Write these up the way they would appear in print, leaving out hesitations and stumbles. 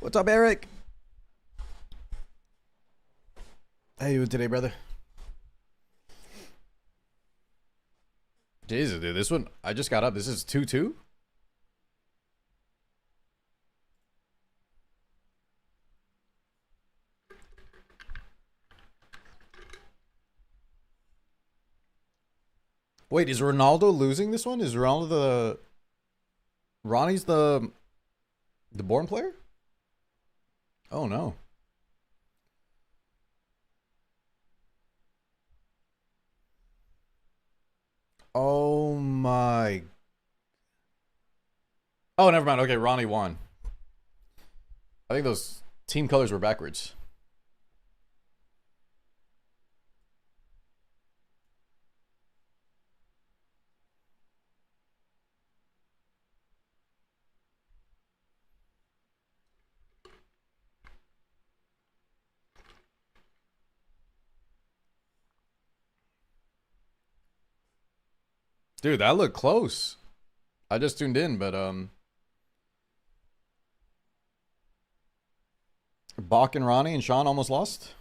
What's up, Eric? How you doing today, brother? Jesus, dude, this one, I just got up. This is 2-2? Wait, is Ronaldo losing this one? Is Ronaldo the... Ronnie's the born player? Oh, no. Oh, my... Oh, never mind. Okay, Ronnie won. I think those team colors were backwards. Dude, that looked close. I just tuned in, but, Bach and Ronnie and Sean almost lost.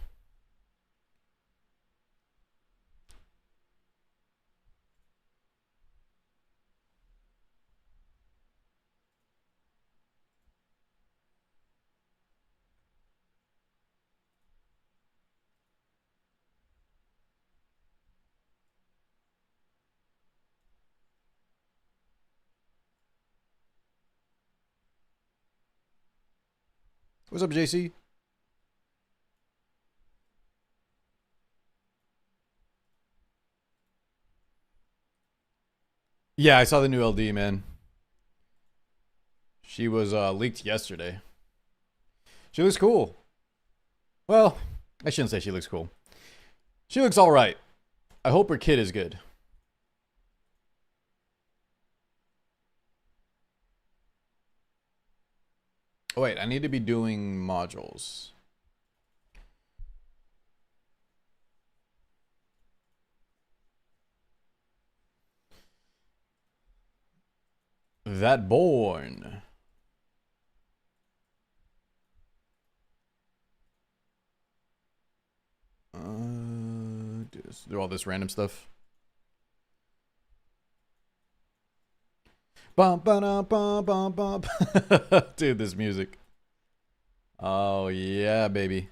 What's up, JC? Yeah, I saw the new LD, man. She was leaked yesterday. She looks cool. Well, I shouldn't say she looks cool. She looks all right. I hope her kid is good. Oh, wait, I need to be doing modules. That born. Do all this random stuff. Bum, ba, bum, bum, bum. Dude, this music. Oh, yeah, baby.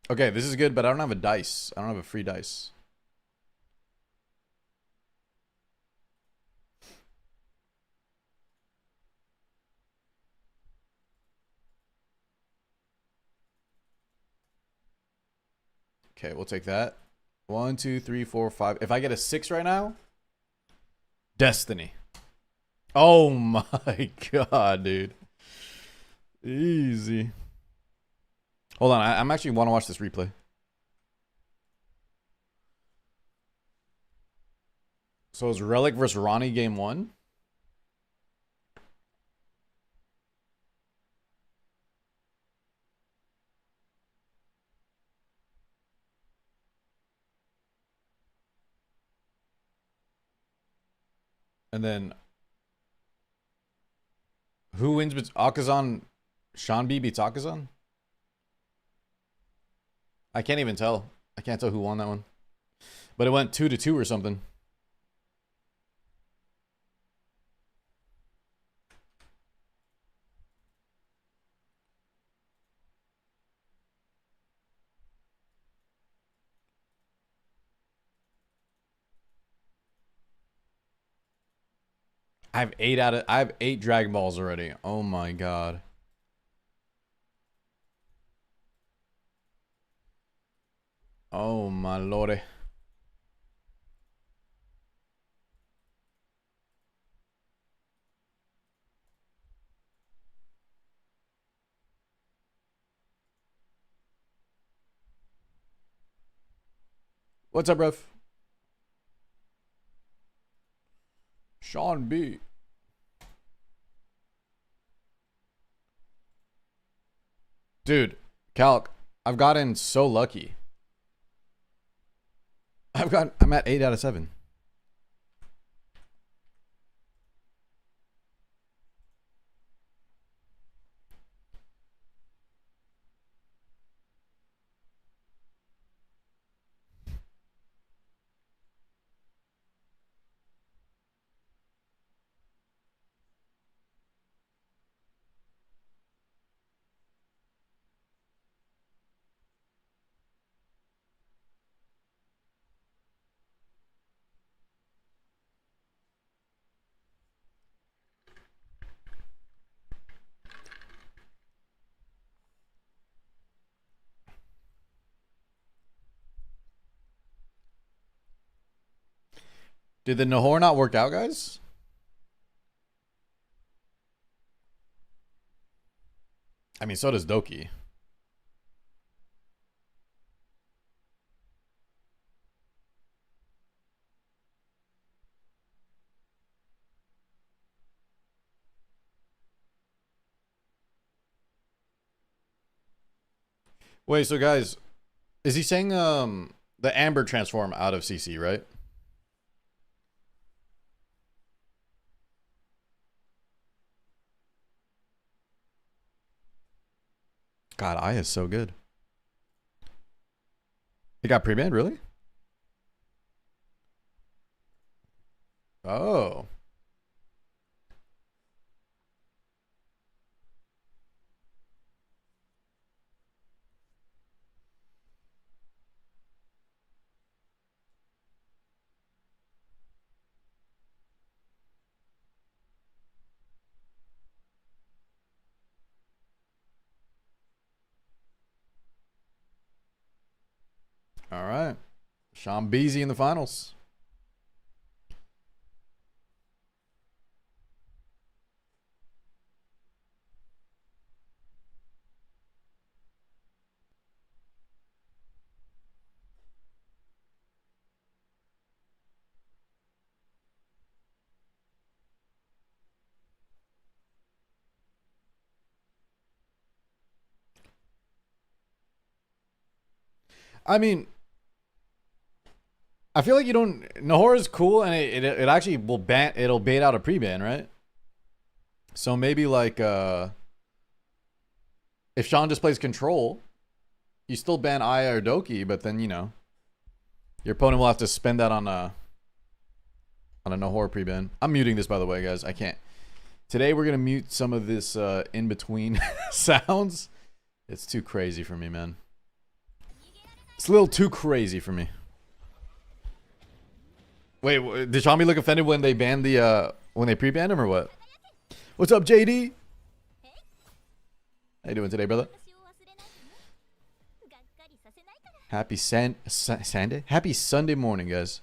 Okay, this is good, but I don't have a dice. I don't have a free dice. Okay, we'll take that. 1, 2, 3, 4, 5. If I get a 6 right now, Destiny. Oh my god, dude. Easy. Hold on, I'm actually want to watch this replay. So it's Relic versus Ronnie game 1. And then who wins? Akazan, Sean B beats Akazan? I can't even tell. I can't tell who won that one. But it went 2-2 or something. I have 8 Dragon Balls already. Oh my god. Oh my lordy. What's up, ref? Sean B. Dude, Calc, I've gotten so lucky. I'm at 8 out of 7. Did the Nahor not work out, guys? I mean, so does Doki. Wait, so guys, is he saying the Amber transform out of CC, right? God, Aya is so good. He got pre-banned, really? Oh. All right. Sean Beasy in the finals. I mean, I feel like you don't. Nahor is cool, and it actually will ban. It'll bait out a pre-ban, right? So maybe like if Sean just plays control, you still ban Aya or Doki, but then you know your opponent will have to spend that on a Nahor pre-ban. I'm muting this, by the way, guys. I can't. Today we're gonna mute some of this in between sounds. It's too crazy for me, man. It's a little too crazy for me. Wait, did Sean look offended when they banned the when they pre-banned him or what? What's up, JD? How you doing today, brother? Happy Sunday? Happy Sunday morning, guys.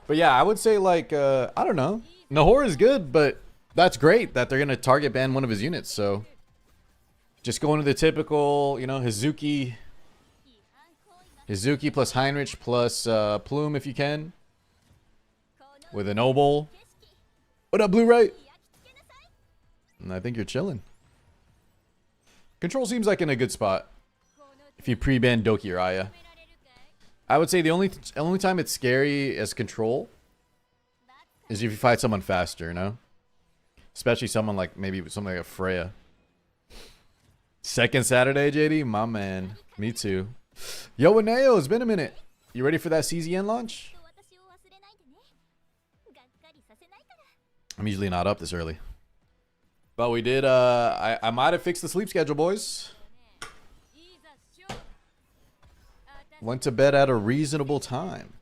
But yeah, I would say like I don't know. Nahor is good, but that's great that they're gonna target ban one of his units. So just going to the typical, you know, Hazuki plus Heinrich plus Plume if you can. With a Noble. What up, Blu-ray? And I think you're chilling. Control seems like in a good spot. If you pre-ban Doki or Aya. I would say the only time it's scary as control is if you fight someone faster, you know? Especially someone like, maybe something like a Freya. Second Saturday, JD? My man. Me too. Yo, Aneo, it's been a minute. You ready for that CZN launch? I'm usually not up this early. But we did, I might have fixed the sleep schedule, boys. Went to bed at a reasonable time.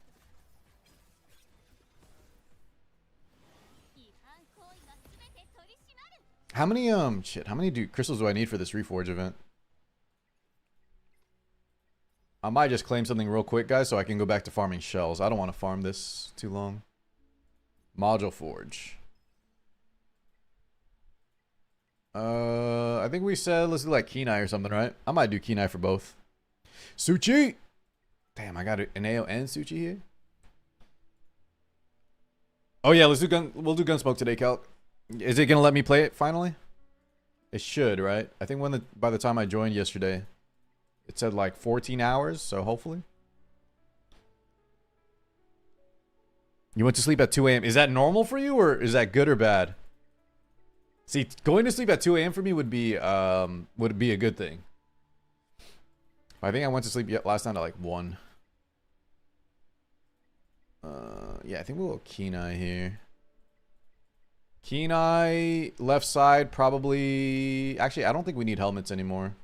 How many, how many crystals do I need for this Reforge event? I might just claim something real quick, guys, so I can go back to farming shells. I don't want to farm this too long. Module Forge. I think we said let's do like Kenai or something, right? I might do Kenai for both. Suchi! Damn, I got an AO and Suchi here. Oh yeah, let's do we'll do Gunsmoke today, Calc. Is it gonna let me play it finally? It should, right? I think by the time I joined yesterday, it said like 14 hours, so hopefully. You went to sleep at 2 a.m. Is that normal for you, or is that good or bad? See, going to sleep at 2 a.m. for me would be a good thing. I think I went to sleep last night at like 1. Yeah, I think we'll go Kenai here. Kenai, left side, probably... Actually, I don't think we need helmets anymore.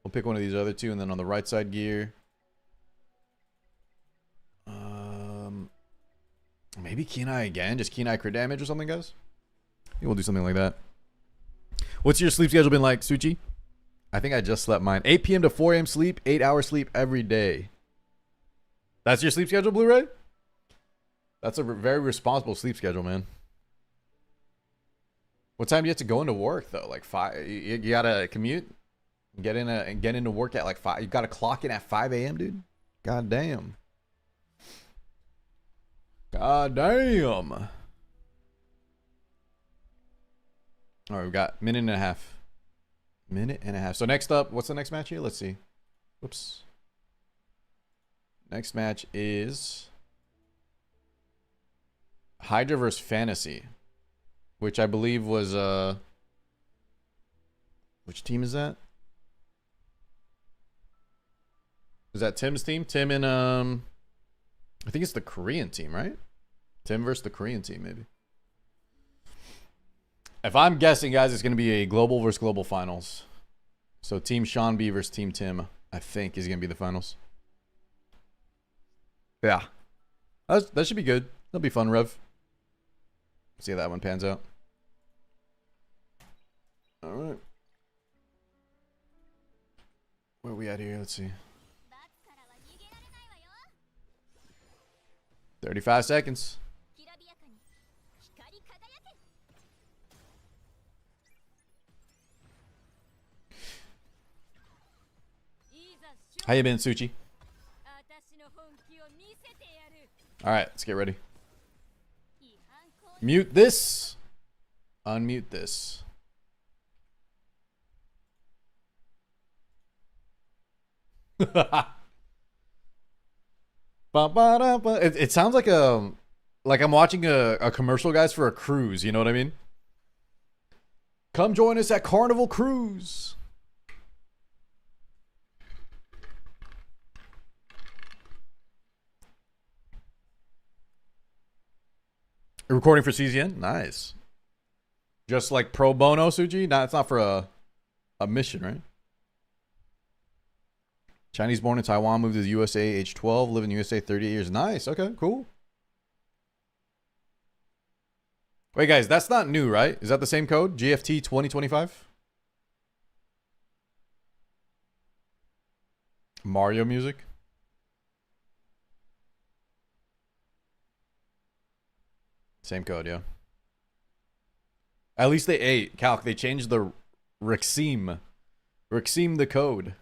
We'll pick one of these other two, and then on the right side gear... maybe Kenai again? Just Kenai crit damage or something, guys? I think we'll do something like that. What's your sleep schedule been like, Suchi? I think I just slept mine. 8 p.m. to 4 a.m. sleep, 8 hours sleep every day. That's your sleep schedule, Blu-ray? That's a very responsible sleep schedule, man. What time do you have to go into work though? Like 5? You gotta commute, get into work at like 5. You gotta clock in at 5 a.m., dude. God damn. God damn. All right, we got minute and a half. Minute and a half. So next up, what's the next match here? Let's see. Whoops. Next match is Hydra vs. Fantasy, which I believe was which team is that? Is that Tim's team? Tim and I think it's the Korean team, right? Tim versus the Korean team, maybe. If I'm guessing, guys, it's going to be a global versus global finals. So Team Sean B versus Team Tim, I think, is going to be the finals. Yeah. That should be good. That'll be fun, Rev. See how that one pans out. All right. Where are we at here? Let's see. 35 seconds. How you been, Suchi? All right, let's get ready. Mute this. Unmute this. It sounds like I'm watching a commercial, guys, for a cruise. You know what I mean? Come join us at Carnival Cruise. Recording for CZN? Nice. Just like pro bono, Suji? Nah, it's not for a mission, right? Chinese born in Taiwan, moved to the USA age 12, lived in the USA 38 years. Nice. Okay, cool. Wait, guys, that's not new, right? Is that the same code? GFT2025? Mario music? Same code, yeah. At least they ate. Calc, they changed the Rexeme. Rexeme the code.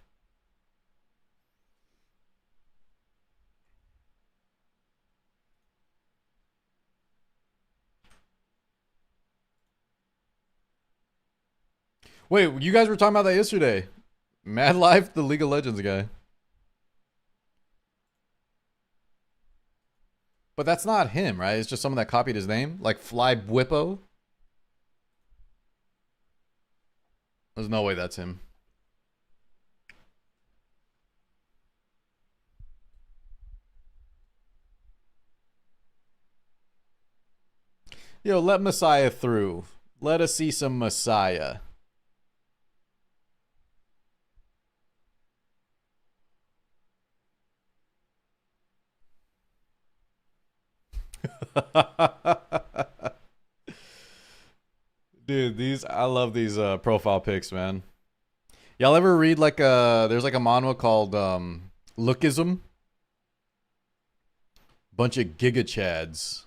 Wait, you guys were talking about that yesterday. Mad Life, the League of Legends guy. But that's not him, right? It's just someone that copied his name. Like Fly Bwippo. There's no way that's him. Yo, let Messiah through. Let us see some Messiah. Dude, I love these profile pics, man. Y'all ever read like there's like a manhwa called Lookism? Bunch of Giga Chads.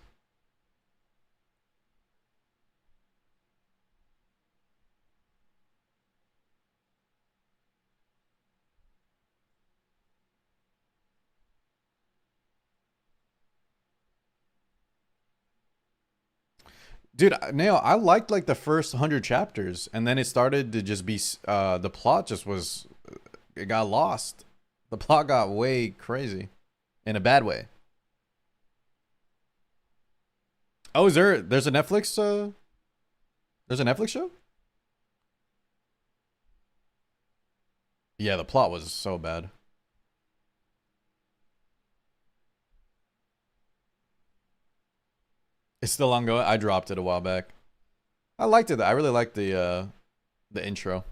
Dude, Nail, I liked like the first 100 chapters, and then it started to just be the plot just was it got lost. The plot got way crazy in a bad way. Oh, there's a Netflix there's a Netflix show? Yeah, the plot was so bad. It's still ongoing. I dropped it a while back. I liked it. I really liked the intro.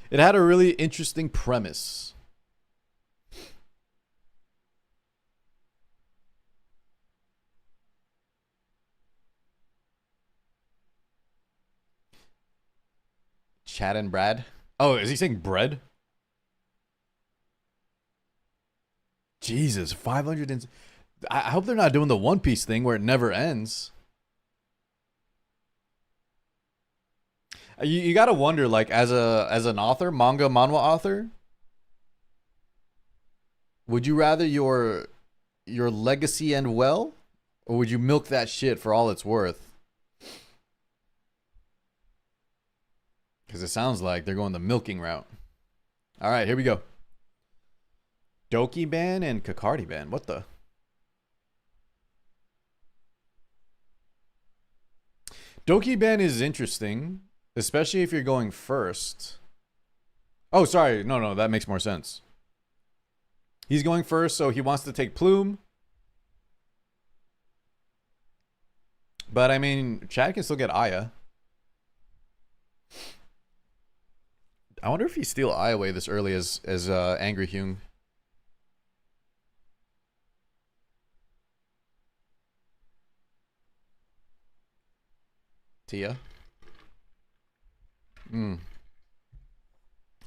It had a really interesting premise. Chad and Brad. Oh, is he saying bread? Jesus, 500 and I hope they're not doing the One Piece thing where it never ends. You gotta wonder, like, as an author, manhwa author, would you rather your legacy end well, or would you milk that shit for all it's worth? Because it sounds like they're going the milking route. All right, here we go. Doki ban and Kakardi ban. What the? Doki ban is interesting, especially if you're going first. Oh, sorry. No, that makes more sense. He's going first, so he wants to take Plume. But, I mean, Chad can still get Aya. I wonder if he steal Aya away this early as Angry Hyung. Tia.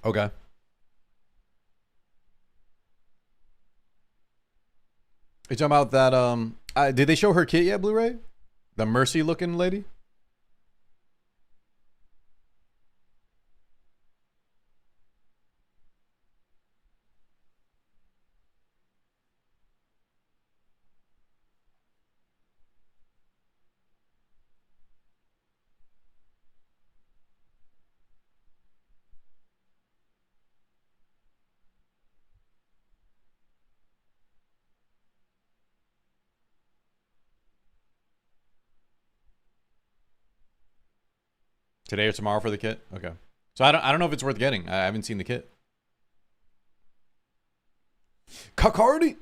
Okay. You talking about that? Did they show her kit yet, Blu-ray? The Mercy looking lady. Today or tomorrow for the kit? Okay. So I don't know if it's worth getting. I haven't seen the kit. Kakardi.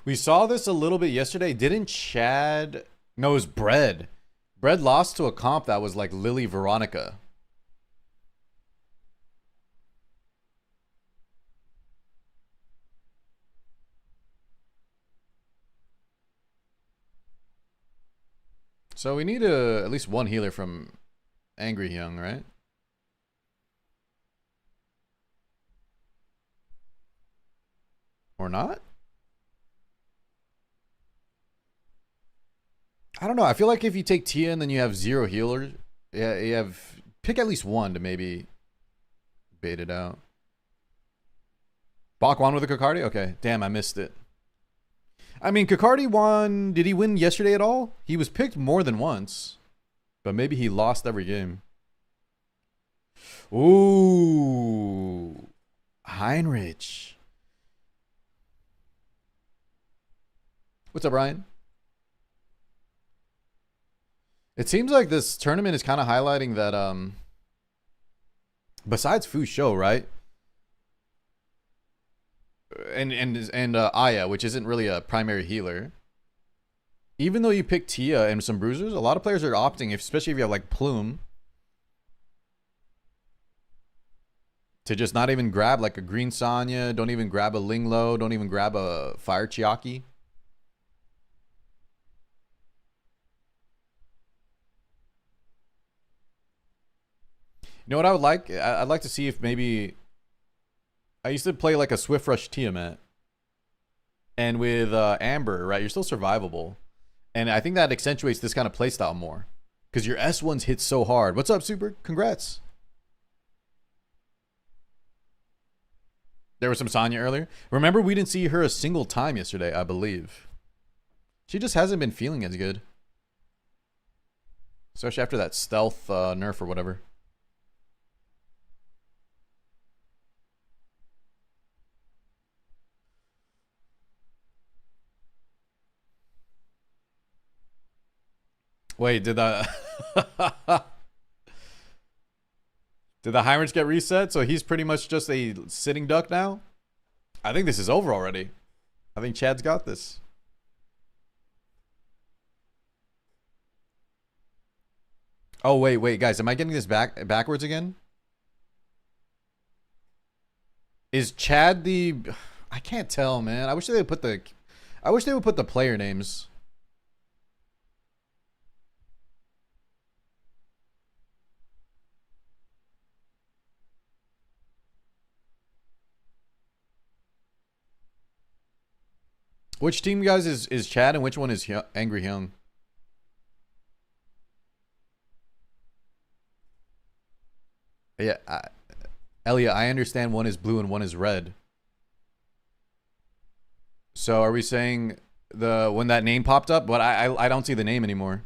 We saw this a little bit yesterday. Didn't Chad... No, it was Bread. Bread lost to a comp that was like Lily Veronica. So we need at least one healer from Angry Hyung, right? Or not? I don't know. I feel like if you take Tia and then you have 0 healers, yeah, you have pick at least one to maybe bait it out. Bach won with a Kakardi? Okay. Damn, I missed it. I mean, Kakardi won. Did he win yesterday at all? He was picked more than once. But maybe he lost every game. Ooh. Heinrich. What's up, Ryan? It seems like this tournament is kind of highlighting that, besides Fu Shou, right? And Aya, which isn't really a primary healer. Even though you pick Tia and some bruisers, a lot of players are opting, especially if you have like Plume, to just not even grab like a Green Sanya, don't even grab a Linglo, don't even grab a Fire Chiaki. You know what I would like? I'd like to see if maybe... I used to play like a Swift Rush Tiamat. And with Amber, right, you're still survivable. And I think that accentuates this kind of playstyle more. Because your S1s hit so hard. What's up, Super? Congrats. There was some Sonya earlier. Remember, we didn't see her a single time yesterday, I believe. She just hasn't been feeling as good. Especially after that stealth nerf or whatever. Wait, did the did the Heinrich get reset? So he's pretty much just a sitting duck now? I think this is over already. I think Chad's got this. Oh, wait, guys. Am I getting this backwards again? Is Chad the... I can't tell, man. I wish they would put the player names. Which team, guys, is Chad and which one is Angry Hyung? Yeah, Elliot, I understand one is blue and one is red. So are we saying the when that name popped up, but I don't see the name anymore.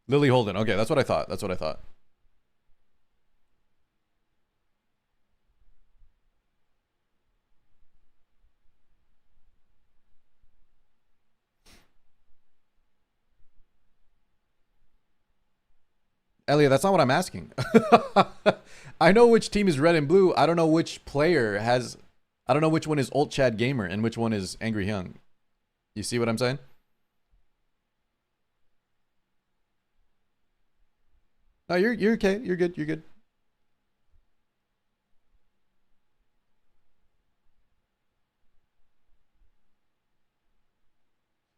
Lily Holden. Okay, that's what I thought. That's what I thought. Elliot, that's not what I'm asking. I know which team is red and blue. I don't know which player has. I don't know which one is Alt Chad Gamer and which one is Angry Hyung. You see what I'm saying? No, you're okay. You're good. You're good.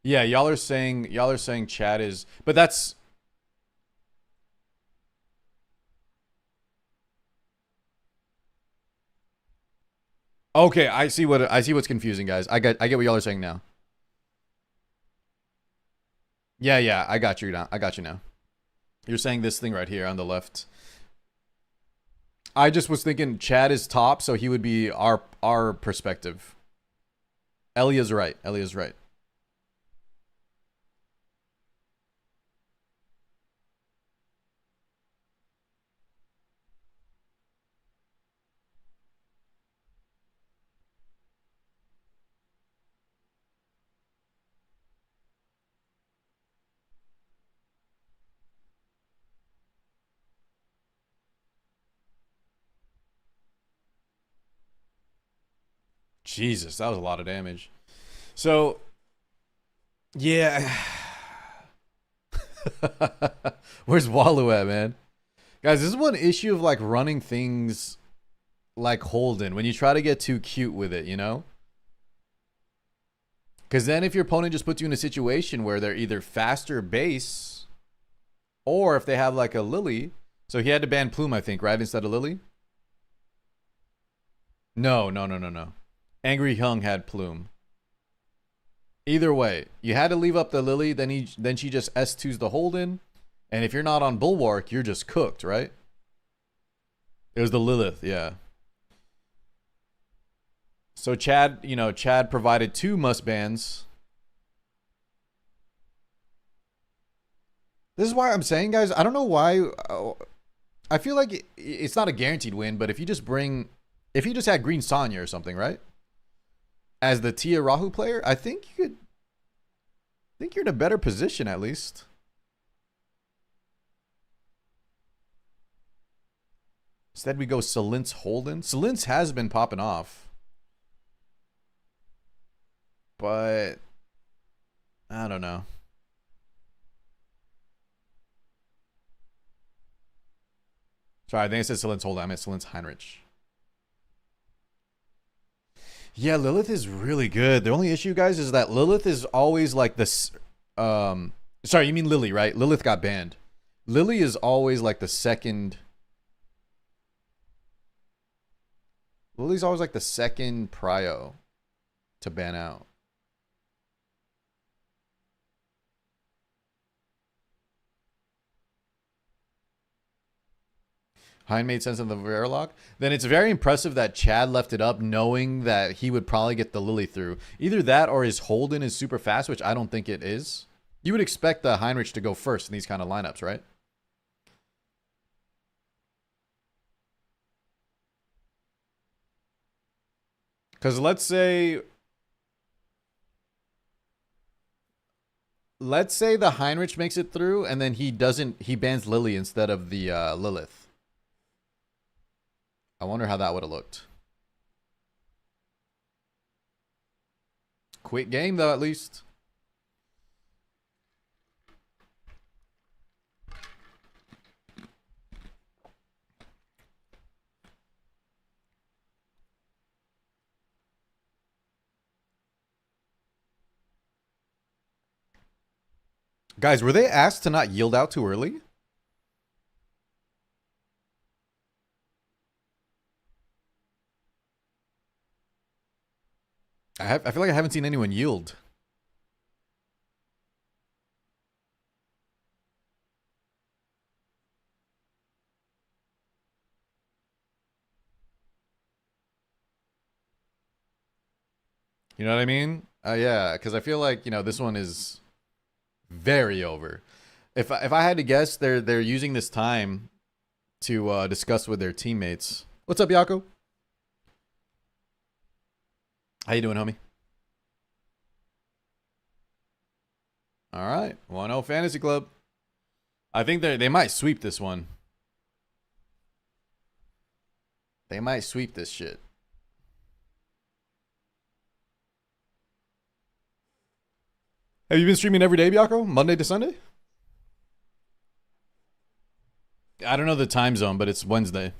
Yeah, y'all are saying Chad is, but that's okay. I see what's confusing, guys. I get what y'all are saying now. Yeah, yeah, I got you now. I got you now. You're saying this thing right here on the left. I just was thinking Chad is top, so he would be our perspective. Elia's right. Elia's right. Jesus, that was a lot of damage. So, yeah. Where's Walu at, man? Guys, this is one issue of like running things like Holden when you try to get too cute with it, you know? Because then if your opponent just puts you in a situation where they're either faster base or if they have like a Lily. So he had to ban Plume, I think, right? Instead of Lily? No, no, no, no, no. Angry Hyung had Plume. Either way, you had to leave up the Lily, then she just S2s the Holden. And if you're not on Bulwark, you're just cooked, right? It was the Lilith, yeah. So Chad provided 2 must bans. This is why I'm saying, guys, I don't know why. I feel like it's not a guaranteed win, but if you just had Green Sonya or something, right? As the Tia Rahu player, I think you're in a better position at least. Instead, we go Salince Holden. Salince has been popping off. But I don't know. Sorry, I think I said Salince Holden. I meant Salince Heinrich. Yeah, Lilith is really good. The only issue, guys, is that Lilith is always like this. Sorry, you mean Lily, right? Lilith got banned. Lily is always like the second. Lily's always like the second prio to ban out. Hein made sense of the Verilog. Then it's very impressive that Chad left it up knowing that he would probably get the Lily through. Either that or his Holden is super fast, which I don't think it is. You would expect the Heinrich to go first in these kind of lineups, right? Because let's say the Heinrich makes it through and then he bans Lily instead of the Lilith. I wonder how that would have looked. Quick game though, at least. Guys, were they asked to not yield out too early? I feel like I haven't seen anyone yield. You know what I mean? Yeah, because I feel like, this one is very over. If I had to guess, they're using this time to discuss with their teammates. What's up, Yako? How you doing, homie? All right, 1-0 Fantasy Club. I think they might sweep this one. They might sweep this shit. Have you been streaming every day, Biako? Monday to Sunday? I don't know the time zone, but it's Wednesday.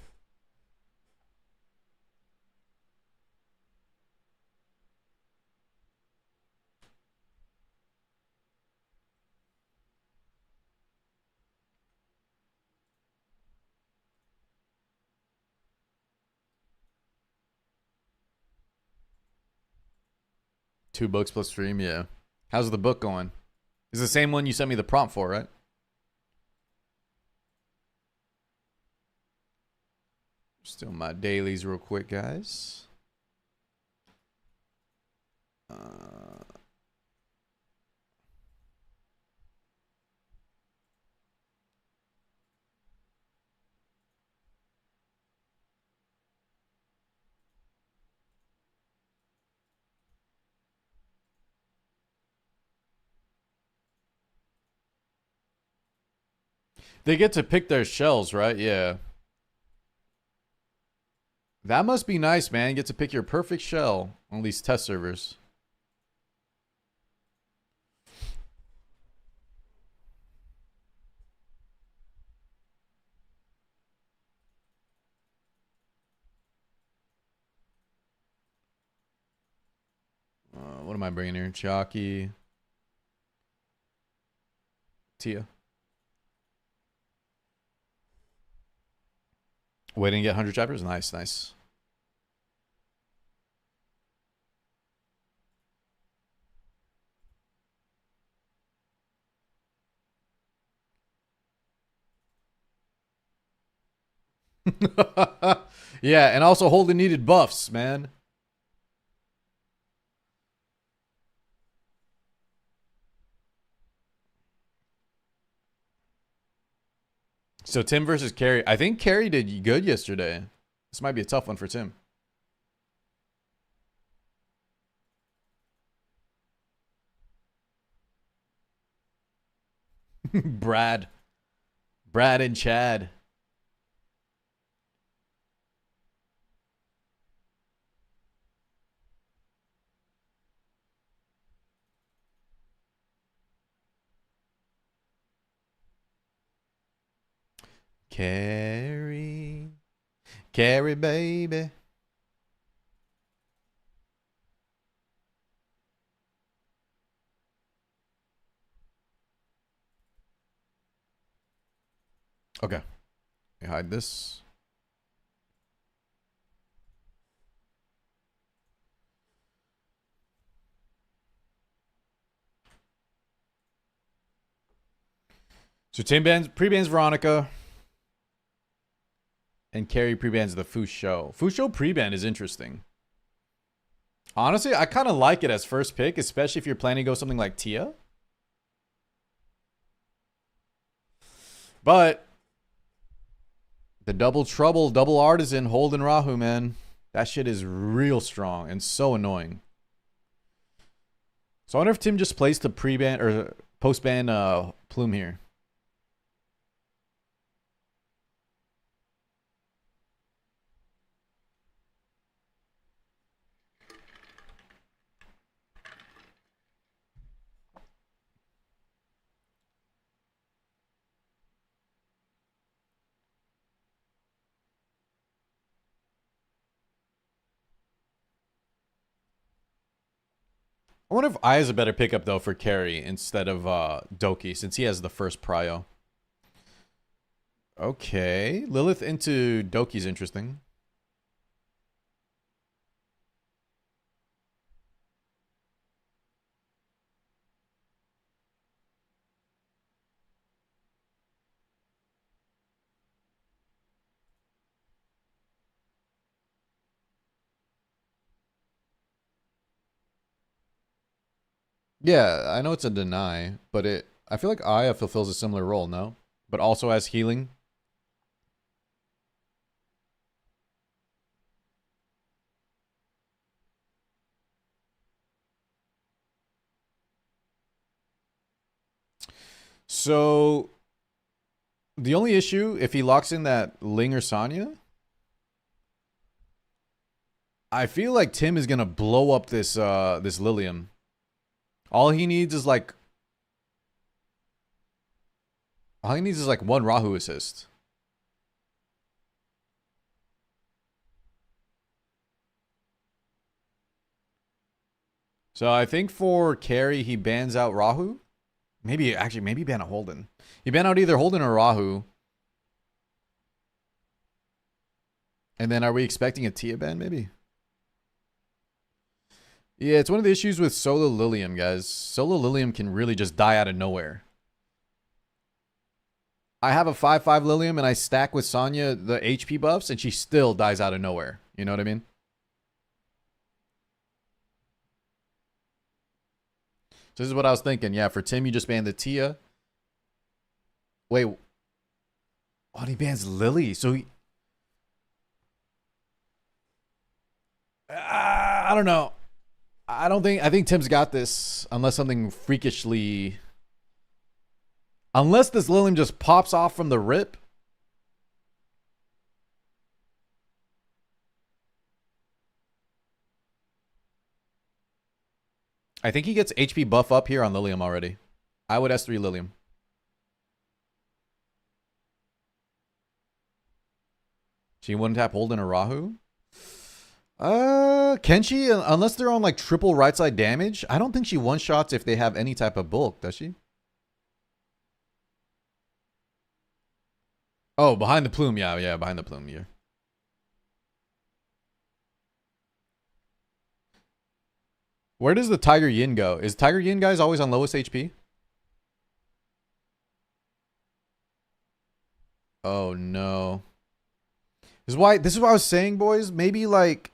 Two books plus stream, yeah. How's the book going? It's the same one you sent me the prompt for, right? Still my dailies real quick, guys. They get to pick their shells, right? Yeah. That must be nice, man. You get to pick your perfect shell on these test servers. What am I bringing here? Chalky. Tia. Waiting to get 100 chapters? Nice, nice. Yeah, and also hold the needed buffs, man. So Tim versus Carrie. I think Carrie did good yesterday. This might be a tough one for Tim. Brad. Brad and Chad. Carrie. Carrie, baby. Okay. Let me hide this. So Tim pre-bans Veronica. And Carrie pre-bans the Fusho. Fusho pre-ban is interesting. Honestly, I kind of like it as first pick, especially if you're planning to go something like Tia. But the double trouble, double artisan, Holden Rahu, man. That shit is real strong and so annoying. So I wonder if Tim just plays the pre-ban or post-ban Plume here. I wonder if I is a better pickup though for carry instead of Doki, since he has the first prio. Okay, Lilith into Doki's interesting. Yeah, I know it's a deny, but I feel like Aya fulfills a similar role, no? But also has healing. So the only issue, if he locks in that Ling or Sonya, I feel like Tim is gonna blow up this this Lilium. All he needs is like one Rahu assist. So I think for carry he bans out Rahu. Maybe ban out Holden. He ban out either Holden or Rahu. And then are we expecting a Tia ban maybe? Yeah, it's one of the issues with solo Lilium, guys. Solo Lilium can really just die out of nowhere. I have a 5/5 Lilium and I stack with Sonya the HP buffs and she still dies out of nowhere. You know what I mean? So this is what I was thinking. Yeah, for Tim, you just ban the Tia. Wait. Oh, he bans Lily. So he... I don't know. I think Tim's got this unless something freakishly... Unless this Lilium just pops off from the rip. I think he gets HP buff up here on Lilium already. I would S3 Lilium. She wouldn't tap Holden or Rahu. Can she? Unless they're on like triple right side damage. I don't think she one shots if they have any type of bulk, does she? Oh, behind the plume. Yeah, behind the plume. Yeah. Where does the Tiger Yin go? Is Tiger Yin guys always on lowest HP? Oh no. This is what I was saying, boys. Maybe like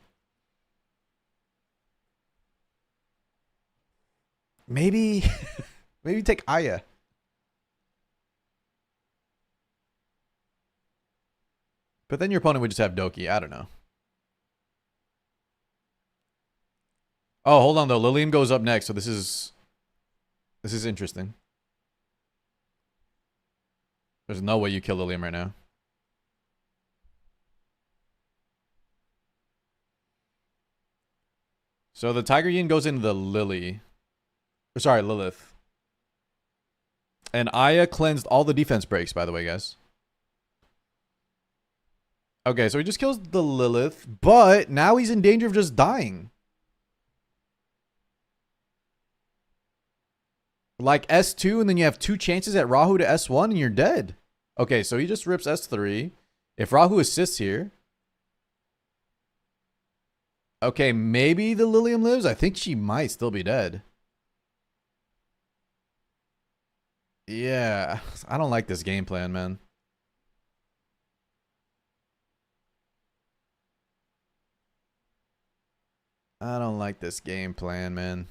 maybe maybe take Aya. But then your opponent would just have Doki. I don't know. Oh, hold on though. Lilium goes up next, so this is interesting. There's no way you kill Lilium right now. So the Tiger Yin goes into the Lily. Sorry, Lilith. And Aya cleansed all the defense breaks, by the way, guys. Okay, so he just kills the Lilith, but now he's in danger of just dying. Like S2, and then you have 2 chances at Rahu to S1, and you're dead. Okay, so he just rips S3. If Rahu assists here... Okay, maybe the Lilium lives. I think she might still be dead. Yeah, I don't like this game plan, man. I don't like this game plan, man.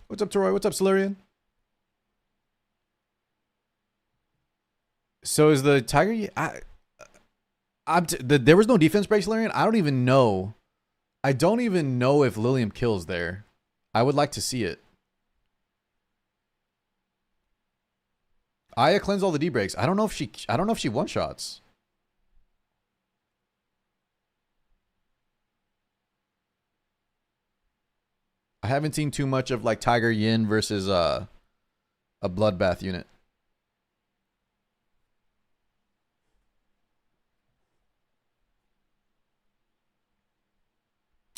What's up, Troy? What's up, Solarian? So is the Tiger... there was no defense break, Solarian? I don't even know. I don't even know if Lilium kills there. I would like to see it. Aya cleanse all the D breaks. I don't know if she one shots. I haven't seen too much of like Tiger Yin versus a bloodbath unit.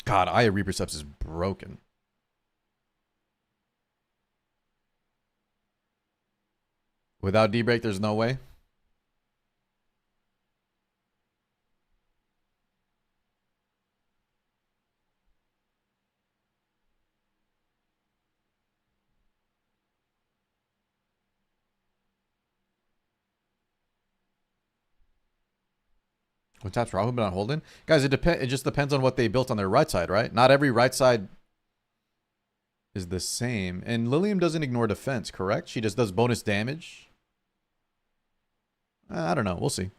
God, Aya Reaper Steps is broken. Without D-Break, there's no way. What taps Rahu but not holding? Guys, it just depends on what they built on their right side, right? Not every right side is the same. And Lilium doesn't ignore defense, correct? She just does bonus damage. I don't know. We'll see.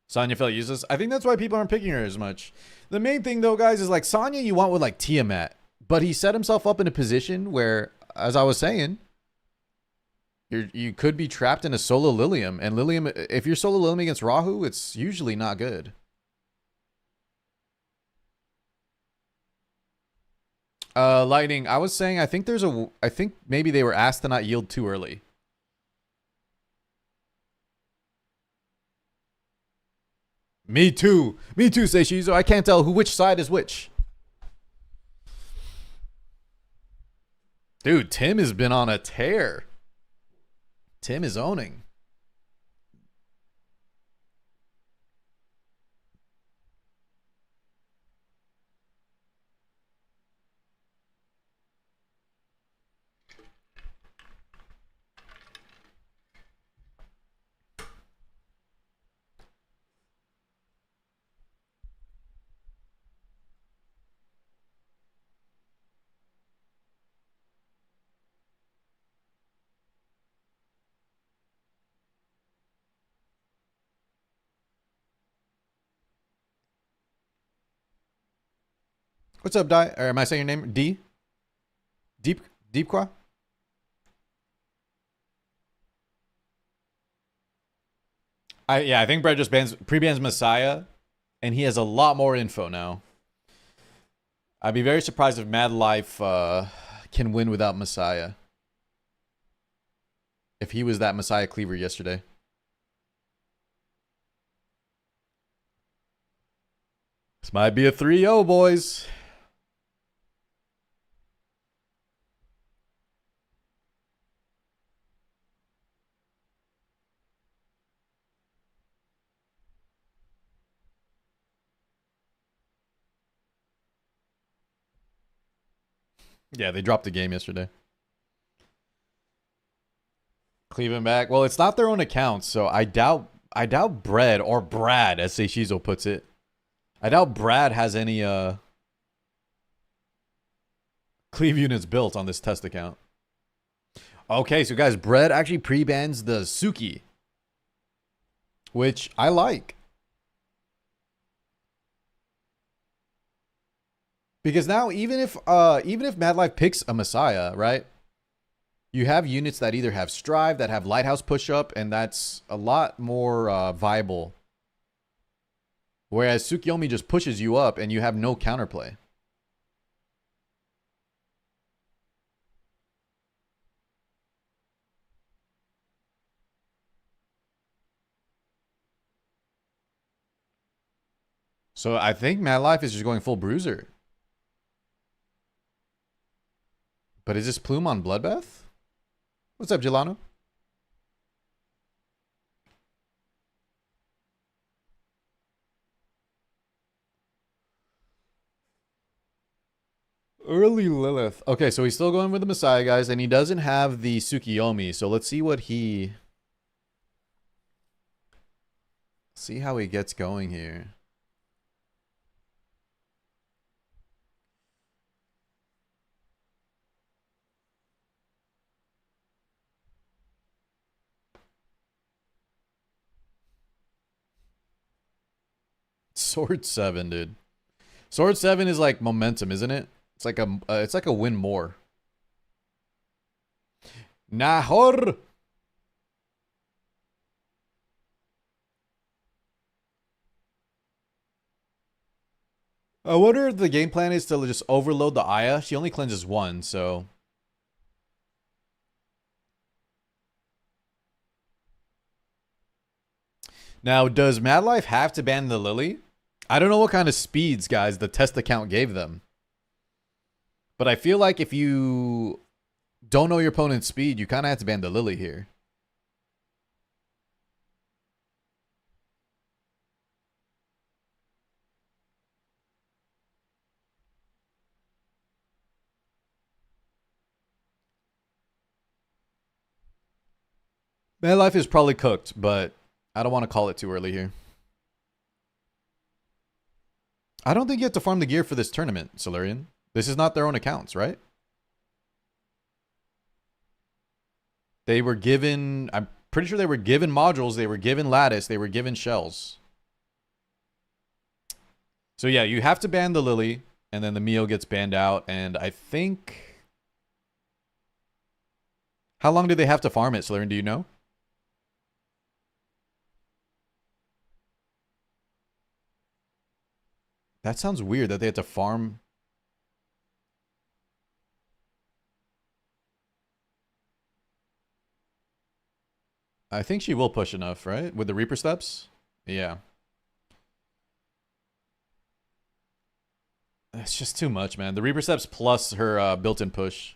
Sonya felt useless. I think that's why people aren't picking her as much. The main thing, though, guys, is like Sonya you want with like Tiamat. But he set himself up in a position where, as I was saying, you could be trapped in a solo Lilium. And Lilium, if you're solo Lilium against Rahu, it's usually not good. Lightning, I was saying, I think maybe they were asked to not yield too early. Me too, Seishizo. I can't tell which side is which. Dude, Tim has been on a tear. Tim is owning. What's up, Di? Or am I saying your name? D? Deepqua? I think Brett just pre-bans Messiah, and he has a lot more info now. I'd be very surprised if Mad Life can win without Messiah. If he was that Messiah cleaver yesterday. This might be a 3-0, boys. Yeah, they dropped the game yesterday. Cleveland back. Well, it's not their own account, so I doubt Brad, or Brad, as Seishizo puts it. I doubt Brad has any cleave units built on this test account. Okay, so guys, Brad actually pre-bans the Suki, which I like. Because now, even if Mad Life picks a Messiah, right? You have units that either have Strive, that have Lighthouse push-up, and that's a lot more viable. Whereas Tsukiyomi just pushes you up, and you have no counterplay. So I think Mad Life is just going full bruiser. But is this Plume on Bloodbath? What's up, Gelano? Early Lilith. Okay, so he's still going with the Messiah, guys, and he doesn't have the Tsukiyomi. So let's see what he... See how he gets going here. Sword 7, dude. Sword 7 is like momentum, isn't it? It's like a win more. Nahor. I wonder if the game plan is to just overload the Aya. She only cleanses one, so. Now, does Mad Life have to ban the Lily? I don't know what kind of speeds, guys, the test account gave them. But I feel like if you don't know your opponent's speed, you kind of have to ban the Lily here. Mad Life is probably cooked, but I don't want to call it too early here. I don't think you have to farm the gear for this tournament, Solarian. This is not their own accounts, right? They were given, I'm pretty sure they were given modules, they were given lattice, they were given shells. So yeah, you have to ban the Lily, and then the Mio gets banned out, and I think... How long do they have to farm it, Solarian? Do you know? That sounds weird that they had to farm. I think she will push enough, right? With the Reaper steps? Yeah. It's just too much, man. The Reaper steps plus her built-in push.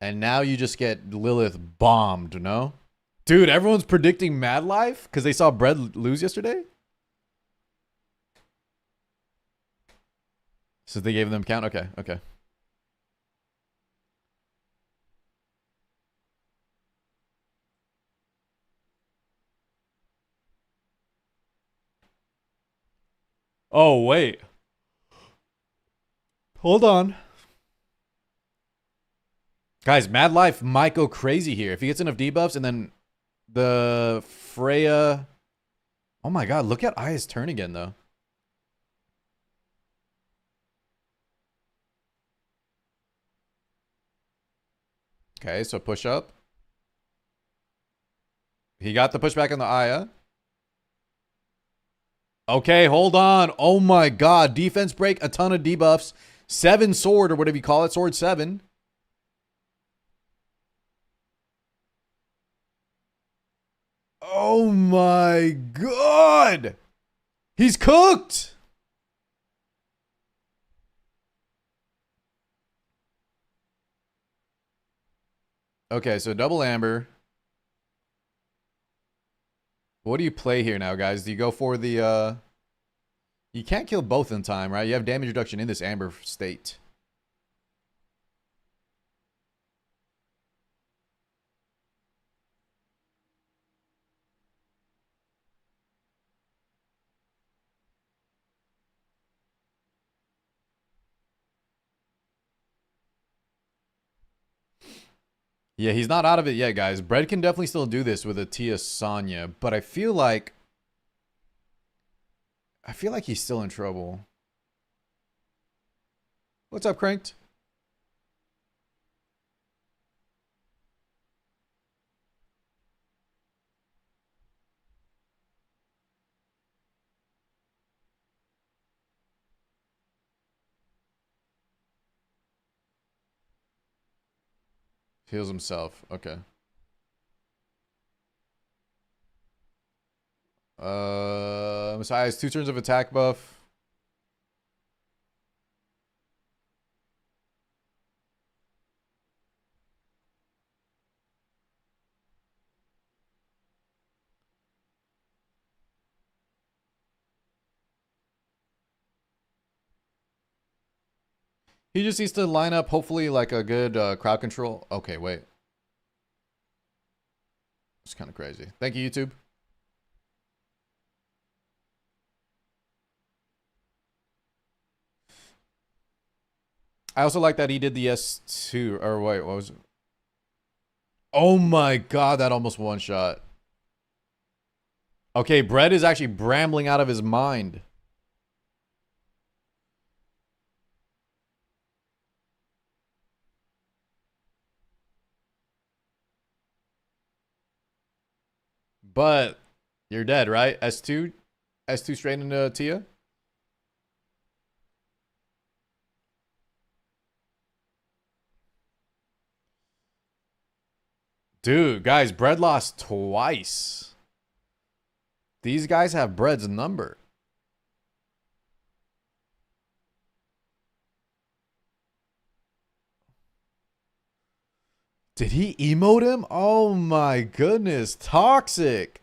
And now you just get Lilith bombed, no? Dude, everyone's predicting Mad Life because they saw Bread lose yesterday? So they gave them count? Okay, okay. Oh, wait. Hold on. Guys, Mad Life might go crazy here. If he gets enough debuffs and then the Freya... Oh my god, look at Aya's turn again, though. Okay, so push up. He got the pushback on the Aya. Okay, hold on. Oh my god. Defense break, a ton of debuffs. 7 sword, or whatever you call it. Sword 7. Oh my god. He's cooked. Okay, so double amber. What do you play here now, guys? Do you go for the, You can't kill both in time, right? You have damage reduction in this amber state. Yeah, he's not out of it yet, guys. Bread can definitely still do this with a Tia Sonya, but I feel like he's still in trouble. What's up, Cranked? Heals himself. Okay. Messiah has 2 turns of attack buff. He just needs to line up, hopefully, like a good crowd control. Okay, wait. It's kind of crazy. Thank you, YouTube. I also like that he did the S2. Or wait, what was it? Oh my god, that almost one shot. Okay, Bread is actually brambling out of his mind. But you're dead, right? S2 straight into Tia. Dude, guys, Bread lost twice. These guys have Bread's number. Did he emote him? Oh my goodness. Toxic.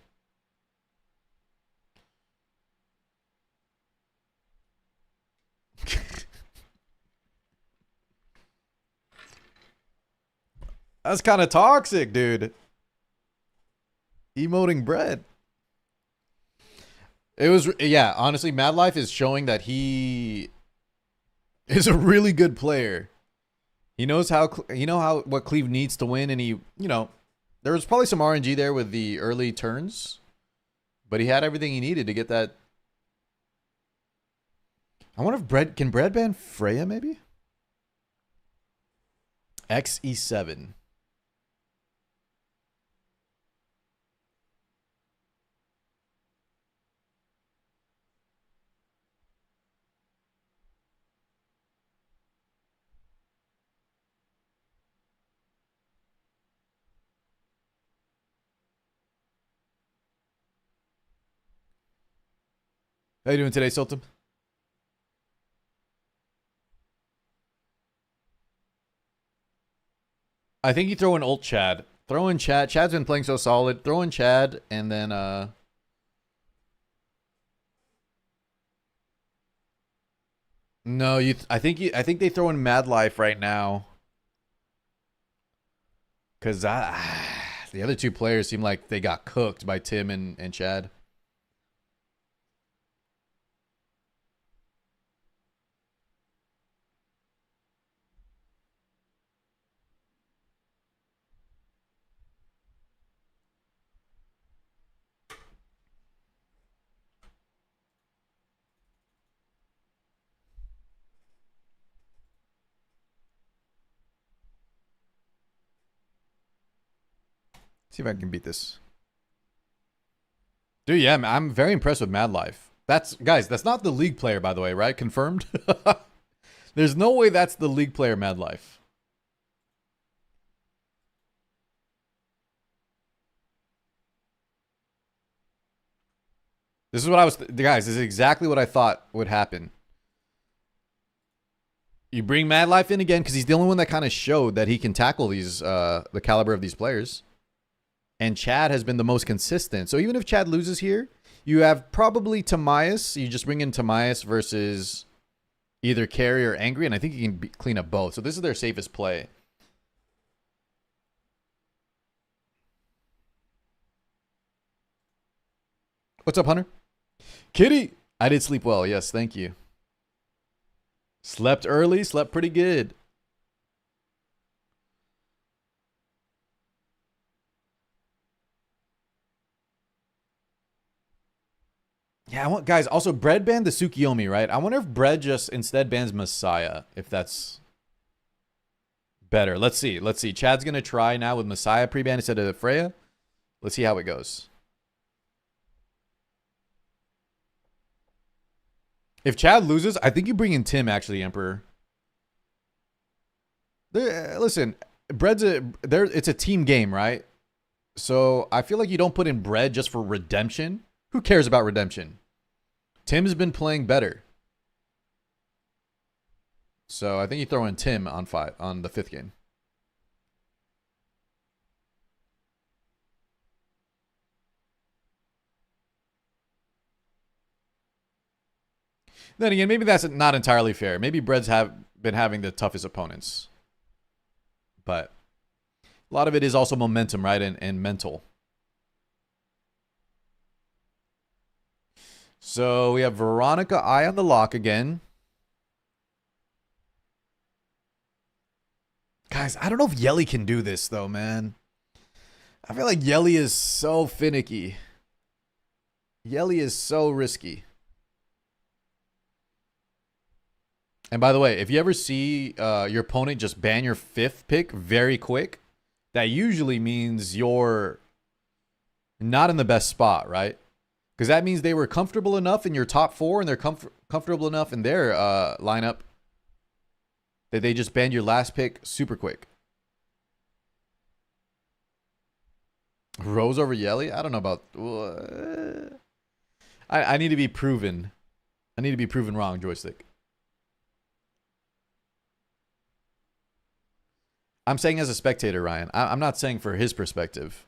That's kind of toxic, dude. Emoting Bread. It was, yeah, honestly, Mad Life is showing that he is a really good player. He knows how, what Cleve needs to win, and he, there was probably some RNG there with the early turns, but he had everything he needed to get that. I wonder if can Bread ban Freya maybe? XE7. How you doing today, Sultan? I think you throw in ult Chad. Throw in Chad. Chad's been playing so solid. Throw in Chad, and then no, I think they throw in Mad Life right now. Cause the other two players seem like they got cooked by Tim and Chad. See if I can beat this. Dude, yeah, I'm very impressed with Mad Life. Guys, that's not the league player, by the way, right? Confirmed? There's no way that's the league player Mad Life. This is what I was, guys, this is exactly what I thought would happen. You bring Mad Life in again because he's the only one that kind of showed that he can tackle these, the caliber of these players. And Chad has been the most consistent. So even if Chad loses here, you have probably Tamias. You just bring in Tamias versus either Carry or Angry, and I think you can clean up both. So this is their safest play. What's up, Hunter? Kitty! I did sleep well. Yes, thank you. Slept early, slept pretty good. Yeah, guys, also Bread banned the Tsukiyomi, right? I wonder if Bread just instead bans Messiah, if that's better. Let's see. Let's see. Chad's going to try now with Messiah pre-ban instead of Freya. Let's see how it goes. If Chad loses, I think you bring in Tim, actually, Emperor. Listen, it's a team game, right? So I feel like you don't put in Bread just for redemption. Who cares about redemption? Tim's been playing better. So I think you throw in Tim on the 5th game. Then again, maybe that's not entirely fair. Maybe Bread's been having the toughest opponents. But a lot of it is also momentum, right? And mental. So we have Veronica I on the lock again. Guys, I don't know if Yelly can do this, though, man. I feel like Yelly is so finicky. Yelly is so risky. And by the way, if you ever see your opponent just ban your 5th pick very quick, that usually means you're not in the best spot, right? Because that means they were comfortable enough in your top 4 and they're comfortable enough in their lineup that they just banned your last pick super quick. Rose over Yelly? I don't know about... I need to be proven. I need to be proven wrong, Joystick. I'm saying as a spectator, Ryan. I'm not saying for his perspective.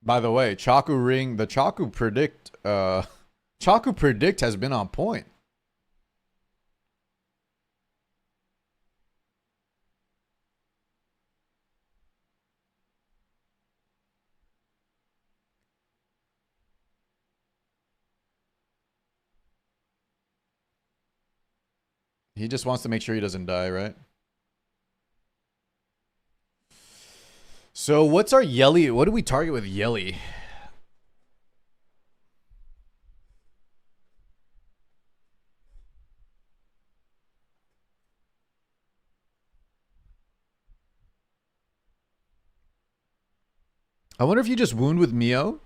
By the way, Chaku Ring, the Chaku Predict has been on point. He just wants to make sure he doesn't die, right? So what's our Yelly? What do we target with Yelly? I wonder if you just wound with Mio.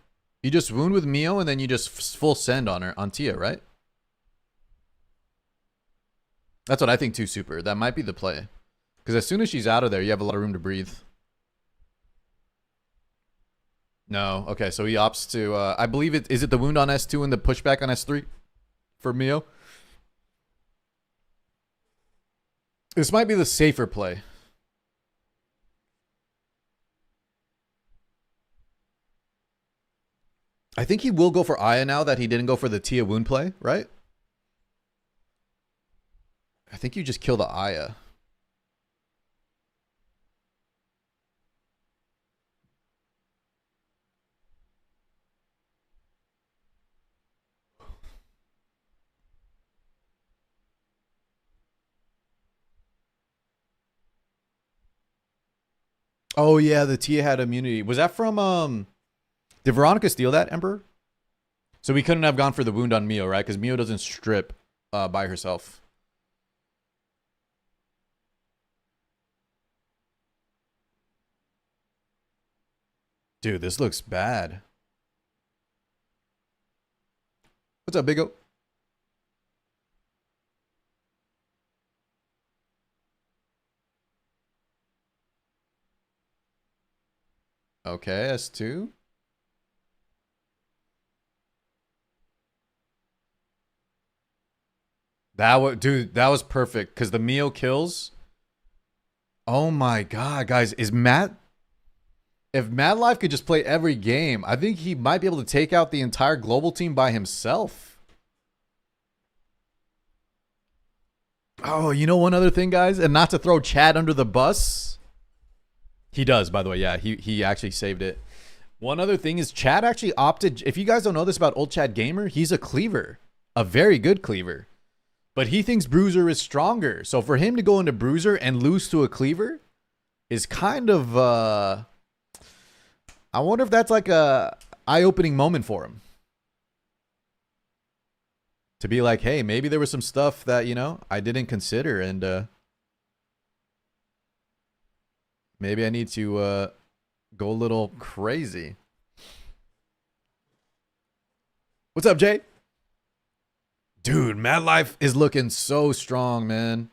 You just wound with Mio and then you just full send on her on Tia, right? That's what I think too, Super. That might be the play. Because as soon as she's out of there, you have a lot of room to breathe. No. Okay, so he opts to... I believe it... Is it the wound on S2 and the pushback on S3 for Mio? This might be the safer play. I think he will go for Aya now that he didn't go for the Tia wound play, right? I think you just kill the Aya. Oh yeah, the Tia had immunity. Was that from did Veronica steal that, Emperor? So we couldn't have gone for the wound on Mio, right? Because Mio doesn't strip by herself. Dude, this looks bad. What's up, Big O? Okay, S2. Dude, that was perfect because the Mio kills. Oh my god, guys, is Matt? If Mad Life could just play every game, I think he might be able to take out the entire global team by himself. Oh, you know one other thing, guys, and not to throw Chad under the bus. He does, by the way. Yeah, he actually saved it. One other thing is Chad actually opted. If you guys don't know this about old Chad Gamer, he's a cleaver, a very good cleaver. But he thinks Bruiser is stronger. So for him to go into Bruiser and lose to a cleaver is kind of... I wonder if that's like a eye-opening moment for him. To be like, hey, maybe there was some stuff that, you know, I didn't consider. And maybe I need to go a little crazy. What's up, Jay? Dude, Mad Life is looking so strong, man.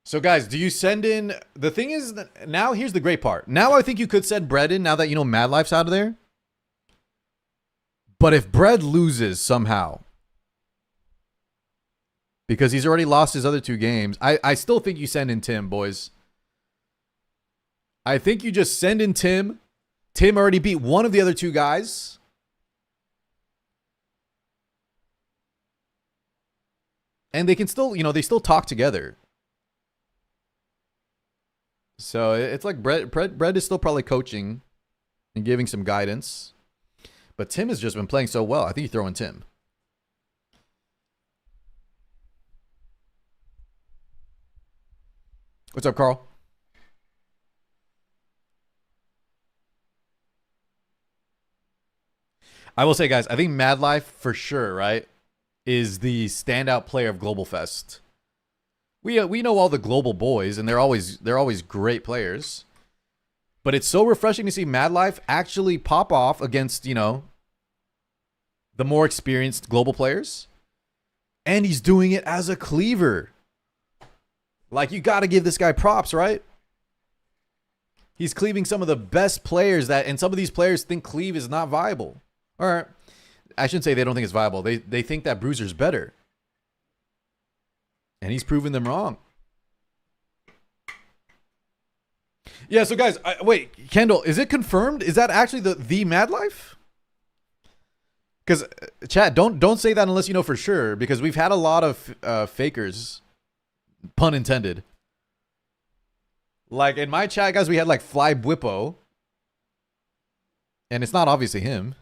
So, guys, do you send in... The thing is, now here's the great part. Now I think you could send Bread in now that, you know, Mad Life's out of there. But if Bread loses somehow, because he's already lost his other 2 games, I still think you send in Tim, boys. I think you just send in Tim. Tim already beat one of the other 2 guys. And they can still, you know, they still talk together. So it's like Bread is still probably coaching and giving some guidance. But Tim has just been playing so well. I think you throw in Tim. What's up, Carl? I will say, guys, I think Mad Life for sure, right, is the standout player of Global Fest. We know all the global boys, and they're always great players. But it's so refreshing to see Mad Life actually pop off against, you know, the more experienced global players. And he's doing it as a cleaver. Like, you got to give this guy props, right? He's cleaving some of the best players and some of these players think cleave is not viable. Or I shouldn't say they don't think it's viable. They think that Bruiser's better. And he's proven them wrong. Yeah, so guys, wait, Kendall, is it confirmed? Is that actually the Mad Life? Because chat, don't say that unless you know for sure, because we've had a lot of fakers, pun intended. Like in my chat, guys, we had like Fly Bwippo, and it's not obviously him.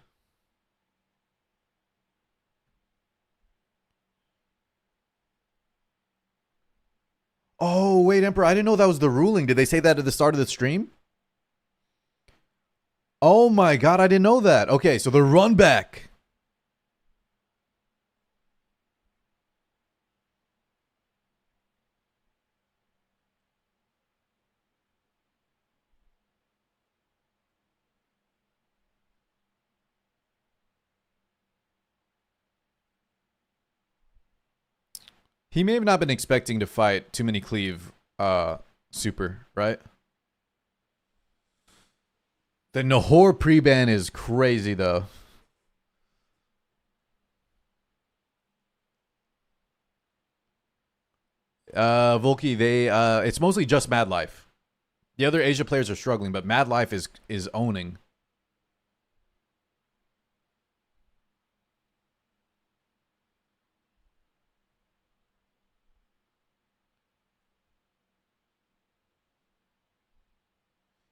Oh, wait, Emperor, I didn't know that was the ruling. Did they say that at the start of the stream? Oh my god, I didn't know that. Okay, so the run back. He may have not been expecting to fight too many cleave super, right? The Nahor pre-ban is crazy though. Volky, it's mostly just Mad Life. The other Asia players are struggling, but Mad Life is owning.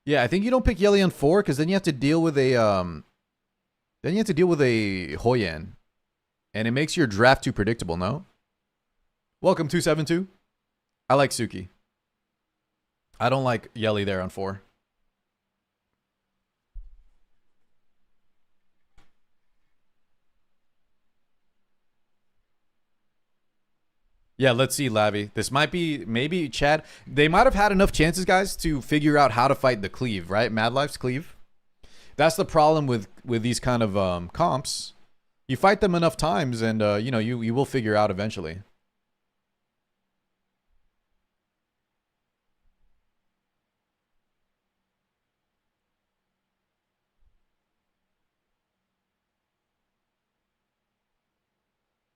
Yeah, I think you don't pick Yeli on 4 because then you have to deal with a Hoyan, and it makes your draft too predictable. No. Welcome 272. I like Suki. I don't like Yeli there on 4. Yeah, let's see, Lavi. This might be, maybe, Chad. They might have had enough chances, guys, to figure out how to fight the cleave, right? Mad Life's cleave. That's the problem with these kind of comps. You fight them enough times, and you know, you will figure out eventually.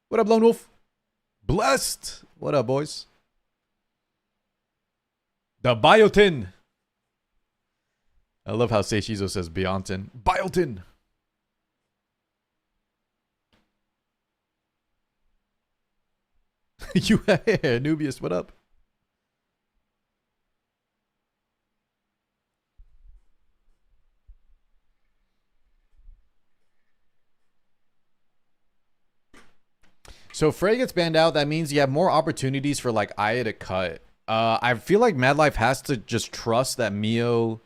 What up, Lone Wolf? Blessed. What up, boys? The Biotin. I love how Seishizo says Biontin. Biotin. You, Anubius, what up? So Frey gets banned out. That means you have more opportunities for like Aya to cut. I feel like Mad Life has to just trust that Mio.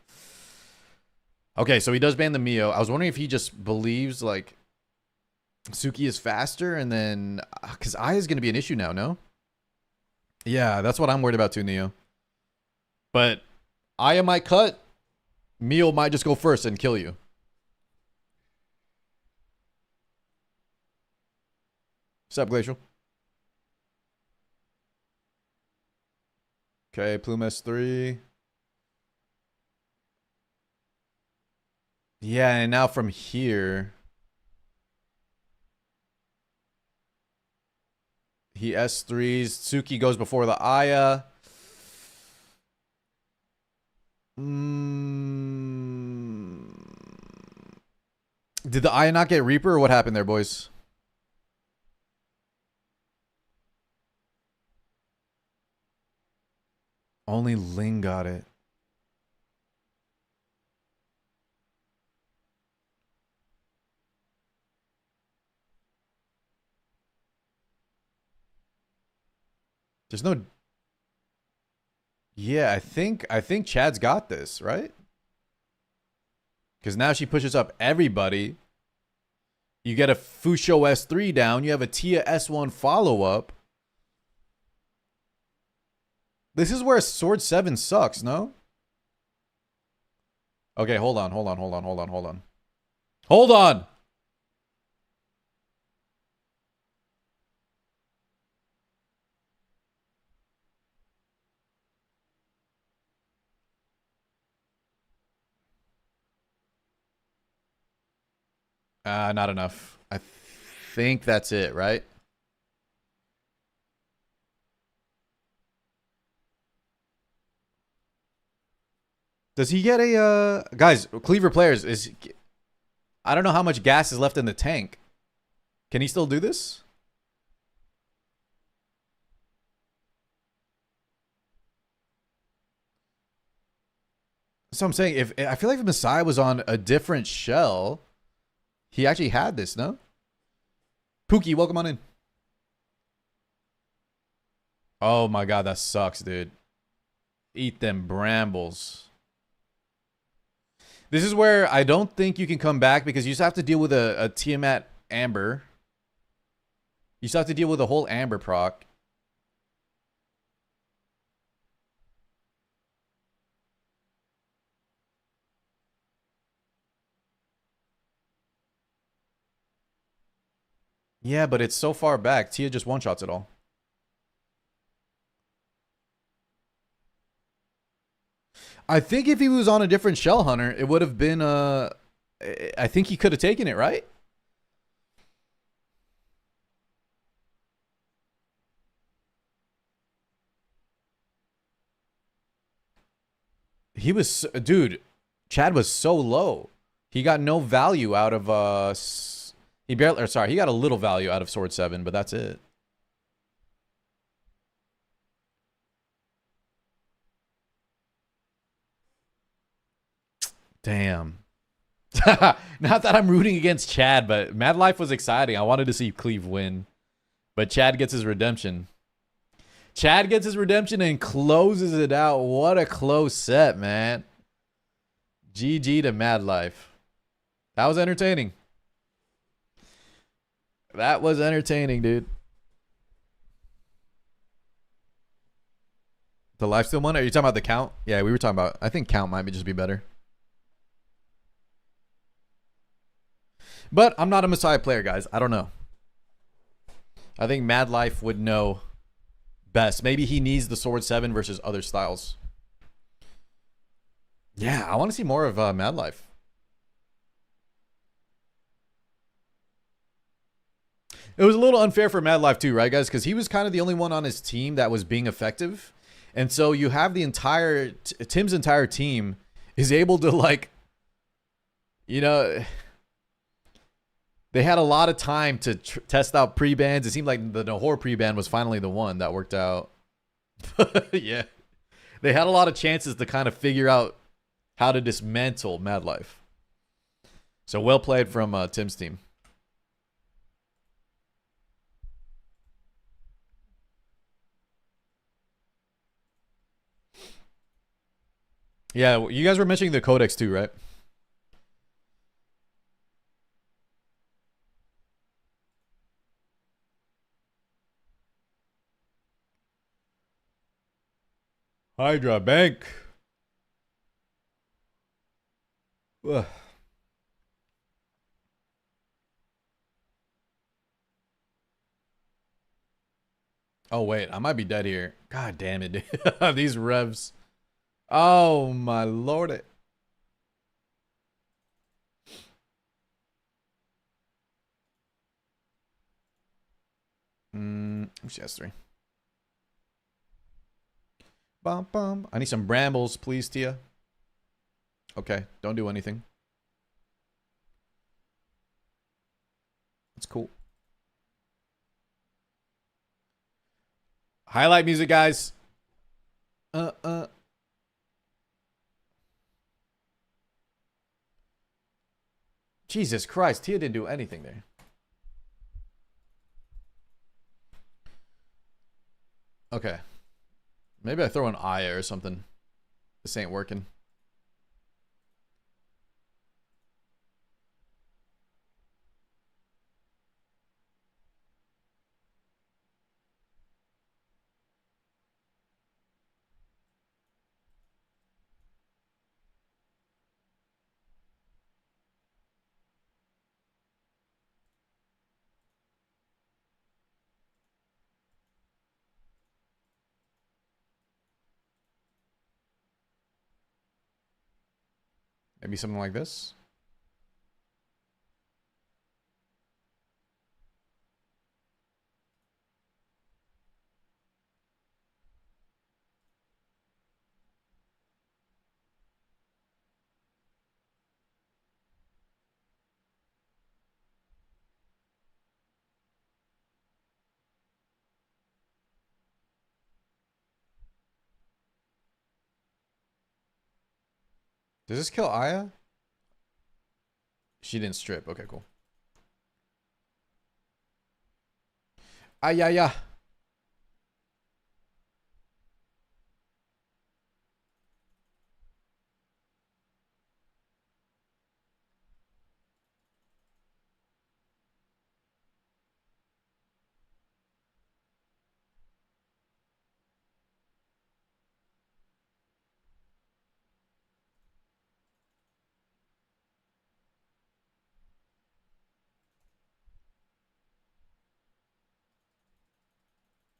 Okay, so he does ban the Mio. I was wondering if he just believes like Suki is faster, and then because Aya is going to be an issue now. No. Yeah, that's what I'm worried about too, Neo. But Aya might cut. Mio might just go first and kill you. What's up, Glacial? Okay, Plume S3. Yeah, and now from here, he S3s. Suki goes before the Aya. Did the Aya not get Reaper, or what happened there, boys? Only Ling got it. There's no. Yeah, I think Chad's got this, right? Because now she pushes up everybody. You get a Fusho S3 down. You have a Tia S1 follow-up. This is where Sword 7 sucks, no? Okay, hold on. Hold on! Not enough. I think that's it, right? Does he get a guys, Cleaver players is I don't know how much gas is left in the tank. Can he still do this? So I'm saying, if I feel like if Messiah was on a different shell, he actually had this, no? Pookie, welcome on in. Oh my god, that sucks, dude. Eat them brambles. This is where I don't think you can come back because you just have to deal with a Tiamat Amber. You just have to deal with a whole Amber proc. Yeah, but it's so far back. Tia just one-shots it all. I think if he was on a different Shell Hunter, it would have been, I think he could have taken it, right? He was, dude, Chad was so low. He got no value out of, he barely, or sorry, he got a little value out of Sword 7, but that's it. Damn. Not that I'm rooting against Chad, but Mad Life was exciting. I wanted to see Cleve win. But Chad gets his redemption. Chad gets his redemption and closes it out. What a close set, man. GG to Mad Life. That was entertaining. That was entertaining, dude. The lifesteal one? Are you talking about the count? Yeah, we were talking about, I think count might just be better. But I'm not a Messiah player, guys. I don't know. I think Mad Life would know best. Maybe he needs the Sword 7 versus other styles. Yeah, I want to see more of Mad Life. It was a little unfair for Mad Life too, right, guys? Because he was kind of the only one on his team that was being effective. And so you have the entire, Tim's entire team is able to, like, you know, they had a lot of time to test out pre-bans. It seemed like the Nahor pre-ban was finally the one that worked out. Yeah. They had a lot of chances to kind of figure out how to dismantle Mad Life. So well played from Tim's team. Yeah, you guys were mentioning the codex too, right? Hydra Bank. Ugh. Oh, wait. I might be dead here. God damn it. These revs. Oh, my lord. She has 3. Bum, bum. I need some brambles, please, Tia. Okay, don't do anything. That's cool. Highlight music, guys. Jesus Christ, Tia didn't do anything there. Okay. Maybe I throw an Aya or something. This ain't working. Maybe something like this. Does this kill Aya? She didn't strip. Okay, cool. Aya.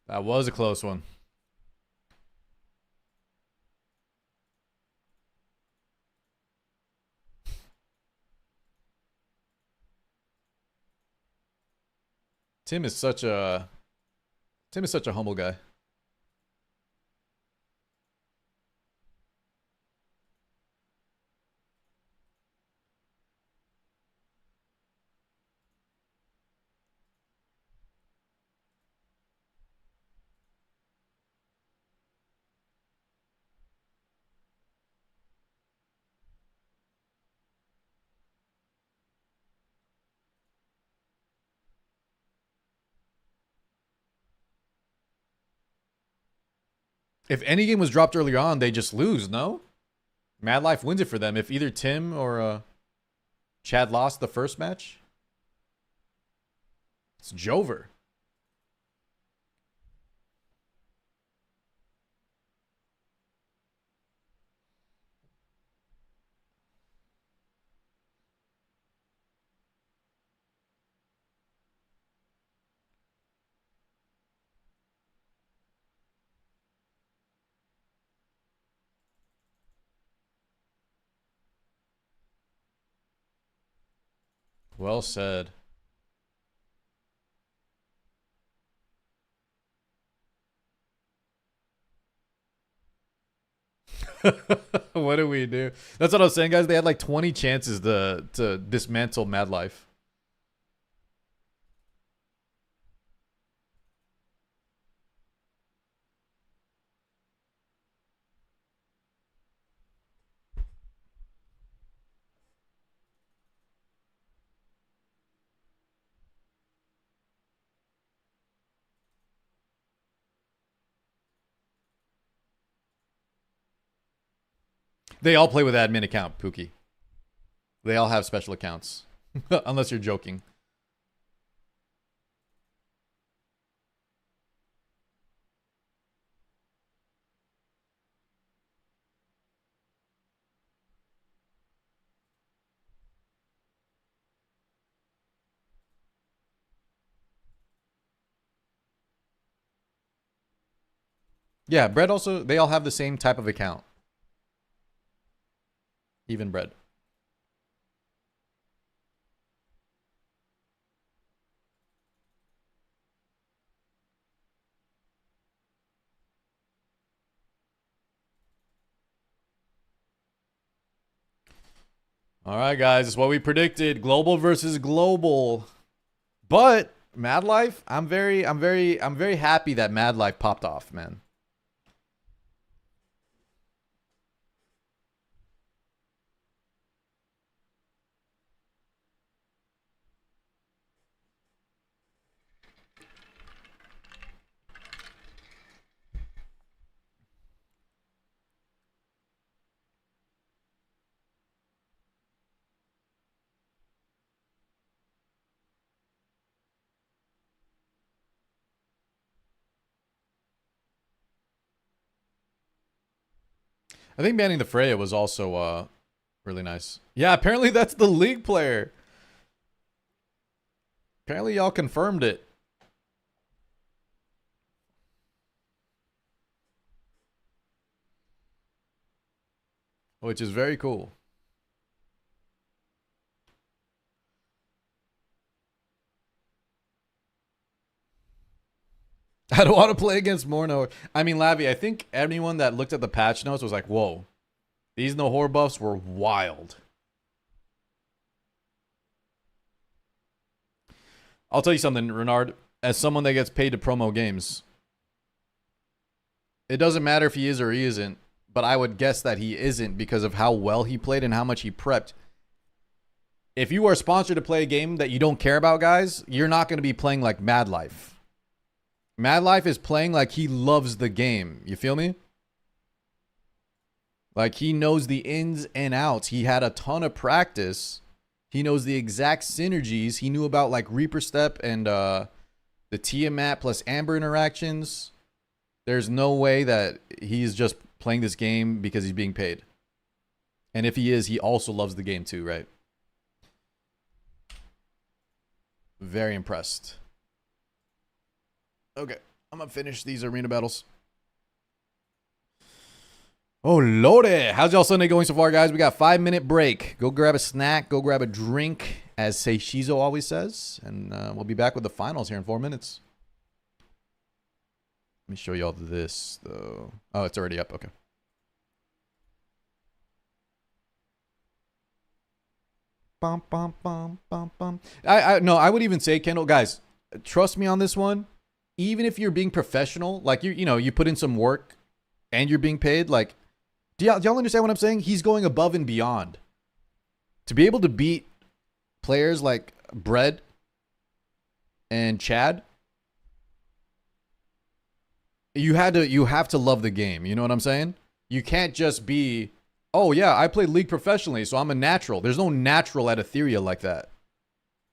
That was a close one. Tim is such a humble guy. If any game was dropped earlier on, they just lose, no? Mad Life wins it for them if either Tim or Chad lost the first match. It's Jover. Well said. What do we do? That's what I was saying, guys. They had like 20 chances to dismantle Mad Life. They all play with admin account, Pookie. They all have special accounts. Unless you're joking. Yeah, Bread also, they all have the same type of account. Even Bread. All right, guys, it's what we predicted. Global versus global. But Mad Life, I'm very happy that Mad Life popped off, man. I think banning the Freya was also really nice. Yeah, apparently that's the league player. Apparently y'all confirmed it. Which is very cool. I don't want to play against Morno. I mean, Lavi, I think anyone that looked at the patch notes was like, whoa, these no-hor buffs were wild. I'll tell you something, Renard. As someone that gets paid to promo games, it doesn't matter if he is or he isn't, but I would guess that he isn't because of how well he played and how much he prepped. If you are sponsored to play a game that you don't care about, guys, you're not going to be playing like Mad Life. Mad Life is playing like he loves the game. You feel me? Like he knows the ins and outs. He had a ton of practice. He knows the exact synergies. He knew about like Reaper Step and the Tiamat plus Amber interactions. There's no way that he's just playing this game because he's being paid. And if he is, he also loves the game too, right? Very impressed. Okay, I'm gonna finish these arena battles. Oh, Lorde. How's y'all Sunday going so far, guys? We got 5-minute break. Go grab a snack. Go grab a drink, as Seishizo always says. And we'll be back with the finals here in 4 minutes. Let me show y'all this, though. Oh, it's already up. Okay. Bum, bum, bum, bum, bum. No, I would even say, Kendall, guys, trust me on this one. Even if you're being professional, like you put in some work and you're being paid, like, do y'all understand what I'm saying? He's going above and beyond. To be able to beat players like Bread and Chad, you have to love the game. You know what I'm saying? You can't just be, oh yeah, I play League professionally, so I'm a natural. There's no natural at Ethereum like that.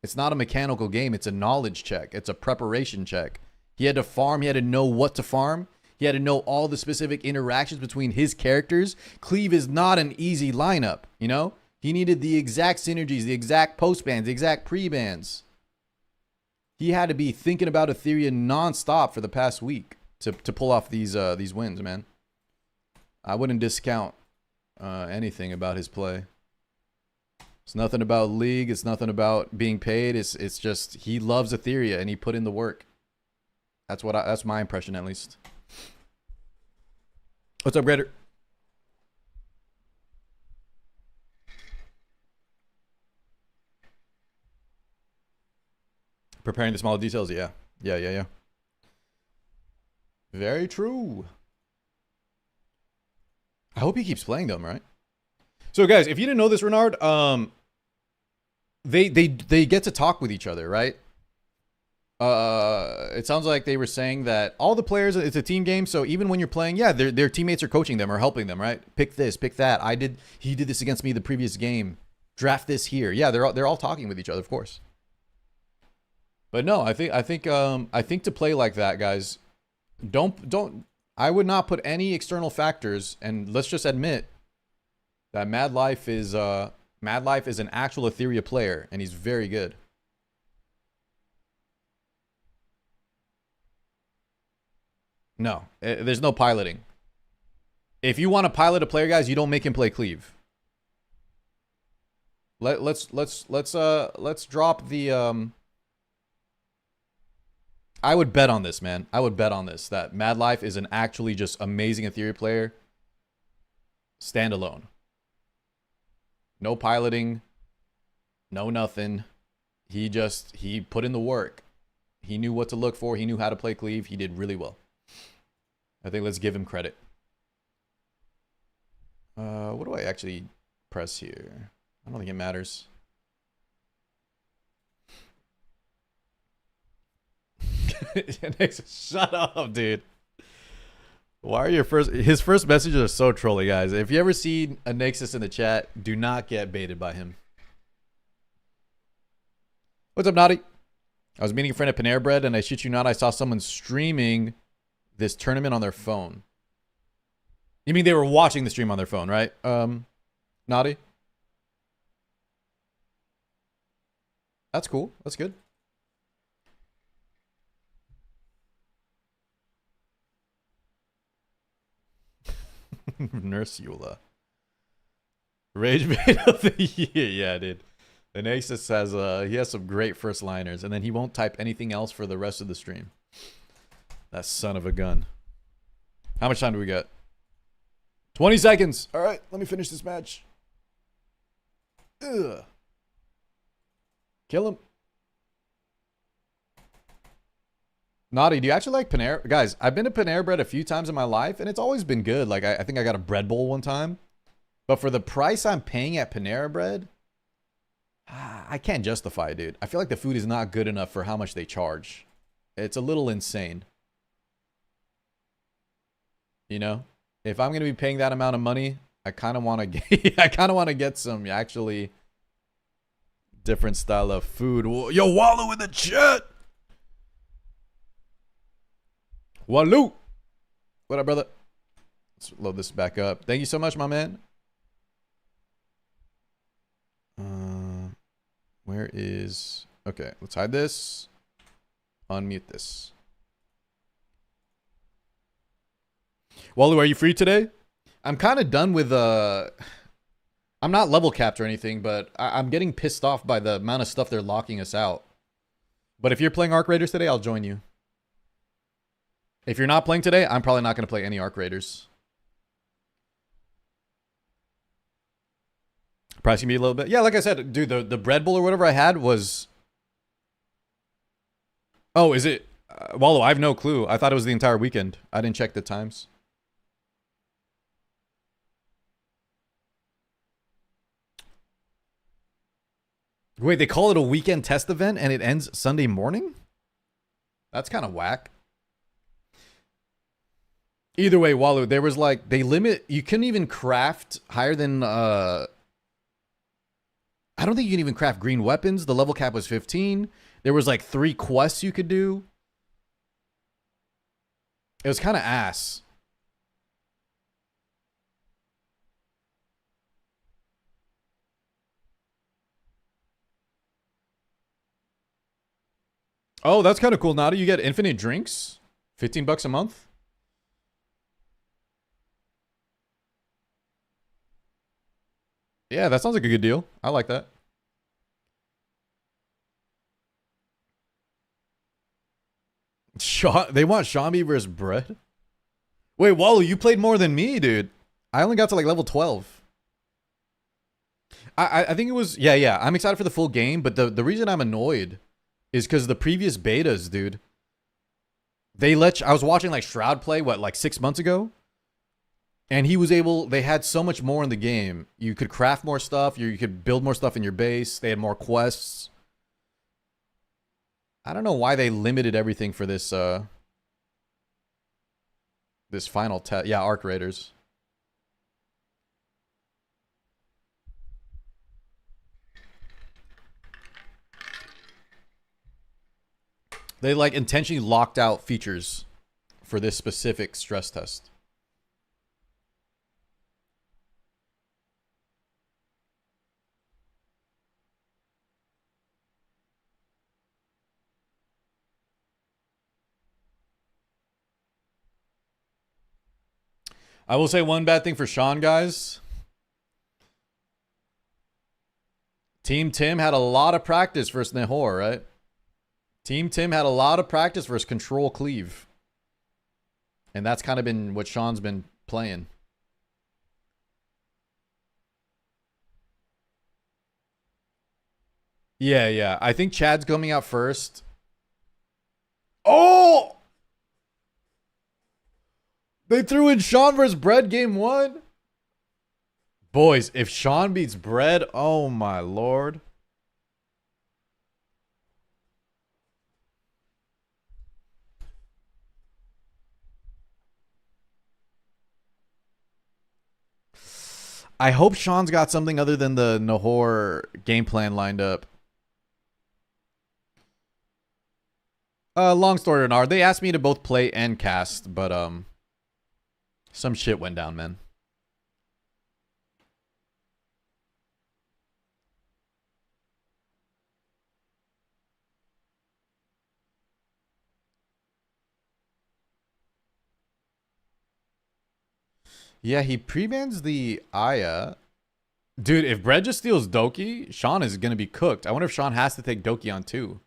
It's not a mechanical game. It's a knowledge check. It's a preparation check. He had to farm. He had to know what to farm. He had to know all the specific interactions between his characters. Cleave is not an easy lineup, you know? He needed the exact synergies, the exact post-bans, the exact pre-bans. He had to be thinking about Ethereum nonstop for the past week to pull off these wins, man. I wouldn't discount anything about his play. It's nothing about League. It's nothing about being paid. It's just he loves Ethereum and he put in the work. That's my impression, at least. What's up, Greater? Preparing the small details, yeah. Yeah. Very true. I hope he keeps playing them, right? So, guys, if you didn't know this, Renard, they get to talk with each other, right? It sounds like they were saying that all the players, it's a team game, so even when you're playing, yeah, their teammates are coaching them or helping them, right? Pick this, pick that. He did this against me the previous game. Draft this here. Yeah, they're all talking with each other, of course. But no, I think to play like that, guys, I would not put any external factors, and let's just admit that Mad Life is an actual Ethereum player, and he's very good. No, there's no piloting. If you want to pilot a player, guys, you don't make him play Cleave. Let's drop the I would bet on this, man. I would bet on this that Mad Life is an actually just amazing Ethereum player. Standalone. No piloting. No nothing. He put in the work. He knew what to look for. He knew how to play Cleave. He did really well. I think let's give him credit. What do I actually press here? I don't think it matters. Shut up, dude. Why are his first messages are so trolly, guys. If you ever see a Nexus in the chat, do not get baited by him. What's up, Naughty? I was meeting a friend at Panera Bread, and I shit you not, I saw someone streaming this tournament on their phone. You mean they were watching the stream on their phone, right? Naughty? That's cool. That's good. Nurse Eula. Rage bait of the year. Yeah, dude. The Nexus has some great first liners, and then he won't type anything else for the rest of the stream. That son of a gun. How much time do we got? 20 seconds. All right, let me finish this match. Ugh. Kill him. Naughty, do you actually like Panera? Guys, I've been to Panera Bread a few times in my life, and it's always been good. Like, I think I got a bread bowl one time. But for the price I'm paying at Panera Bread, I can't justify it, dude. I feel like the food is not good enough for how much they charge. It's a little insane. You know? If I'm going to be paying that amount of money, I kind of want to get get some actually different style of food. Yo, Wallow in the chat. Wallow. What up, brother? Let's load this back up. Thank you so much, my man. Where is... Okay, let's hide this. Unmute this. Wallow, are you free today? I'm kind of done with... I'm not level capped or anything, but I'm getting pissed off by the amount of stuff they're locking us out. But if you're playing Arc Raiders today, I'll join you. If you're not playing today, I'm probably not going to play any Arc Raiders. Price can be a little bit. Yeah, like I said, dude, the bread bowl or whatever I had was... Oh, is it... Wallow, I have no clue. I thought it was the entire weekend. I didn't check the times. Wait, they call it a weekend test event and it ends Sunday morning? That's kind of whack. Either way, Wallow, there was like... They limit... You couldn't even craft higher than... I don't think you can even craft green weapons. The level cap was 15. There was like 3 quests you could do. It was kind of ass. Oh, that's kind of cool. Now do you get infinite drinks? 15 bucks a month? Yeah, that sounds like a good deal. I like that. They want Shambi versus Bread? Wait, Wallow, you played more than me, dude. I only got to like level 12. I think it was... Yeah. I'm excited for the full game, but the reason I'm annoyed is because the previous betas, dude. I was watching like Shroud play, what, like 6 months ago? And he was able... They had so much more in the game. You could craft more stuff. You could build more stuff in your base. They had more quests. I don't know why they limited everything for this this final test. Yeah, Arc Raiders. They like intentionally locked out features for this specific stress test. I will say one bad thing for Sean, guys. Team Tim had a lot of practice versus Nehor, right? Team Tim had a lot of practice versus Control Cleave. And that's kind of been what Sean's been playing. Yeah. I think Chad's coming out first. Oh! They threw in Sean versus Bread game 1. Boys, if Sean beats Bread, oh my lord. I hope Sean's got something other than the Nahor game plan lined up. Long story or not, they asked me to both play and cast, but some shit went down, man. Yeah, he pre-bans the Aya. Dude, if Bread just steals Doki, Sean is going to be cooked. I wonder if Sean has to take Doki on too.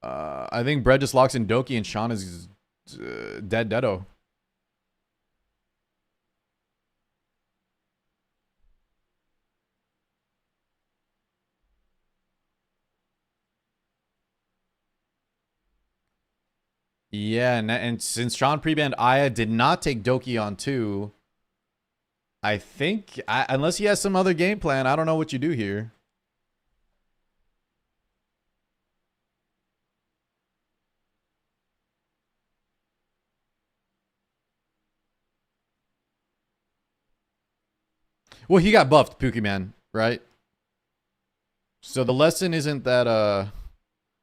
I think Brett just locks in Doki and Sean is deado. Yeah, and since Sean pre-banned Aya did not take Doki on 2, I think, unless he has some other game plan, I don't know what you do here. Well, he got buffed, Pokemon, right? So the lesson isn't that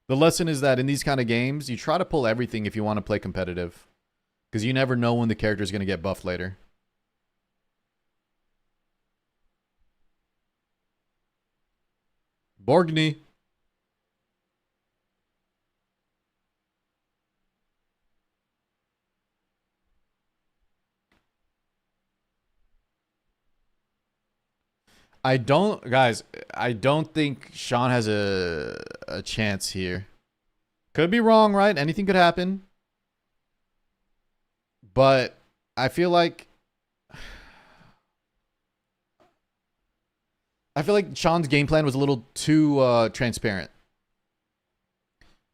the lesson is that in these kind of games, you try to pull everything if you want to play competitive. Because you never know when the character is going to get buffed later. Borgny. I don't think Sean has a chance here. Could be wrong, right? Anything could happen. But I feel like Sean's game plan was a little too transparent.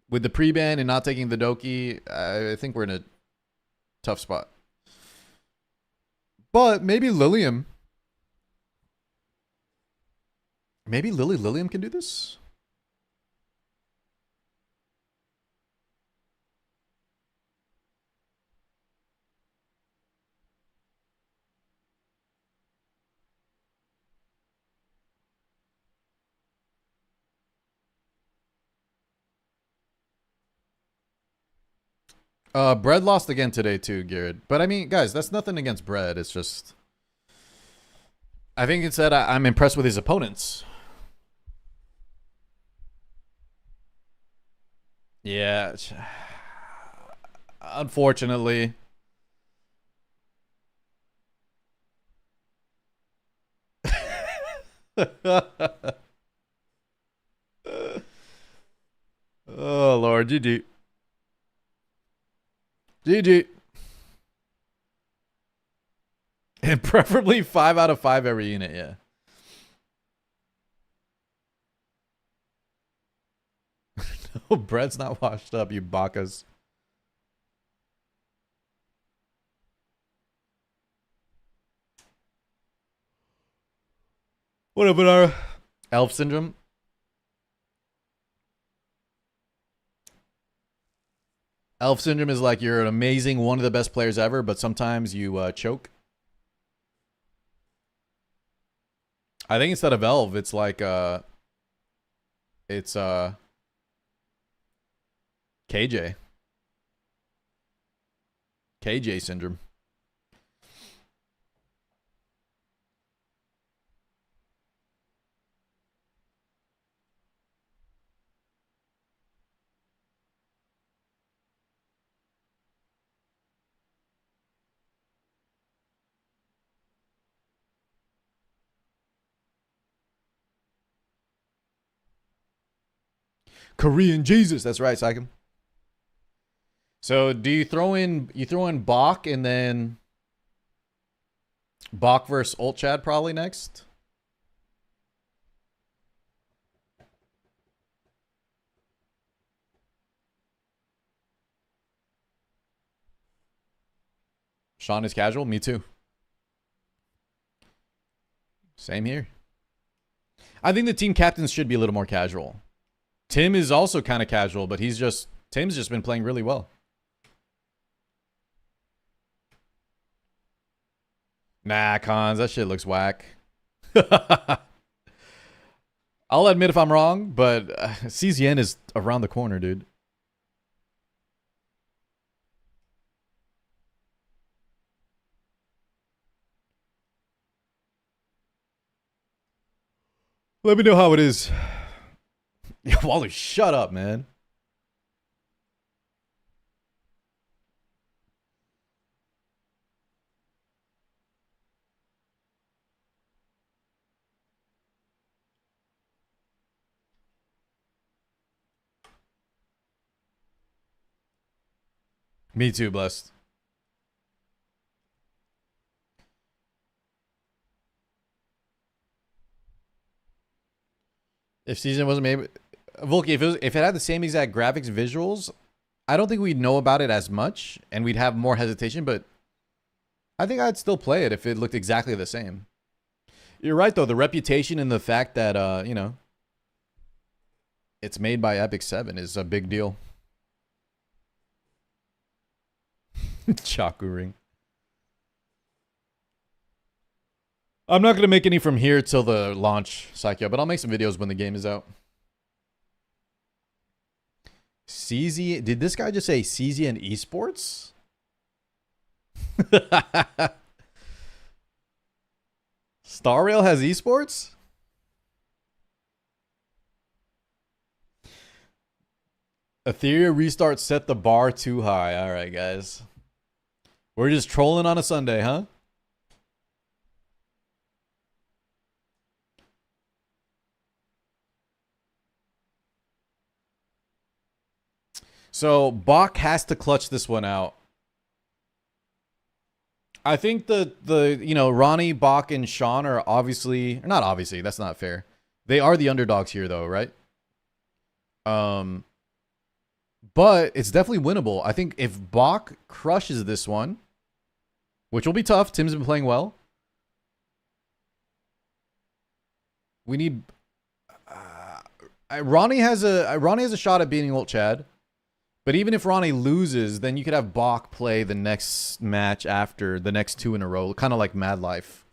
With the pre-ban and not taking the Doki, I think we're in a tough spot. But maybe Lilium. Maybe Lilium can do this? Bread lost again today too, Garrett. But I mean, guys, that's nothing against Bread. It's just, I think it's that I'm impressed with his opponents. Yeah. Unfortunately. Oh, Lord. GG. GG. And preferably 5 out of 5 every unit, yeah. No, bread's not washed up, you bakas. What about our elf syndrome? Elf syndrome is like you're an amazing, one of the best players ever, but sometimes you choke. I think instead of elf, it's like it's KJ. KJ syndrome. Korean Jesus. That's right, Sycam. So do you throw in Bach and then Bach versus Ult Chad probably next? Sean is casual. Me too. Same here. I think the team captains should be a little more casual. Tim is also kind of casual, but Tim's just been playing really well. Nah, Cons, that shit looks whack. I'll admit if I'm wrong, but CZN is around the corner, dude. Let me know how it is. Wally, shut up, man. Me too, blessed. If season wasn't made, Volky, if it had the same exact graphics visuals, I don't think we'd know about it as much and we'd have more hesitation, but I think I'd still play it if it looked exactly the same. You're right though, the reputation and the fact that you know, it's made by Epic 7 is a big deal. Chaku ring. I'm not gonna make any from here till the launch, Psycho, but I'll make some videos when the game is out. CZ, did this guy just say CZ and esports? Star Rail has esports? Ethereum restart set the bar too high. All right, guys. We're just trolling on a Sunday, huh? So Bach has to clutch this one out. I think the you know, Ronnie, Bach, and Sean are obviously, not obviously, that's not fair. They are the underdogs here though, right? But it's definitely winnable. I think if Bach crushes this one, which will be tough, Tim's been playing well. We need Ronnie has a shot at beating Old Chad. But even if Ronnie loses, then you could have Bach play the next match after the next two in a row, kind of like Mad Life.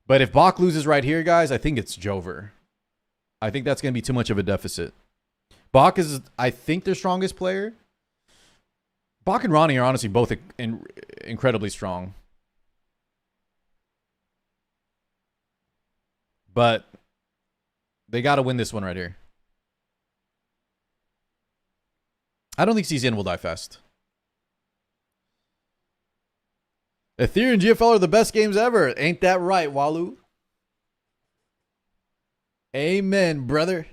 But if Bach loses right here, guys, I think it's Jover. I think that's going to be too much of a deficit. Bach is, I think, their strongest player. Bach and Ronnie are honestly both incredibly strong. But they got to win this one right here. I don't think CZN will die fast. Ethereum and GFL are the best games ever. Ain't that right, Walu? Amen, brother.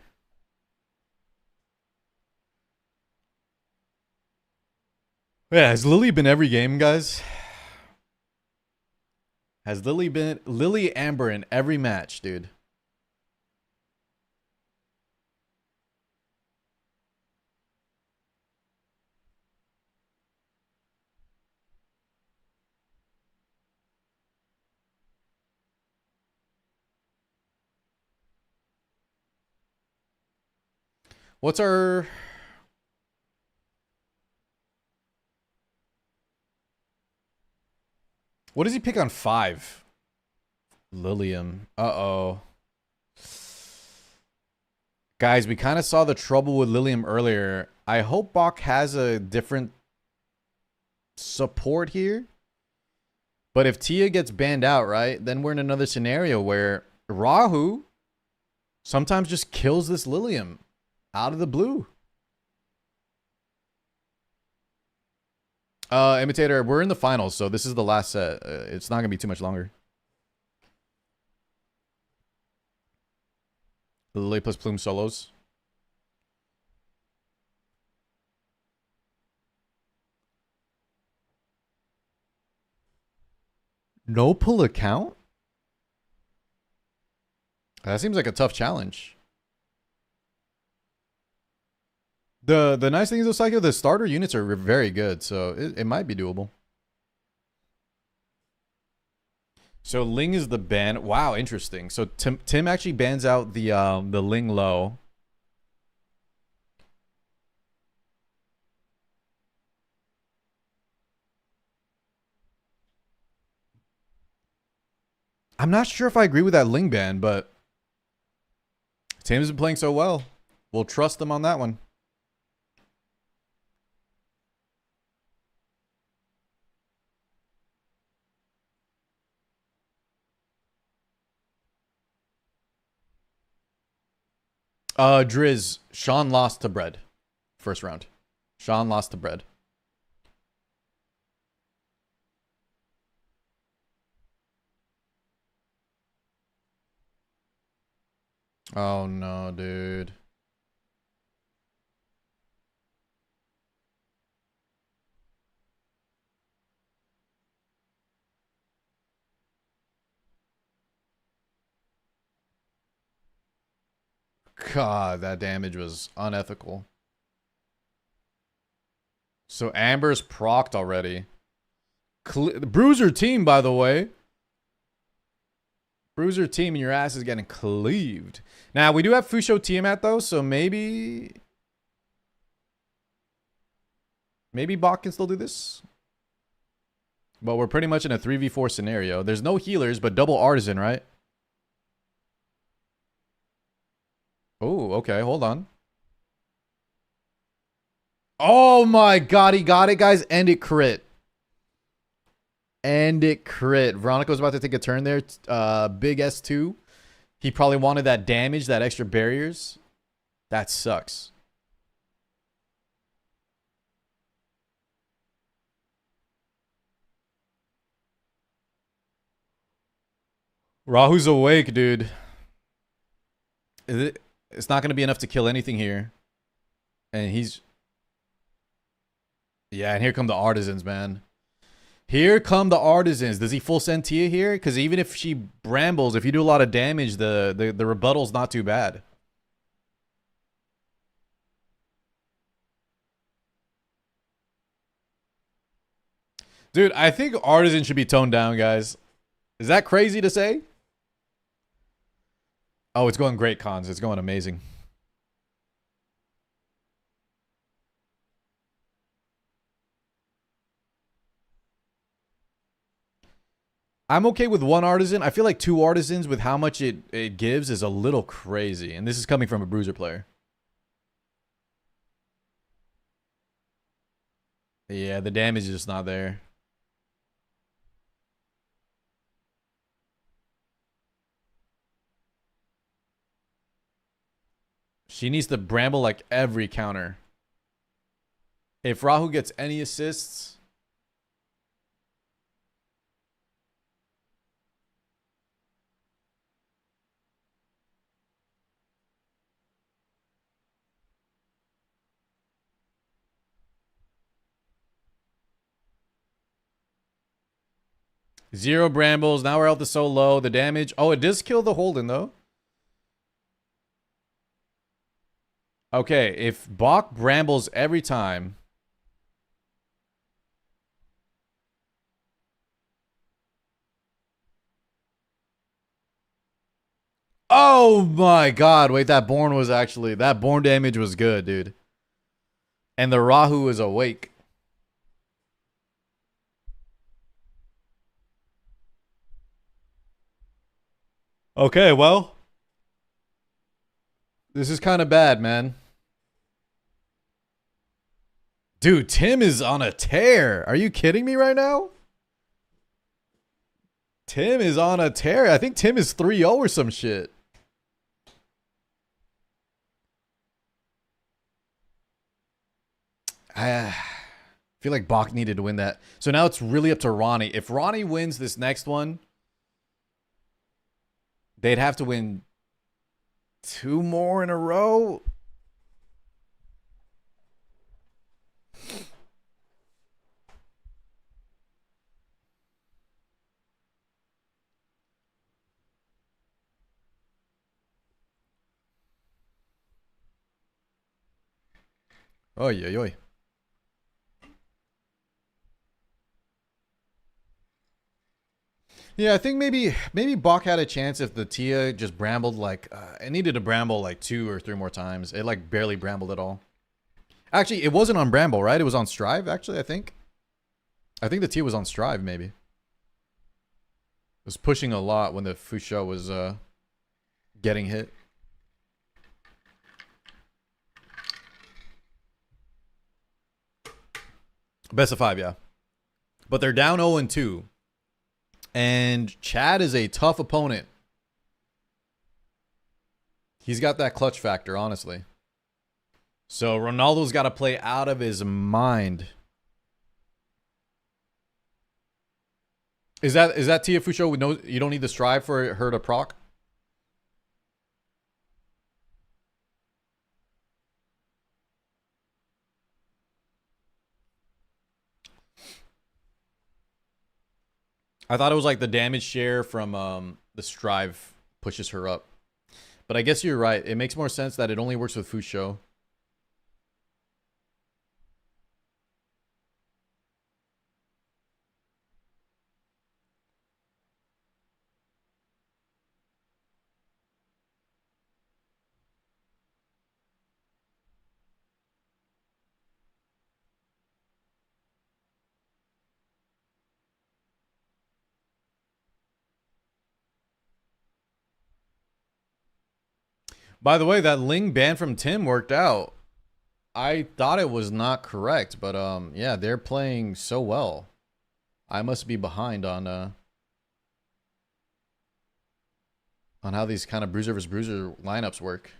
Yeah, has Lily been every game, guys? Has Lily been Lily Amber in every match, dude? What's our... What does he pick on 5? Lilium. Uh-oh. Guys, we kind of saw the trouble with Lilium earlier. I hope Bach has a different support here. But if Tia gets banned out, right, then we're in another scenario where Rahu sometimes just kills this Lilium out of the blue. Imitator, we're in the finals, so this is the last set. It's not going to be too much longer. Lily plus Plume solos. No pull account? That seems like a tough challenge. The nice thing is, though, Psycho, the starter units are very good, so it might be doable. So Ling is the ban. Wow, interesting. So Tim actually bans out the Ling low. I'm not sure if I agree with that Ling ban, but Tim's been playing so well. We'll trust them on that one. Driz, Sean lost to Bread. First round. Sean lost to Bread. Oh no, dude. God, that damage was unethical. So Amber's procced already. Bruiser team, by the way. Bruiser team and your ass is getting cleaved. Now, we do have Fusho Tiamat, though, so maybe... Maybe Bach can still do this. But we're pretty much in a 3v4 scenario. There's no healers, but double Artisan, right? Oh, okay, hold on. Oh my god, he got it, guys. And it crit. And it crit. Veronica was about to take a turn there. Big S2. He probably wanted that damage, that extra barriers. That sucks. Rahu's awake, dude. It's not going to be enough to kill anything here. And he's... Yeah, and here come the Artisans, man. Here come the Artisans. Does he full send Tia here? Because even if she brambles, if you do a lot of damage, the rebuttal's not too bad. Dude, I think Artisan should be toned down, guys. Is that crazy to say? Oh, it's going great, Cons. It's going amazing. I'm okay with one Artisan. I feel like two Artisans with how much it gives is a little crazy. And this is coming from a Bruiser player. Yeah, the damage is just not there. She needs to bramble like every counter. If Rahu gets any assists... Zero brambles. Now our health is so low. The damage... Oh, it does kill the Holden, though. Okay, if Bach brambles every time... Oh my god. Wait, that Born was actually... That Born damage was good, dude. And the Rahu is awake. Okay, well... This is kind of bad, man. Dude, Tim is on a tear. Are you kidding me right now? Tim is on a tear. I think Tim is 3-0 or some shit. I feel like Bach needed to win that. So now it's really up to Ronnie. If Ronnie wins this next one, they'd have to win 2 more in a row. Oy, oy, oy. Yeah, I think maybe Bach had a chance if the Tia just brambled like it needed to bramble like 2 or 3 more times. It like barely brambled at all. Actually, it wasn't on bramble, right? It was on strive. Actually, I think the Tia was on strive. Maybe it was pushing a lot when the Fusho was getting hit. Best of 5, yeah. But they're down 0-2. And Chad is a tough opponent. He's got that clutch factor, honestly. So Ronaldo's got to play out of his mind. Is that Tia Fusho with no? You don't need to strive for her to proc? I thought it was like the damage share from the strive pushes her up. But I guess you're right. It makes more sense that it only works with Fusho. By the way, that Ling ban from Tim worked out. I thought it was not correct, but yeah, they're playing so well. I must be behind on how these kind of bruiser versus bruiser lineups work.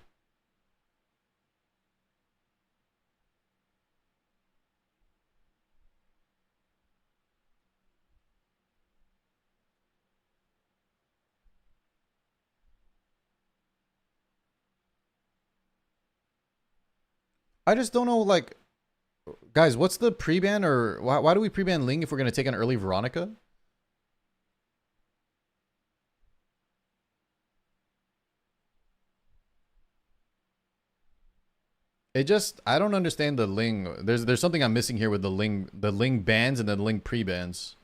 I just don't know, like, guys, what's the pre-ban, or why do we pre-ban Ling if we're going to take an early Veronica? It just, I don't understand the Ling. There's something I'm missing here with the Ling bans and the Ling pre-bans.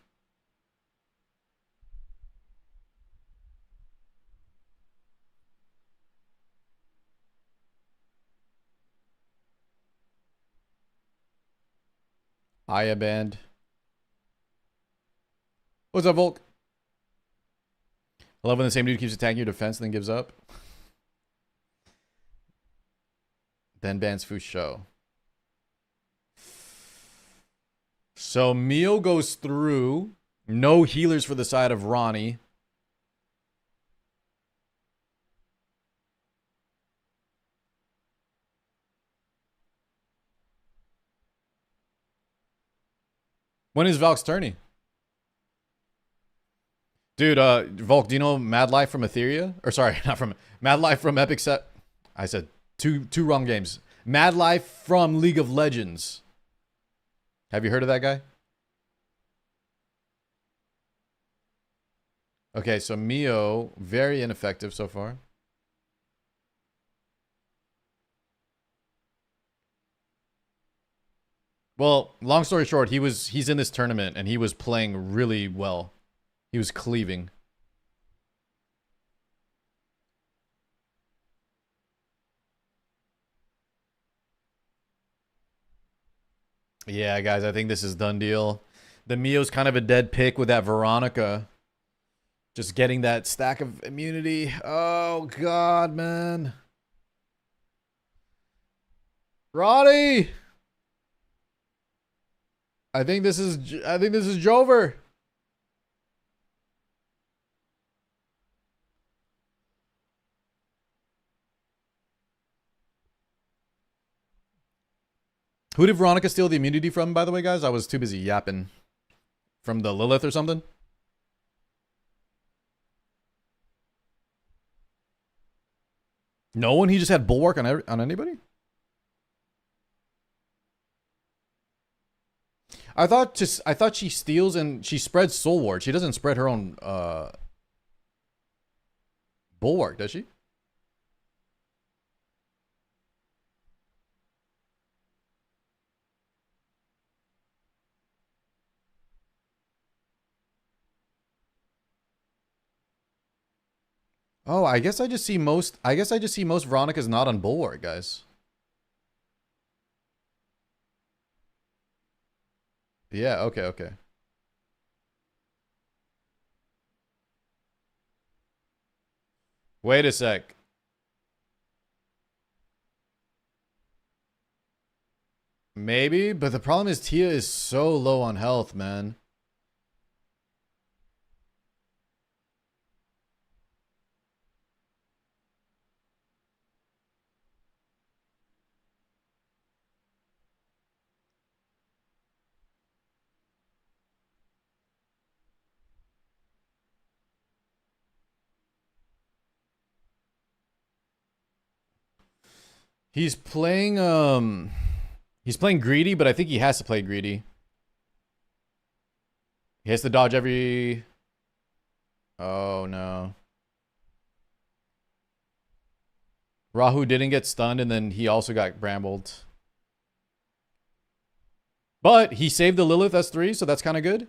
Aya banned. What's up, Volk? I love when the same dude keeps attacking your defense and then gives up. Then bans Fusho. So Mio goes through. No healers for the side of Ronnie. When is Valk's tourney? Dude, Volk, do you know Mad Life from Etheria? Or sorry, not from Mad Life from Epic Set. I said two wrong games. Mad Life from League of Legends. Have you heard of that guy? Okay, so Mio, very ineffective so far. Well, long story short, he's in this tournament and he was playing really well. He was cleaving. Yeah, guys, I think this is done deal. The Mio's kind of a dead pick with that Veronica. Just getting that stack of immunity. Oh, God, man. Roddy! I think this is Jover. Who did Veronica steal the immunity from, by the way, guys? I was too busy yapping. From the Lilith or something? No one? He just had Bulwark on anybody? I thought she steals and she spreads Soul Ward. She doesn't spread her own Bulwark, does she? Oh, I guess I just see most Veronica's not on Bulwark, guys. Yeah, okay. Wait a sec. Maybe, but the problem is Tia is so low on health, man. He's playing greedy, but I think he has to play greedy. He has to dodge every... Oh, no. Rahu didn't get stunned, and then he also got brambled. But he saved the Lilith S3, so that's kind of good.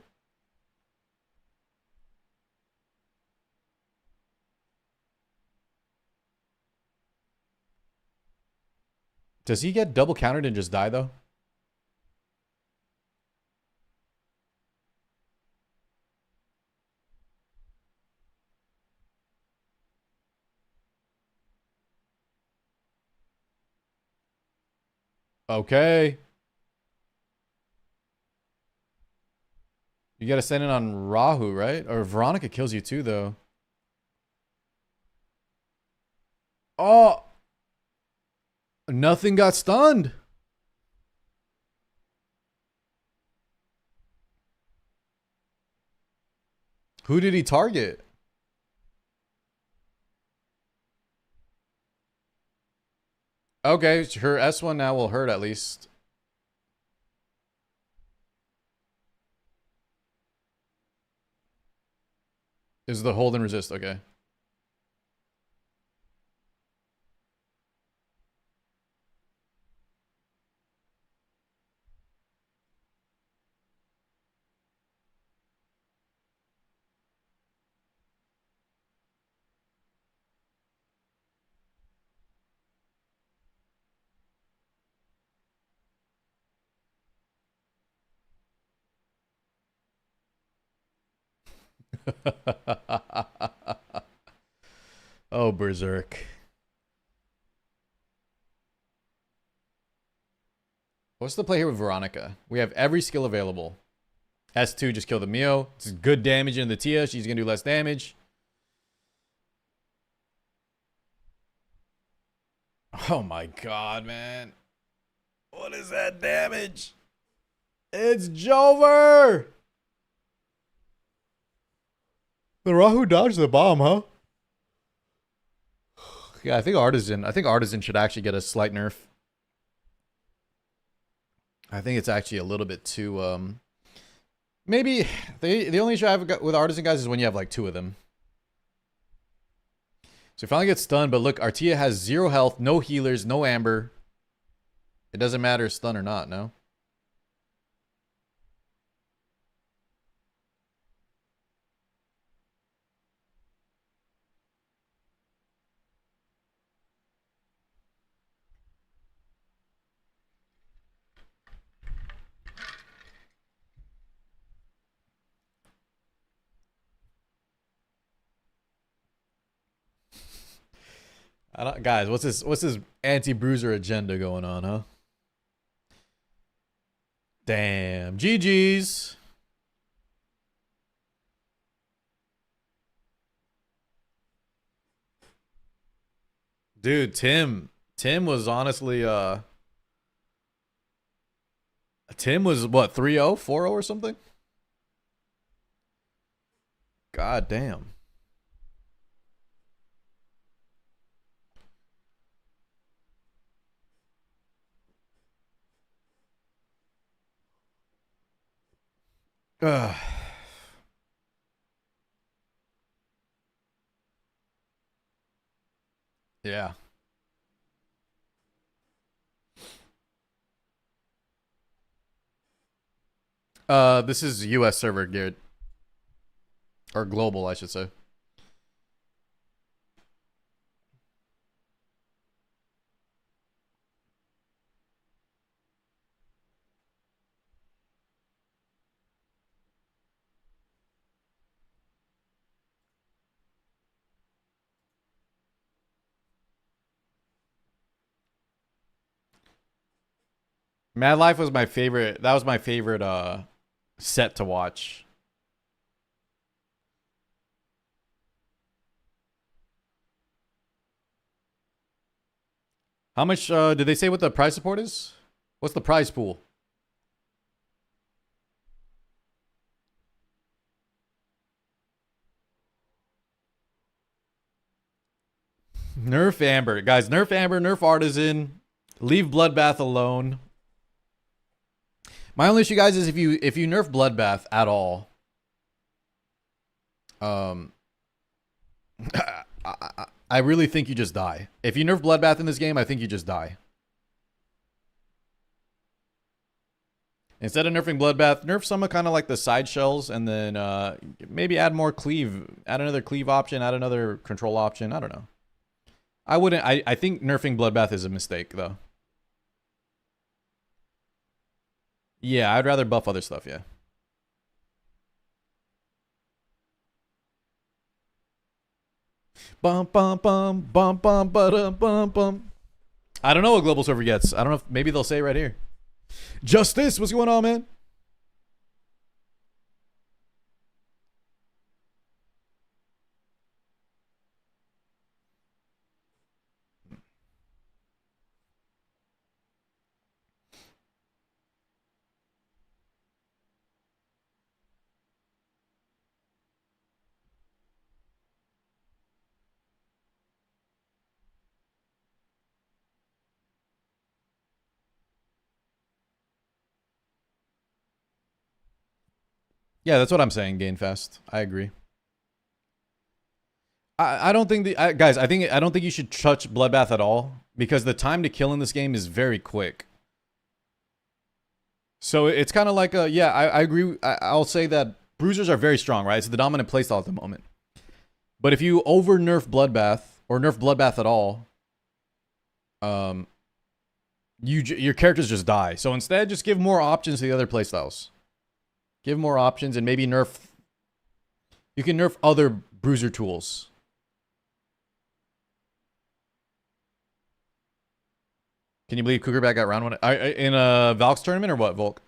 Does he get double countered and just die, though? Okay. You gotta send it on Rahu, right? Or Veronica kills you too, though. Oh! Nothing got stunned. Who did he target? Okay, her S1 now will hurt at least. Is the hold and resist, okay. Oh, Berserk. What's the play here with Veronica? We have every skill available. S2, just kill the Mio. It's good damage in the Tia. She's going to do less damage. Oh my god, man. What is that damage? It's Jover! The Rahu dodged the bomb, huh? Yeah, I think Artisan should actually get a slight nerf. I think it's actually a little bit too maybe the only issue I have with Artisan, guys, is when you have like two of them. So he finally gets stunned, but look, Artia has 0 health, no healers, no amber. It doesn't matter stun or not, no? Guys, what's this anti-bruiser agenda going on, huh? Damn. GG's. Dude, Tim was honestly Tim was what, 3-0, 4-0 or something? God damn. Ugh. Yeah. This is US server geared. Or global, I should say. Mad Life was my favorite. That was my favorite set to watch. How much did they say what the prize support is? What's the prize pool? Nerf Amber. Guys, nerf Amber, nerf Artisan. Leave Bloodbath alone. My only issue, guys, is if you nerf Bloodbath at all, I I really think you just die. If you nerf Bloodbath in this game, I think you just die. Instead of nerfing Bloodbath, nerf some of kind of like the side shells, and then maybe add more cleave. Add another cleave option, add another control option. I don't know. I wouldn't. I think nerfing Bloodbath is a mistake, though. Yeah, I'd rather buff other stuff, yeah. Bum bum bum bum bum bum bum bum. I don't know what global server gets. I don't know if maybe they'll say right here. Justice, what's going on, man? Yeah, that's what I'm saying, gain fast. I agree. I don't think guys, I don't think you should touch Bloodbath at all, because the time to kill in this game is very quick. So it's kind of like yeah, I agree. I'll say that bruisers are very strong, right? It's the dominant playstyle at the moment. But if you over nerf Bloodbath or nerf Bloodbath at all, your characters just die. So instead, just give more options to the other playstyles. Give more options and maybe nerf. You can nerf other bruiser tools. Can you believe Cougarback got round one in a Valk's tournament or what, Volk?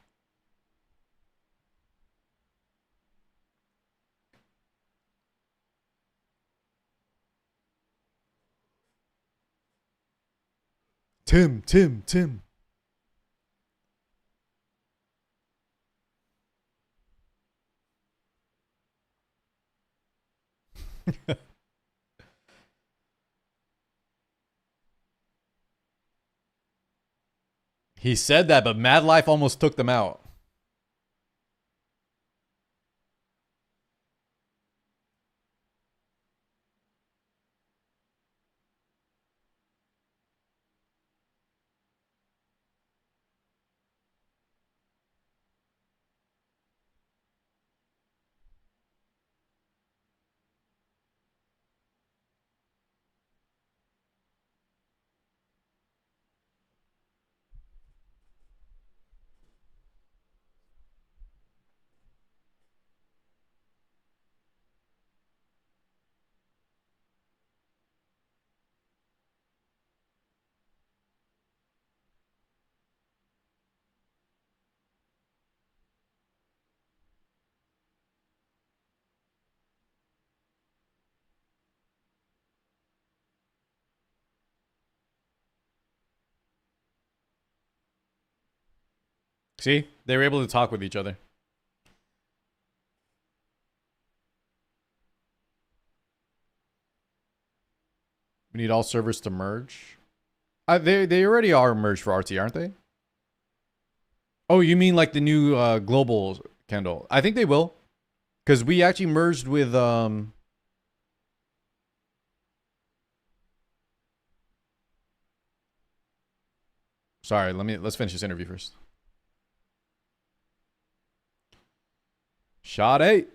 Tim. He said that, but Mad Life almost took them out. See? They were able to talk with each other. We need all servers to merge. They already are merged for RT, aren't they? Oh, you mean like the new global Kendall? I think they will, because we actually merged with Sorry, let's finish this interview first. Shot 8.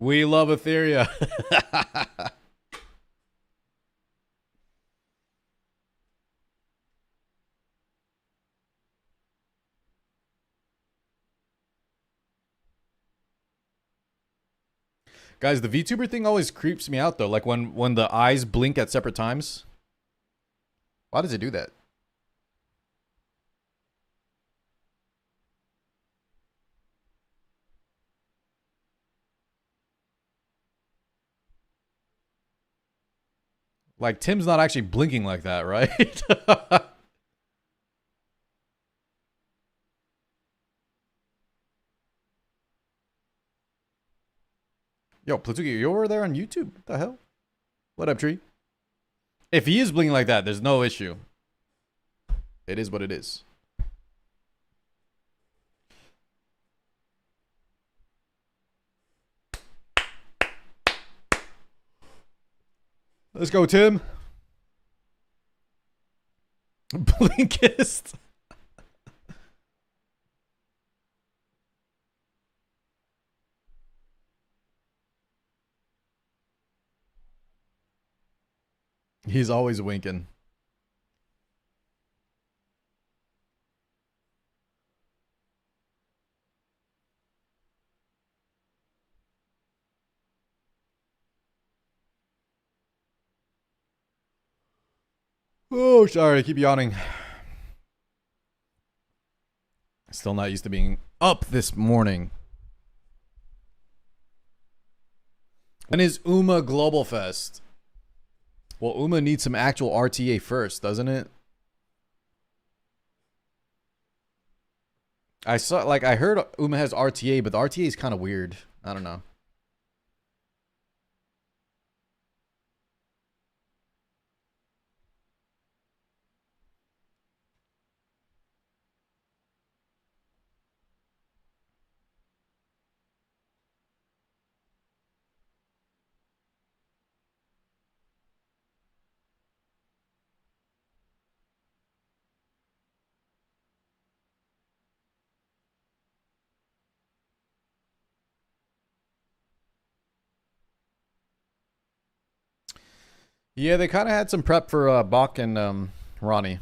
We love Etheria. Guys, the VTuber thing always creeps me out though. Like when the eyes blink at separate times. Why does it do that? Like, Tim's not actually blinking like that, right? Yo, Platuki, you over there on YouTube? What the hell? What up, Tree? If he is blinking like that, there's no issue. It is what it is. Let's go, Tim. Blinkist. He's always winking. Oh, sorry. I keep yawning. Still not used to being up this morning. And is UMA Global Fest? Well, UMA needs some actual RTA first, doesn't it? I heard UMA has RTA, but the RTA is kind of weird. I don't know. Yeah, they kind of had some prep for Bach and Ronnie.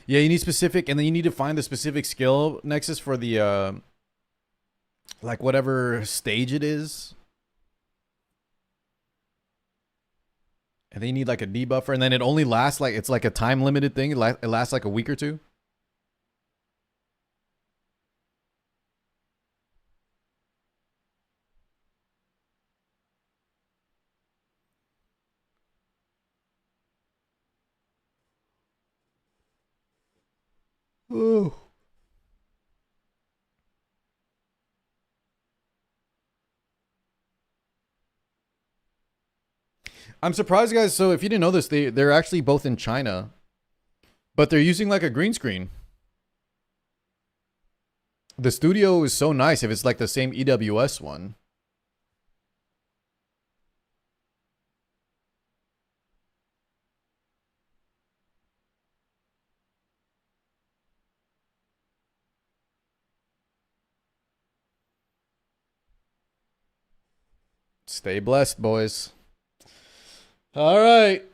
Yeah, you need specific, and then you need to find the specific skill nexus for the like whatever stage it is. And then you need like a debuffer, and then it only lasts like it's like a time limited thing. It lasts like a week or two. Oh. I'm surprised, guys. So if you didn't know this, they're actually both in China, but they're using like a green screen. The studio is so nice if it's like the same EWS one. Stay blessed, boys. All right.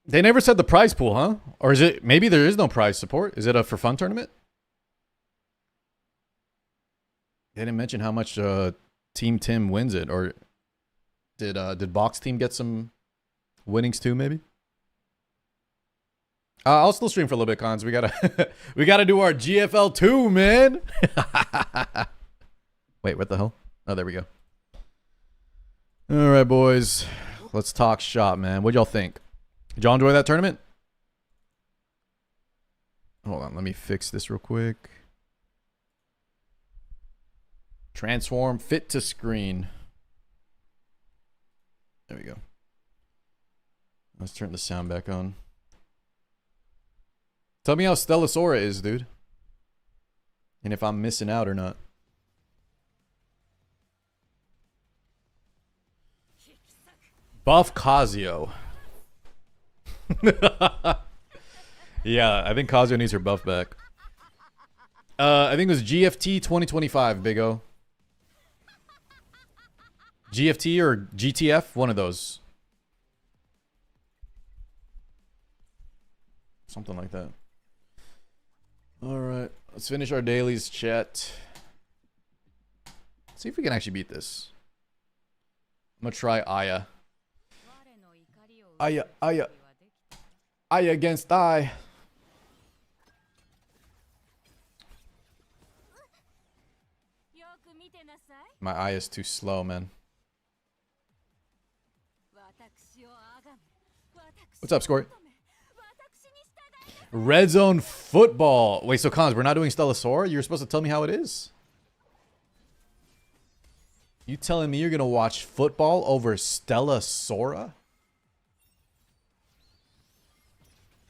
They never said the prize pool, huh? Or is it maybe there is no prize support? Is it a for fun tournament? They didn't mention how much Team Tim wins it, or did Box Team get some winnings too? Maybe. I'll still stream for a little bit, Cons. We gotta we gotta do our GFL2, man. Wait, what the hell? Oh, there we go. All right, boys. Let's talk shop, man. What'd y'all think? Did y'all enjoy that tournament? Hold on, let me fix this real quick. Transform, fit to screen. There we go. Let's turn the sound back on. Tell me how Stellasora is, dude. And if I'm missing out or not. Buff Casio. Yeah, I think Casio needs her buff back. I think it was GFT2025, Big O. GFT or GTF, one of those. Something like that. All right, let's finish our dailies, chat. See if we can actually beat this. I'm gonna try Aya. Aya, Aya. Aya against I. My eye is too slow, man. What's up, Scory? Red Zone Football. Wait, so Cons, we're not doing Stellasaur? You're supposed to tell me how it is. You telling me you're going to watch football over Stellasaura?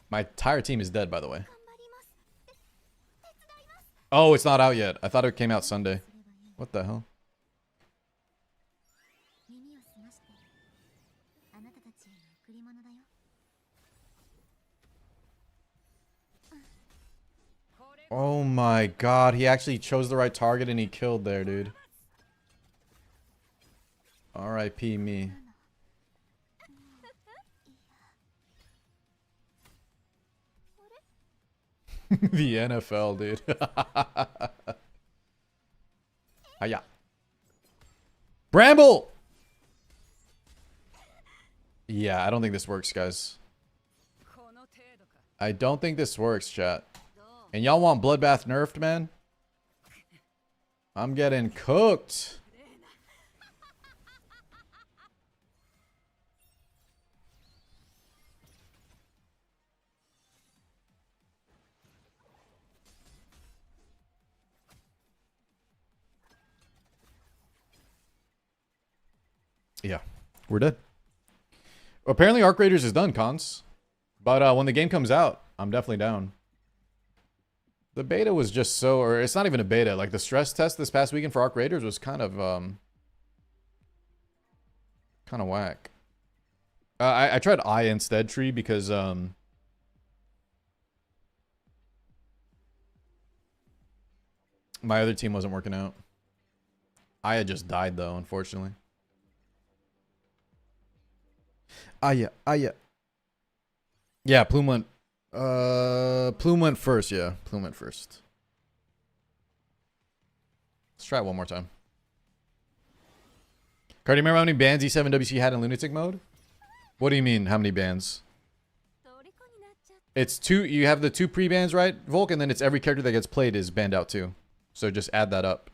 My entire team is dead, by the way. Oh, it's not out yet. I thought it came out Sunday. What the hell? Oh my god, he actually chose the right target and he killed there, dude. R.I.P. me. The NFL, dude. Hiya. Bramble! Yeah, I don't think this works, guys. I don't think this works, chat. And y'all want Bloodbath nerfed, man? I'm getting cooked. Yeah, we're dead. Apparently Arc Raiders is done, Cons. But when the game comes out, I'm definitely down. The beta was just so, or it's not even a beta. Like the stress test this past weekend for Arc Raiders was kind of whack. I tried I instead tree because my other team wasn't working out. I had just died though, unfortunately. Yeah, Plume went. Plume went first. Yeah, Plume went first. Let's try it one more time. Cardi, remember how many bans E7WC had in Lunatic mode? What do you mean, how many bans? It's 2. You have the 2 pre-bans, right, Volk? And then it's every character that gets played is banned out too. So just add that up.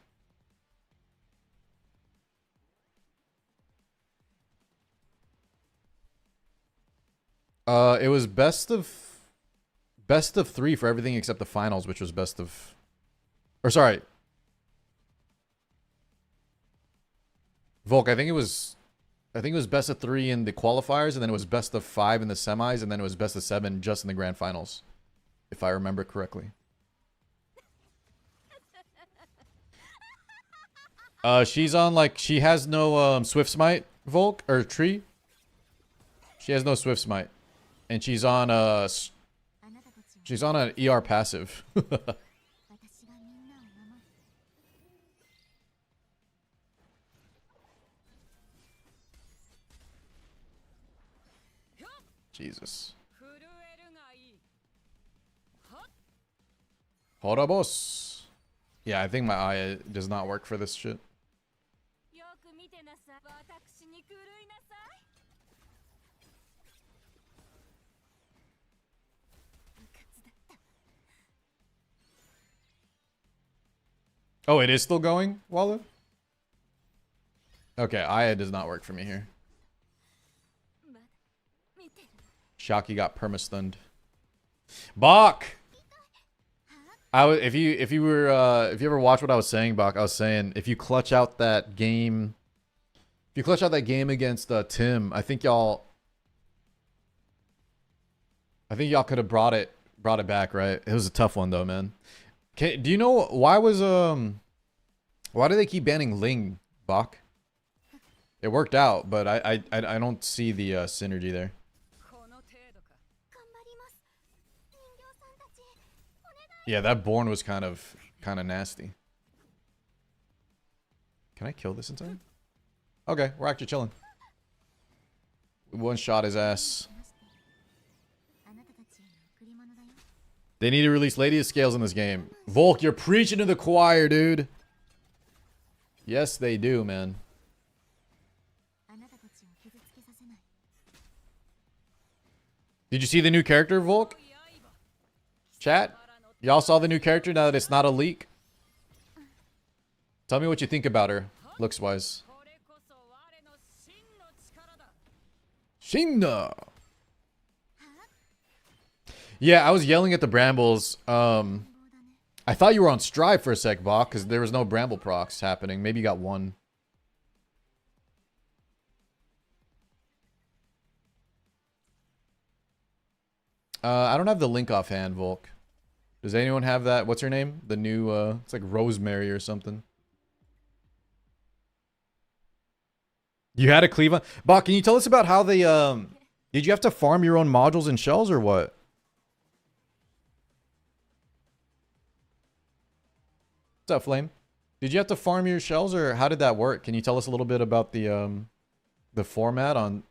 It was best of 3 for everything except the finals, which was best of, or sorry, Volk. I think it was best of 3 in the qualifiers, and then it was best of 5 in the semis, and then it was best of 7 just in the grand finals, if I remember correctly. She's on like she has no Swift Smite, Volk, or Tree. She has no Swift Smite. And she's on an ER passive. Jesus. Horobos. Yeah, I think my eye does not work for this shit. Oh, it is still going, Wallet? Okay, Aya does not work for me here. Shocky got perma-stunned. Bach! If you ever watched what I was saying, Bach, I was saying if you clutch out that game, against Tim, I think y'all could have brought it back, right? It was a tough one though, man. Do you know why do they keep banning Ling, Bach? It worked out, but I don't see the synergy there. Yeah, that Born was kind of nasty. Can I kill this in time? Okay, we're actually chilling. One shot his ass. They need to release Lady of Scales in this game. Volk, you're preaching to the choir, dude. Yes, they do, man. Did you see the new character, Volk? Chat? Y'all saw the new character now that it's not a leak? Tell me what you think about her, looks-wise. Shinda. Yeah, I was yelling at the brambles. I thought you were on Strive for a sec, Bach, because there was no bramble procs happening. Maybe you got one. I don't have the link offhand, Volk. Does anyone have that? What's her name? The new, it's like Rosemary or something. You had a Cleveland. Bach, can you tell us about how they, did you have to farm your own modules and shells or what? What's up, Flame? Did you have to farm your shells or how did that work? Can you tell us a little bit about the format on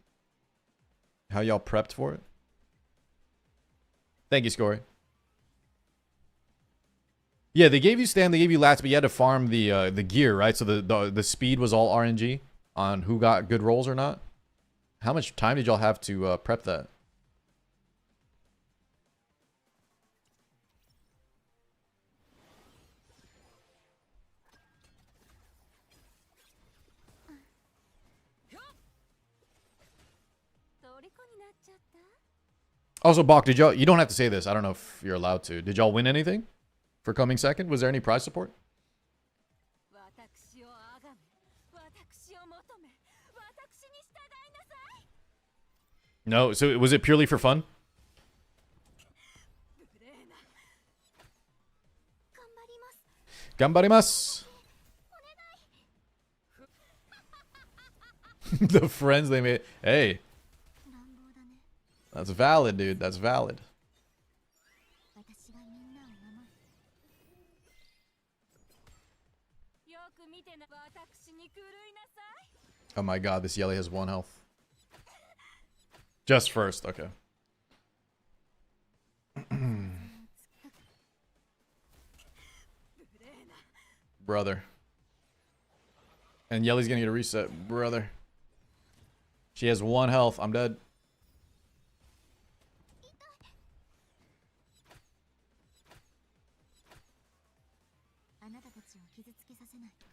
how y'all prepped for it? Thank you, Scory. Yeah, they gave you stam, they gave you lats, but you had to farm the gear, right? So the speed was all RNG on who got good rolls or not. How much time did y'all have to prep that? Also, Bach, did y'all, you don't have to say this. I don't know if you're allowed to. Did y'all win anything for coming second? Was there any prize support? No, so was it purely for fun? Gambarimasu. The friends they made. Hey. That's valid, dude. That's valid. Oh my god, this Yelly has 1 health. Just first, okay. Brother. And Yelly's gonna get a reset, brother. She has 1 health. I'm dead.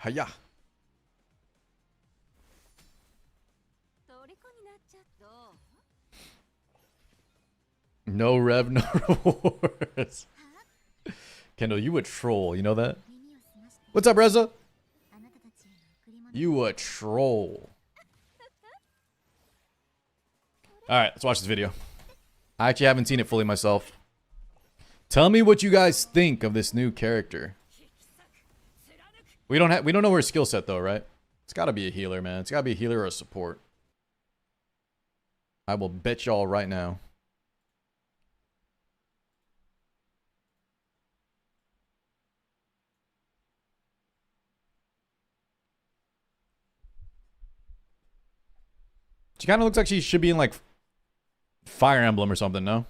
Hiya. No rev, no rewards. Kendall, you a troll. You know that? What's up, Reza? You a troll. Alright, let's watch this video. I actually haven't seen it fully myself. Tell me what you guys think of this new character. We don't know her skill set though, right? It's gotta be a healer, man. It's gotta be a healer or a support. I will bet y'all right now. She kind of looks like she should be in like Fire Emblem or something, no?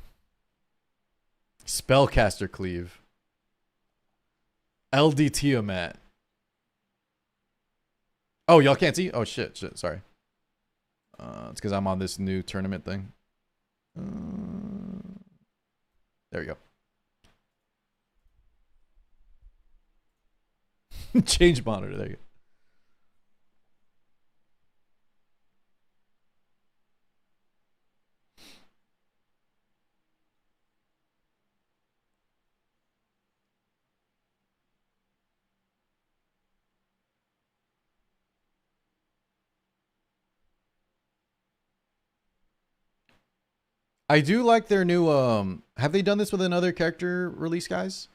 Spellcaster Cleave. LD Tiamat. Oh, y'all can't see? Oh, shit, sorry. It's because I'm on this new tournament thing. There you go. Change monitor, there you go. I do like their new, have they done this with another character release, guys?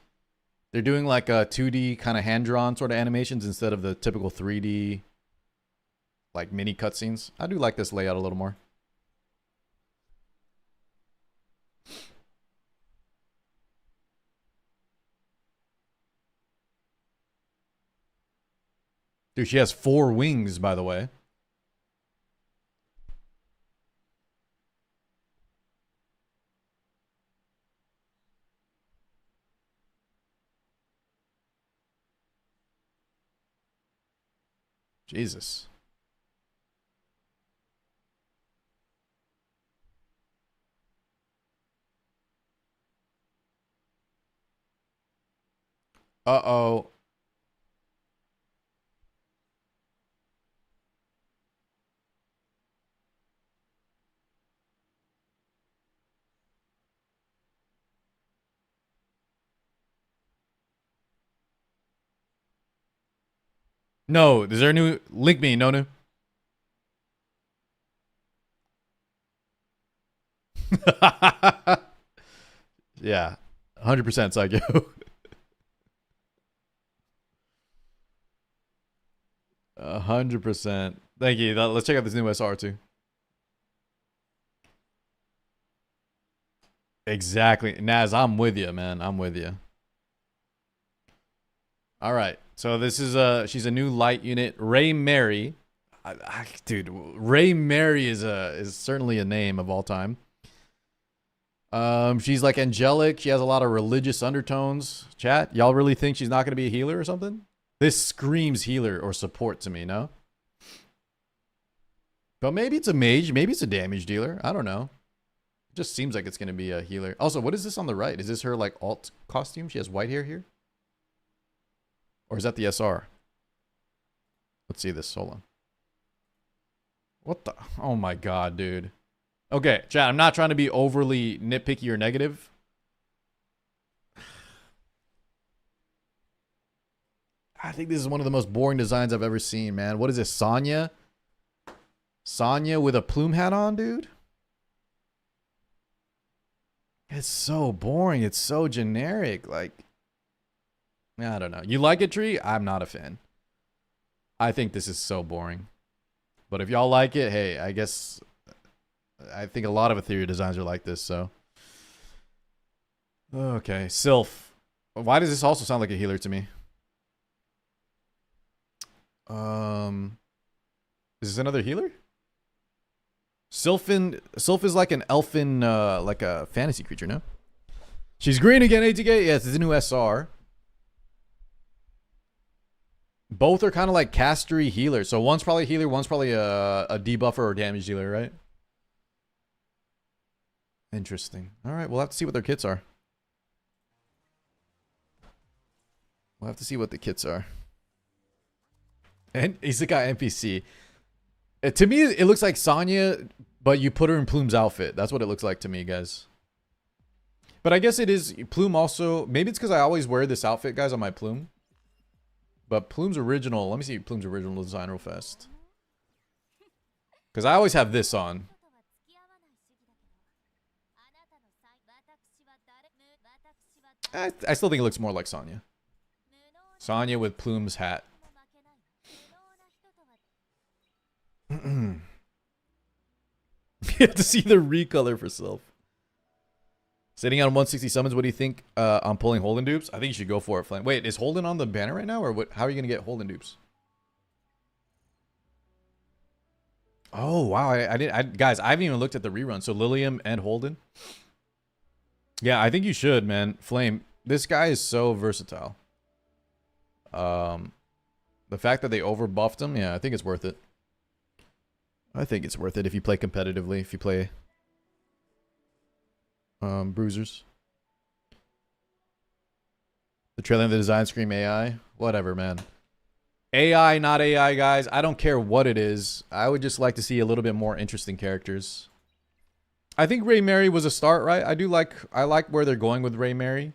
They're doing like a 2D kind of hand-drawn sort of animations instead of the typical 3D, like mini cutscenes. I do like this layout a little more. Dude, she has 4 wings, by the way. Jesus. Uh-oh. No, is there a new... Link me, no new. Yeah. 100% psycho. 100%. Thank you. Let's check out this new SR too. Exactly. Naz, I'm with you, man. I'm with you. All right. So this is she's a new light unit, Ray Mary. Dude, Ray Mary is certainly a name of all time. She's like angelic. She has a lot of religious undertones. Chat, y'all really think she's not going to be a healer or something? This screams healer or support to me, no? But maybe it's a mage. Maybe it's a damage dealer. I don't know. It just seems like it's going to be a healer. Also, what is this on the right? Is this her like alt costume? She has white hair here? Or is that the SR? Let's see this. Hold on. What the? Oh my god, dude. Okay, chat, I'm not trying to be overly nitpicky or negative. I think this is one of the most boring designs I've ever seen, man. What is this, Sonya? Sonya with a plume hat on, dude? It's so boring. It's so generic. Like, I don't know. You like it, Tree? I'm not a fan. I think this is so boring. But if y'all like it, hey, I guess... I think a lot of Ethereum designs are like this, so... Okay, Sylph. Why does this also sound like a healer to me? Is this another healer? Sylph is like an elfin, like a fantasy creature, no? She's green again, ATK. Yes, it's a new SR. Both are kind of like castery healers. So one's probably a healer, one's probably a debuffer or damage dealer, right? Interesting. All right, we'll have to see what their kits are. We'll have to see what the kits are. And Isekai NPC. To me, it looks like Sonya, but you put her in Plume's outfit. That's what it looks like to me, guys. But I guess it is Plume also. Maybe it's because I always wear this outfit, guys, on my Plume. But Plume's original. Let me see Plume's original design real fast. Because I always have this on. I still think it looks more like Sonya. Sonya with Plume's hat. You have to see the recolor for Sylph. Sitting on 160 summons, what do you think on pulling Holden dupes? I think you should go for it, Flame. Wait, is Holden on the banner right now? Or what? How are you going to get Holden dupes? Oh, wow. Guys, I haven't even looked at the rerun. So Lilium and Holden. Yeah, I think you should, man. Flame, this guy is so versatile. The fact that they overbuffed him, yeah, I think it's worth it. I think it's worth it if you play competitively, if you play bruisers. The trailer of the design scream AI. Whatever, man. AI, not AI, guys. I don't care what it is. I would just like to see a little bit more interesting characters. I think Ray Mary was a start, right? I like where they're going with Ray Mary.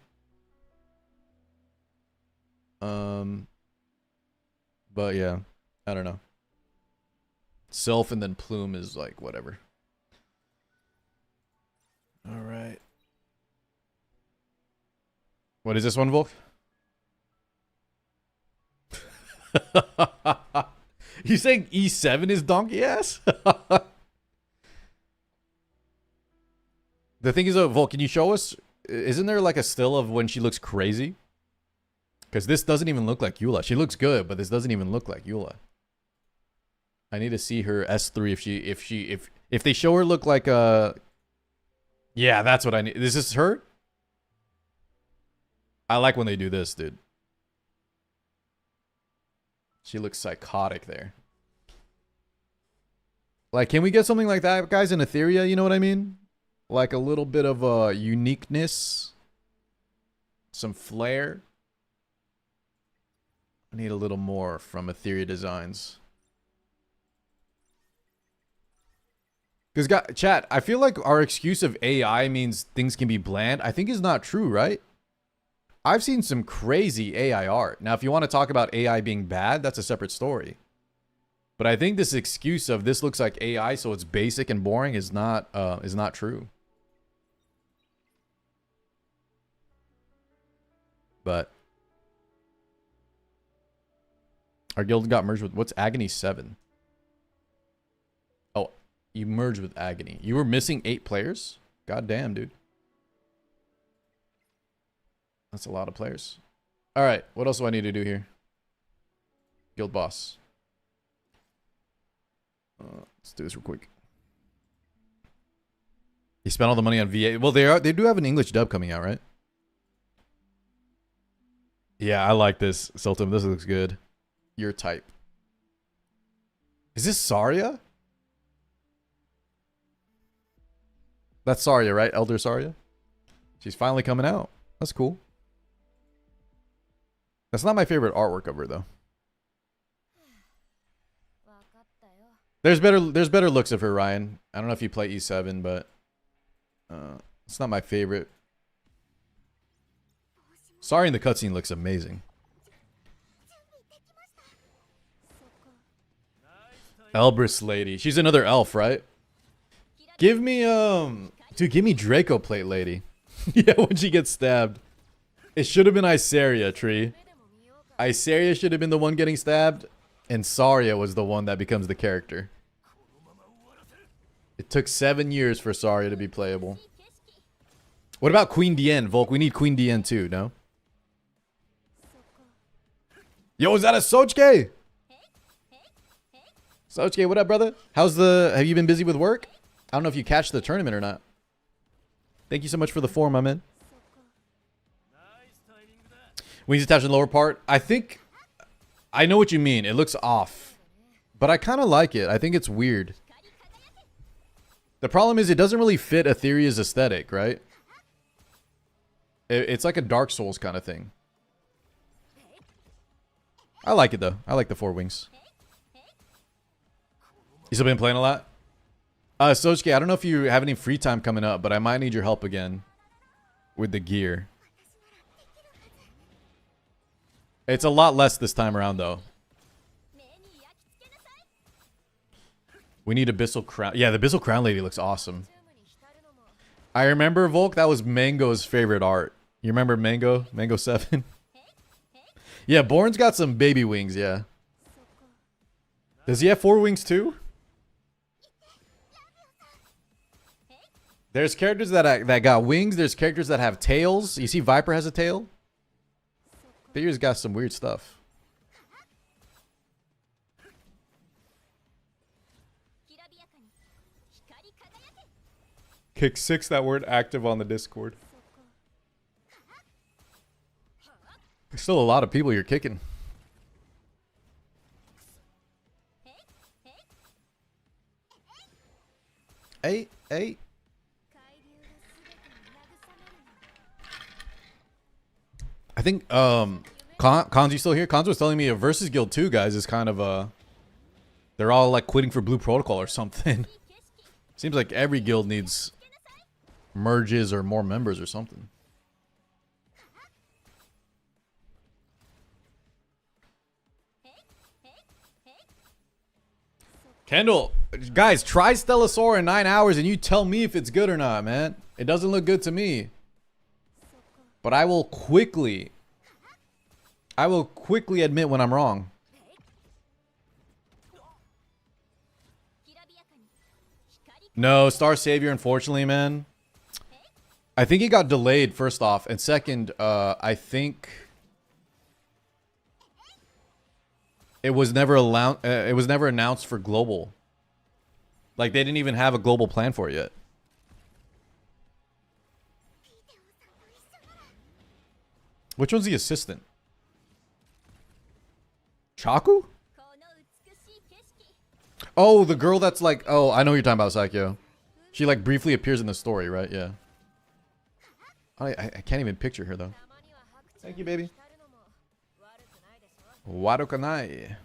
But yeah, I don't know. Sylph and then Plume is like whatever. All right. What is this one, Volk? You saying E7 is donkey ass? The thing is, Volk, can you show us? Isn't there like a still of when she looks crazy? Because this doesn't even look like Eula. She looks good, but this doesn't even look like Eula. I need to see her S3 if they show her look like a... Yeah, that's what I need. Is this her? I like when they do this, dude. She looks psychotic there. Like, can we get something like that, guys, in Etheria? You know what I mean? Like a little bit of uniqueness. Some flair. I need a little more from Etheria Designs. Because, chat, I feel like our excuse of AI means things can be bland. I think is not true, right? I've seen some crazy AI art. Now, if you want to talk about AI being bad, that's a separate story. But I think this excuse of this looks like AI, so it's basic and boring is not true. But our guild got merged with what's Agony 7? Oh, you merged with Agony. You were missing 8 players? God damn, dude. That's a lot of players. All right, what else do I need to do here? Guild boss. Let's do this real quick. He spent all the money on VA. Well, they do have an English dub coming out, right? Yeah, I like this, Sultan. This looks good. Your type. Is this Saria? That's Saria, right? Elder Saria? She's finally coming out. That's cool. That's not my favorite artwork of her, though. There's better looks of her, Ryan. I don't know if you play E7, but it's not my favorite. Sorry, in the cutscene looks amazing. Elbrus lady. She's another elf, right? Give me dude, give me Draco plate lady. Yeah, when she gets stabbed. It should have been Iseria, Tree. Iseria should have been the one getting stabbed, and Saria was the one that becomes the character. It took 7 years for Saria to be playable. What about Queen Diane, Volk? We need Queen Diane too, no? Yo, is that a Sochke? Sochke, what up, brother? Have you been busy with work? I don't know if you catch the tournament or not. Thank you so much for the form, my man. Wings attached in the lower part. I know what you mean. It looks off. But I kind of like it. I think it's weird. The problem is it doesn't really fit Etheria's aesthetic, right? It's like a Dark Souls kind of thing. I like it, though. I like the 4 wings. You still been playing a lot? Sochke, I don't know if you have any free time coming up, but I might need your help again with the gear. It's a lot less this time around, though. We need Abyssal Crown. Yeah, the Abyssal Crown lady looks awesome. I remember, Volk, that was Mango's favorite art. You remember Mango? Mango 7? Yeah, Born's got some baby wings, yeah. Does he have 4 wings too? There's characters that got wings. There's characters that have tails. You see Viper has a tail? Figure's got some weird stuff. Kick 6 that word active on the Discord. There's still a lot of people you're kicking. Hey. I think Cons, you still here? Cons was telling me a Versus Guild 2 guys is kind of they're all like quitting for Blue Protocol or something. Seems like every guild needs merges or more members or something. Kendall, guys, try Stellasaur in 9 hours and you tell me if it's good or not, man. It doesn't look good to me. But I will quickly admit when I'm wrong. No, Star Savior, unfortunately, man. I think it got delayed, first off. And second, I think it was never announced for global. Like, they didn't even have a global plan for it yet. Which one's the assistant? Chaku? Oh, the girl that's like... Oh, I know what you're talking about, Sakyo. She like briefly appears in the story, right? Yeah. I can't even picture her, though. Thank you, baby. Wadokanai.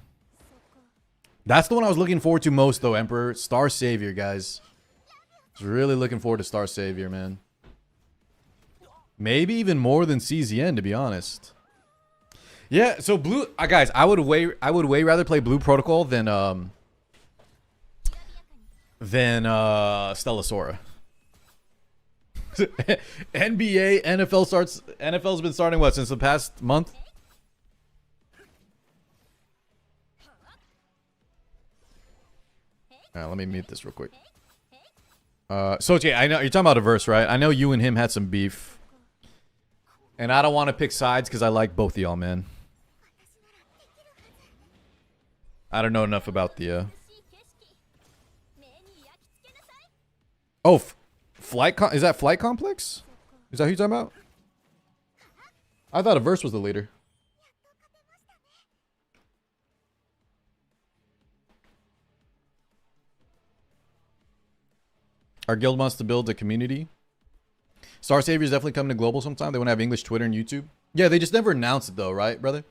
That's the one I was looking forward to most, though, Emperor. Star Savior, guys. I was really looking forward to Star Savior, man. Maybe even more than CZN, to be honest. Yeah, so blue guys, I would way rather play Blue Protocol than Stella Sora. NBA, NFL's been starting what, since the past month? Alright, let me mute this real quick. Sochi, I know you're talking about a verse, right? I know you and him had some beef. And I don't want to pick sides because I like both of y'all, man. I don't know enough about the Oh, is that Flight Complex? Is that who you're talking about? I thought a verse was the leader. Our guild wants to build a community. Star Savior's definitely coming to global sometime. They want to have English Twitter and YouTube. Yeah, they just never announced it though, right, brother?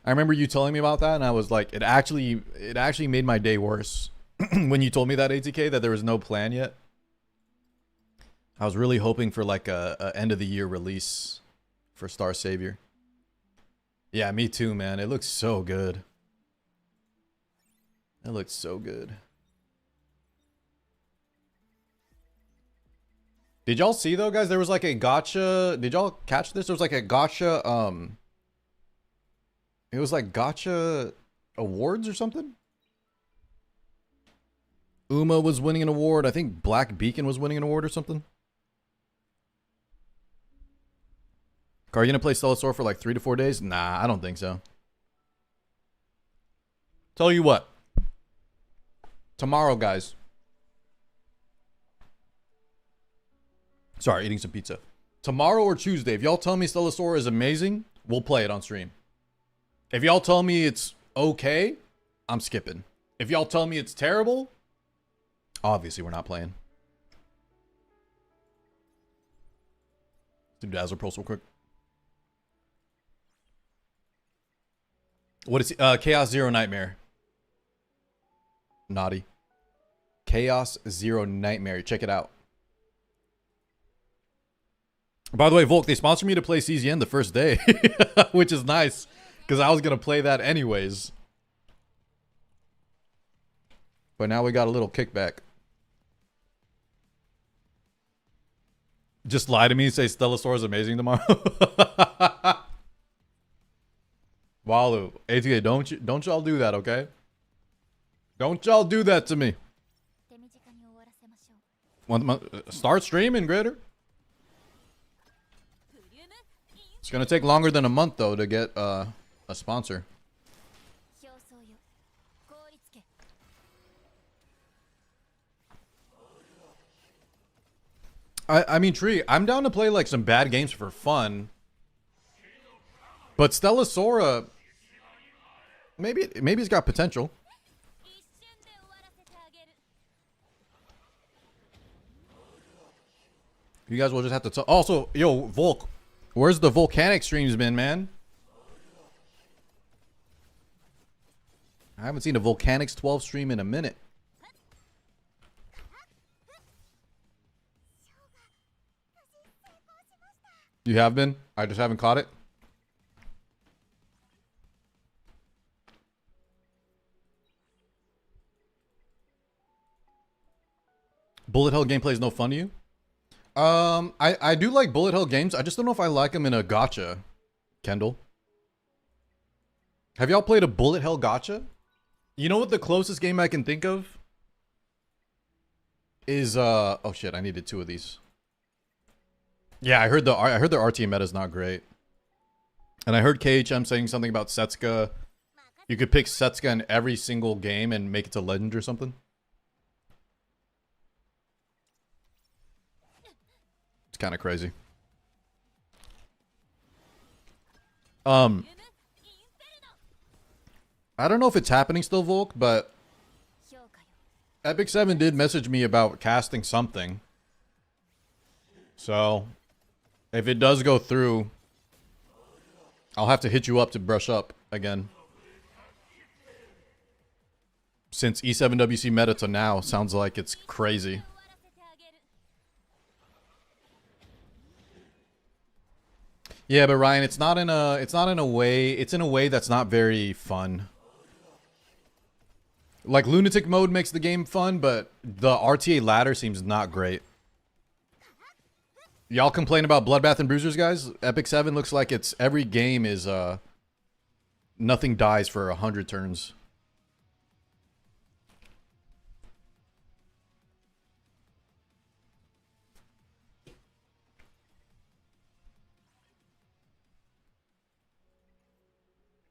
I remember you telling me about that, and I was like, it actually made my day worse when you told me that, ATK, that there was no plan yet. I was really hoping for like a end of the year release for Star Savior. Yeah, me too, man. It looks so good. It looks so good. Did y'all see though, guys? There was like a gotcha. Did y'all catch this? There was like a gotcha. It was like gotcha awards or something. Uma was winning an award. I think Black Beacon was winning an award or something. Are you gonna play Stella Sora for like 3 to 4 days? Nah, I don't think so. Tell you what. Tomorrow, guys. Sorry, eating some pizza. Tomorrow or Tuesday, if y'all tell me Stella Sora is amazing, we'll play it on stream. If y'all tell me it's okay, I'm skipping. If y'all tell me it's terrible, obviously we're not playing. Do Dazzle Pulse real quick. What is Chaos Zero Nightmare? Naughty. Chaos Zero Nightmare. Check it out. By the way, Volk, they sponsored me to play CZN the first day, which is nice, because I was going to play that anyways. But now we got a little kickback. Just lie to me and say Stella Sora is amazing tomorrow. Walu, ATA, don't y'all do that, okay? Don't y'all do that to me. Start streaming, Gritter. It's gonna take longer than a month though to get a sponsor. I mean, Tree, I'm down to play like some bad games for fun. But Stella Sora, maybe it's got potential. You guys will just have to tell. Also, yo, Volk, where's the volcanic streams been, man? I haven't seen a Volcanics 12 stream in a minute. You have been? I just haven't caught it. Bullet Hell gameplay is no fun to you? I do like Bullet Hell games. I just don't know if I like them in a gacha, Kendall. Have y'all played a Bullet Hell gacha? You know what the closest game I can think of is oh shit, I needed 2 of these. Yeah, I heard the RT meta is not great. And I heard KHM saying something about Setsuka. You could pick Setsuka in every single game and make it to legend or something. It's kind of crazy. I don't know if it's happening still, Volk, but Epic 7 did message me about casting something. So, if it does go through, I'll have to hit you up to brush up again. Since E7WC meta to now sounds like it's crazy. Yeah, but Ryan, it's not in a way. It's in a way that's not very fun. Like lunatic mode makes the game fun, but the RTA ladder seems not great. Y'all complain about Bloodbath and Bruisers, guys? Epic 7 looks like it's every game is nothing dies for 100 turns.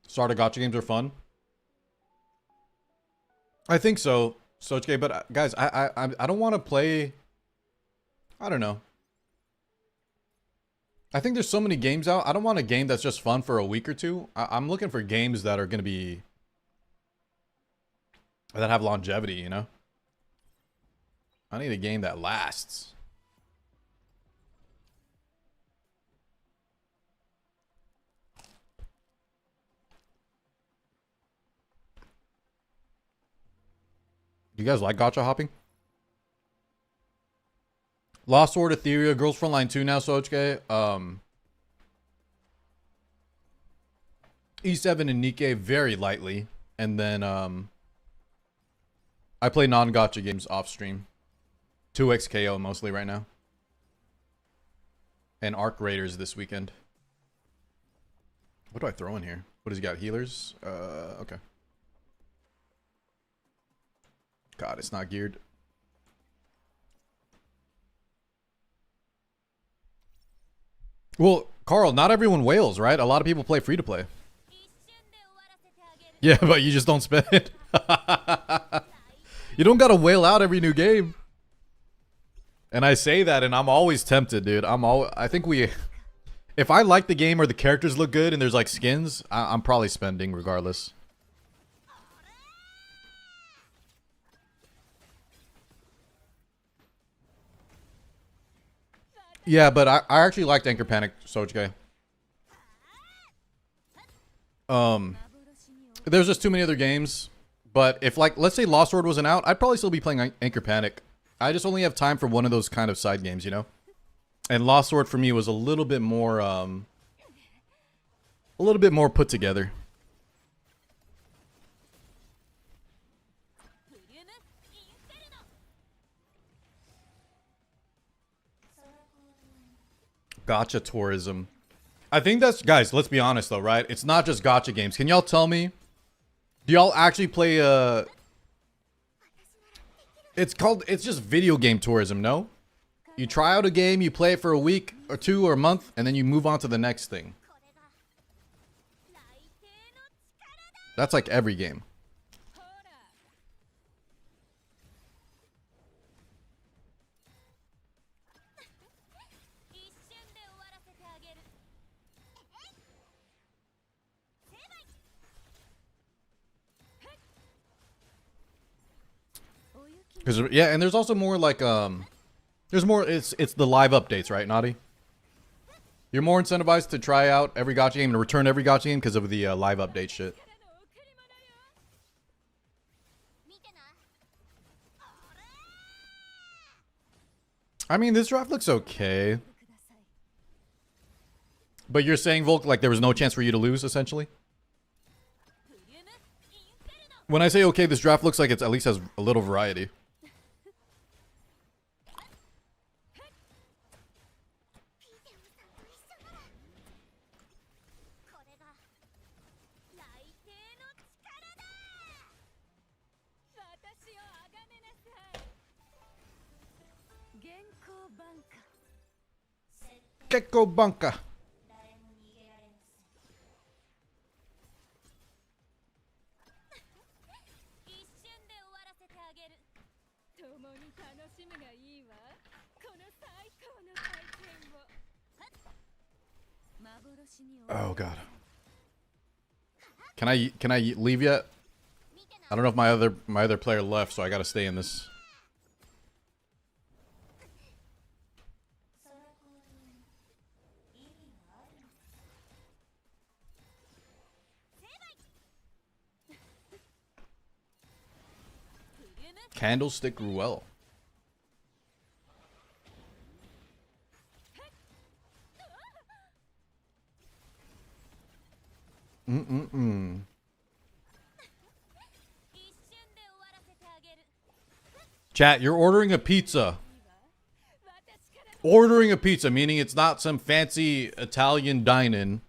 Starter gacha games are fun. I think so, Sochke, but guys, I don't want to play. I don't know. I think there's so many games out. I don't want a game that's just fun for a week or two. I'm looking for games that are going to be that have longevity, you know? I need a game that lasts. Do you guys like gacha hopping? Lost Sword, Etheria, Girls Frontline 2 now, Sochke. E7 and Nikkei very lightly. And then I play non-gacha games off stream. 2xKO mostly right now. And Arc Raiders this weekend. What do I throw in here? What has he got? Healers? Okay. God, it's not geared. Well, Carl, not everyone whales, right? A lot of people play free to play. Yeah, but you just don't spend it. You don't gotta whale out every new game. And I say that, and I'm always tempted, dude. I think we, if I like the game or the characters look good and there's like skins, I'm probably spending regardless. Yeah, but I actually liked Anchor Panic, Sochke. There's just too many other games. But if, like, let's say Lost Sword wasn't out, I'd probably still be playing Anchor Panic. I just only have time for one of those kind of side games, you know? And Lost Sword for me was a little bit more put together. Gacha tourism. I think that's, guys, let's be honest though, right? It's not just gacha games. Can y'all tell me, do y'all actually play it's just video game tourism, no? You try out a game, you play it for a week or two or a month, and then you move on to the next thing. That's like every game. Because yeah, and there's also more like there's more. It's the live updates, right, Naughty? You're more incentivized to try out every gacha game and return every gacha game because of the live update shit. I mean, this draft looks okay. But you're saying, Volk, like there was no chance for you to lose, essentially? When I say okay, this draft looks like it at least has a little variety. Gecko Bunka. Oh god. Can I leave yet? I don't know if my other player left, so I gotta stay in this. Candlestick Ruel. Chat, you're ordering a pizza. Ordering a pizza, meaning it's not some fancy Italian dine-in.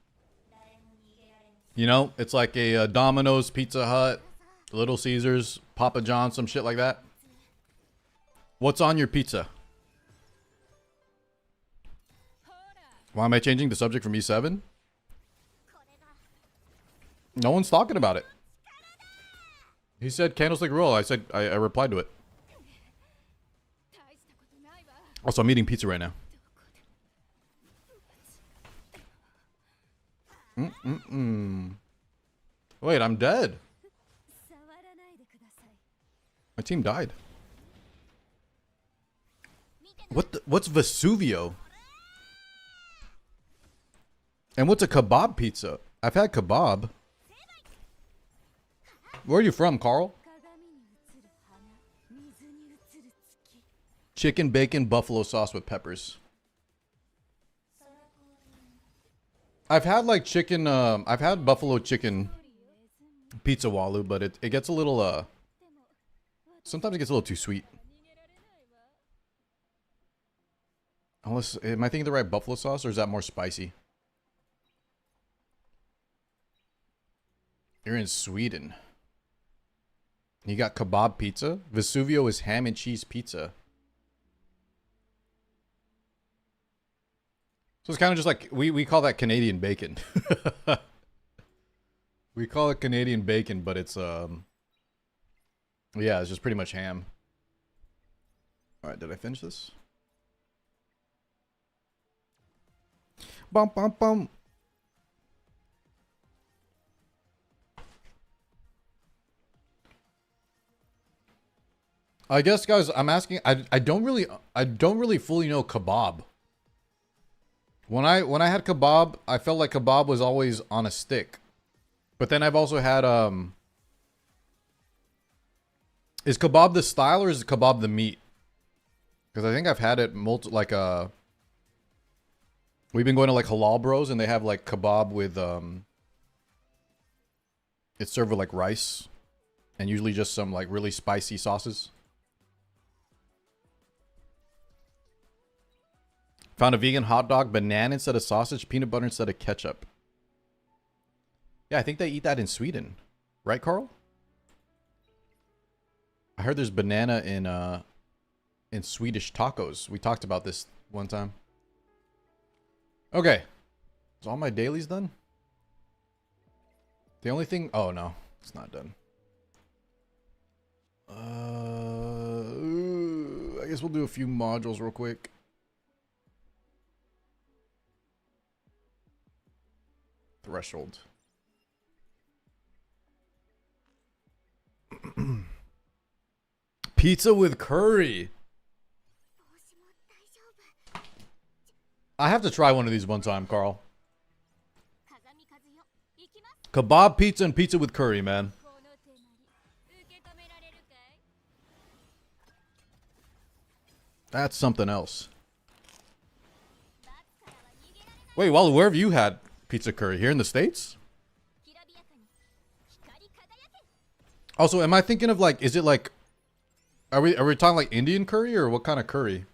You know, it's like a Domino's, Pizza Hut, Little Caesars, Papa John's, some shit like that. What's on your pizza? Why am I changing the subject from E7? No one's talking about it. He said candlestick roll. I said, I replied to it. Also, I'm eating pizza right now. Wait, I'm dead. My team died. What's Vesuvio? And what's a kebab pizza? I've had kebab. Where are you from, Carl? Chicken, bacon, buffalo sauce with peppers. I've had like chicken, I've had buffalo chicken pizza waloo, but it gets a little, sometimes it gets a little too sweet. Unless, am I thinking the right buffalo sauce, or is that more spicy? You're in Sweden. You got kebab pizza? Vesuvio is ham and cheese pizza. So it's kind of just like, we call that Canadian bacon. We call it Canadian bacon, but it's, yeah, it's just pretty much ham. Alright, did I finish this? Bum, bum, bum. I guess, guys, I'm asking, I don't really fully know kebab. When I had kebab, I felt like kebab was always on a stick. But then I've also had, is kebab the style or is kebab the meat? Because I think I've had it we've been going to like Halal Bros and they have like kebab with, it's served with like rice and usually just some like really spicy sauces. Found a vegan hot dog, banana instead of sausage, peanut butter instead of ketchup. Yeah, I think they eat that in Sweden. Right, Carl? I heard there's banana in Swedish tacos. We talked about this one time. Okay. Is all my dailies done? The only thing... Oh, no. It's not done. I guess we'll do a few modules real quick. Threshold. Pizza with curry. I have to try one of these one time, Carl. Kebab pizza and pizza with curry, man. That's something else. Wait, Wally, where have you had pizza curry? Here in the States? Also, am I thinking of like, is it like, are we talking like Indian curry or what kind of curry?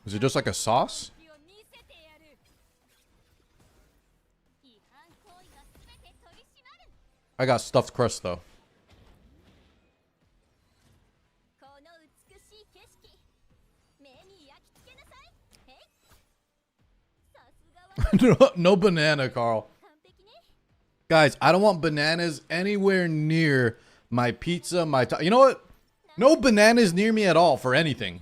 Is it just like a sauce? I got stuffed crust though. No banana, Carl. Guys, I don't want bananas anywhere near my pizza, you know what? No bananas near me at all for anything.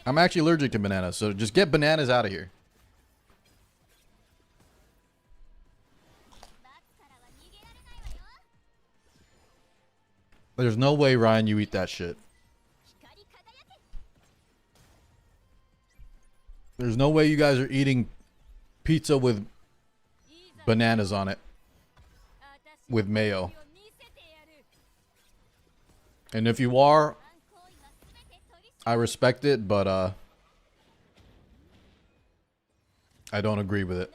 I'm actually allergic to bananas, so just get bananas out of here. There's no way, Ryan, you eat that shit. There's no way you guys are eating pizza with bananas on it. With mayo. And if you are, I respect it, but I don't agree with it.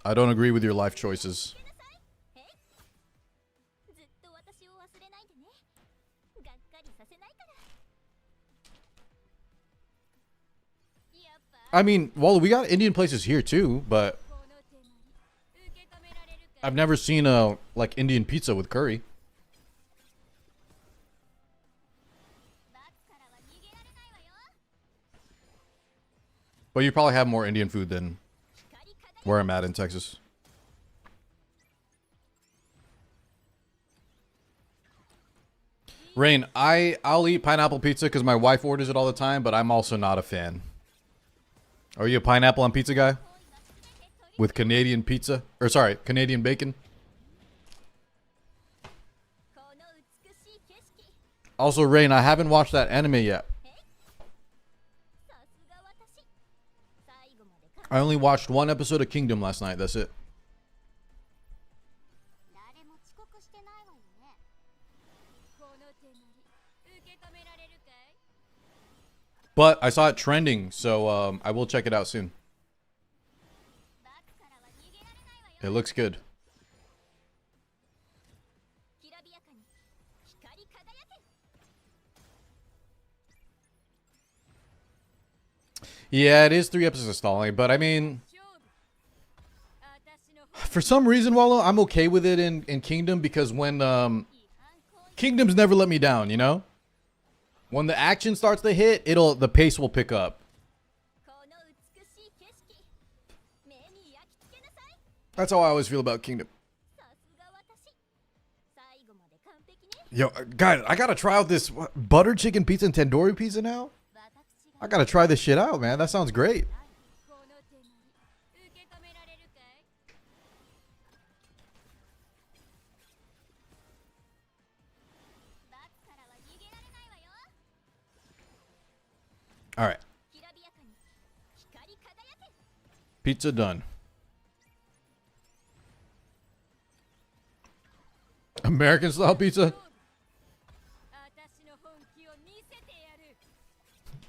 I don't agree with your life choices. I mean, well, we got Indian places here too, but I've never seen a like Indian pizza with curry. But you probably have more Indian food than where I'm at in Texas. Rain, I'll eat pineapple pizza because my wife orders it all the time, but I'm also not a fan. Are you a pineapple on pizza guy? With Canadian pizza? Or sorry, Canadian bacon? Also, Rain, I haven't watched that anime yet. I only watched one episode of Kingdom last night. That's it. But I saw it trending, so I will check it out soon. It looks good. Yeah, it is 3 episodes of stalling, but I mean, for some reason, Wallow, I'm okay with it in Kingdom because when Kingdom's never let me down, you know? When the action starts to hit, the pace will pick up. That's how I always feel about Kingdom. Yo, guys, I gotta try out this butter chicken pizza and tandoori pizza now. I gotta try this shit out, man. That sounds great. All right. Pizza done. American style pizza?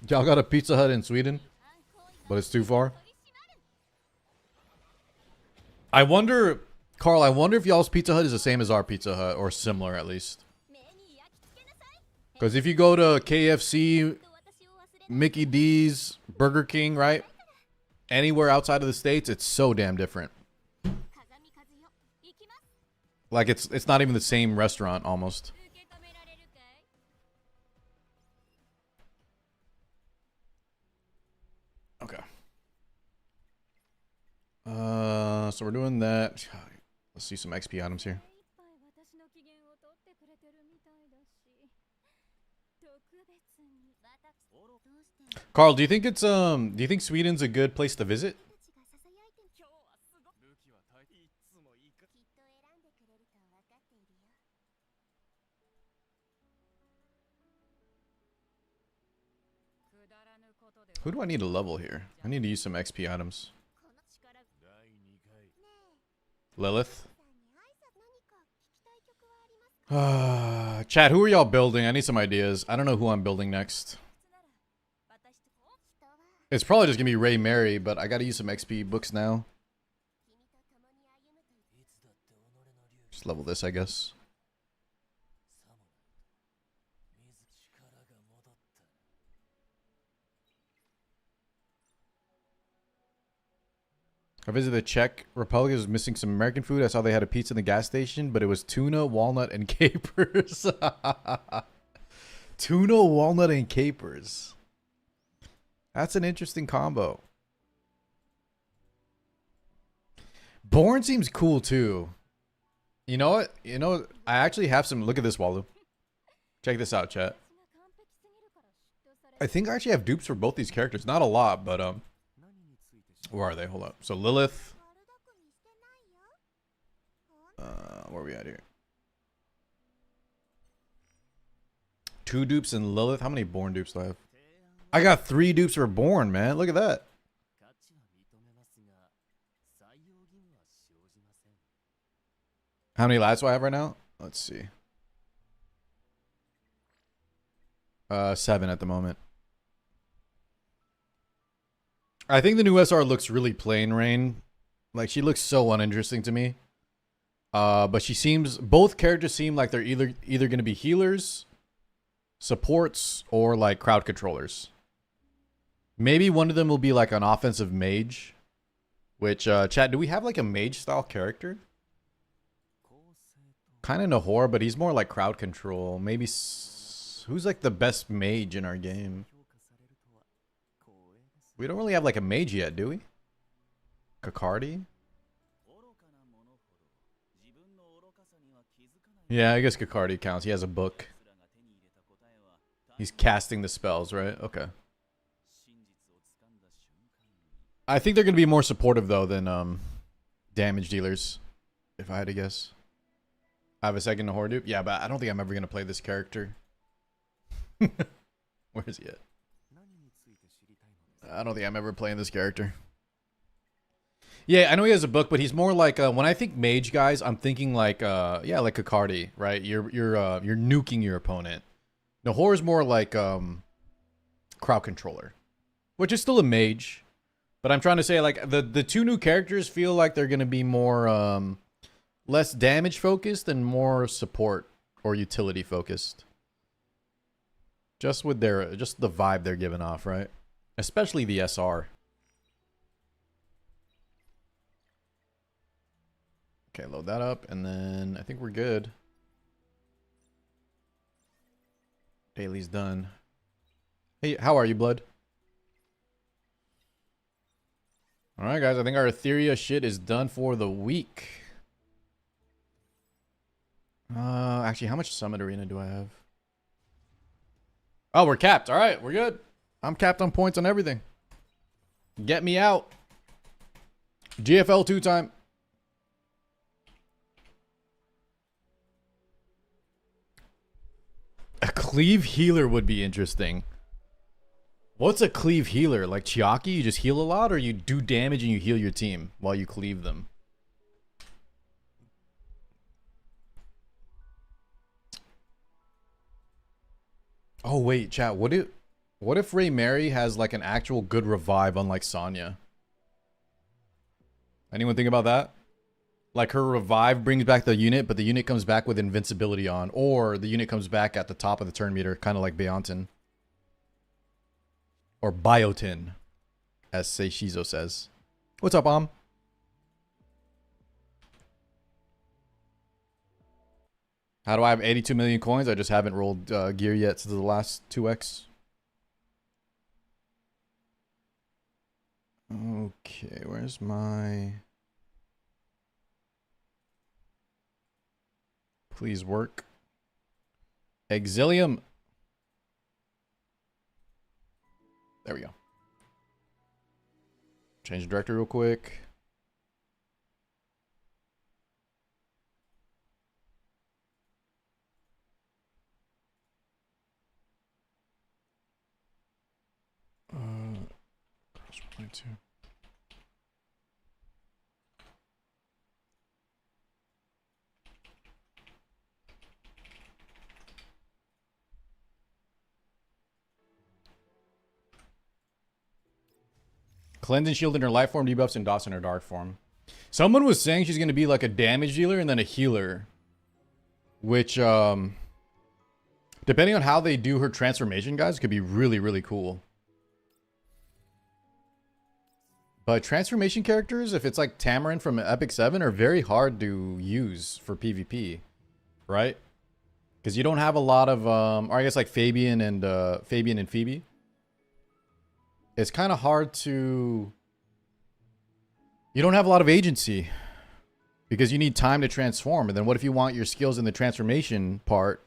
Y'all got a Pizza Hut in Sweden? But it's too far? I wonder, Carl, I wonder if y'all's Pizza Hut is the same as our Pizza Hut, or similar at least. Because if you go to KFC, Mickey D's, Burger King, right? Anywhere outside of the States, it's so damn different. Like it's not even the same restaurant almost. Okay. So we're doing that. Let's see some XP items here. Carl, do you think Sweden's a good place to visit? Who do I need to level here? I need to use some XP items. Lilith. Chat, who are y'all building? I need some ideas. I don't know who I'm building next. It's probably just gonna be Ray Mary, but I gotta use some XP books now. Just level this, I guess. I visited the Czech Republic. It was missing some American food. I saw they had a pizza in the gas station, but it was tuna, walnut, and capers. Tuna, walnut, and capers. That's an interesting combo. Born seems cool too. You know what? You know, I actually have some. Look at this, Walu. Check this out, chat. I think I actually have dupes for both these characters. Not a lot, but where are they? Hold up. So Lilith. Where are we at here? 2 dupes and Lilith. How many Born dupes do I have? I got 3 dupes for Born, man. Look at that. How many lads do I have right now? Let's see. 7 at the moment. I think the new SR looks really plain, Rain. Like, she looks so uninteresting to me. But both characters seem like they're either going to be healers, supports, or like crowd controllers. Maybe one of them will be like an offensive mage. Which, chat, do we have like a mage style character? Kind of Nahor, but he's more like crowd control. Maybe who's like the best mage in our game? We don't really have like a mage yet, do we? Kakardi? Yeah, I guess Kakardi counts. He has a book. He's casting the spells, right? Okay. I think they're going to be more supportive, though, than damage dealers, if I had to guess. I have a second Nahor dupe? Yeah, but I don't think I'm ever going to play this character. Where is he at? I don't think I'm ever playing this character. Yeah, I know he has a book, but he's more like when I think mage guys, I'm thinking like yeah, like Kakardi, right? You're nuking your opponent. Nahor is more like crowd controller, which is still a mage, but I'm trying to say like the two new characters feel like they're gonna be more less damage focused and more support or utility focused. Just with the vibe they're giving off, right? Especially the SR. Okay, load that up, and then I think we're good. Daily's done. Hey, how are you, Blood? Alright, guys, I think our Etheria shit is done for the week. Actually, how much Summit Arena do I have? Oh, we're capped. Alright, we're good. I'm capped on points on everything. Get me out. GFL 2 time. A cleave healer would be interesting. What's a cleave healer? Like Chiaki, you just heal a lot, or you do damage and you heal your team while you cleave them? Oh wait, chat, what if Ray Mary has like an actual good revive unlike Sonya? Anyone think about that? Like her revive brings back the unit, but the unit comes back with invincibility on. Or the unit comes back at the top of the turn meter, kind of like Beyontin. Or Biotin, as Seishizo says. What's up, Om? How do I have 82 million coins? I just haven't rolled gear yet to the last 2x. Okay, where's my... Please work. Exilium. There we go. Change the directory real quick. Cross 1.2. Cleanse and shield in her light form, debuffs, and dots in her dark form. Someone was saying she's going to be like a damage dealer and then a healer. Which, depending on how they do her transformation, guys, could be really, really cool. But transformation characters, if it's like Tamarin from Epic 7, are very hard to use for PvP. Right? Because you don't have a lot of, or I guess like Fabian and Phoebe. It's kind of hard to... You don't have a lot of agency. Because you need time to transform. And then what if you want your skills in the transformation part,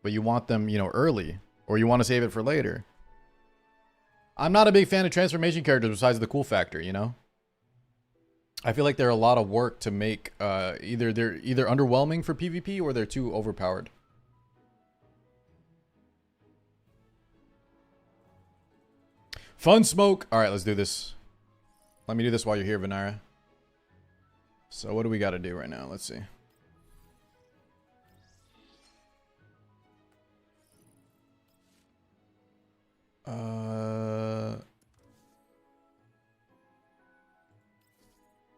but you want them, you know, early? Or you want to save it for later? I'm not a big fan of transformation characters besides the cool factor, you know? I feel like they're a lot of work to make. Either they're underwhelming for PvP or they're too overpowered. Fun smoke. All right, let's do this. Let me do this while you're here, Venara. So what do we got to do right now? Let's see.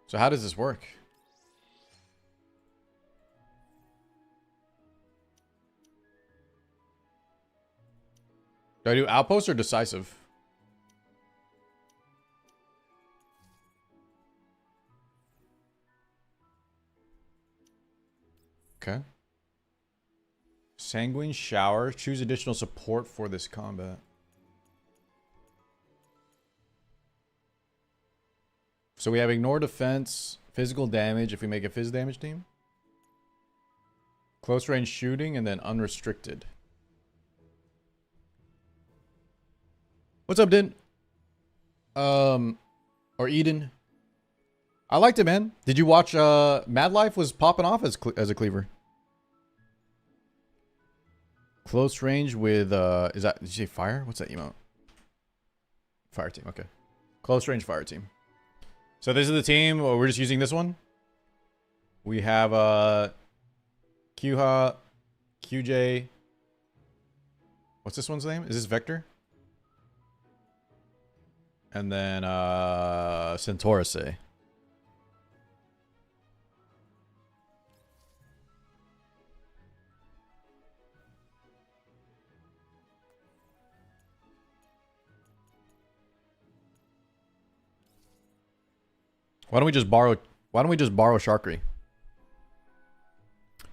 So how does this work? Do I do outpost or decisive? Okay. Sanguine shower. Choose additional support for this combat. So we have ignore defense, physical damage if we make a phys damage team. Close range shooting, and then unrestricted. What's up, Din? Or Eden. I liked it, man. Did you watch Mad Life was popping off as a cleaver? Close range with is that, did you say fire? What's that emote? Fire team, okay. Close range fire team. So this is the team. We're just using this one. We have QHA, QJ. What's this one's name? Is this Vector? And then Centaurus. Why don't we just borrow Sharkry?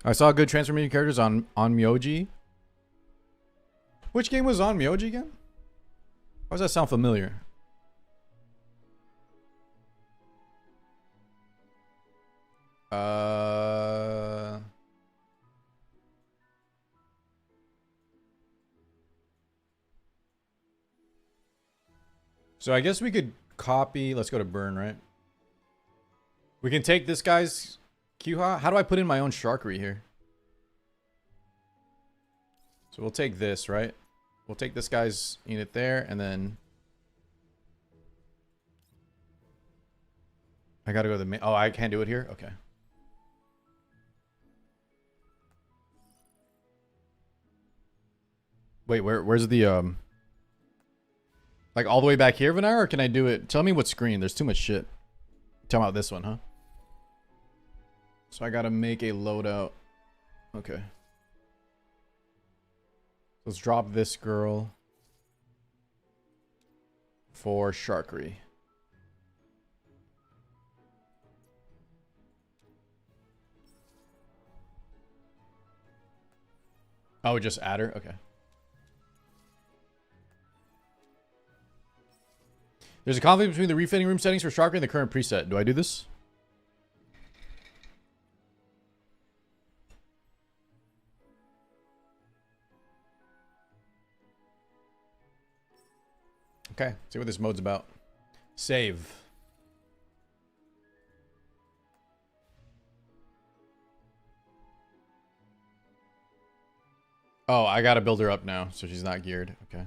I saw good transformation characters on Myoji. Which game was on Myoji again? Why does that sound familiar? So I guess we could copy. Let's go to burn, right? We can take this guy's QHA. How do I put in my own Sharkry here? So we'll take this, right? We'll take this guy's unit there, and then I gotta go to the main. Oh, I can't do it here? Okay. Wait, where's the like all the way back here, Venara, or can I do it? Tell me what screen. There's too much shit. Tell me about this one, huh? So I gotta make a loadout. Okay. Let's drop this girl for Sharkry. Oh, just add her? Okay. There's a conflict between the refitting room settings for Sharkry and the current preset. Do I do this? Okay, see what this mode's about. Save. Oh, I gotta build her up now, so she's not geared. Okay.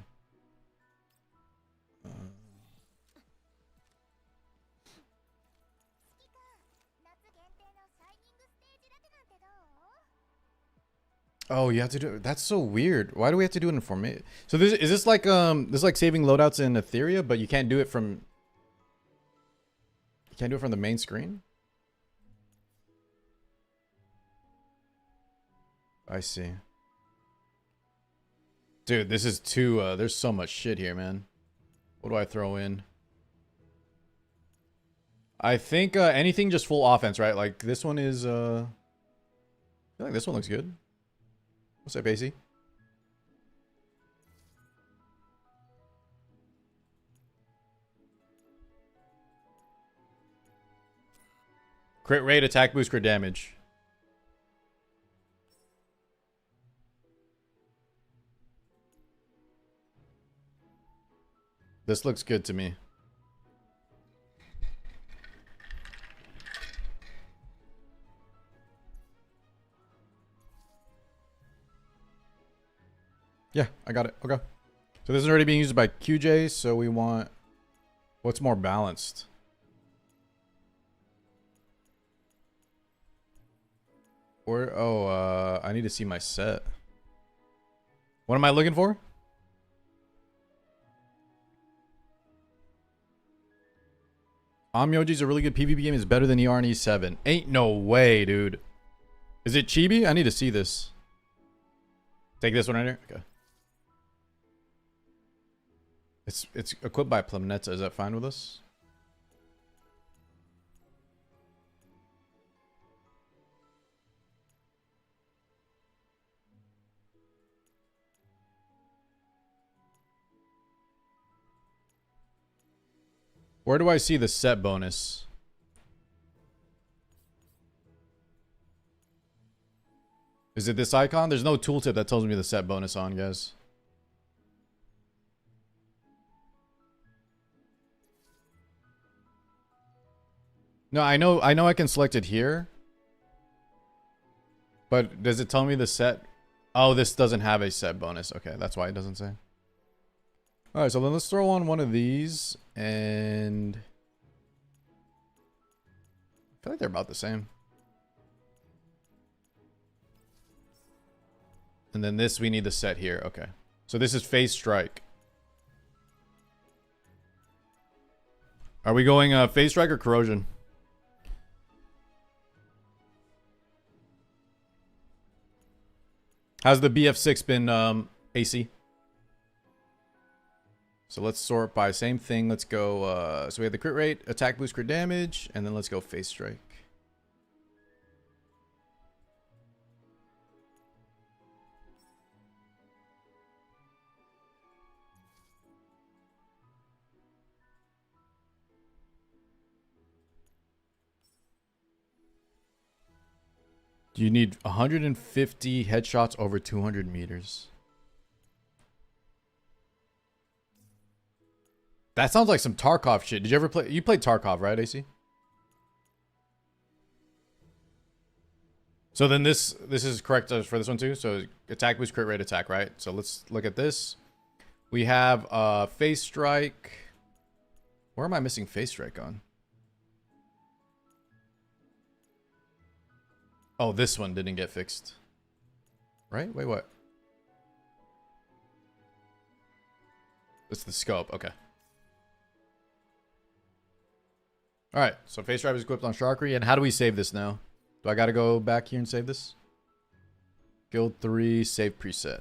Oh, you have to do it. That's so weird. Why do we have to do it in format? So this is this like saving loadouts in Etheria, but you can't do it from the main screen? I see. Dude, this is too there's so much shit here, man. What do I throw in? I think anything just full offense, right? Like this one is I feel like this one looks good. What's up, AC? Crit rate, attack boost, crit damage. This looks good to me. Yeah, I got it. Okay. So this is already being used by QJ, so we want what's more balanced. Or I need to see my set. What am I looking for? Onmyoji's a really good PvP game. It's better than ER and E7. Ain't no way, dude. Is it chibi? I need to see this. Take this one right here. Okay. It's equipped by Plemneta. Is that fine with us? Where do I see the set bonus? Is it this icon? There's no tooltip that tells me the set bonus on, guys. No, I know I can select it here. But does it tell me the set? Oh, this doesn't have a set bonus. Okay, that's why it doesn't say. All right, so then let's throw on one of these, and I feel like they're about the same. And then this, we need the set here. Okay, so this is Phase Strike. Are we going Phase Strike or Corrosion? How's the BF6 been, AC? So let's sort by same thing. Let's go, so we have the crit rate, attack boost, crit damage, and then let's go Phase Strike. Do you need 150 headshots over 200 meters? That sounds like some Tarkov shit. Did you ever play? You played Tarkov, right, AC? So then this is correct for this one too. So attack boost, crit rate, attack, right? So let's look at this. We have Phase Strike. Where am I missing Phase Strike on? Oh, this one didn't get fixed. Right? Wait, what? It's the scope. Okay. Alright, so Phase Drive is equipped on Sharkery. And how do we save this now? Do I gotta go back here and save this? Guild 3, save preset.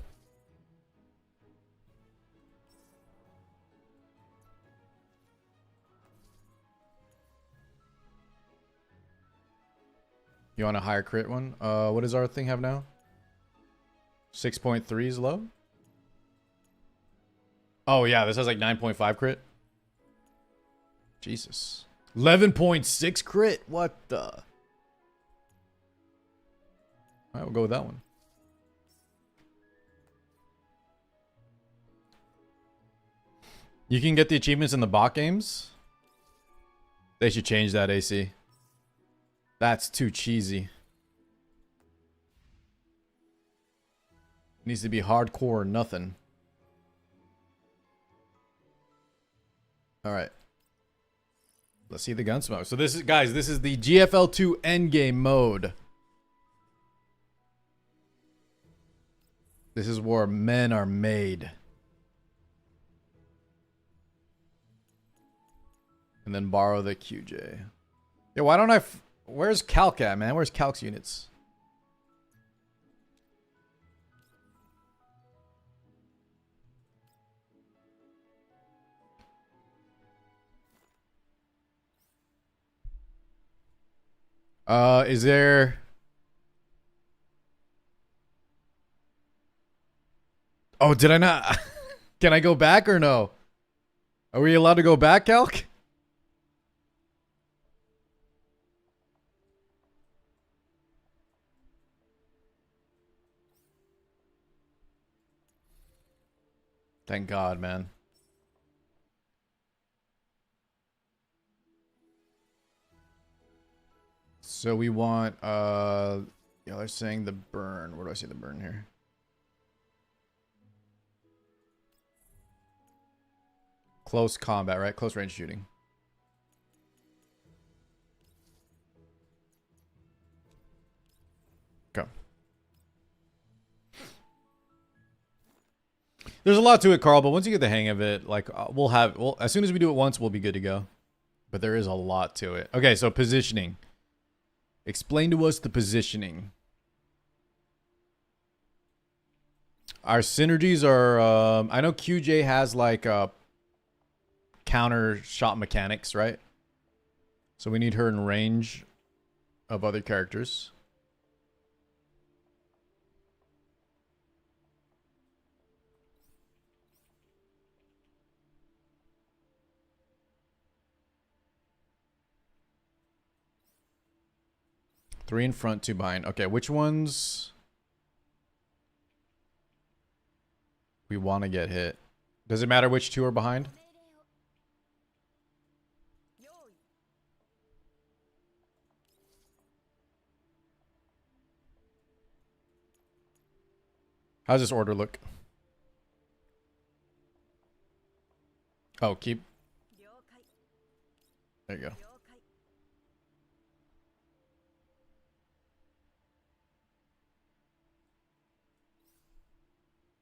You want a higher crit one? What does our thing have now? 6.3 is low? Oh yeah, this has like 9.5 crit. Jesus. 11.6 crit? What the? Alright, we'll go with that one. You can get the achievements in the bot games? They should change that, AC. That's too cheesy. Needs to be hardcore or nothing. Alright. Let's see the gun smoke. So this is, guys, this is the GFL2 endgame mode. This is where men are made. And then borrow the QJ. Yeah, why don't I... Where's Calc at, man? Where's Calc's units? Is there... Oh, did I not... Can I go back or no? Are we allowed to go back, Calc? Thank God, man. So we want, yeah, they're saying the burn. Where do I see the burn here? Close combat, right? Close range shooting. Okay. There's a lot to it, Carl, but once you get the hang of it, like we'll as soon as we do it once, we'll be good to go. But there is a lot to it. Okay, so positioning. Explain to us the positioning. Our synergies are, I know QJ has like counter shot mechanics, right? So we need her in range of other characters. Three in front, two behind. Okay, which ones we want to get hit? Does it matter which two are behind? How's this order look? Oh, keep. There you go.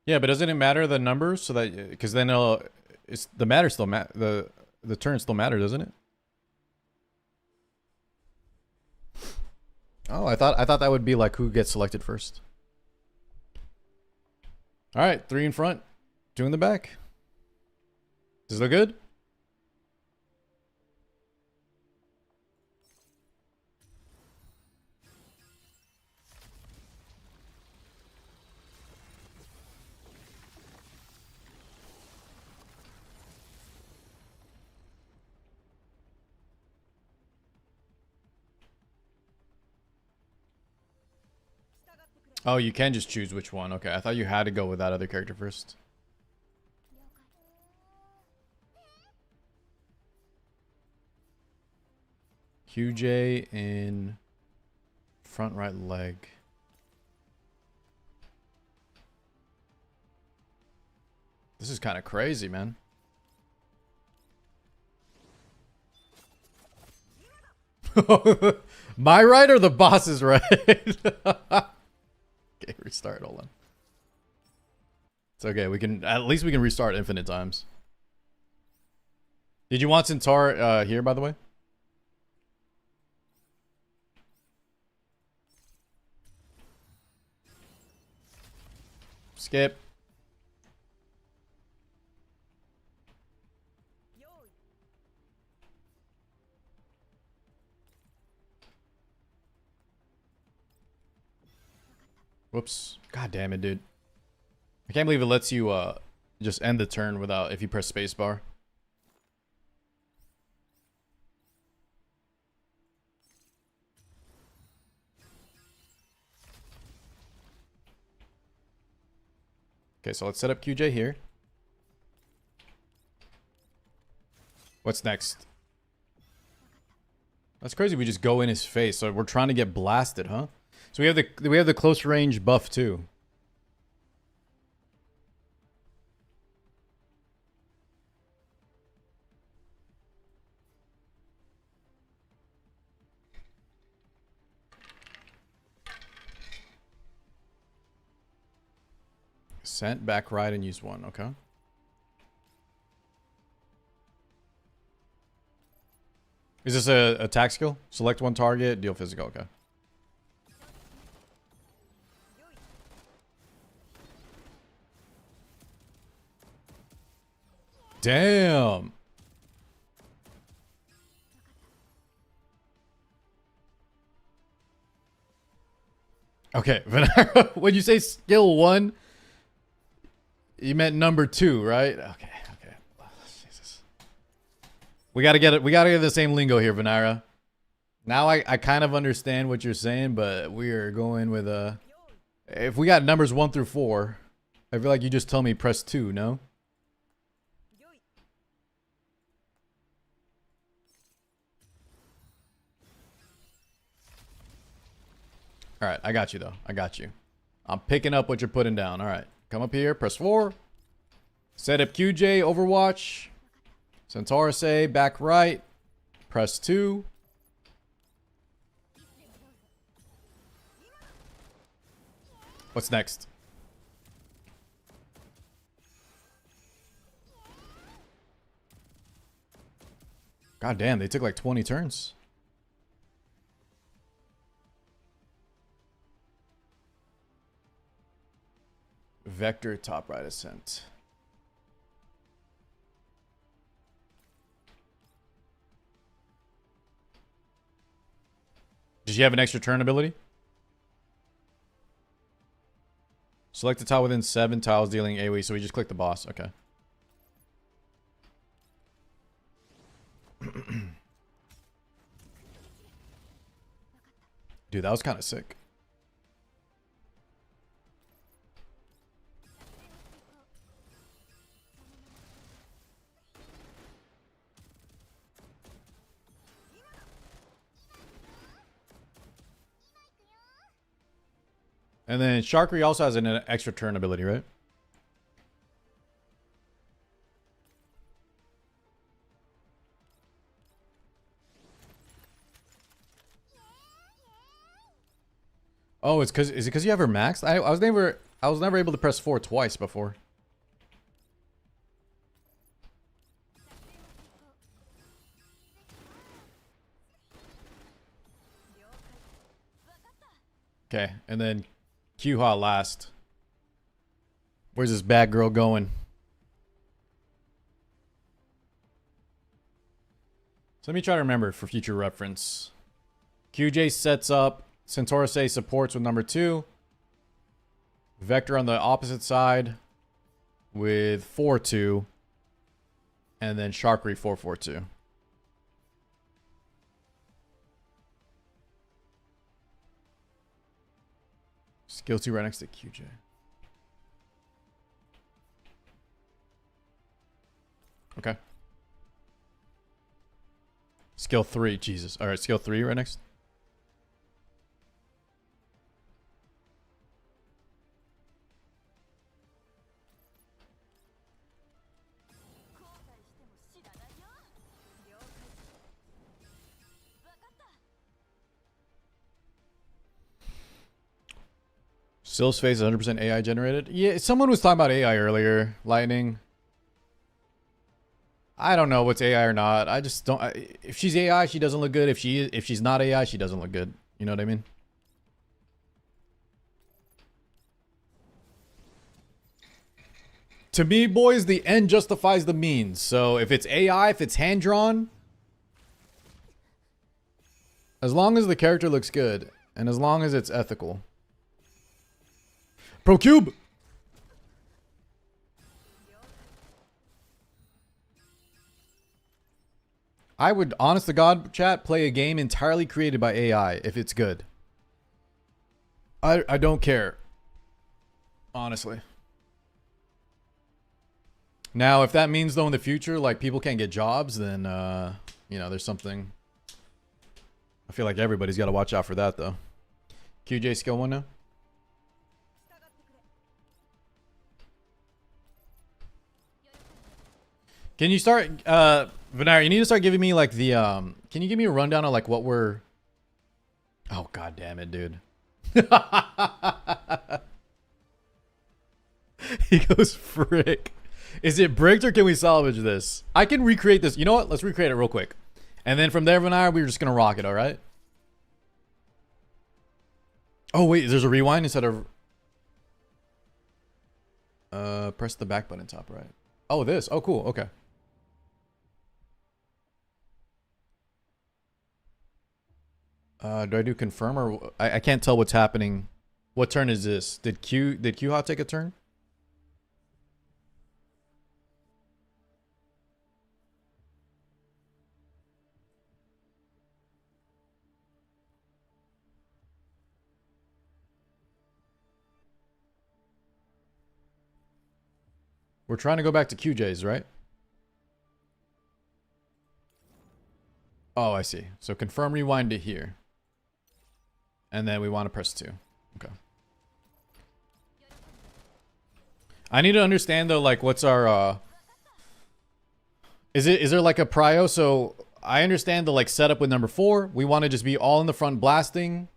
Yeah, but doesn't it matter the numbers so that because then it's the matter still the turn still matter, doesn't it? Oh, I thought that would be like who gets selected first. All right, three in front, two in the back. Does it look good? Oh, you can just choose which one. Okay, I thought you had to go with that other character first. QJ in front right leg. This is kind of crazy, man. My right or the boss's right? Okay, restart. Hold on. It's okay. We can at least we can restart infinite times. Did you want Centaur here, by the way? Skip. Whoops. God damn it, dude. I can't believe it lets you just end the turn without if you press spacebar. Okay, so let's set up QJ here. What's next? That's crazy. We just go in his face. So we're trying to get blasted, huh? So we have the close range buff too. Sent back right and use one. Okay. Is this a attack skill? Select one target, deal physical. Okay. Damn. Okay, when you say skill 1, you meant number 2, right? Okay, okay. Oh, Jesus. We gotta get it. We gotta get the same lingo here, Venara. Now I kind of understand what you're saying, but we are going with if we got numbers 1 through 4, I feel like you just tell me press 2, no? All right, I got you though. I got you. I'm picking up what you're putting down. All right, come up here, press 4. Set up QJ, Overwatch. Centaur say, back right. Press 2. What's next? God damn, they took like 20 turns. Vector top right ascent. Does she have an extra turn ability? Select a tile within 7 tiles dealing AoE. So we just click the boss. Okay. Dude, that was kind of sick. And then Sharkery also has an extra turn ability, right? Oh, is it because you have her maxed? I was never able to press 4 twice before. Okay, and then Q-Ha last. Where's this bad girl going? So let me try to remember for future reference. QJ sets up. Centaurus supports with number 2. Vector on the opposite side with 4-2. And then Sharkery 4-4-2. Skill 2 right next to QJ. Okay. Skill 3, Jesus. Alright, skill 3 right next. Sill's face is 100% AI generated. Yeah, someone was talking about AI earlier. Lightning. I don't know what's AI or not. I just don't. If she's AI, she doesn't look good. If she's not AI, she doesn't look good. You know what I mean? To me, boys, the end justifies the means. So if it's AI, if it's hand drawn, as long as the character looks good and as long as it's ethical. Pro Cube. I would, honest to God, chat, play a game entirely created by AI if it's good. I don't care. Honestly. Now, if that means, though, in the future, like, people can't get jobs, then, you know, there's something. I feel like everybody's got to watch out for that, though. QJ skill 1 now? Can you start, Venari, you need to start giving me, like, the, can you give me a rundown on, like, what we're... Oh, god damn it, dude. He goes, frick. Is it bricked or can we salvage this? I can recreate this. You know what? Let's recreate it real quick. And then from there, Venari, we're just going to rock it, alright? Oh, wait, there's a rewind instead of... press the back button top right. Oh, this. Oh, cool. Okay. Do I do confirm or I can't tell what's happening. What turn is this? Did Q-Ha take a turn? We're trying to go back to QJ's, right? Oh, I see. So confirm rewind to here. And then we want to press 2. Okay. I need to understand though, like what's our is there like a prio? So I understand the like setup with number 4. We want to just be all in the front blasting.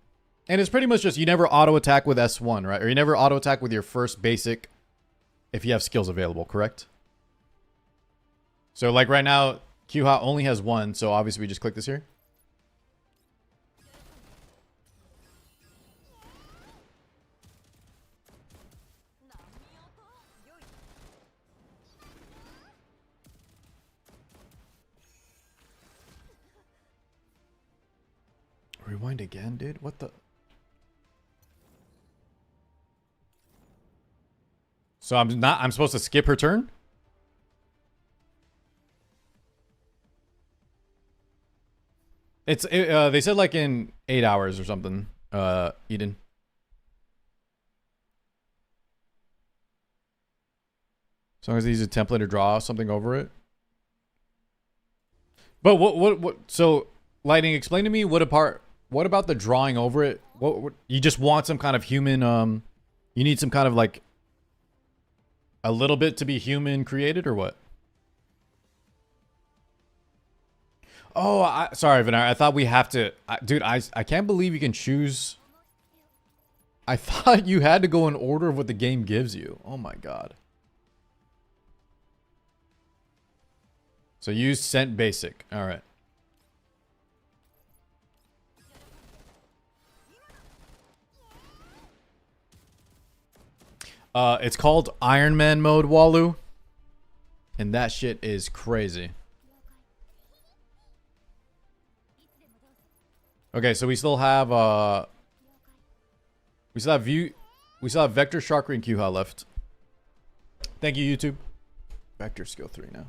And it's pretty much just you never auto attack with S1, right? Or you never auto attack with your first basic if you have skills available, correct? So like right now, Q-Ha only has 1, so obviously we just click this here. Rewind joined again, dude? What the? So I'm supposed to skip her turn? They said like in 8 hours or something, Eden. As long as they use a template or draw something over it. But what so Lightning, explain to me what about the drawing over it? What you just want some kind of human you need some kind of like a little bit to be human created or what? Oh, sorry, Vinar. I thought we have to... dude, I can't believe you can choose... I thought you had to go in order of what the game gives you. Oh my god. So use Scent Basic. Alright. It's called Iron Man mode, Walu. And that shit is crazy. Okay, so we still have Vector, Sharkry, and Qha left. Thank you, YouTube. Vector skill 3 now.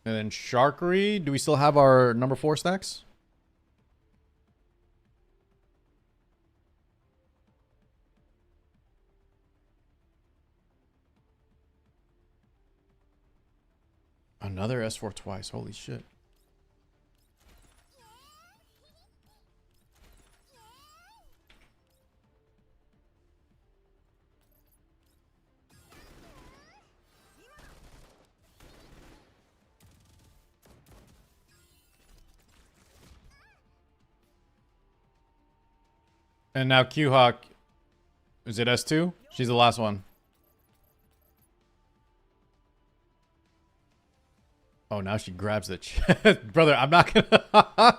And then Sharkry, do we still have our number 4 stacks? Another S4 twice. Holy shit. And now Qha, is it S2? She's the last one. Oh, now she grabs the chest. Brother, I'm not gonna...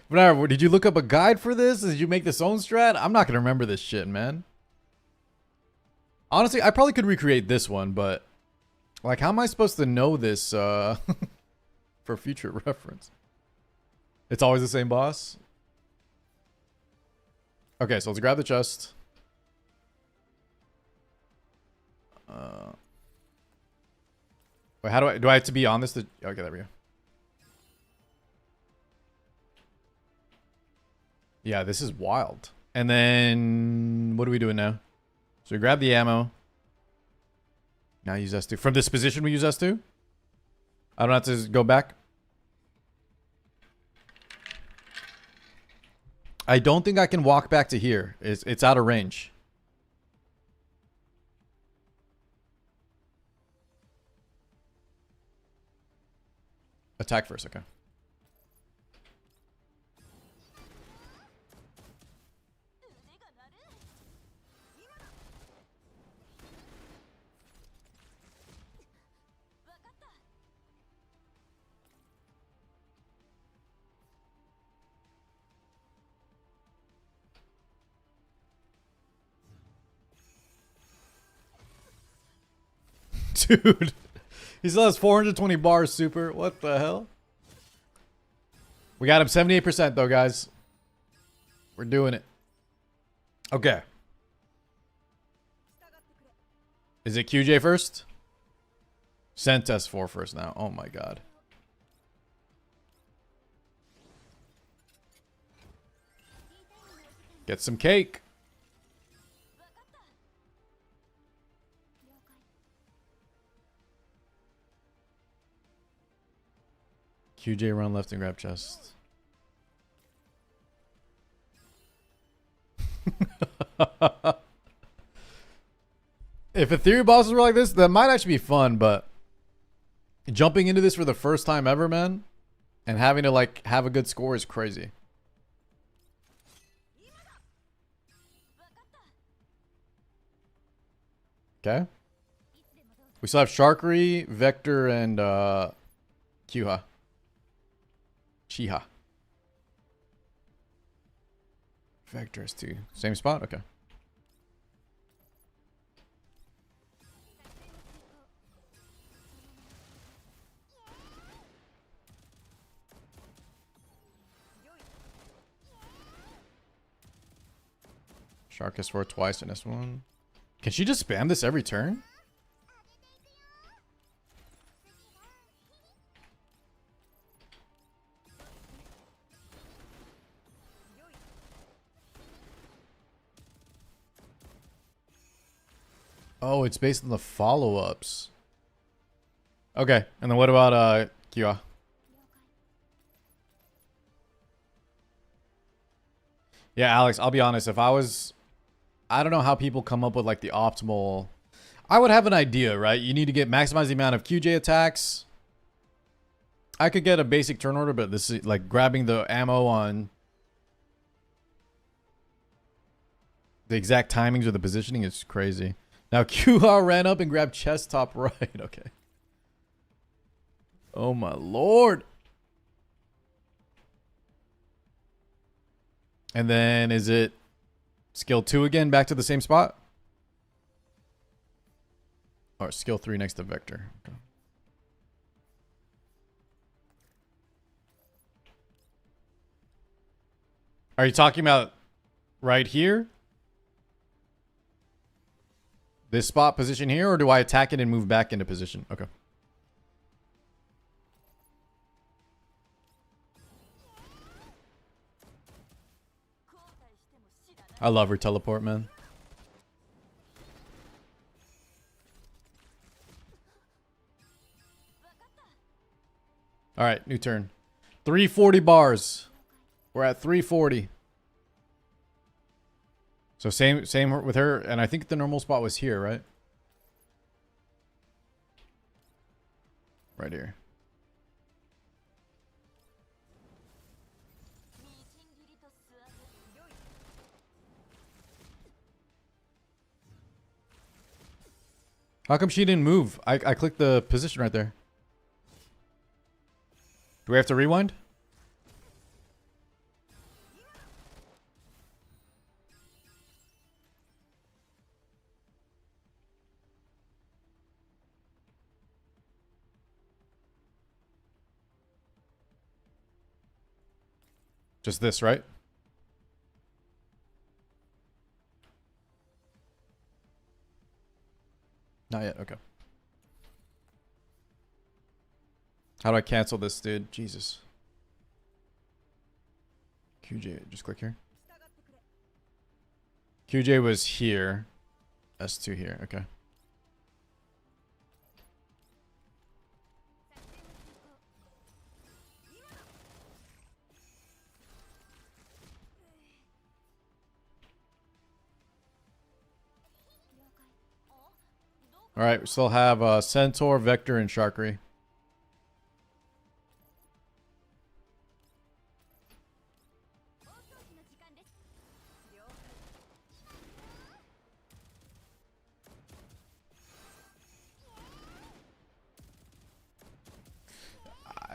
Whatever, did you look up a guide for this? Did you make this own strat? I'm not gonna remember this shit, man. Honestly, I probably could recreate this one, but... like, how am I supposed to know this, for future reference? It's always the same boss? Okay, so let's grab the chest. Wait, how do I have to be on this? Okay, there we go. Yeah, this is wild. And then, what are we doing now? So we grab the ammo. Now use S2. From this position we use S2? I don't have to go back? I don't think I can walk back to here. It's out of range. Attack first, okay. Dude. He still has 420 bars, super. What the hell? We got him 78% though, guys. We're doing it. Okay. Is it QJ first? Sent S4 first now. Oh my god. Get some cake. QJ run left and grab chest. If Ethereum bosses were like this, that might actually be fun, but jumping into this for the first time ever, man, and having to like have a good score is crazy. Okay. We still have Sharkry, Vector, and Qha. Chiha. Vector S2. Same spot? Okay. Shark S4 twice in S1. Can she just spam this every turn? Oh, it's based on the follow-ups. Okay, and then what about Kyoa? Yeah, Alex, I'll be honest. If I was... I don't know how people come up with like the optimal... I would have an idea, right? You need to maximize the amount of QJ attacks. I could get a basic turn order, but this is like grabbing the ammo on the exact timings or the positioning is crazy. Now QR ran up and grabbed chest top right. Okay. Oh my lord. And then is it skill 2 again, back to the same spot? Or skill 3 next to Vector. Okay. Are you talking about right here? This spot position here, or do I attack it and move back into position? Okay. I love her teleport, man. All right, new turn. 340 bars. We're at 340. So same with her, and I think the normal spot was here, right? Right here. How come she didn't move? I clicked the position right there. Do we have to rewind? Just this, right? Not yet, okay. How do I cancel this, dude? Jesus. QJ, just click here. QJ was here. S2 here, okay. All right, we still have Centaur, Vector, and Sharkery.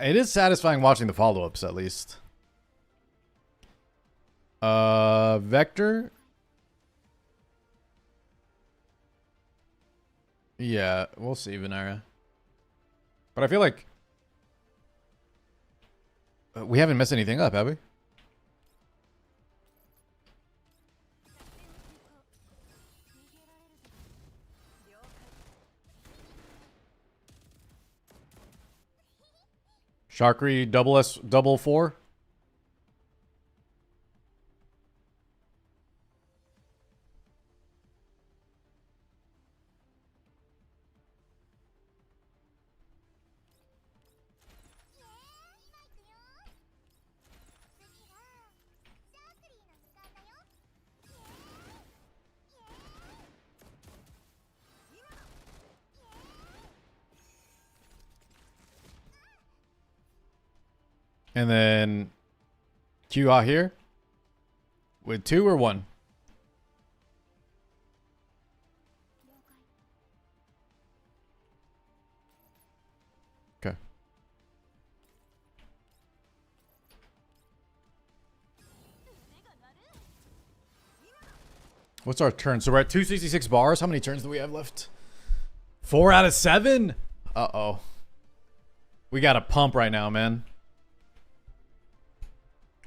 It is satisfying watching the follow-ups, at least. Vector. Yeah, we'll see, Venera. But I feel like we haven't messed anything up, have we? Sharkery, double 4. And then Q out here with 2 or 1. Okay. What's our turn? So we're at 266 bars. How many turns do we have left? 4 out of 7? Uh-oh. We got a pump right now, man.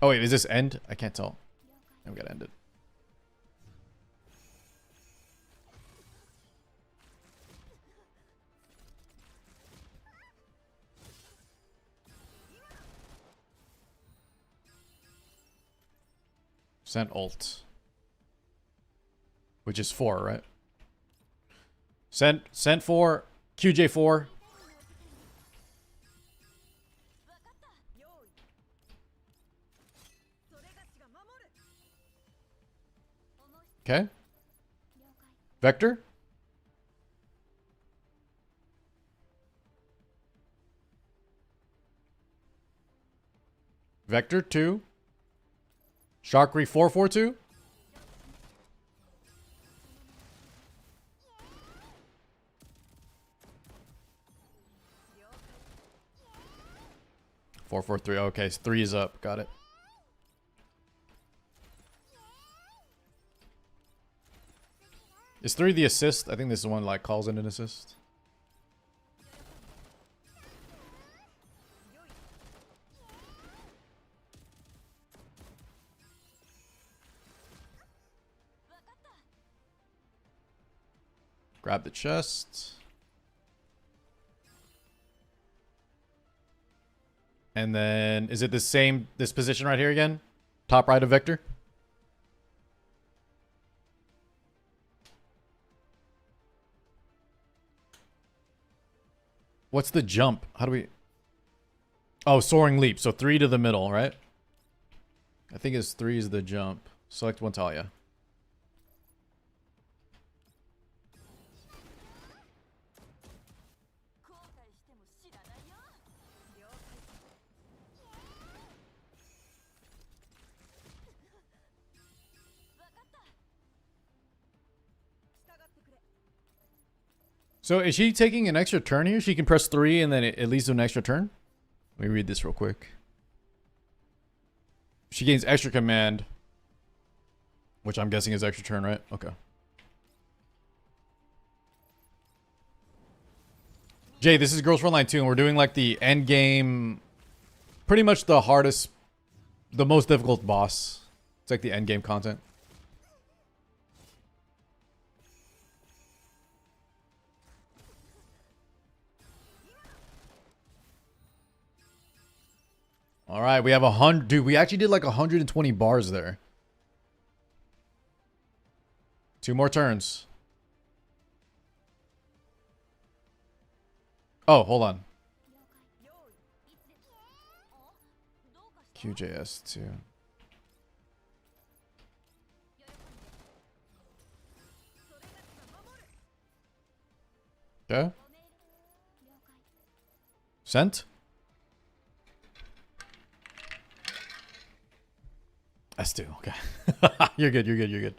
Oh, wait. Is this end? I can't tell. Yeah, we got to end it. Send ult. Which is 4, right? Send 4. QJ4. Okay. Vector. Vector 2. Sharkry 442. Four, 4, 3. Okay, so 3 is up. Got it. Is 3 the assist? I think this is one like calls in an assist. Grab the chest. And then, is it the same, this position right here again? Top right of Vector? What's the jump? How do we... Oh, soaring leap. So 3 to the middle, right? I think it's 3 is the jump. Select one Talia. So is she taking an extra turn here? She can press 3 and then it leads to an extra turn? Let me read this real quick. She gains extra command. Which I'm guessing is extra turn, right? Okay. Jay, this is Girls Frontline 2 and we're doing like the end game. Pretty much the hardest, the most difficult boss. It's like the end game content. All right, we have 100. Dude, we actually did like 120 bars there. 2 more turns. Oh, hold on. QJS2. Okay. Sent. S2, okay. You're good, you're good, you're good.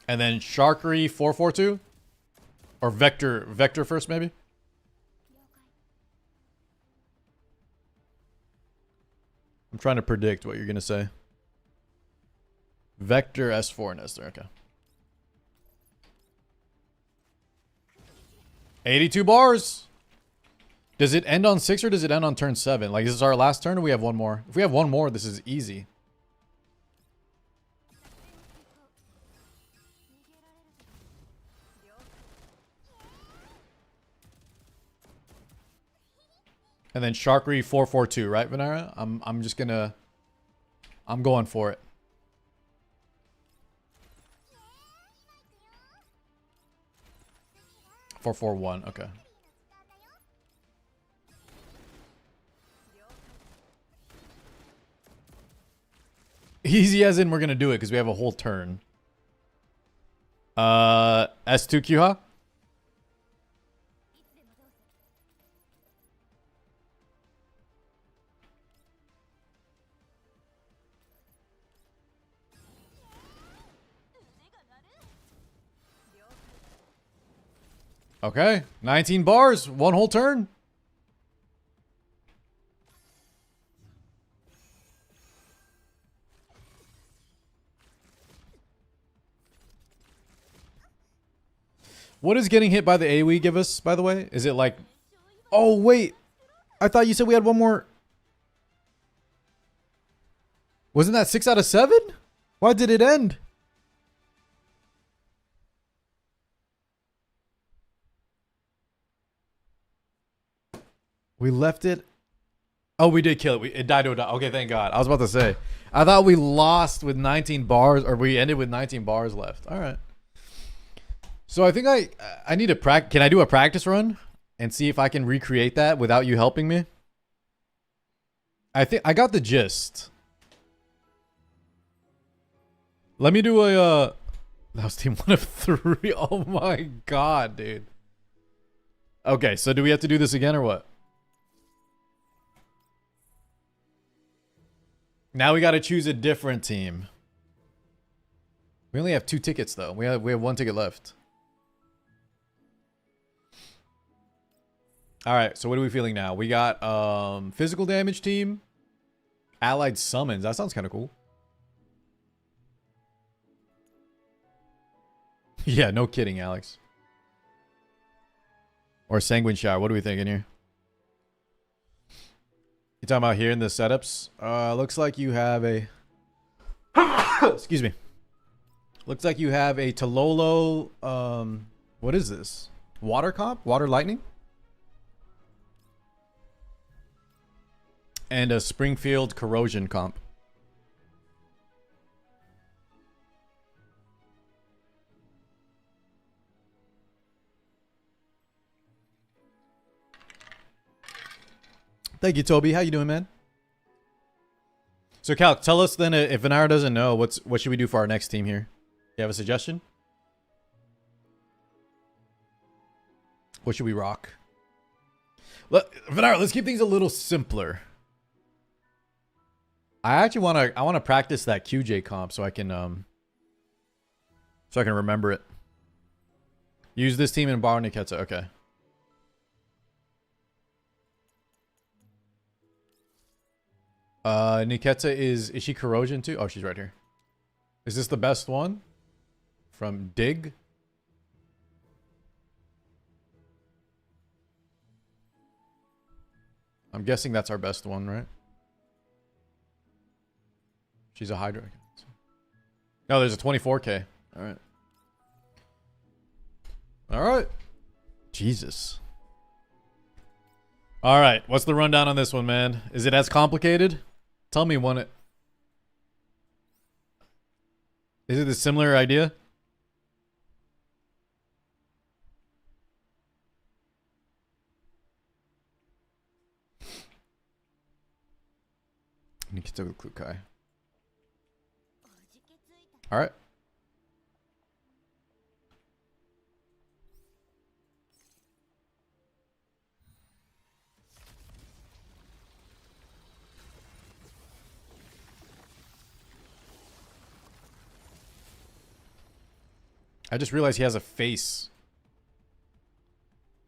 And then Sharkery 442? Or Vector first, maybe? I'm trying to predict what you're going to say. Vector, S4, and S3, okay. 82 bars! Does it end on 6 or does it end on turn 7? Like, is this our last turn or we have one more? If we have one more, this is easy. And then Sharkery 442, right, Venera? I'm just gonna... I'm going for it. Four, 4, 1, okay. Easy as in we're gonna do it because we have a whole turn. S2 Kyuha? Okay, 19 bars, one whole turn. What does getting hit by the AoE give us, by the way? Is it like... Oh, wait. I thought you said we had one more... Wasn't that 6 out of 7? Why did it end? We left it... Oh, we did kill it. It died to a die. Okay, thank God. I was about to say. I thought we lost with 19 bars, or we ended with 19 bars left. All right. So I think I need to practice. Can I do a practice run and see if I can recreate that without you helping me? I think I got the gist. Let me do a... that was team 1 of 3. Oh my God, dude. Okay, so do we have to do this again or what? Now we got to choose a different team. We only have 2 tickets though. We have 1 ticket left. All right, so what are we feeling now? We got physical damage team, allied summons. That sounds kind of cool. Yeah, no kidding, Alex. Or sanguine shower. What are we thinking here? You talking about here in the setups? Looks like you have a... Excuse me. Looks like you have a Tololo... what is this? Water comp? Water lightning? And a Springfield corrosion comp. Thank you, Toby. How you doing, man? So, Cal, tell us then if Venara doesn't know, what should we do for our next team here? You have a suggestion? What should we rock? Venara, let's keep things a little simpler. I actually want to practice that QJ comp so I can remember it. Use this team in Bar Niketa. Okay. Niketa is she corrosion too? Oh, she's right here. Is this the best one? From Dig? I'm guessing that's our best one, right? She's a Hydra. No, there's a 24k. Alright. Alright. Jesus. Alright, what's the rundown on this one, man? Is it as complicated? Tell me one. Is it a similar idea? Nikita Klukai. Alright. I just realized he has a face.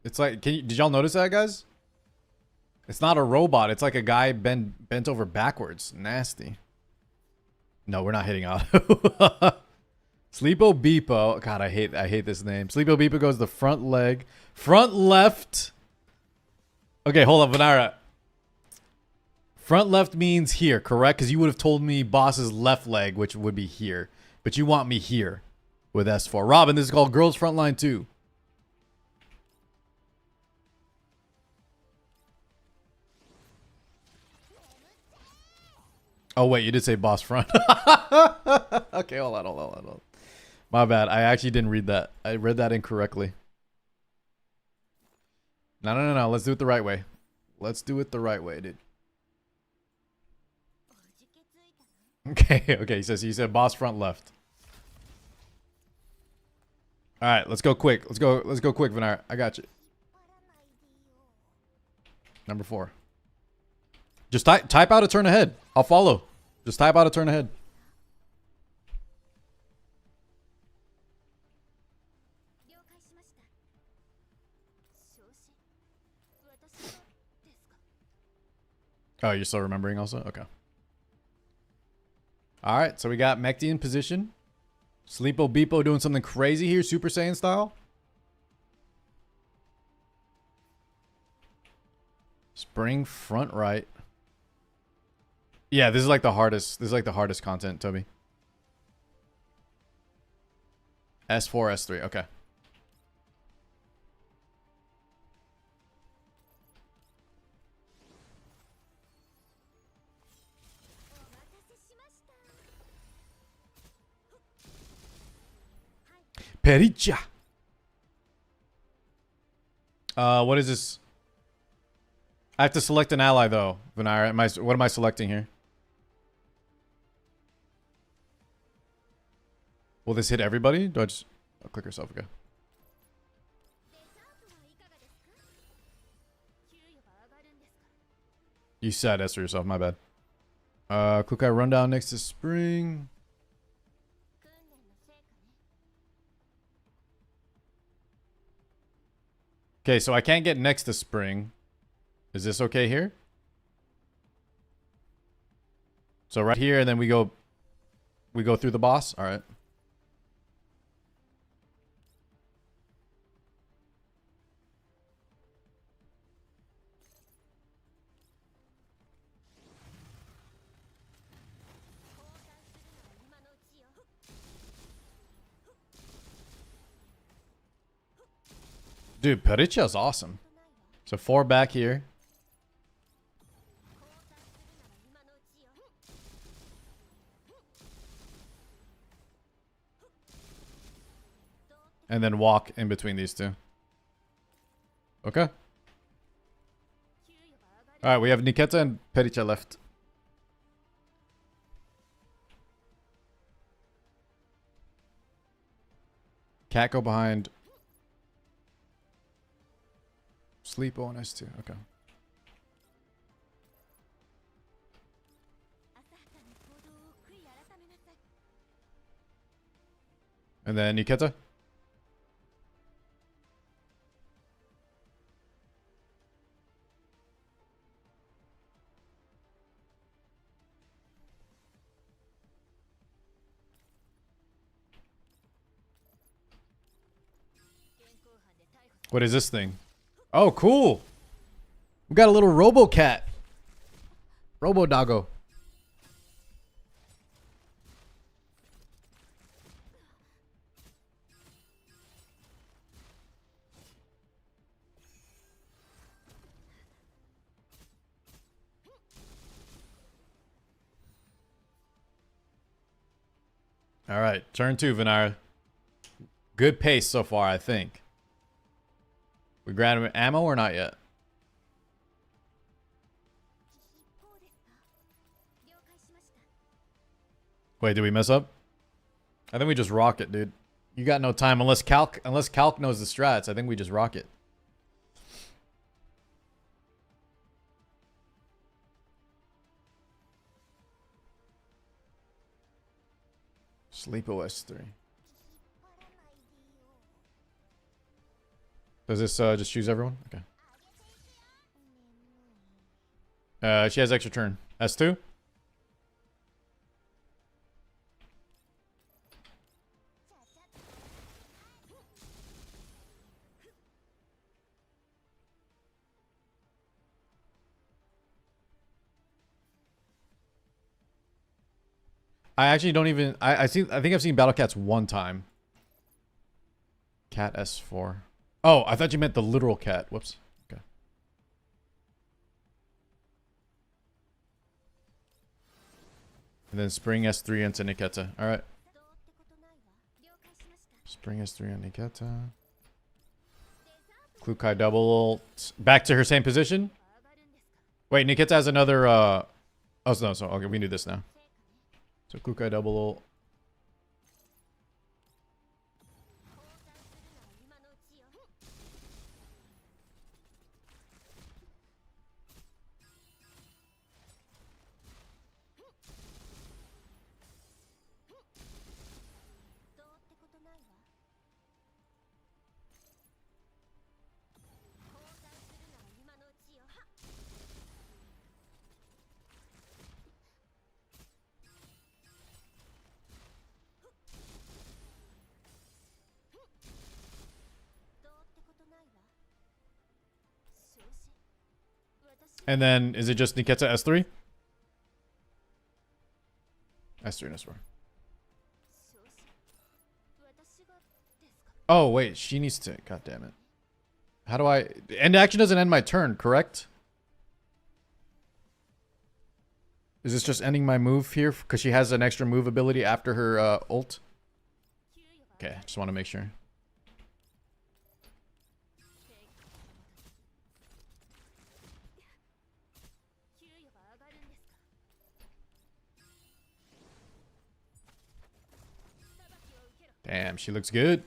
It's like, did y'all notice that, guys? It's not a robot. It's like a guy bent over backwards. Nasty. No, we're not hitting auto. Sleepo Beepo. God, I hate this name. Sleepo Beepo goes the front leg. Front left. Okay, hold on, Venara. Front left means here, correct? Because you would have told me boss's left leg, which would be here. But you want me here with S4. Robin, this is called Girls Frontline 2. Oh, wait, you did say boss front. Okay, hold on. My bad. I actually didn't read that. I read that incorrectly. No. Let's do it the right way. Let's do it the right way, dude. Okay. He said boss front left. All right, let's go quick. Let's go quick, Venara. I got you. Number 4. Just type out a turn ahead. I'll follow. Just type out a turn ahead. Oh, you're still remembering also? Okay. All right, so we got Mekti in position. Sleepo Beepo doing something crazy here, Super Saiyan style. Spring front right. Yeah, this is like the hardest. This is like the hardest content, Toby. S4, S3. Okay. Pericha. What is this? I have to select an ally though. Venira, what am I selecting here? Will this hit everybody? Do I just click herself again? You said S for yourself, my bad. Kukai rundown next to spring. Okay, so I can't get next to spring. Is this okay here? So right here, and then we go through the boss. All right. Dude, Pericha is awesome. So 4 back here. And then walk in between these two. Okay. Alright, we have Niketa and Pericha left. Cat go behind. Sleep on S2. Okay. And then Niketa. What is this thing? Oh, cool. We got a little Robo Cat. Robo Doggo. All right, turn 2, Venira. Good pace so far, I think. We grab ammo or not yet? Wait, did we mess up? I think we just rock it, dude. You got no time unless Calc knows the strats. I think we just rock it. Sleep OS 3. Does this just choose everyone? Okay. She has extra turn. S2? I actually don't even I think I've seen Battle Cats one time. Cat S4. Oh, I thought you meant the literal cat. Whoops. Okay. And then Spring S3 into Niketa. Alright. Spring S3 on Niketa. Klukai double ult. Back to her same position. Wait, Niketa has another oh no, so okay, we can do this now. So Klukai double ult. And then, is it just Niketa S3? S3 and S4. Oh, wait. She needs to... God damn it. How do I... End action doesn't end my turn, correct? Is this just ending my move here? Because she has an extra move ability after her ult? Okay, just want to make sure. Damn, she looks good.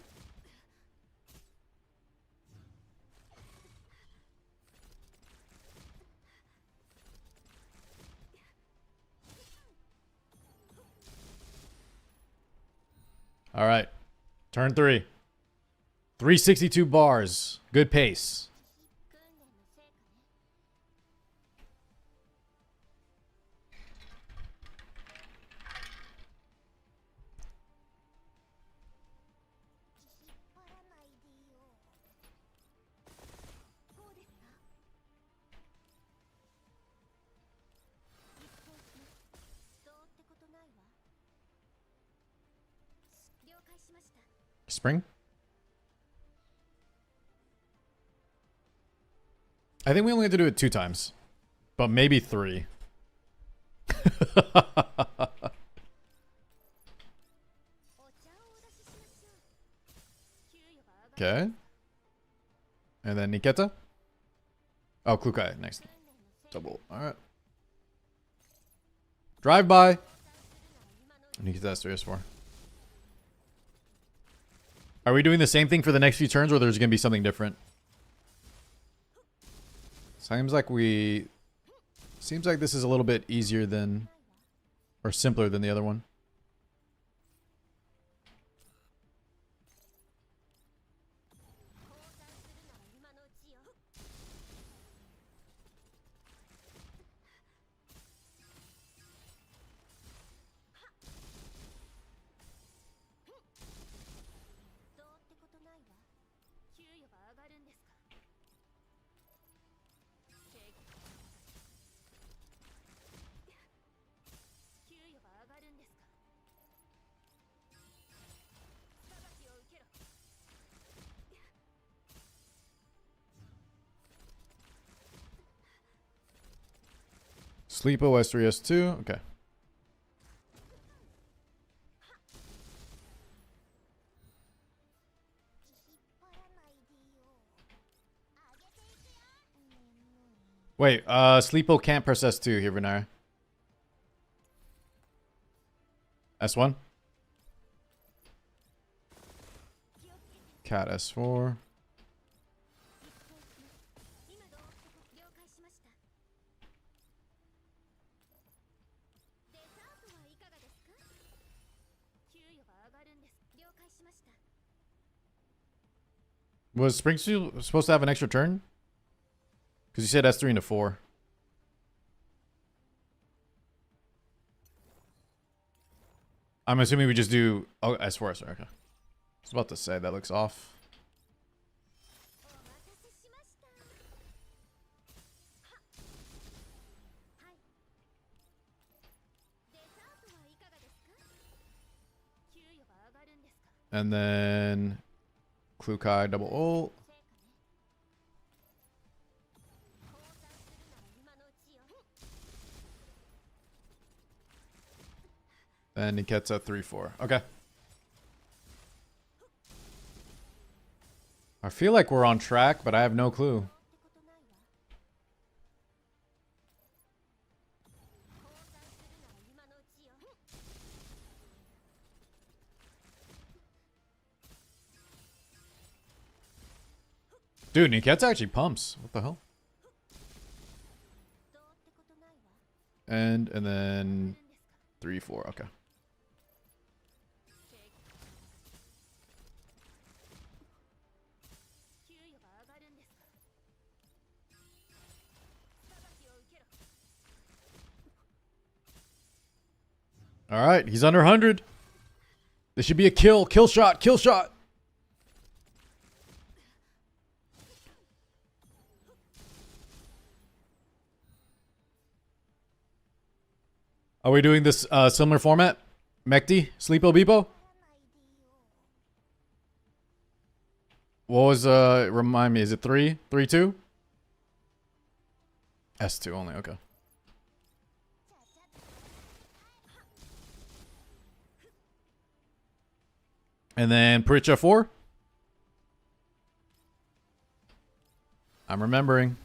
All right. Turn 3. 362 bars. Good pace. Spring? I think we only have to do it 2 times. But maybe 3. Okay. And then Niketa? Oh, Klukai next. Double. Alright. Drive by. Niketa S3, S4. Are we doing the same thing for the next few turns, or there's going to be something different? Seems like this is a little bit easier than, or simpler than the other one. Sleep OS 3S2. Okay. Wait, Sleepo can't press S2 here, Venara. S1. Cat S4. Was Springfield supposed to have an extra turn? Because you said S3 into 4. I'm assuming we just do... Oh, S4, sorry, okay. I was about to say, that looks off. And then... Klukai double ult. Then Niketa 3-4. Okay. I feel like we're on track, but I have no clue. Dude, Niketa actually pumps. What the hell? And then 3-4. Okay. All right, he's under 100. This should be a kill. Kill shot. Kill shot. Are we doing this similar format? Mekti? Sleepo Beepo? What was, remind me, is it 3? 3-2? S2 only, okay. And then Pritcha 4? I'm remembering.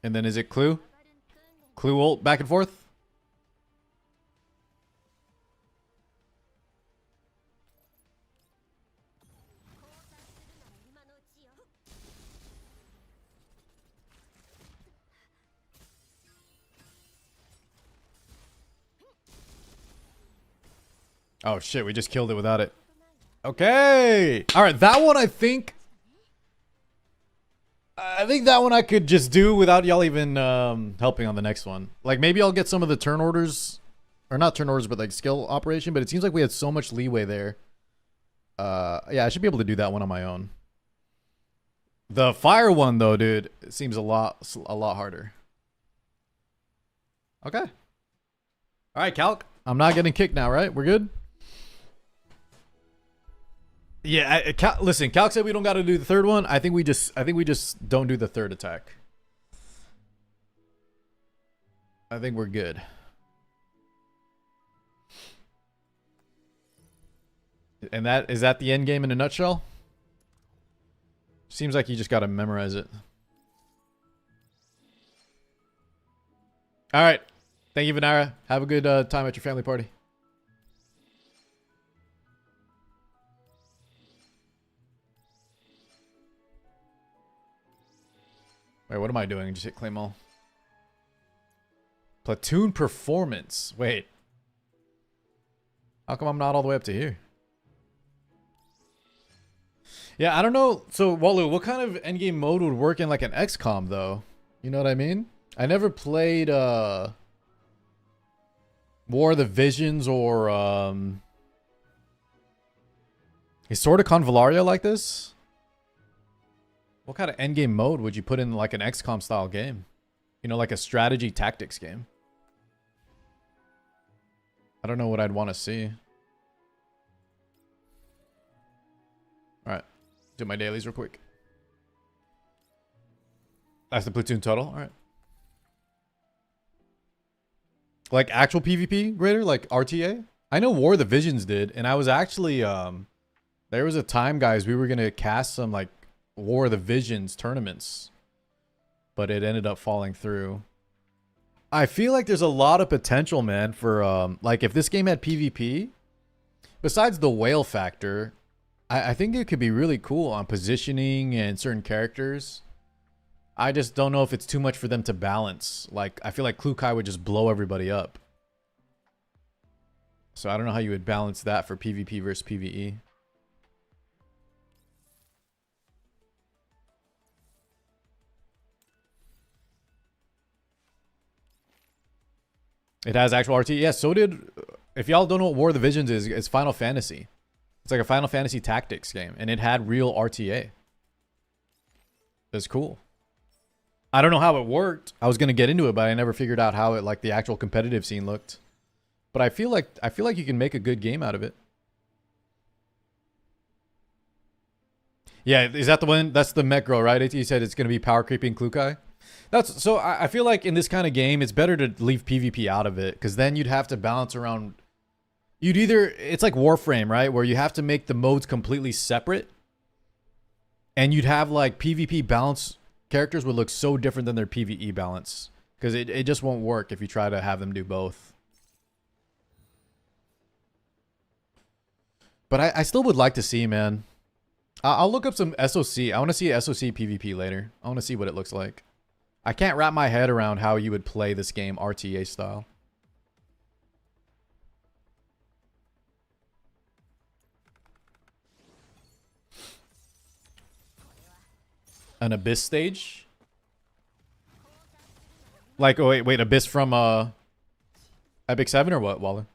And then is it Clue? Clue ult back and forth? Oh shit, we just killed it without it. Okay. Alright, that one I think that one I could just do without y'all even helping on the next one. Like maybe I'll get some of the turn orders. Or not turn orders, but like skill operation. But it seems like we had so much leeway there. Yeah, I should be able to do that one on my own. The fire one though, dude, it seems a lot harder. Okay. Alright, Calc. I'm not getting kicked now, right? We're good? Yeah, listen, Calc said we don't got to do the third one. I think we just don't do the third attack. I think we're good. And is that the end game in a nutshell? Seems like you just got to memorize it. All right. Thank you, Vanara. Have a good time at your family party. Wait, what am I doing? Just hit claim all. Platoon performance. Wait. How come I'm not all the way up to here? Yeah, I don't know. So, Walu, what kind of endgame mode would work in like an XCOM though? You know what I mean? I never played War of the Visions or is Sword of Convalaria like this? What kind of endgame mode would you put in like an XCOM style game? You know, like a strategy tactics game. I don't know what I'd want to see. Alright. Do my dailies real quick. That's the platoon total? Alright. Like actual PvP greater? Like RTA? I know War of the Visions did. And I was actually, there was a time, guys, we were going to cast some like War of the Visions tournaments, but it ended up falling through. I feel like there's a lot of potential, man, for like if this game had PvP, besides the whale factor, I think it could be really cool on positioning and certain characters. I just don't know if it's too much for them to balance. Like I feel like Klukai would just blow everybody up. So I don't know how you would balance that for PvP versus PvE. It has actual RT. Yeah, so did... If y'all don't know what War of the Visions is, it's Final Fantasy. It's like a Final Fantasy Tactics game. And it had real RTA. It's cool. I don't know how it worked. I was going to get into it, but I never figured out how it, like, the actual competitive scene looked. But I feel like you can make a good game out of it. Yeah, is that the one? That's the mech girl, right? You said it's going to be power creeping Klukai? That's so I feel like in this kind of game, it's better to leave PvP out of it, because then you'd have to balance around. You'd either, it's like Warframe, right? Where you have to make the modes completely separate, and you'd have like PvP balance characters would look so different than their PvE balance, because it just won't work if you try to have them do both. But I still would like to see, man. I'll look up some SOC. I want to see SOC PvP later. I want to see what it looks like. I can't wrap my head around how you would play this game RTA style. An Abyss stage? Like, oh wait, Abyss from Epic 7 or what, Waller?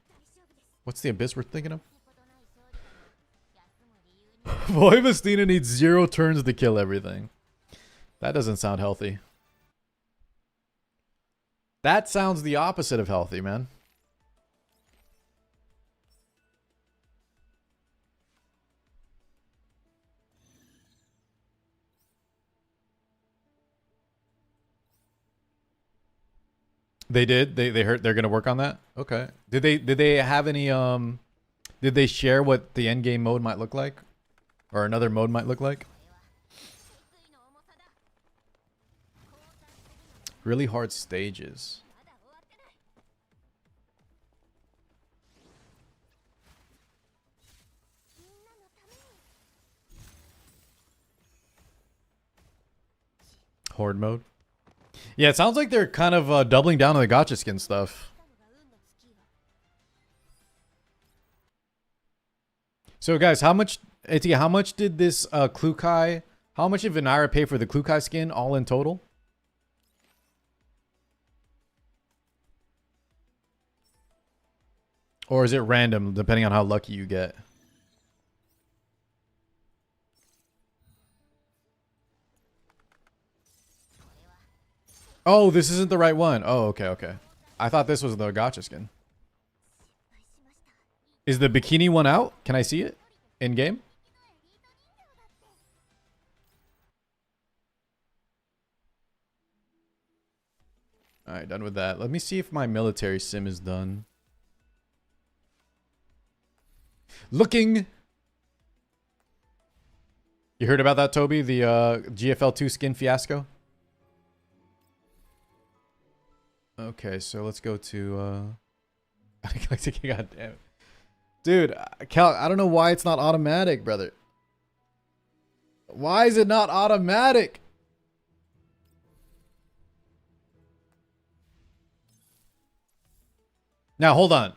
What's the Abyss we're thinking of? Boy, Bastina needs 0 turns to kill everything. That doesn't sound healthy. That sounds the opposite of healthy, man. They did. They heard they're gonna work on that. Okay. Did they have any Did they share what the end game mode might look like, or another mode might look like? Really hard stages. Horde mode. Yeah, it sounds like they're kind of doubling down on the gacha skin stuff. So guys, how much did this Klukai, how much did Venira pay for the Klukai skin all in total? Or is it random depending on how lucky you get? Oh, this isn't the right one. Oh, okay, okay. I thought this was the gacha skin. Is the bikini one out? Can I see it in game? All right, done with that. Let me see if my military sim is done. Looking. You heard about that, Toby? The GFL2 skin fiasco? Okay, so let's go to God damn it. Dude, Cal, I don't know why it's not automatic, brother. Why is it not automatic? Now, hold on.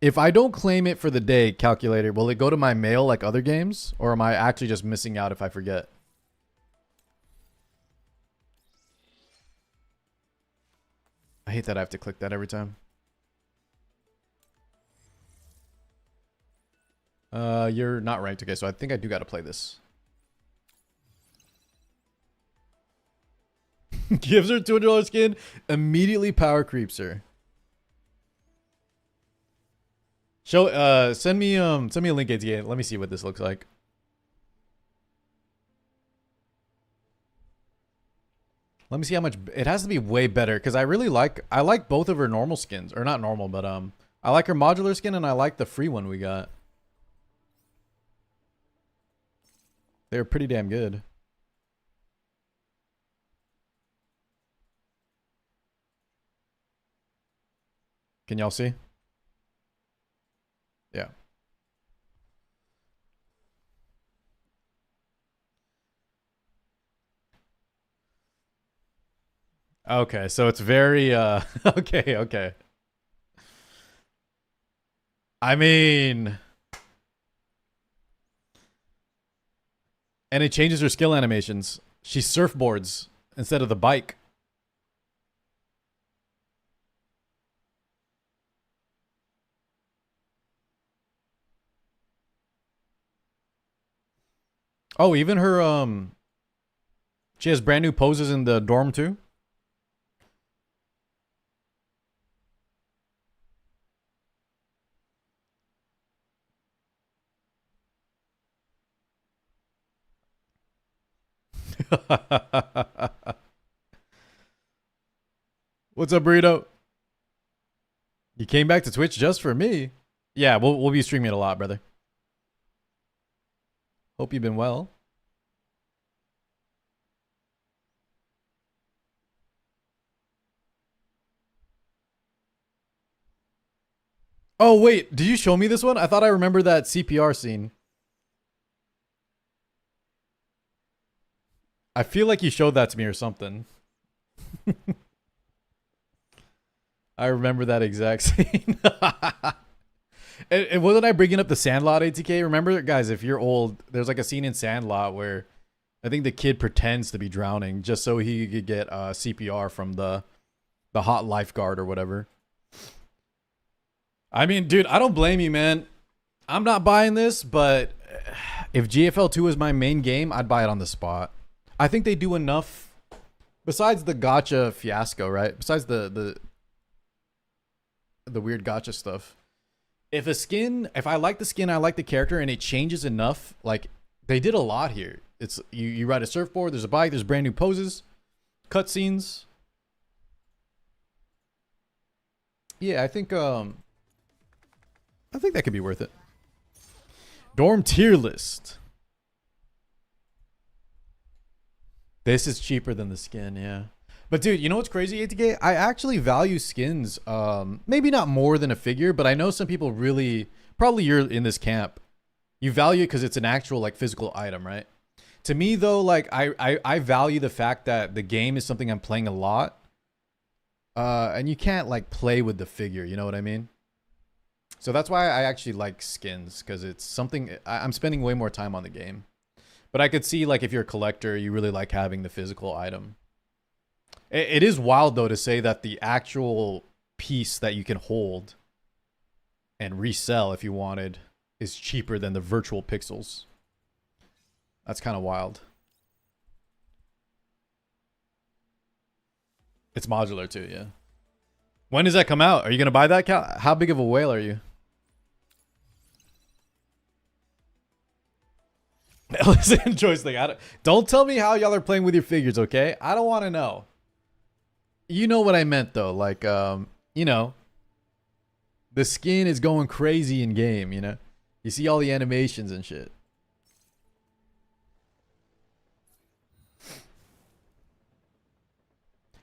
If I don't claim it for the day, calculator, will it go to my mail like other games? Or am I actually just missing out if I forget? I hate that I have to click that every time. You're not ranked. Okay, so I think I do got to play this. Gives her $200 skin, immediately power creeps her. Show send me a link, ATA. Let me see what this looks like. Let me see how much it has to be way better because I like both of her normal skins, or not normal, but I like her modular skin and I like the free one we got. They're pretty damn good. Can y'all see? Yeah. Okay, so it's very okay, okay. I mean, and it changes her skill animations. She surfboards instead of the bike. Oh, even her she has brand new poses in the dorm too. What's up, Burrito? You came back to Twitch just for me? Yeah, we'll be streaming it a lot, brother. Hope you've been well. Oh, wait. Did you show me this one? I thought I remember that CPR scene. I feel like you showed that to me or something. I remember that exact scene. And wasn't I bringing up the Sandlot ATK? Remember, guys, if you're old, there's like a scene in Sandlot where I think the kid pretends to be drowning just so he could get CPR from the hot lifeguard or whatever. I mean, dude, I don't blame you, man. I'm not buying this, but if GFL2 is my main game, I'd buy it on the spot. I think they do enough. Besides the gacha fiasco, right? Besides the weird gacha stuff. If I like the skin, I like the character, and it changes enough, like they did a lot here. It's you ride a surfboard, there's a bike, there's brand new poses, cutscenes. Yeah, I think that could be worth it. Dorm tier list. This is cheaper than the skin, yeah. But dude, you know what's crazy, ATK? I actually value skins, maybe not more than a figure, but I know some people really, probably you're in this camp. You value it because it's an actual like physical item, right? To me though, like I value the fact that the game is something I'm playing a lot. And you can't like play with the figure, you know what I mean? So that's why I actually like skins, because it's something I'm spending way more time on the game. But I could see like if you're a collector, you really like having the physical item. It is wild though to say that the actual piece that you can hold and resell if you wanted is cheaper than the virtual pixels. That's kind of wild. It's modular too, yeah. When does that come out? Are you gonna buy that? How big of a whale are you? Listen, Joyce, like, don't tell me how y'all are playing with your figures, okay? I don't want to know. You know what I meant though, like, you know, the skin is going crazy in game, you know? You see all the animations and shit.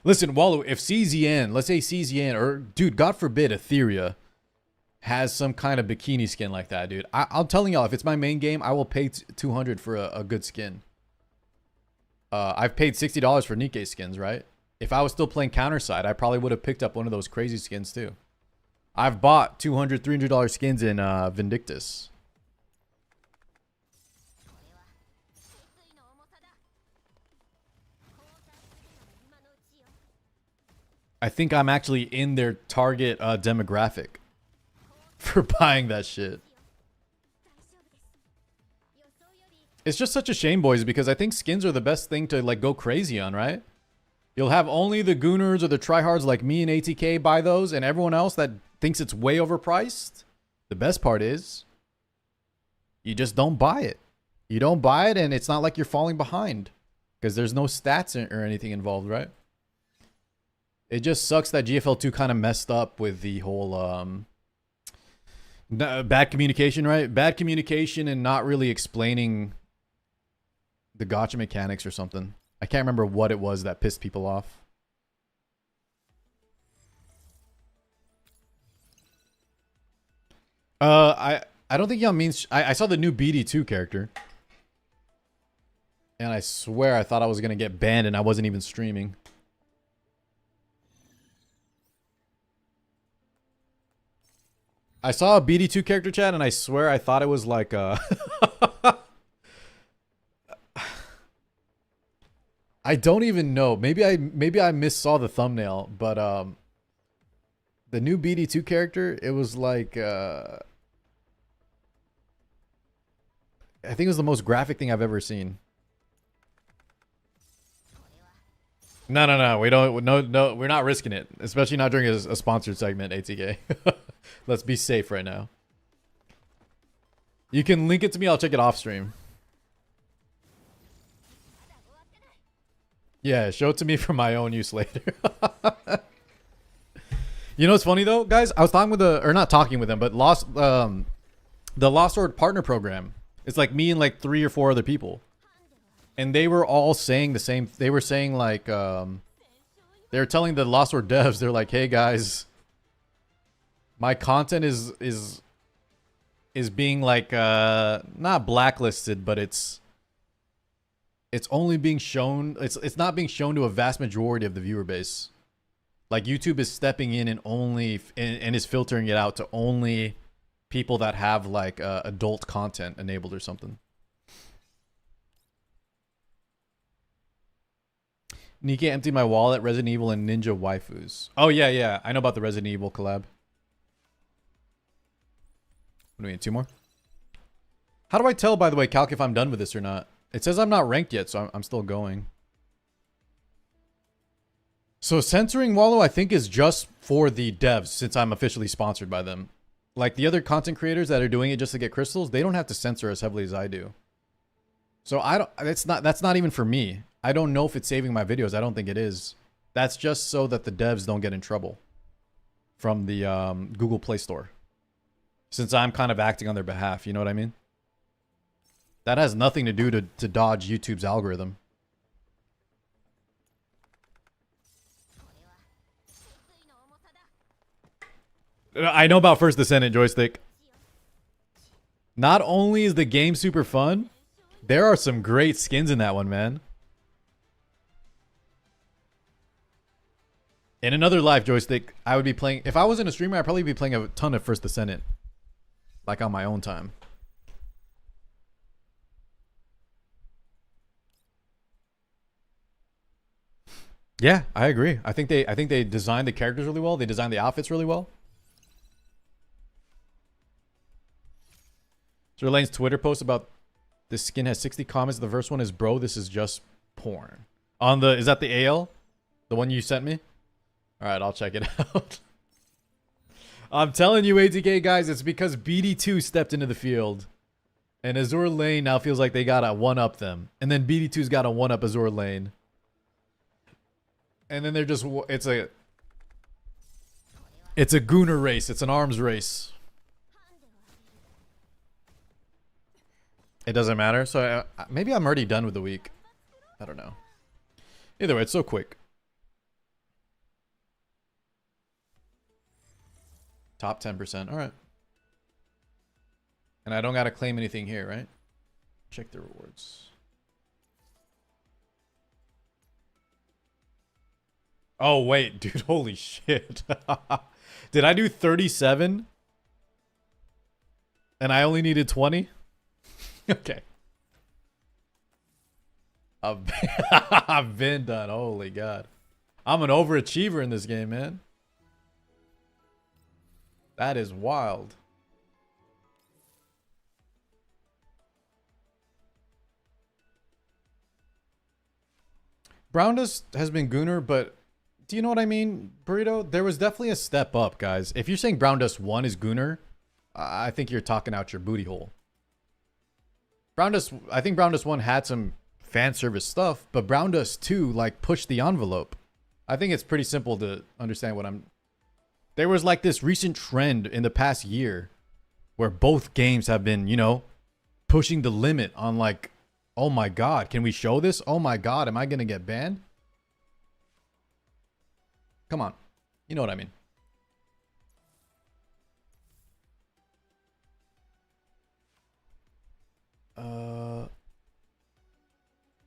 Listen, Wallo, if CZN, let's say CZN, or dude, God forbid, Etheria has some kind of bikini skin like that, dude. I'm telling y'all, if it's my main game, I will pay 200 for a good skin. I've paid $60 for Nikkei skins, right? If I was still playing Counterside, I probably would have picked up one of those crazy skins too. I've bought $200, $300 skins in Vindictus. I think I'm actually in their target demographic for buying that shit. It's just such a shame, boys, because I think skins are the best thing to like go crazy on, right? You'll have only the gooners or the tryhards like me and ATK buy those, and everyone else that thinks it's way overpriced. The best part is you just don't buy it. You don't buy it, and it's not like you're falling behind because there's no stats or anything involved, right? It just sucks that GFL2 kind of messed up with the whole bad communication, right? Bad communication and not really explaining the gacha mechanics or something. I can't remember what it was that pissed people off. I don't think y'all means I saw the new BD2 character. And I swear I thought I was gonna get banned and I wasn't even streaming. I saw a BD2 character chat and I swear I thought it was like I don't even know. Maybe I missaw the thumbnail, but the new BD2 character, it was like I think it was the most graphic thing I've ever seen. No. We don't. No. We're not risking it, especially not during a sponsored segment. ATK. Let's be safe right now. You can link it to me. I'll check it off stream. Yeah, show it to me for my own use later. You know what's funny though, guys? I was talking with not talking with them, but the Lost Sword partner program. It's like me and like 3 or 4 other people. And they were all saying the same. They were saying like, they were telling the Lost Sword devs, they're like, hey guys, my content is being like, not blacklisted, but it's only being shown. It's not being shown to a vast majority of the viewer base. Like YouTube is stepping in and and is filtering it out to only people that have like adult content enabled or something. Nikkei emptied my wallet, Resident Evil, and Ninja waifus. Oh, yeah. I know about the Resident Evil collab. What do we need? 2 more? How do I tell, by the way, Calc, if I'm done with this or not? It says I'm not ranked yet, so I'm still going. So censoring Wallow, I think, is just for the devs, since I'm officially sponsored by them. Like the other content creators that are doing it just to get crystals, they don't have to censor as heavily as I do. So I don't. That's not even for me. I don't know if it's saving my videos. I don't think it is. That's just so that the devs don't get in trouble from the Google Play Store. Since I'm kind of acting on their behalf, you know what I mean? That has nothing to do to dodge YouTube's algorithm. I know about First Descendant, Joystick. Not only is the game super fun, there are some great skins in that one, man. In another live, Joystick, I would be playing... If I wasn't a streamer, I'd probably be playing a ton of First Descendant. Like on my own time. Yeah, I agree. I think they designed the characters really well. They designed the outfits really well. So Lane's Twitter post about this skin has 60 comments. The first one is, bro, this is just porn. On the... Is that the AL? The one you sent me? Alright, I'll check it out. I'm telling you, ATK guys, it's because BD2 stepped into the field. And Azur Lane now feels like they gotta one-up them. And then BD2's gotta one-up Azur Lane. And then they're just... It's a gooner race. It's an arms race. It doesn't matter. So maybe I'm already done with the week. I don't know. Either way, it's so quick. Top 10%. All right. And I don't got to claim anything here, right? Check the rewards. Oh, wait, dude. Holy shit. Did I do 37? And I only needed 20? Okay. I've been done. Holy God. I'm an overachiever in this game, man. That is wild. Brown Dust has been gooner, but do you know what I mean, Burrito? There was definitely a step up, guys. If you're saying Brown Dust 1 is gooner, I think you're talking out your booty hole. I think Brown Dust 1 had some fan service stuff, but Brown Dust 2 like pushed the envelope. I think it's pretty simple to understand what I'm... There was like this recent trend in the past year where both games have been, you know, pushing the limit on like, oh my God, can we show this? Oh my God, am I going to get banned? Come on. You know what I mean.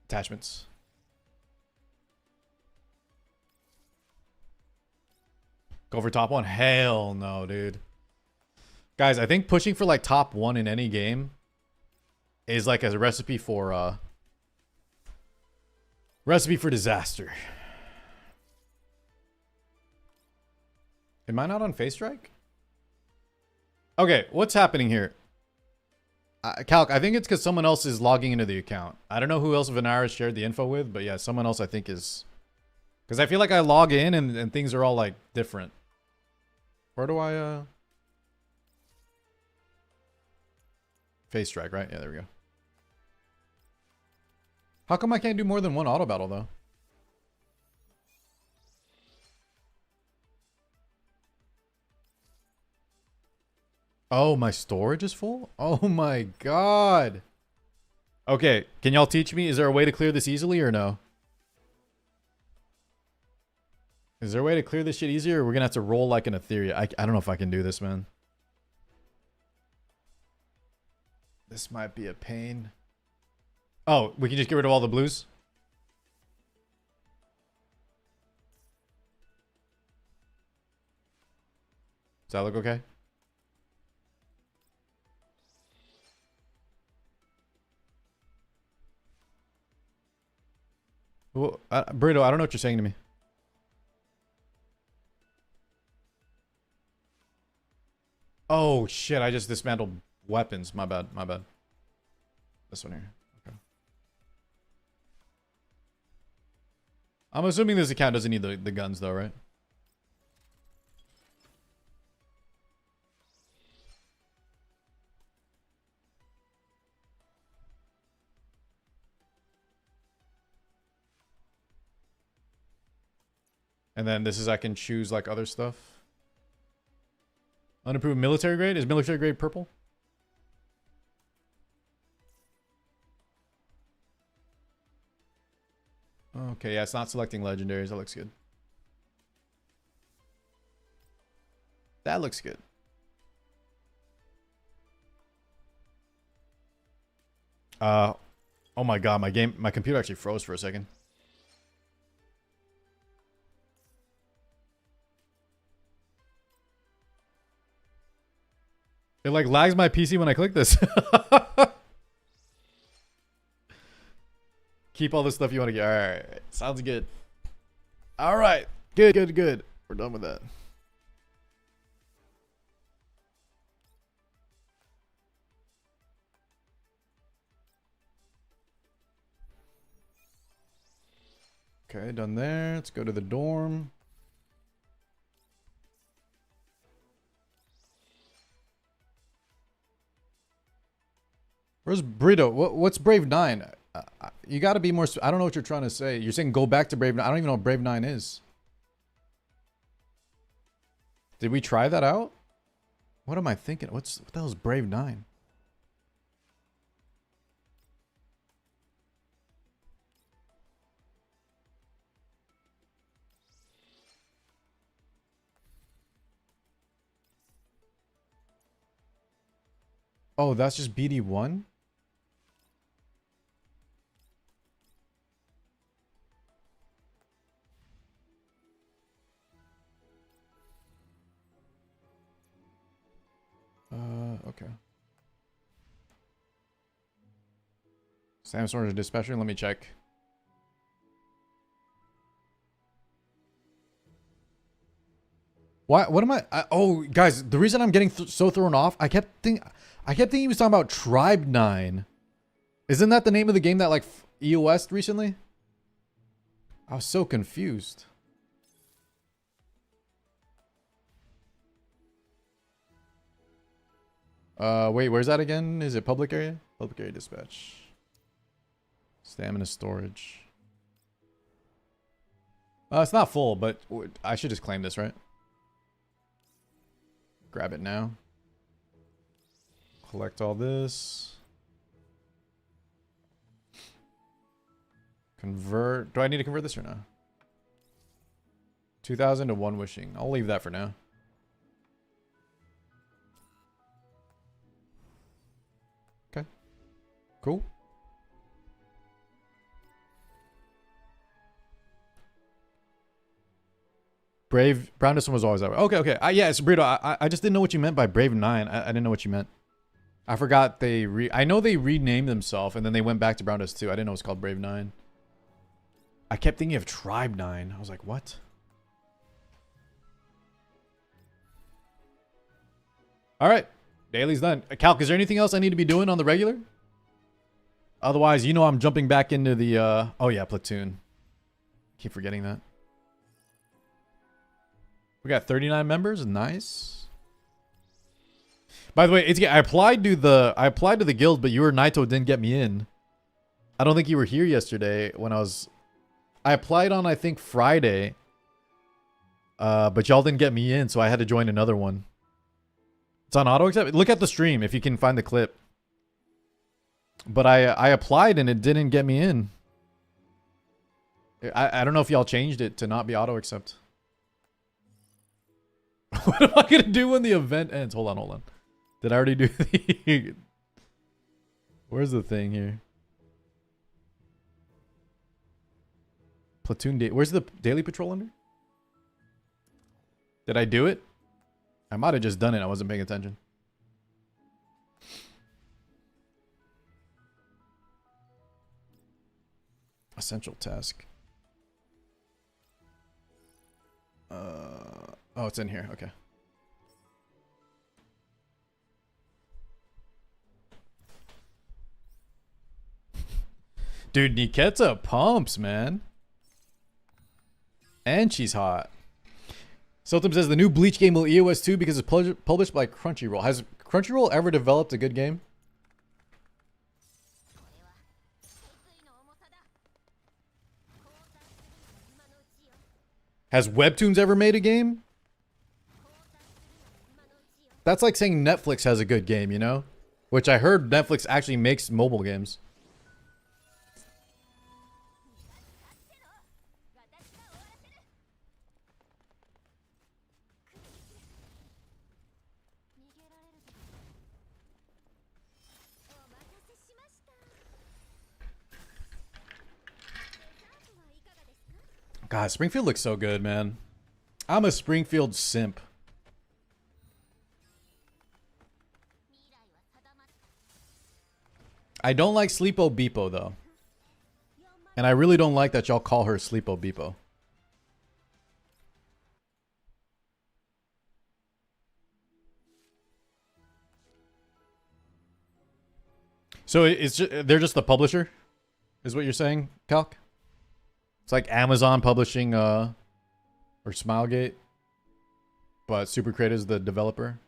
Attachments. Go for top 1? Hell no, dude. Guys, I think pushing for like top 1 in any game is like a recipe for disaster. Am I not on Face Strike? Okay, what's happening here? Calc, I think it's because someone else is logging into the account. I don't know who else Venara shared the info with, but yeah, someone else I think is... Because I feel like I log in and things are all like different. Where do I... Face Strike, right? Yeah, there we go. How come I can't do more than one auto battle, though? Oh, my storage is full? Oh my God. Okay, can y'all teach me? Is there a way to clear this easily or no? Is there a way to clear this shit easier, or we're gonna have to roll like an Ethereum? I don't know if I can do this, man. This might be a pain. Oh, we can just get rid of all the blues? Does that look okay? Well, Burrito, I don't know what you're saying to me. Oh, shit. I just dismantled weapons. My bad. My bad. This one here. Okay. I'm assuming this account doesn't need the guns though, right? And then this is, I can choose like other stuff. Unapproved military grade? Is military grade purple? Okay, yeah, it's not selecting legendaries. That looks good. That looks good. Oh my god, my computer actually froze for a second. It like lags my PC when I click this. Keep all the stuff you want to get. Alright, sounds good. Alright, good. We're done with that. Okay, done there. Let's go to the dorm. Where's Burrito? What's Brave 9? You got to be more... I don't know what you're trying to say. You're saying go back to Brave 9. I don't even know what Brave 9 is. Did we try that out? What am I thinking? What the hell is Brave 9? Oh, that's just BD1? Okay. Sam Storage Dispatcher, let me check. What am I oh, guys, the reason I'm getting so thrown off, I kept thinking he was talking about Tribe 9. Isn't that the name of the game that like EOS'd recently? I was so confused. Wait, where's that again? Is it public area? Public area dispatch. Stamina storage. It's not full, but I should just claim this, right? Grab it now. Collect all this. Convert. Do I need to convert this or no? 2,000 to 1 wishing. I'll leave that for now. Okay. Cool. Brave. Brownison was always that way. Okay. Yeah, it's Burrito. I just didn't know what you meant by Brave 9. I didn't know what you meant. I forgot I know they renamed themselves and then they went back to Brownison 2. I didn't know it was called Brave 9. I kept thinking of Tribe 9. I was like, what? Alright. Daily's done. Calc, is there anything else I need to be doing on the regular? Otherwise, you know I'm jumping back into the... oh yeah, Platoon. Keep forgetting that. We got 39 members. Nice. By the way, I applied to the guild, but you or Naito didn't get me in. I don't think you were here yesterday when I applied on, I think, Friday. But y'all didn't get me in, so I had to join another one. It's on auto accept. Look at the stream if you can find the clip. But I applied and it didn't get me in. I don't know if y'all changed it to not be auto accept. What am I gonna do when the event ends? Hold on. Did I already do the... Where's the thing here? Platoon day. Where's the daily patrol under? Did I do it? I might have just done it. I wasn't paying attention. Essential task. Oh, it's in here. Okay. Dude, Niketa pumps, man. And she's hot. Sultan says the new Bleach game will EOS 2 because it's published by Crunchyroll. Has Crunchyroll ever developed a good game? Has Webtoons ever made a game? That's like saying Netflix has a good game, you know? Which I heard Netflix actually makes mobile games. God, Springfield looks so good, man. I'm a Springfield simp. I don't like Sleepo Beepo, though. And I really don't like that y'all call her Sleepo Beepo. So they're just the publisher? Is what you're saying, Calc? It's like Amazon publishing or Smilegate, but Super Crate is the developer.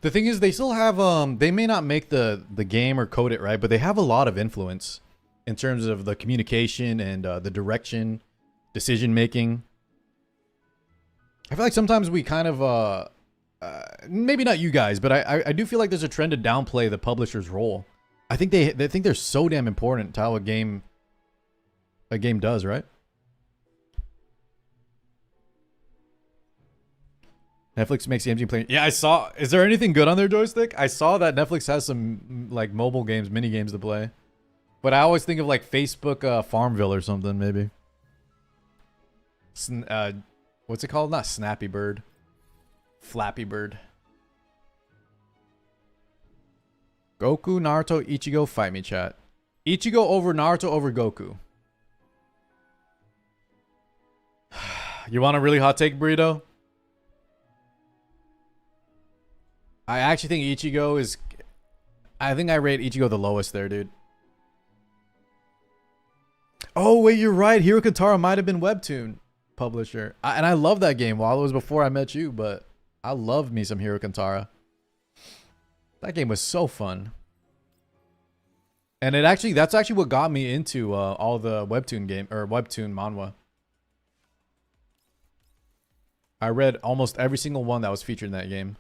The thing is, they still have they may not make the game or code it, right, but they have a lot of influence in terms of the communication and the direction, decision making. I feel like sometimes we kind of maybe not you guys, but I do feel like there's a trend to downplay the publisher's role. I think they think they're so damn important to how a game does, right? Netflix makes games you play. Yeah, I saw. Is there anything good on their joystick? I saw that Netflix has some like mobile games, mini games to play. But I always think of like Facebook Farmville or something, maybe. What's it called? Not Snappy Bird. Flappy Bird. Goku, Naruto, Ichigo, fight me, chat. Ichigo over Naruto over Goku. You want a really hot take, Burrito? I actually think Ichigo is... I think I rate Ichigo the lowest there, dude. Oh, wait, you're right. Hiro Katara might have been Webtoon publisher. And I love that game while it was before I met you, but I love me some Hiro Katara. That game was so fun. And that's actually what got me into all the Webtoon game or Webtoon manhwa. I read almost every single one that was featured in that game.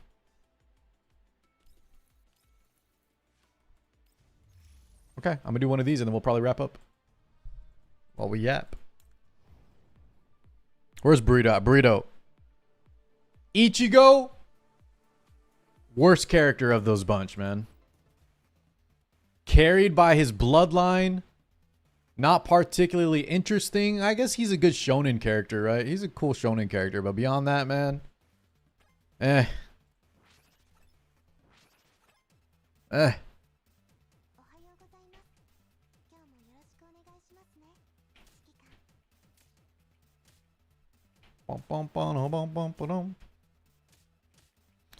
Okay, I'm gonna do one of these and then we'll probably wrap up. While we yap. Where's Burrito at? Burrito. Ichigo. Worst character of those bunch, man. Carried by his bloodline. Not particularly interesting. I guess he's a good shonen character, right? He's a cool shonen character, but beyond that, man. Eh.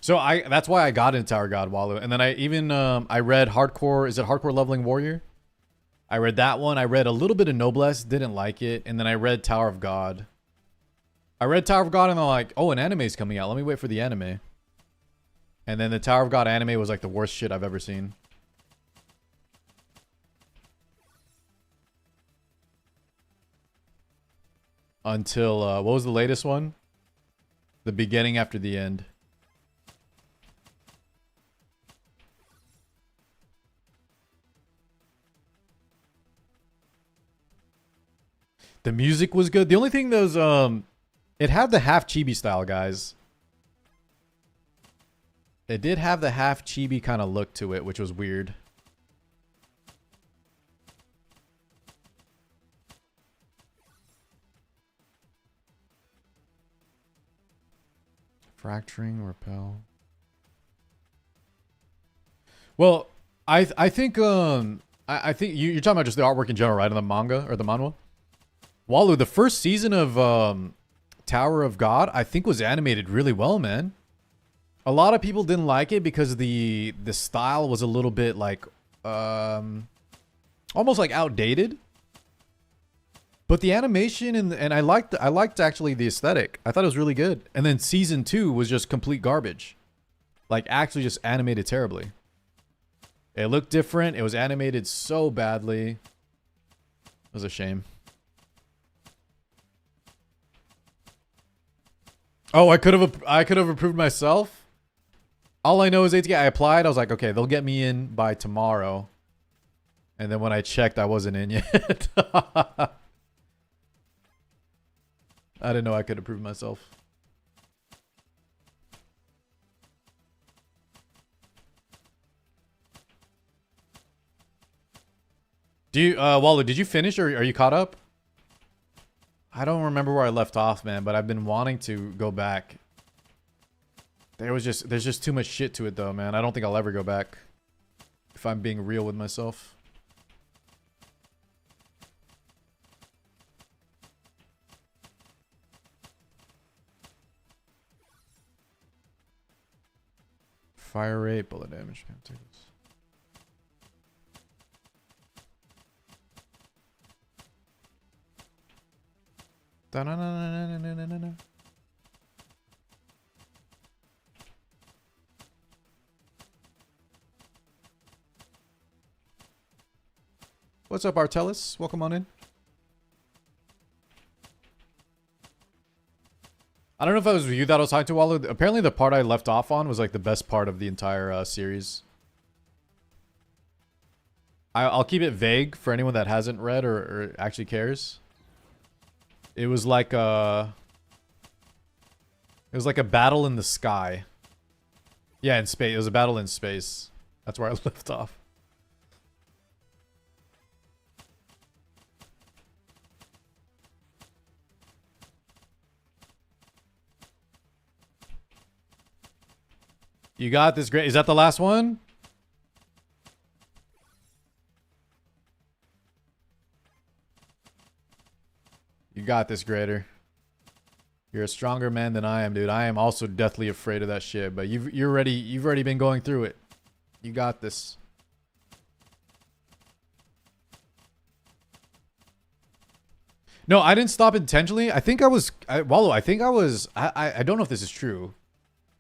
So that's why I got into Tower God Walu. And then I even I read Hardcore, is it Hardcore Leveling Warrior? I read that one. I read a little bit of Noblesse, didn't like it. And then I read Tower of God. I read Tower of God and I'm like, oh, an anime's coming out. Let me wait for the anime. And then the Tower of God anime was like the worst shit I've ever seen. Until, what was the latest one? The beginning after the end. The music was good. The only thing that was, it had the half chibi style, guys. It did have the half chibi kind of look to it, which was weird. Fracturing, repel. Well, I think I think you're talking about just the artwork in general, right? On the manga or the manhwa. Walu, the first season of Tower of God, I think was animated really well, man. A lot of people didn't like it because the style was a little bit like almost like outdated. But the animation and I liked actually the aesthetic. I thought it was really good. And then season 2 was just complete garbage. Like actually just animated terribly. It looked different. It was animated so badly. It was a shame. Oh, I could have approved myself. All I know is ATK. I applied. I was like, okay, they'll get me in by tomorrow. And then when I checked, I wasn't in yet. I didn't know I could approve myself. Do you, Waller, did you finish or are you caught up? I don't remember where I left off, man, but I've been wanting to go back. There's just too much shit to it though, man. I don't think I'll ever go back. If I'm being real with myself. Fire rate, bullet damage. Da-na-na-na-na-na-na-na. What's up, Artellus? Welcome on in. I don't know if it was you that I was talking to, Waller. Apparently the part I left off on was like the best part of the entire series. I'll keep it vague for anyone that hasn't read or actually cares. It was like a battle in the sky. Yeah, in space. It was a battle in space. That's where I left off. You got this. Great. Is that the last one? You got this, Grader. You're a stronger man than I am, dude. I am also deathly afraid of that shit, but you've already been going through it. You got this. No, I didn't stop intentionally. I think I was Wallow, I think I was I don't know if this is true.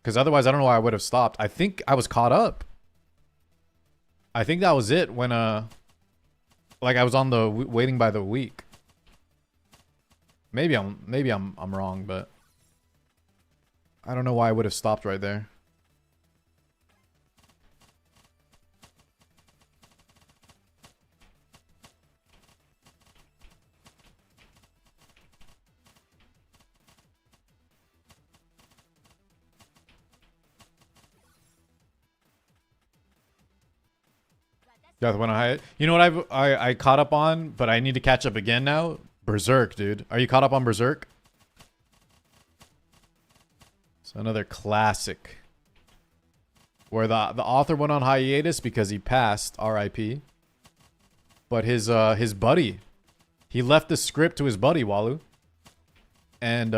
Because otherwise I don't know why I would have stopped. I think I was caught up. I think that was it when like I was on the waiting by the week. Maybe I'm wrong, but I don't know why I would have stopped right there. Death when I you know what I caught up on, but I need to catch up again now? Berserk, dude. Are you caught up on Berserk? It's another classic. Where the author went on hiatus because he passed, RIP. But his buddy, he left the script to his buddy, Walu. And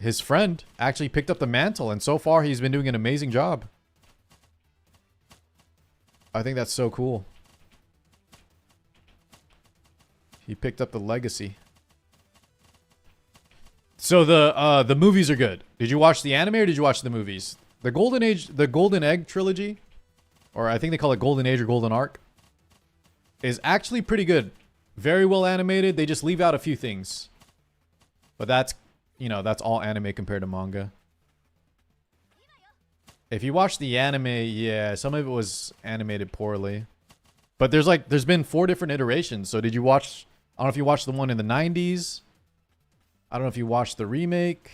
his friend actually picked up the mantle, and so far he's been doing an amazing job. I think that's so cool. He picked up the legacy. So the movies are good. Did you watch the anime or did you watch the movies? The Golden Age, the Golden Egg trilogy, or I think they call it Golden Age or Golden Arc, is actually pretty good. Very well animated. They just leave out a few things. But that's, you know, that's all anime compared to manga. If you watch the anime, yeah, some of it was animated poorly. But there's been 4 different iterations. So did you watch, I don't know if you watched the one in the 90s. I don't know if you watched the remake.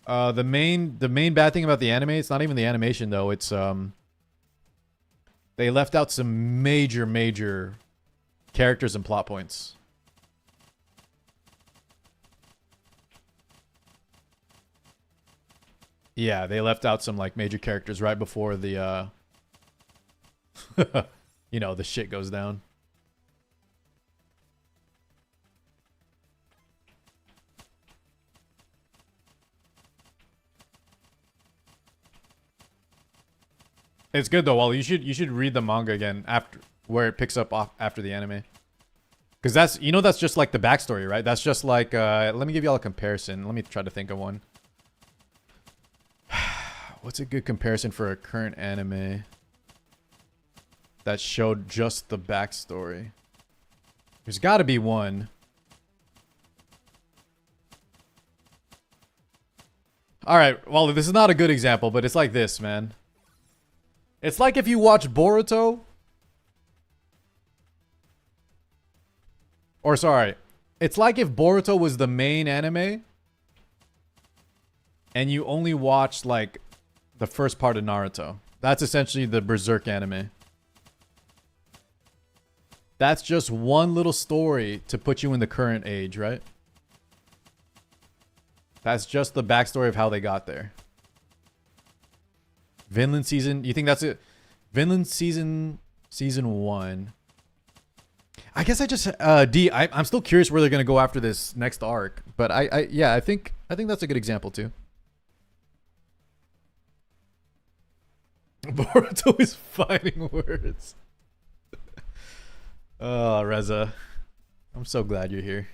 The main bad thing about the anime, it's not even the animation though. It's they left out some major characters and plot points. Yeah, they left out some like major characters right before the you know, the shit goes down. It's good though. Well, you should read the manga again after. where it picks up off after the anime. Because that's, you know, that's just like the backstory, right? That's just like, let me give y'all a comparison. Let me try to think of one. What's a good comparison for a current anime that showed just the backstory? There's got to be one. Alright, well, this is not a good example, but it's like this, man. It's like if you watch Boruto. Or sorry. It's like if Boruto was the main anime. And you only watched, like, the first part of Naruto. That's essentially the Berserk anime. That's just one little story to put you in the current age, right? That's just the backstory of how they got there. Vinland season, you think that's it? Vinland season 1. I guess I just I'm still curious where they're gonna go after this next arc, but I think that's a good example too. Boruto is fighting words. Oh, Reza, I'm so glad you're here.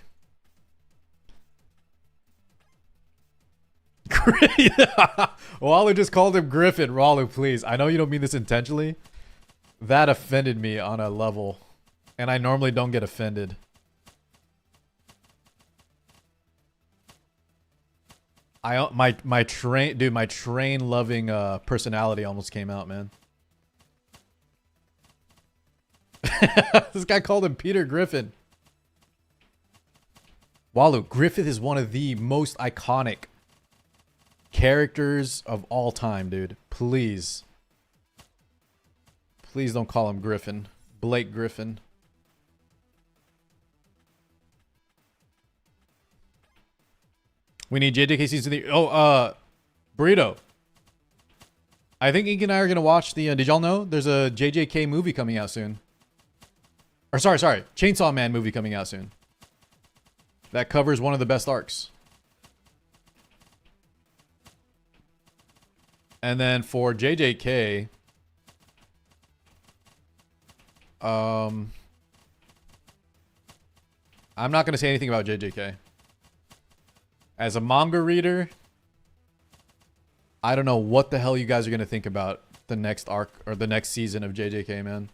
Walu just called him Griffin. Walu, please. I know you don't mean this intentionally. That offended me on a level. And I normally don't get offended. My train loving personality almost came out, man. This guy called him Peter Griffin. Walu, Griffith is one of the most iconic characters of all time, dude. Please. Please don't call him Griffin. Blake Griffin. We need JJK season 3. Oh, Burrito. I think Ink and I are going to watch the... did y'all know? There's a JJK movie coming out soon. Or sorry. Chainsaw Man movie coming out soon. That covers one of the best arcs. And then for JJK... I'm not going to say anything about JJK. As a manga reader, I don't know what the hell you guys are going to think about the next arc or the next season of JJK, man.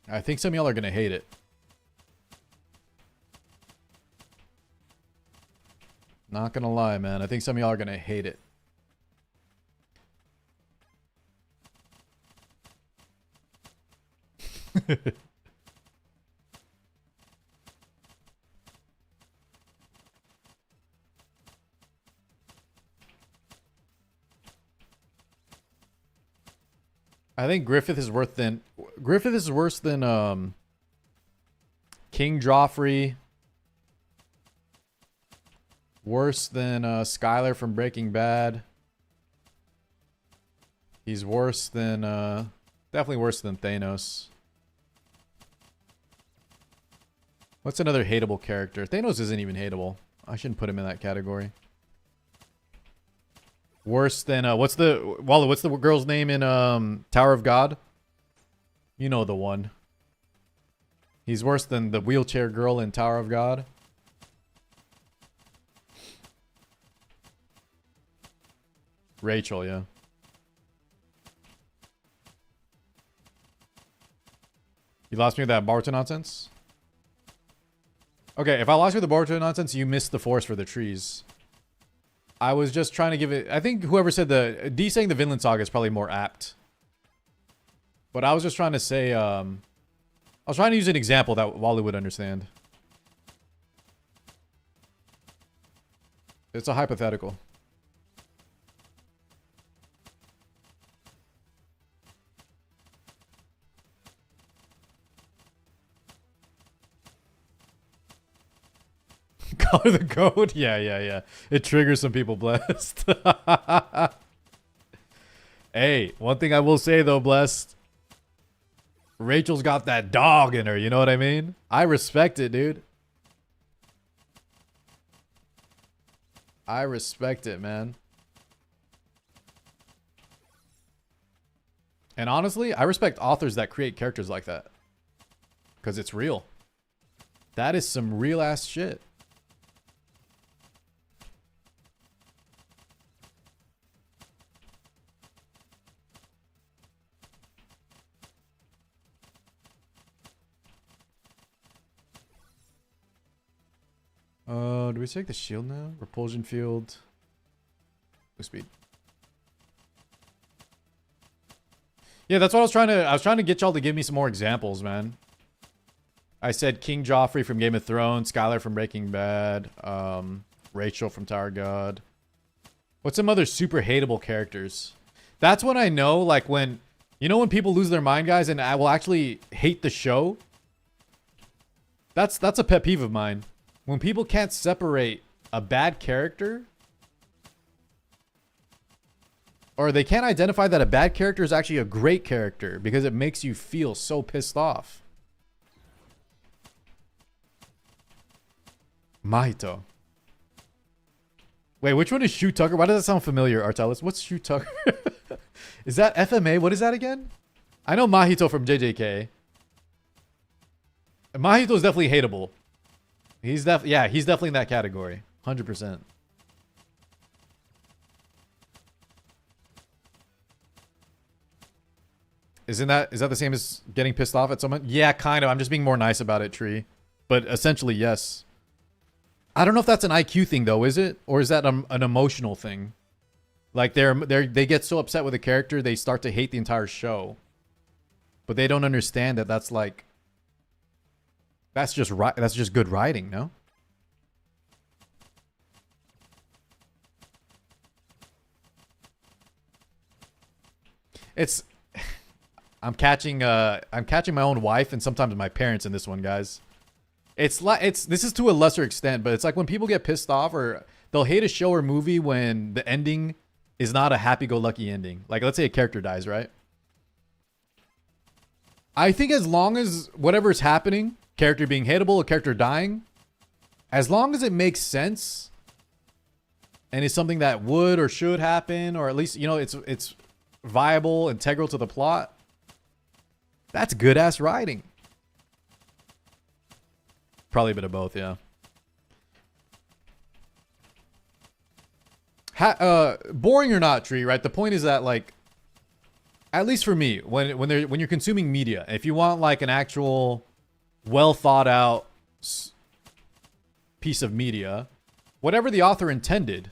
I think some of y'all are going to hate it. Not going to lie, man. I think some of y'all are going to hate it. I think Griffith is worse than King Joffrey. Worse than Skylar from Breaking Bad. He's worse than definitely worse than Thanos. What's another hateable character? Thanos isn't even hateable. I shouldn't put him in that category. Worse than what's the girl's name in Tower of God? You know the one. He's worse than the wheelchair girl in Tower of God. Rachel, yeah. You lost me with that Boruto nonsense? Okay, if I lost you with the Boruto nonsense, you missed the forest for the trees. I was just trying to give it... I think whoever said the... D saying the Vinland Saga is probably more apt. But I was just trying to say... I was trying to use an example that Wally would understand. It's a hypothetical. Color the code? Yeah. It triggers some people, Blessed. Hey, one thing I will say though, Blessed. Rachel's got that dog in her, you know what I mean? I respect it, dude. I respect it, man. And honestly, I respect authors that create characters like that. Because it's real. That is some real ass shit. Do we take the shield now? Repulsion field. Move speed. Yeah, that's what I was trying to get y'all to give me some more examples, man. I said King Joffrey from Game of Thrones, Skylar from Breaking Bad, Rachel from Tower God. What's some other super hateable characters? That's when I know, like when, you know when people lose their mind, guys, and I will actually hate the show? That's a pet peeve of mine. When people can't separate a bad character, or they can't identify that a bad character is actually a great character because it makes you feel so pissed off. Mahito. Wait, which one is Shu Tucker? Why does that sound familiar, Artelis? What's Shu Tucker? Is that FMA? What is that again? I know Mahito from JJK. Mahito is definitely hateable. He's definitely in that category. 100%. Is that the same as getting pissed off at someone? Yeah, kind of. I'm just being more nice about it, Tree. But essentially, yes. I don't know if that's an IQ thing though, is it? Or is that an emotional thing? Like they get so upset with a character, they start to hate the entire show. But they don't understand that that's like that's just good writing, no? It's I'm catching my own wife and sometimes my parents in this one, guys. This is to a lesser extent, but it's like when people get pissed off or they'll hate a show or movie when the ending is not a happy-go-lucky ending. Like let's say a character dies, right? I think as long as whatever's happening, character being hateable, a character dying, as long as it makes sense and is something that would or should happen, or at least, you know, it's viable, integral to the plot, that's good ass writing. Probably a bit of both, yeah. Boring or not, Tree, right? The point is that, like, at least for me, when you're consuming media, if you want like an actual well thought out piece of media, whatever the author intended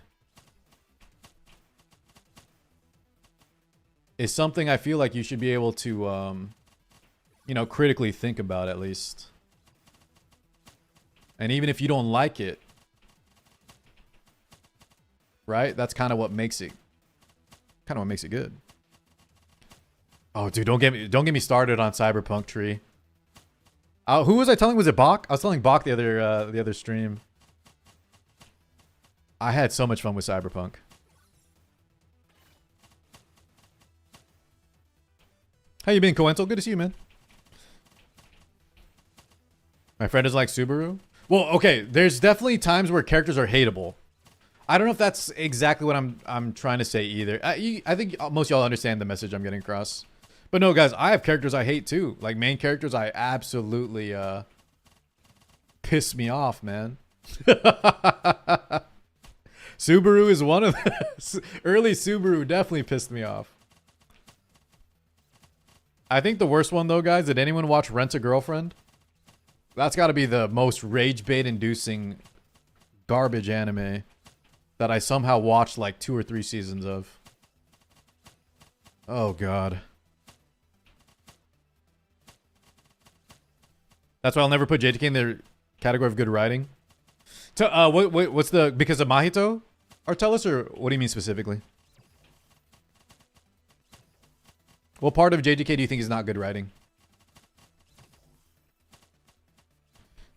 is something I feel like you should be able to, you know, critically think about at least. And even if you don't like it, right? That's kind of what makes it good. Oh, dude, don't get me started on Cyberpunk, Tree. Who was I telling? Was it Bach? I was telling Bach the other stream. I had so much fun with Cyberpunk. How you been, Coental? Good to see you, man. My friend is like Subaru. Well, okay, there's definitely times where characters are hateable. I don't know if that's exactly what I'm trying to say either. I think most of y'all understand the message I'm getting across. But no, guys, I have characters I hate too. Like main characters I absolutely piss me off, man. Subaru is one of them. Early Subaru definitely pissed me off. I think the worst one though, guys, did anyone watch Rent a Girlfriend? That's got to be the most rage bait inducing garbage anime that I somehow watched like 2 or 3 seasons of. Oh god. That's why I'll never put JTK in the category of good writing. What's the, because of Mahito? Artelis, or what do you mean specifically? What part of JTK do you think is not good writing?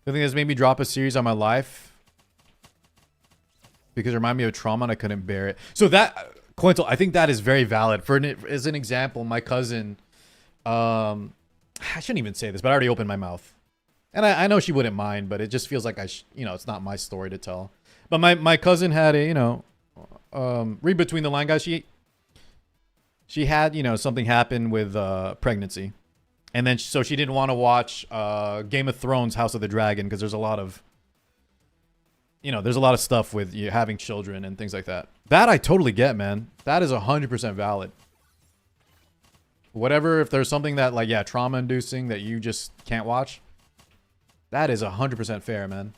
The thing that's made me drop a series on my life because it reminded me of trauma and I couldn't bear it. So that, Quintal, I think that is very valid. As an example, my cousin, I shouldn't even say this, but I already opened my mouth. And I know she wouldn't mind, but it just feels like it's not my story to tell. But my cousin had a, read between the line, guys. She had, you know, something happen with pregnancy. And then, so she didn't want to watch Game of Thrones House of the Dragon because there's a lot of, you know, there's a lot of stuff with you having children and things like that. That I totally get, man. That is 100% valid. Whatever, if there's something that, like, yeah, trauma-inducing that you just can't watch, that is 100% fair, man.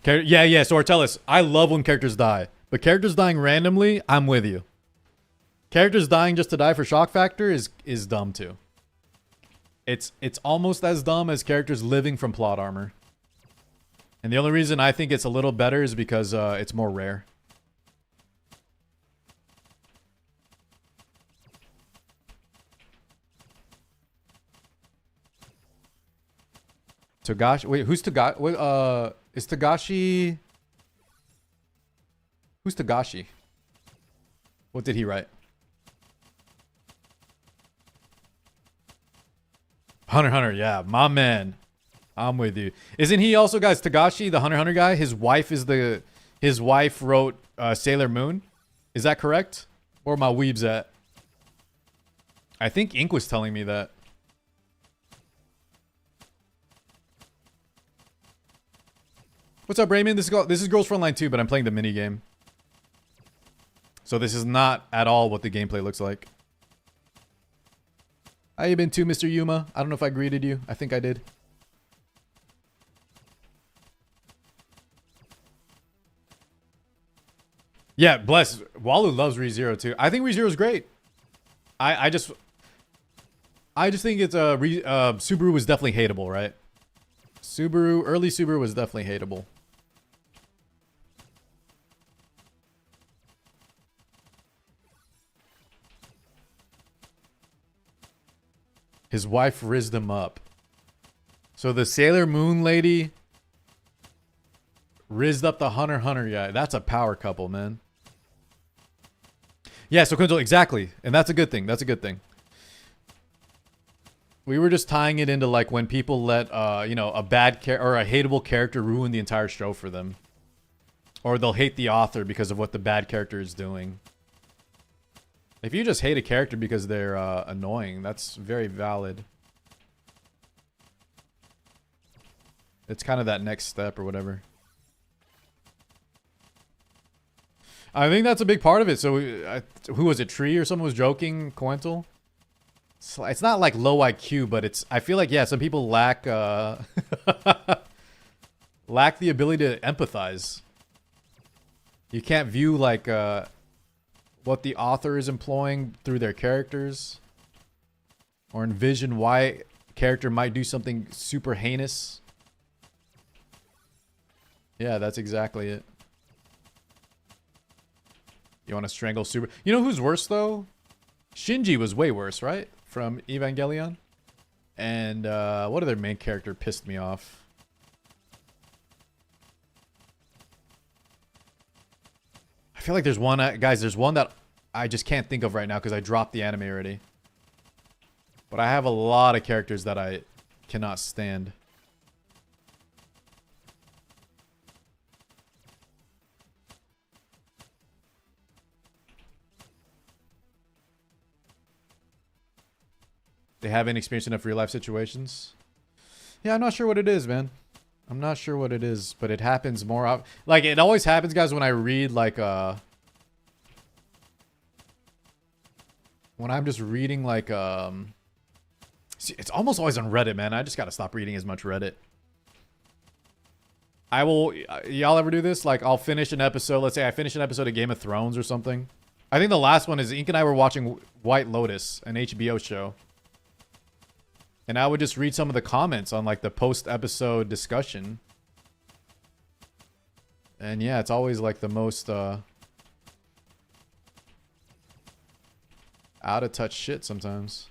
Yeah, so Artellus, I love when characters die. But characters dying randomly, I'm with you. Characters dying just to die for shock factor is dumb, too. It's almost as dumb as characters living from plot armor. And the only reason I think it's a little better is because it's more rare. Togashi, wait, who's Togashi? Is Togashi? Who's Togashi? What did he write? Hunter x Hunter, yeah, my man. I'm with you. Isn't he also, guys, Togashi, the Hunter x Hunter guy? His wife wrote Sailor Moon. Is that correct? Where are my weebs at? I think Ink was telling me that. What's up, Raymond? This is Girls Frontline 2, but I'm playing the mini game. So this is not at all what the gameplay looks like. How you been too, Mr. Yuma? I don't know if I greeted you. I think I did. Yeah, bless. Walu loves ReZero too. I think ReZero is great. I just think it's Subaru was definitely hateable, right? Early Subaru was definitely hateable. His wife rizzed him up. So the Sailor Moon lady rizzed up the Hunter x Hunter guy. That's a power couple, man. Yeah, so Kunzo, exactly. And that's a good thing. That's a good thing. We were just tying it into like when people let you know, a bad or a hateable character ruin the entire show for them. Or they'll hate the author because of what the bad character is doing. If you just hate a character because they're annoying, that's very valid. It's kind of that next step or whatever. I think that's a big part of it. So, who was it? Tree or someone was joking? Coental? It's not like low IQ, but it's. I feel like, yeah, some people lack lack the ability to empathize. You can't view like what the author is employing through their characters, or envision why a character might do something super heinous. Yeah, that's exactly it. You want to strangle Super? You know who's worse though? Shinji was way worse, right? From Evangelion. And what other main character pissed me off? I feel like there's one, guys, there's one that I just can't think of right now because I dropped the anime already. But I have a lot of characters that I cannot stand. They haven't experienced enough real life situations. Yeah, I'm not sure what it is, man. I'm not sure what it is, but it happens more. Like, it always happens, guys, when I read, like, when I'm just reading, like, see, it's almost always on Reddit, man. I just gotta stop reading as much Reddit. I will, y'all ever do this? Like, I'll finish an episode. Let's say I finish an episode of Game of Thrones or something. I think the last one is Ink and I were watching White Lotus, an HBO show. And I would just read some of the comments on like the post-episode discussion. And yeah, it's always like the most out-of-touch shit sometimes.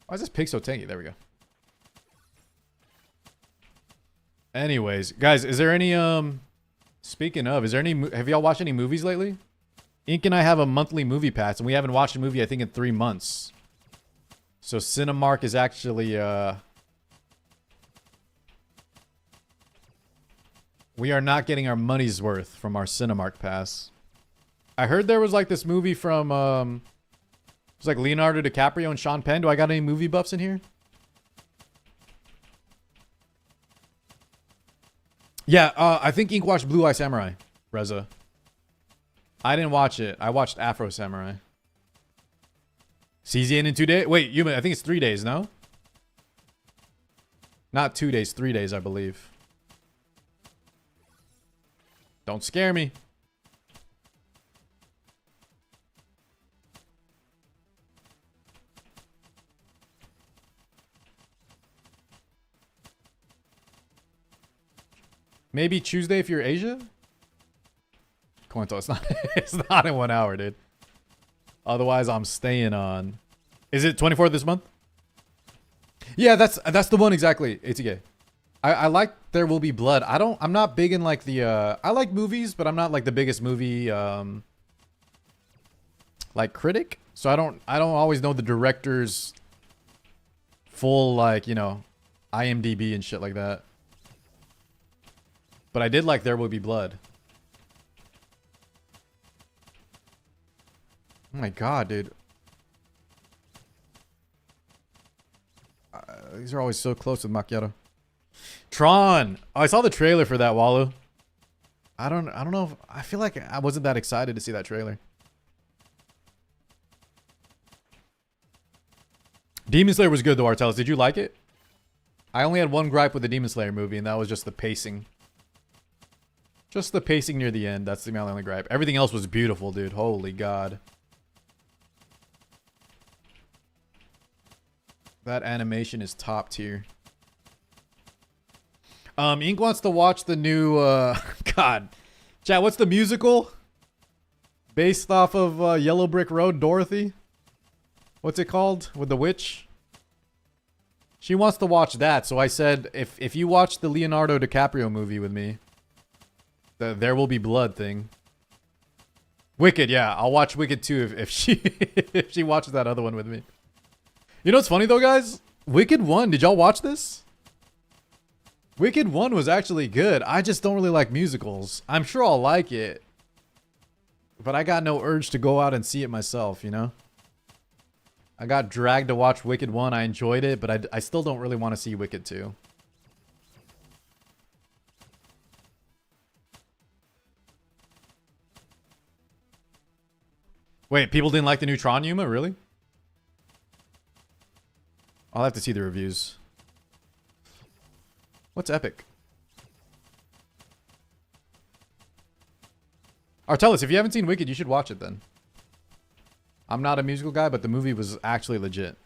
Why is this pig so tanky? There we go. Anyways, guys, is there any, speaking of, is there any, have y'all watched any movies lately? Ink and I have a monthly movie pass, and we haven't watched a movie, I think, in 3 months. So Cinemark is actually we are not getting our money's worth from our Cinemark pass. I heard there was like this movie from it was like Leonardo DiCaprio and Sean Penn. Do I got any movie buffs in here? Yeah, I think Ink watched Blue Eye Samurai, Reza. I didn't watch it. I watched Afro Samurai. CZN in 2 days? Wait, I think it's 3 days, no? Not 2 days, 3 days, I believe. Don't scare me. Maybe Tuesday if you're Asia? Cointo, it's not it's not in 1 hour, dude. Otherwise, I'm staying on. Is it 24th this month? Yeah, that's the one exactly. ATK. I like There Will Be Blood. I'm not big in like the I like movies, but I'm not like the biggest movie like critic. So I don't always know the director's full like, you know, IMDb and shit like that. But I did like There Will Be Blood. Oh my god, dude. These are always so close with macchiato. Tron. Oh, I saw the trailer for that, Walu. I don't know if I feel like I wasn't that excited to see that trailer. Demon Slayer was good though, Artelis. Did you like it? I only had one gripe with the Demon Slayer movie, and that was just the pacing. Just the pacing near the end. That's the only gripe. Everything else was beautiful, dude. Holy god. That animation is top tier. Ink wants to watch the new God. Chat, what's the musical? Based off of Yellow Brick Road, Dorothy? What's it called? With the witch? She wants to watch that, so I said if you watch the Leonardo DiCaprio movie with me, the There Will Be Blood thing. Wicked, yeah. I'll watch Wicked too if she if she watches that other one with me. You know what's funny though, guys? Wicked 1, did y'all watch this? Wicked 1 was actually good. I just don't really like musicals. I'm sure I'll like it. But I got no urge to go out and see it myself, you know? I got dragged to watch Wicked 1. I enjoyed it, but I still don't really want to see Wicked 2. Wait, people didn't like the new Tron Yuma? Really? I'll have to see the reviews. What's epic? Artelis, if you haven't seen Wicked, you should watch it then. I'm not a musical guy, but the movie was actually legit.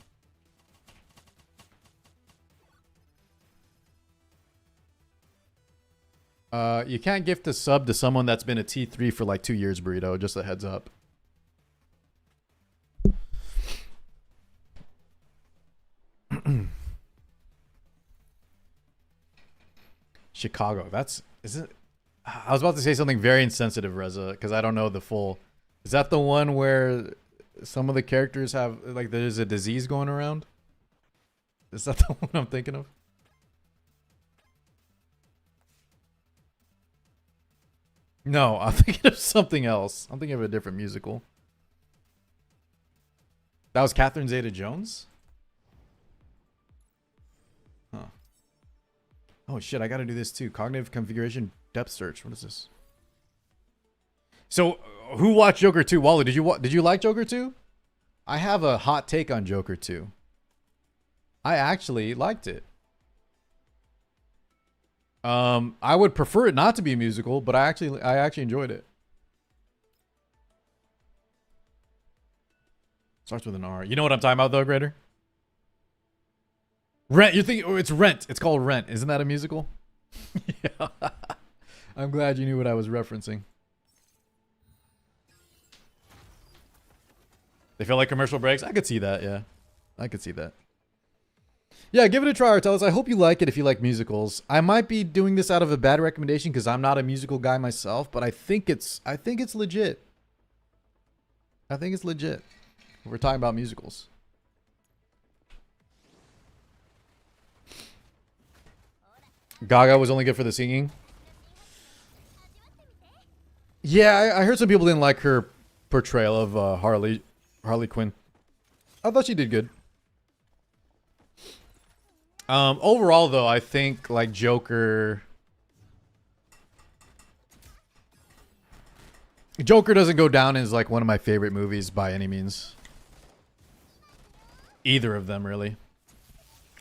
You can't gift a sub to someone that's been a T3 for like 2 years, Burrito. Just a heads up. Chicago. Is it? I was about to say something very insensitive, Reza, because I don't know the full. Is that the one where some of the characters have like there's a disease going around? Is that the one I'm thinking of? No, I'm thinking of something else. I'm thinking of a different musical. That was Catherine Zeta-Jones? Huh. Oh shit, I gotta do this too. Cognitive configuration depth search. What is this? So, who watched Joker 2? Wally, did you like Joker 2? I have a hot take on Joker 2. I actually liked it. I would prefer it not to be a musical, but I actually enjoyed it. Starts with an R. You know what I'm talking about though, Grader? Rent. You're thinking, oh, it's Rent. It's called Rent. Isn't that a musical? Yeah. I'm glad you knew what I was referencing. They feel like commercial breaks? I could see that, yeah. I could see that. Yeah, give it a try, Artelis. I hope you like it if you like musicals. I might be doing this out of a bad recommendation because I'm not a musical guy myself, but I think it's legit. I think it's legit. We're talking about musicals. Gaga was only good for the singing. Yeah, I heard some people didn't like her portrayal of Harley Quinn. I thought she did good. Overall, though, I think like Joker doesn't go down as like one of my favorite movies by any means. Either of them, really.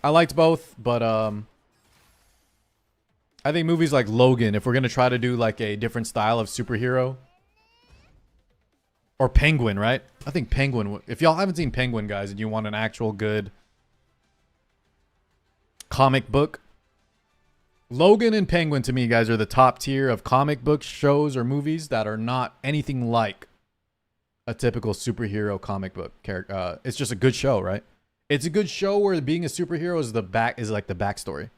I liked both, but I think movies like Logan, if we're gonna try to do like a different style of superhero, or Penguin, right? I think Penguin. If y'all haven't seen Penguin, guys, and you want an actual good comic book, Logan and Penguin to me, guys, are the top tier of comic book shows or movies that are not anything like a typical superhero comic book character. It's just a good show, right? It's a good show where being a superhero is like the backstory.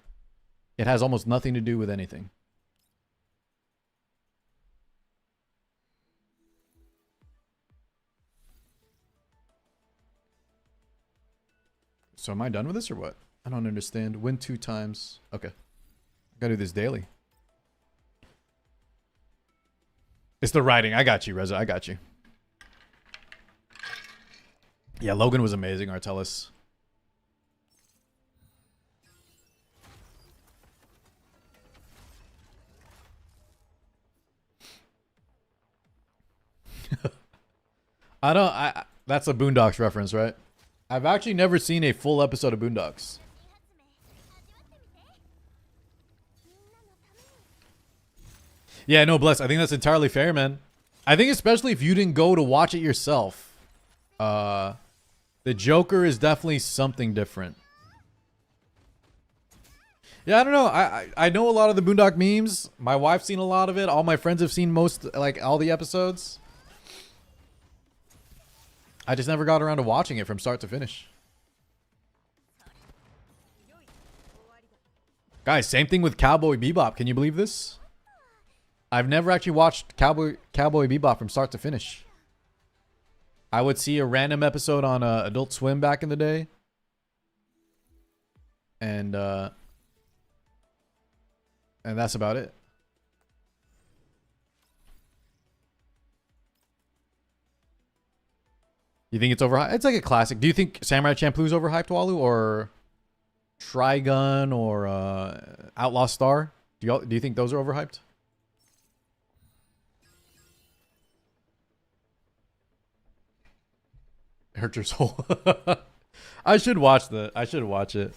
It has almost nothing to do with anything. So am I done with this or what? I don't understand. Win 2 times. Okay. Gotta do this daily. It's the writing. I got you, Reza. I got you. Yeah, Logan was amazing, Artelis. That's a Boondocks reference, right? I've actually never seen a full episode of Boondocks. Yeah, no, bless. I think that's entirely fair, man. I think especially if you didn't go to watch it yourself. The Joker is definitely something different. Yeah, I don't know. I know a lot of the Boondock memes. My wife's seen a lot of it. All my friends have seen most, like, all the episodes. I just never got around to watching it from start to finish. Guys, same thing with Cowboy Bebop. Can you believe this? I've never actually watched Cowboy Bebop from start to finish. I would see a random episode on Adult Swim back in the day. And that's about it. You think it's overhyped? It's like a classic. Do you think Samurai Champloo's overhyped, Walu, or Trigun, or Outlaw Star? Do you think those are overhyped? It hurt your soul. I should watch it.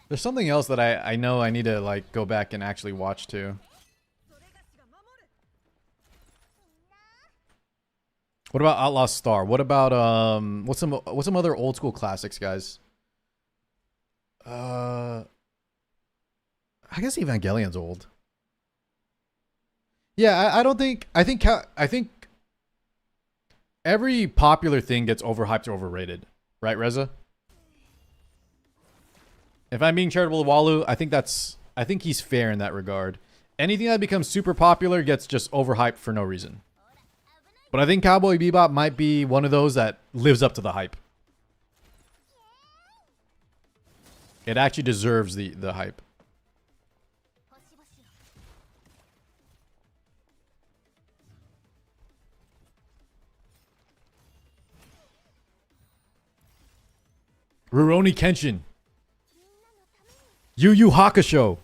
There's something else that I know I need to like go back and actually watch too. What about Outlaw Star? What about what's some other old school classics, guys? I guess Evangelion's old. Yeah, I think every popular thing gets overhyped or overrated, right, Reza? If I'm being charitable to Walu, I think he's fair in that regard. Anything that becomes super popular gets just overhyped for no reason. But I think Cowboy Bebop might be one of those that lives up to the hype. It actually deserves the hype. Rurouni Kenshin. Yu Yu Hakusho.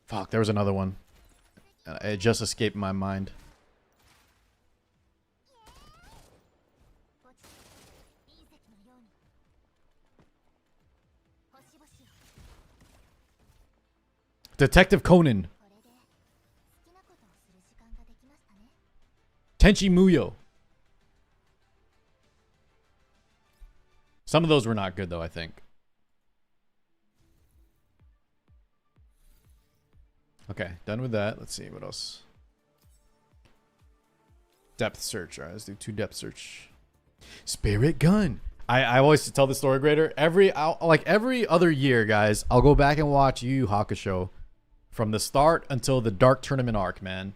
Fuck, there was another one. It just escaped my mind. Detective Conan. Tenchi Muyo. Some of those were not good, though, I think. Okay, done with that. Let's see, what else? Depth search. All right, let's do 2 depth search. Spirit Gun. I always tell the story grader. Every other year, guys, I'll go back and watch Yu Yu Hakusho from the start until the Dark Tournament arc, man.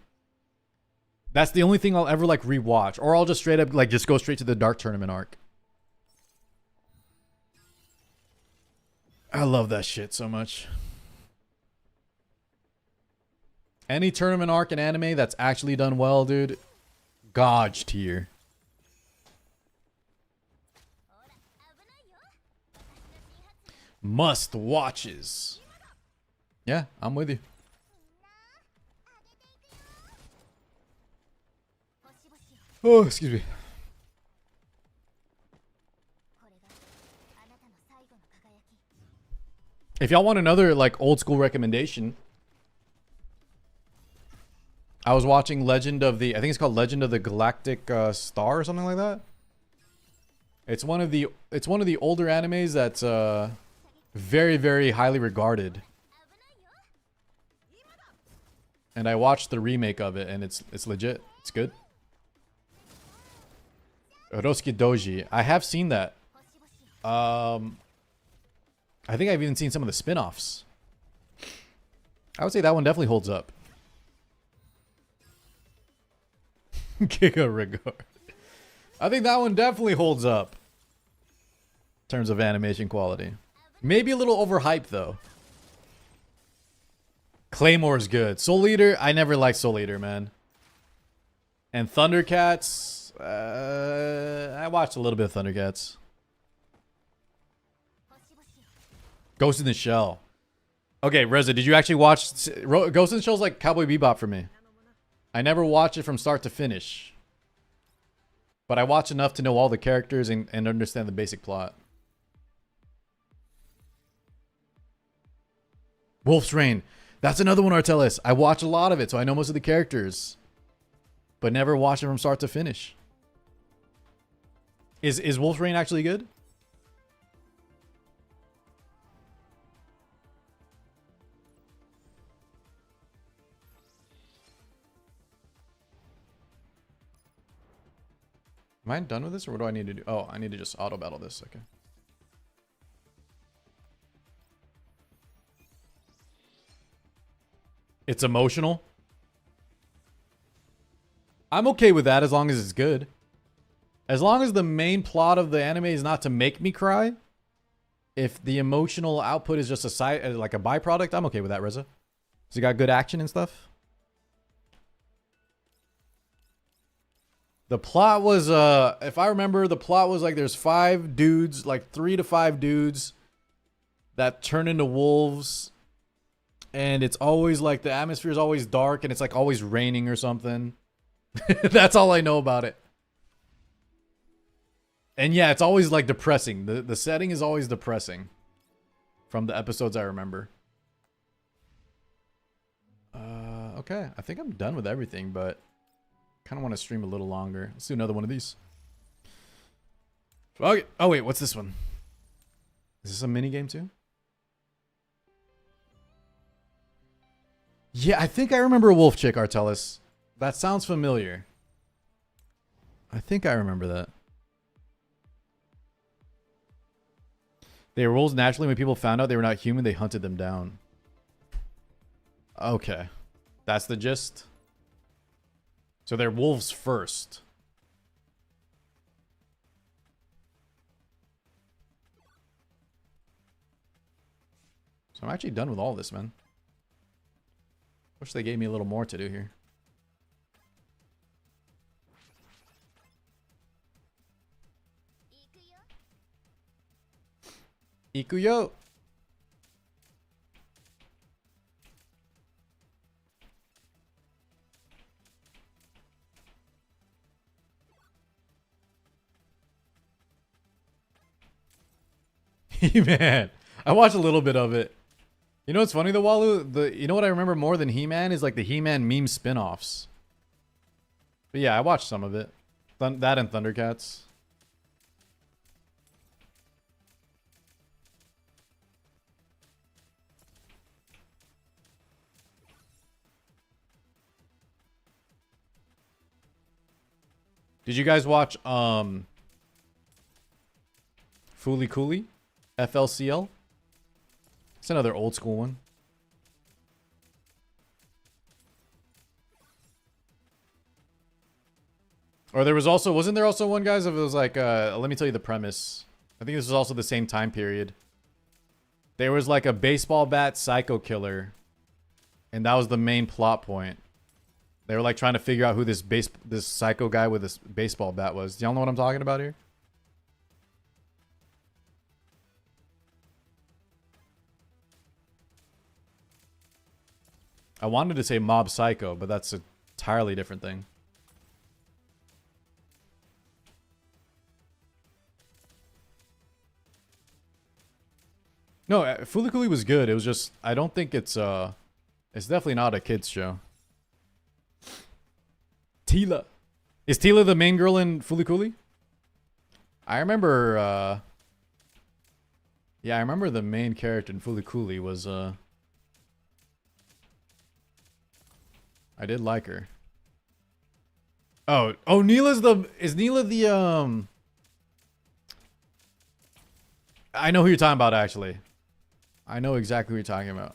That's the only thing I'll ever like rewatch, or I'll just straight up like just go straight to the Dark Tournament arc. I love that shit so much. Any tournament arc in anime that's actually done well, dude, God's tier. Must watches. Yeah, I'm with you. Oh, excuse me. If y'all want another like old school recommendation, I was watching Legend of the, I think it's called Legend of the Galactic Star or something like that. It's one of the older animes that's very, very highly regarded. And I watched the remake of it, and it's legit. It's good. Rosuke Doji. I have seen that. I think I've even seen some of the spin-offs. I would say that one definitely holds up. Giga regard. I think that one definitely holds up in terms of animation quality. Maybe a little overhyped though. Claymore's good. Soul Eater, I never liked Soul Eater, man. And Thundercats, I watched a little bit of Thundercats. Ghost in the Shell. Okay, Reza, did you actually watch Ghost in the Shell's like Cowboy Bebop for me. I never watched it from start to finish. But I watched enough to know all the characters and understand the basic plot. Wolf's Rain. That's another one, Artelis. I watch a lot of it, so I know most of the characters. But never watched it from start to finish. Is Wolf's Rain actually good? Am I done with this, or what do I need to do? Oh, I need to just auto battle this. Okay. It's emotional. I'm okay with that as long as it's good. As long as the main plot of the anime is not to make me cry. If the emotional output is just a side, like a byproduct, I'm okay with that, Reza. Has it got good action and stuff? The plot was, if I remember, the plot was like there's 5 dudes, like 3 to 5 dudes that turn into wolves. And it's always like the atmosphere is always dark and it's like always raining or something. That's all I know about it. And yeah, it's always like depressing. The setting is always depressing from the episodes I remember. Okay, I think I'm done with everything, but kind of want to stream a little longer. Let's do another one of these. Okay. Oh wait, what's this one? Is this a mini game too? Yeah, I think I remember a wolf chick, Artelis. That sounds familiar. I think I remember that. They were wolves naturally. When people found out they were not human, they hunted them down. Okay. That's the gist. So they're wolves first. So I'm actually done with all this, man. Wish they gave me a little more to do here. Ikuyo. He-Man. I watched a little bit of it. You know what's funny though, Walu? You know what I remember more than He-Man is like the He-Man meme spin-offs. But yeah, I watched some of it. That and Thundercats. Did you guys watch Fooly Cooly? FLCL? It's another old school one. Or there was also, wasn't there also one, guys, if it was like, let me tell you the premise. I think this was also the same time period. There was like a baseball bat psycho killer. And that was the main plot point. They were like trying to figure out who this psycho guy with this baseball bat was. Do y'all know what I'm talking about here? I wanted to say Mob Psycho, but that's an entirely different thing. No, Fulikuli was good. It was just, I don't think it's definitely not a kid's show. Tila. Is Tila the main girl in Fulikuli? I remember, yeah, I remember the main character in Fulikuli was, I did like her. Oh, is Neela the, I know who you're talking about, actually. I know exactly who you're talking about.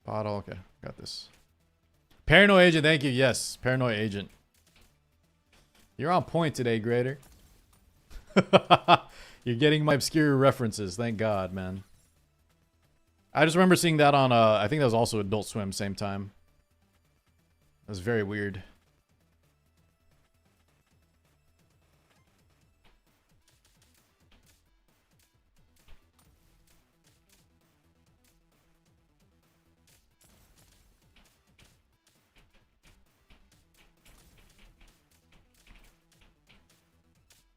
Bottle, okay, got this. Paranoid Agent, thank you. Yes, Paranoid Agent. You're on point today, Grader. You're getting my obscure references, thank God, man. I just remember seeing that on, I think that was also Adult Swim, same time. That was very weird.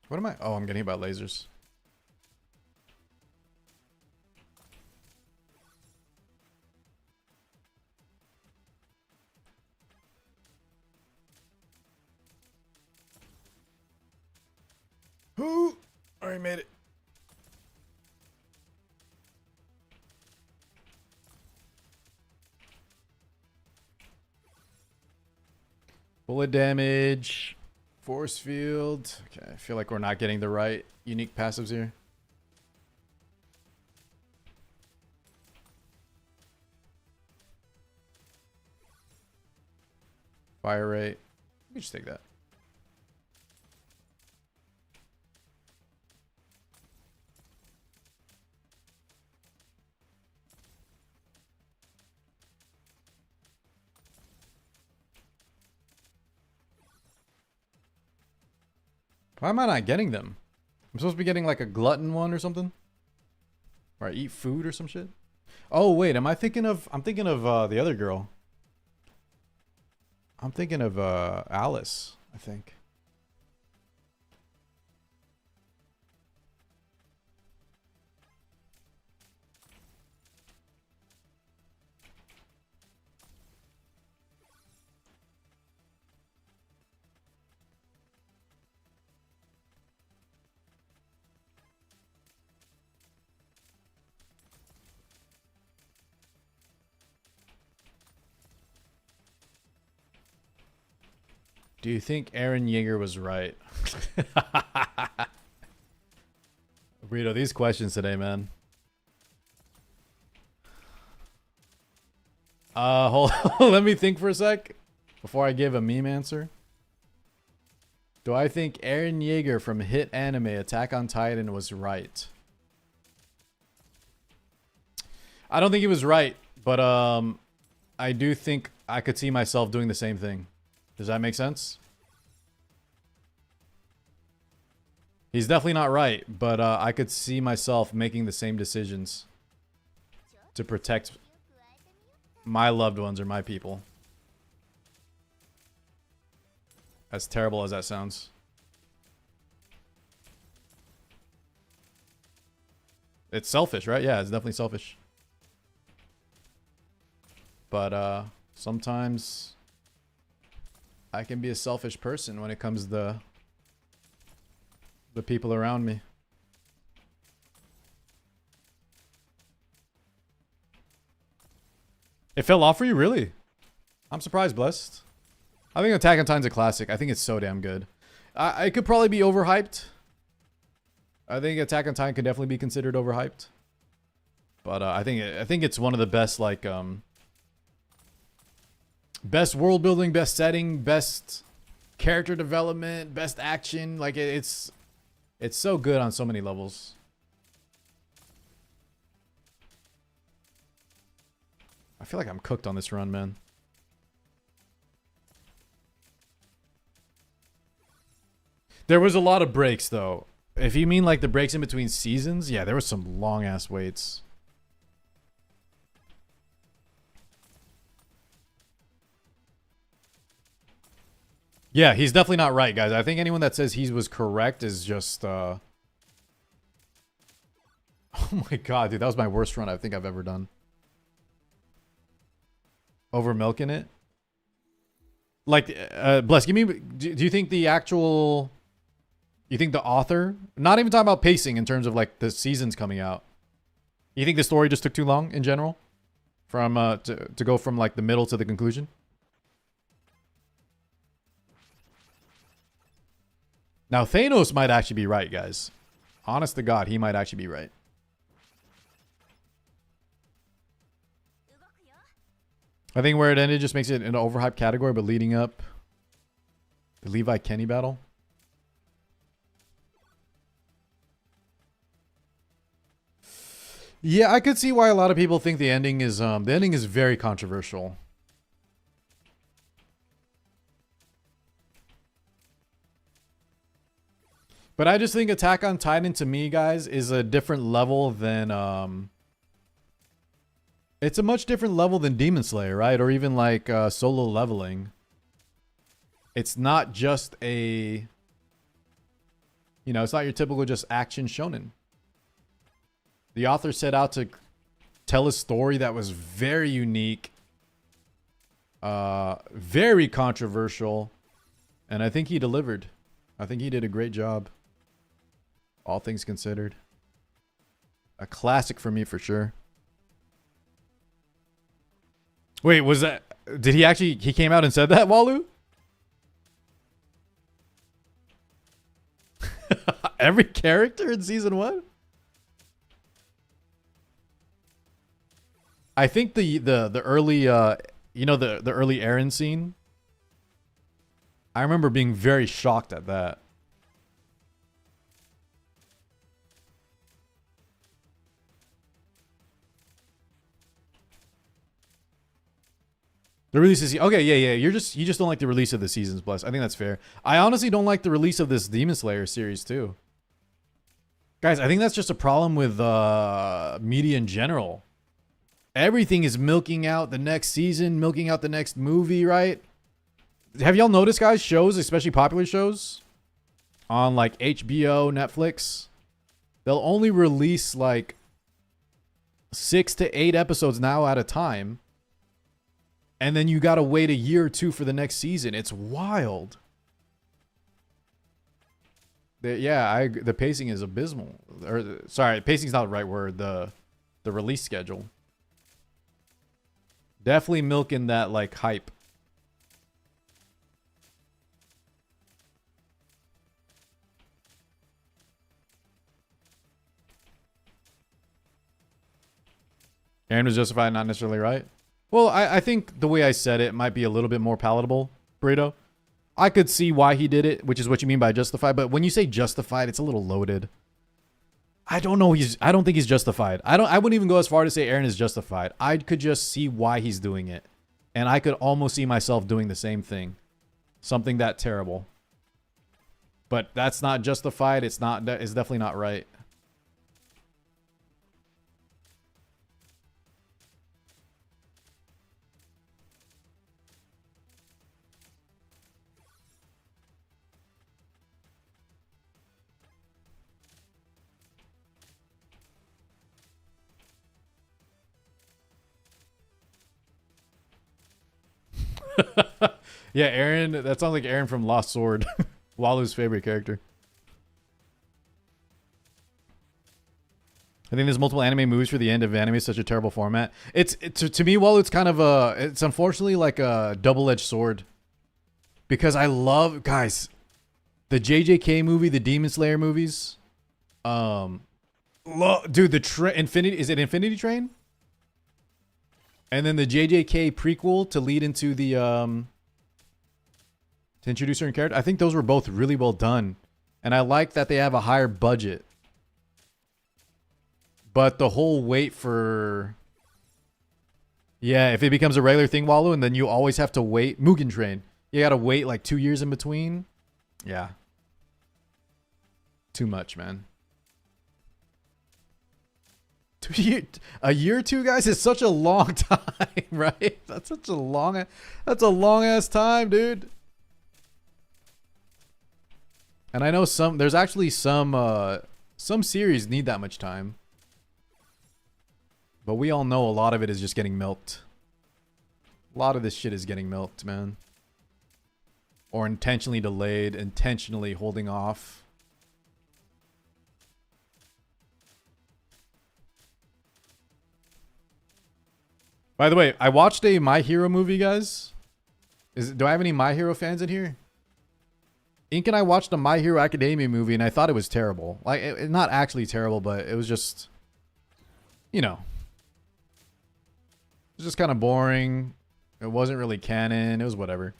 What am I? Oh, I'm getting hit by lasers. Ooh, already made it. Bullet damage. Force field. Okay, I feel like we're not getting the right unique passives here. Fire rate. We can just take that. Why am I not getting them? I'm supposed to be getting like a glutton one or something? Or I eat food or some shit? Oh, wait, am I thinking of... I'm thinking of the other girl. I'm thinking of Alice, I think. Do you think Aaron Yeager was right? Burrito, these questions today, man. Hold on. Let me think for a sec before I give a meme answer. Do I think Aaron Yeager from hit anime Attack on Titan was right? I don't think he was right, but I do think I could see myself doing the same thing. Does that make sense? He's definitely not right, but I could see myself making the same decisions to protect my loved ones or my people. As terrible as that sounds. It's selfish, right? Yeah, it's definitely selfish. But sometimes I can be a selfish person when it comes to the people around me. It fell off for you, really? I'm surprised, Blessed. I think Attack on Titan's a classic. I think it's so damn good. It could probably be overhyped. I think Attack on Titan could definitely be considered overhyped. But I think it's one of the best, like, Best world building, best setting, best character development, best action. Like it's so good on so many levels. I feel like I'm cooked on this run, man. There was a lot of breaks, though. If you mean like the breaks in between seasons, yeah, there was some long-ass waits. Yeah, he's definitely not right, guys. I think anyone that says he was correct is just, Oh my god, dude, that was my worst run I think I've ever done. Over milking it? Like, Bless, give me... Do you think the actual... You think the author... Not even talking about pacing in terms of, like, the seasons coming out. You think the story just took too long in general? From, to go from, like, the middle to the conclusion? Now, Thanos might actually be right, guys. Honest to God, he might actually be right. I think where it ended just makes it an overhyped category, but leading up... The Levi Kenny battle? Yeah, I could see why a lot of people think the ending is very controversial. But I just think Attack on Titan to me, guys, is a different level than it's a much different level than Demon Slayer, right? Or even like Solo Leveling. It's not just a, you know, it's not your typical just action shonen. The author set out to tell a story that was very unique, very controversial, and I think he delivered. I think he did a great job. All things considered. A classic for me for sure. Wait, was that... Did he actually... He came out and said that, Walu? Every character in season 1? I think the early... you know, the early Eren scene? I remember being very shocked at that. The release is okay, yeah. You just don't like the release of the seasons, Bless. I think that's fair. I honestly don't like the release of this Demon Slayer series too. Guys, I think that's just a problem with media in general. Everything is milking out the next season, milking out the next movie, right? Have y'all noticed, guys, shows, especially popular shows on like HBO, Netflix, they'll only release like 6 to 8 episodes now at a time. And then you gotta wait a year or two for the next season. It's wild. The pacing is abysmal. Or sorry, pacing's not the right word. The release schedule. Definitely milking that like hype. Aaron was justified, not necessarily right. Well, I think the way I said it might be a little bit more palatable, Burrito. I could see why he did it, which is what you mean by justified. But when you say justified, it's a little loaded. I don't know. I don't think he's justified. I wouldn't even go as far to say Eren is justified. I could just see why he's doing it. And I could almost see myself doing the same thing. Something that terrible. But that's not justified. It's definitely not right. Yeah, Eren. That sounds like Eren from Lost Sword. Walu's favorite character. I think there's multiple anime movies for the end of anime is such a terrible format. To me, Walu, it's kind of it's unfortunately like a double-edged sword. Because I love, guys, the JJK movie, the Demon Slayer movies. Dude, is it Infinity Train? And then the JJK prequel to lead into the to introduce certain character. I think those were both really well done. And I like that they have a higher budget. But the whole wait for... Yeah, if it becomes a regular thing, Walu, and then you always have to wait. Mugen Train. You gotta wait like 2 years in between. Yeah. Too much, man. A year or two, guys, is such a long time, right? That's a long ass time, dude. And I know there's actually some series need that much time. But we all know a lot of it is just getting milked. A lot of this shit is getting milked, man. Or intentionally delayed, intentionally holding off. By the way, I watched a My Hero movie, guys. Do I have any My Hero fans in here? Ink and I watched a My Hero Academia movie, and I thought it was terrible. Like, not actually terrible, but it was just, you know, it was just kind of boring. It wasn't really canon. It was whatever.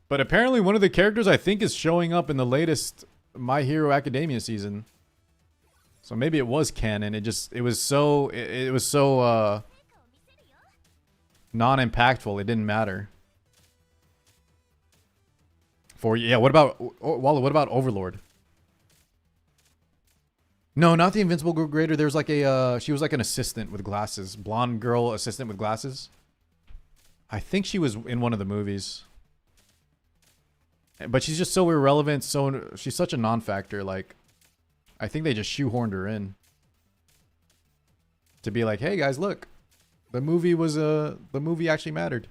But apparently one of the characters I think is showing up in the latest My Hero Academia season. So maybe it was canon. It was so non-impactful. It didn't matter. What about Walla? What about Overlord? No, not the Invincible Girl Grader. There's like she was like an assistant with glasses, blonde girl assistant with glasses. I think she was in one of the movies. But she's just so irrelevant. She's such a non-factor. Like, I think they just shoehorned her in to be like, hey guys, look, the movie actually mattered.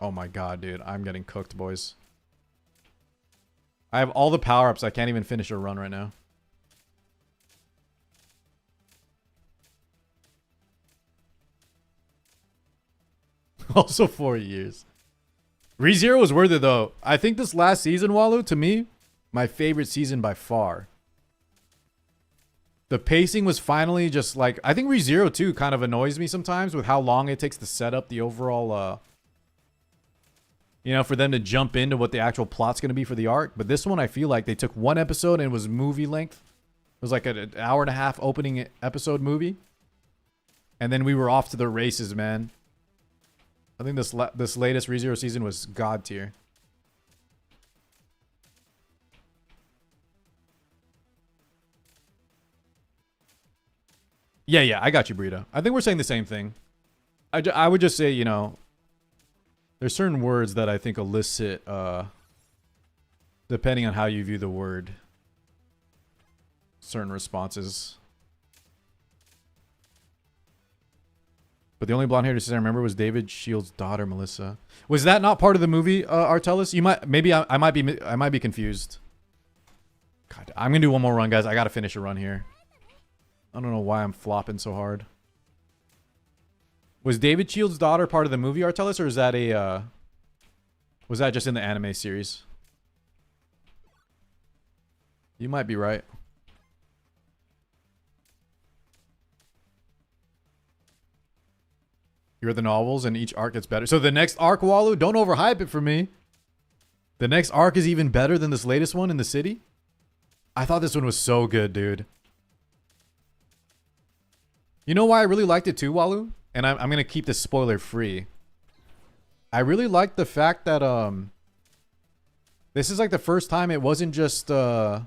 Oh my god, dude, I'm getting cooked, boys. I have all the power-ups. I can't even finish a run right now. Also 4 years. ReZero was worth it, though. I think this last season, Walu, to me, my favorite season by far. The pacing was finally just like... I think ReZero, too, kind of annoys me sometimes with how long it takes to set up the overall... you know, for them to jump into what the actual plot's going to be for the arc. But this one, I feel like they took one episode and it was movie length. It was like an hour and a half opening episode movie. And then we were off to the races, man. I think this latest ReZero season was god tier. Yeah, I got you, Burrito. I think we're saying the same thing. I would just say, you know, there's certain words that I think elicit, depending on how you view the word, certain responses. But the only blonde-haired assistant I remember was David Shields' daughter, Melissa. Was that not part of the movie, Artelis? You might, maybe I might be confused. God, I'm gonna do one more run, guys. I gotta finish a run here. I don't know why I'm flopping so hard. Was David Shields' daughter part of the movie, Artelis, or is that a was that just in the anime series? You might be right. You're the novels and each arc gets better. So the next arc, Walu, don't overhype it for me. The next arc is even better than this latest one in the city. I thought this one was so good, dude. You know why I really liked it too, Walu? And I'm going to keep this spoiler free. I really liked the fact that this is like the first time it wasn't just it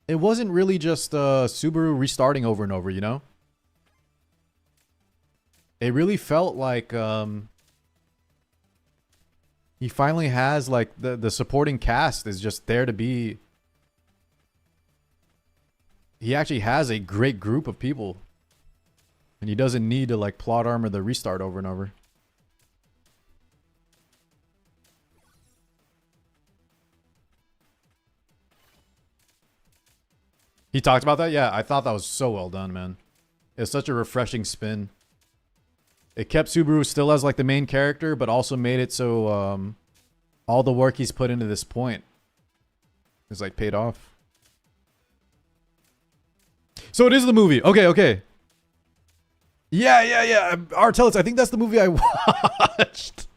wasn't really just Subaru restarting over and over, you know? It really felt like he finally has like the supporting cast is just there to be. He actually has a great group of people. And he doesn't need to like plot armor the restart over and over. He talked about that? Yeah, I thought that was so well done, man. It's such a refreshing spin. It kept Subaru still as like the main character, but also made it so all the work he's put into this point is like paid off. So it is the movie. Okay, okay. Yeah. Artellus, I think that's the movie I watched.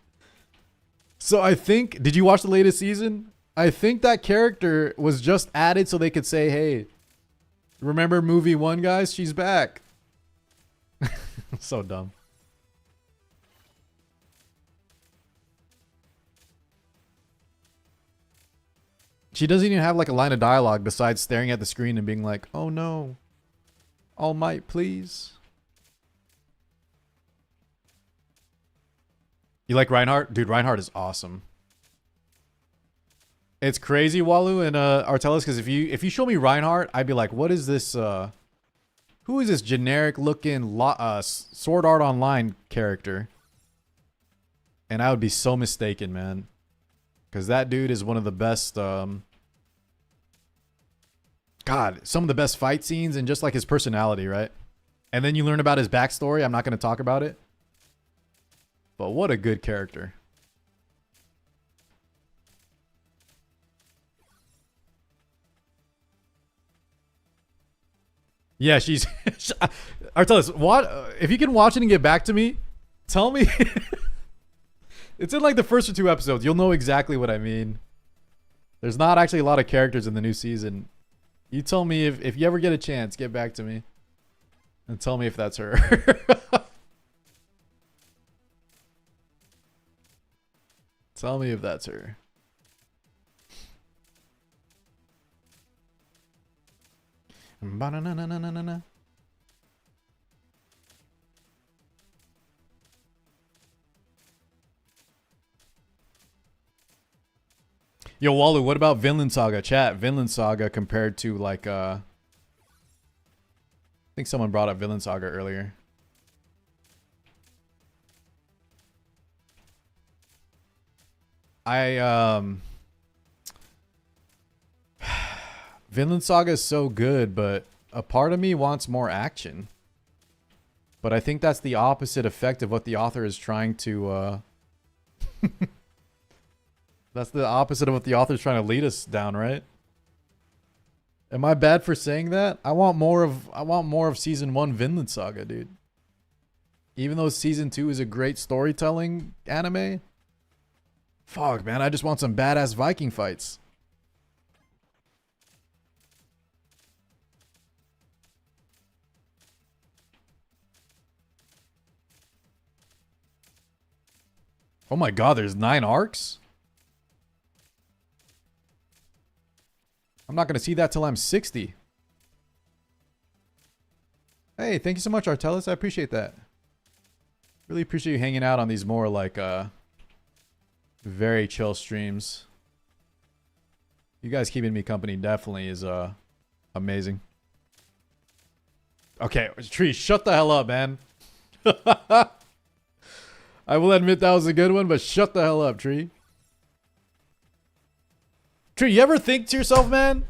So I think, did you watch the latest season? I think that character was just added so they could say, hey, remember movie 1, guys? She's back. So dumb. She doesn't even have like a line of dialogue besides staring at the screen and being like, oh no, All Might, please. You like Reinhardt? Dude, Reinhardt is awesome. It's crazy, Walu and Artellus, because if you show me Reinhardt, I'd be like, what is this? Who is this generic looking Sword Art Online character? And I would be so mistaken, man. Because that dude is one of the best, God, some of the best fight scenes and just like his personality, right? And then you learn about his backstory. I'm not going to talk about it. But what a good character. Yeah, she's... Artellus, what? If you can watch it and get back to me, tell me... It's in like the first or 2 episodes. You'll know exactly what I mean. There's not actually a lot of characters in the new season. You tell me if you ever get a chance, get back to me. And tell me if that's her. Tell me if that's her. Ba-na-na-na-na-na-na. Yo, Walu, what about Vinland Saga? Chat, Vinland Saga compared to like I think someone brought up Vinland Saga earlier. Vinland Saga is so good, but a part of me wants more action. But I think that's the opposite effect of what the author is trying to that's the opposite of what the author's trying to lead us down, right? Am I bad for saying that? I want more of season 1 Vinland Saga, dude. Even though season 2 is a great storytelling anime. Fuck, man, I just want some badass Viking fights. Oh my god, there's 9 arcs? I'm not going to see that till I'm 60. Hey, thank you so much, Artellus. I appreciate that. Really appreciate you hanging out on these more like very chill streams. You guys keeping me company definitely is amazing. Okay, Tree, shut the hell up, man. I will admit that was a good one, but shut the hell up, Tree. Tree, you ever think to yourself, man?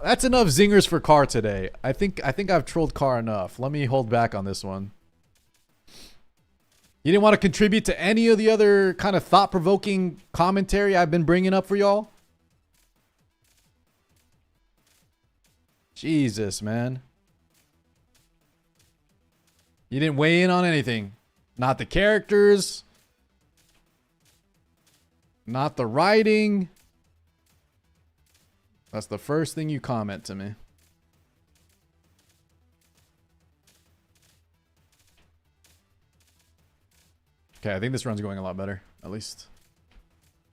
That's enough zingers for Carr today. I think I've trolled Carr enough. Let me hold back on this one. You didn't want to contribute to any of the other kind of thought-provoking commentary I've been bringing up for y'all? Jesus, man. You didn't weigh in on anything. Not the characters. Not the writing. That's the first thing you comment to me. Okay, I think this run's going a lot better. At least.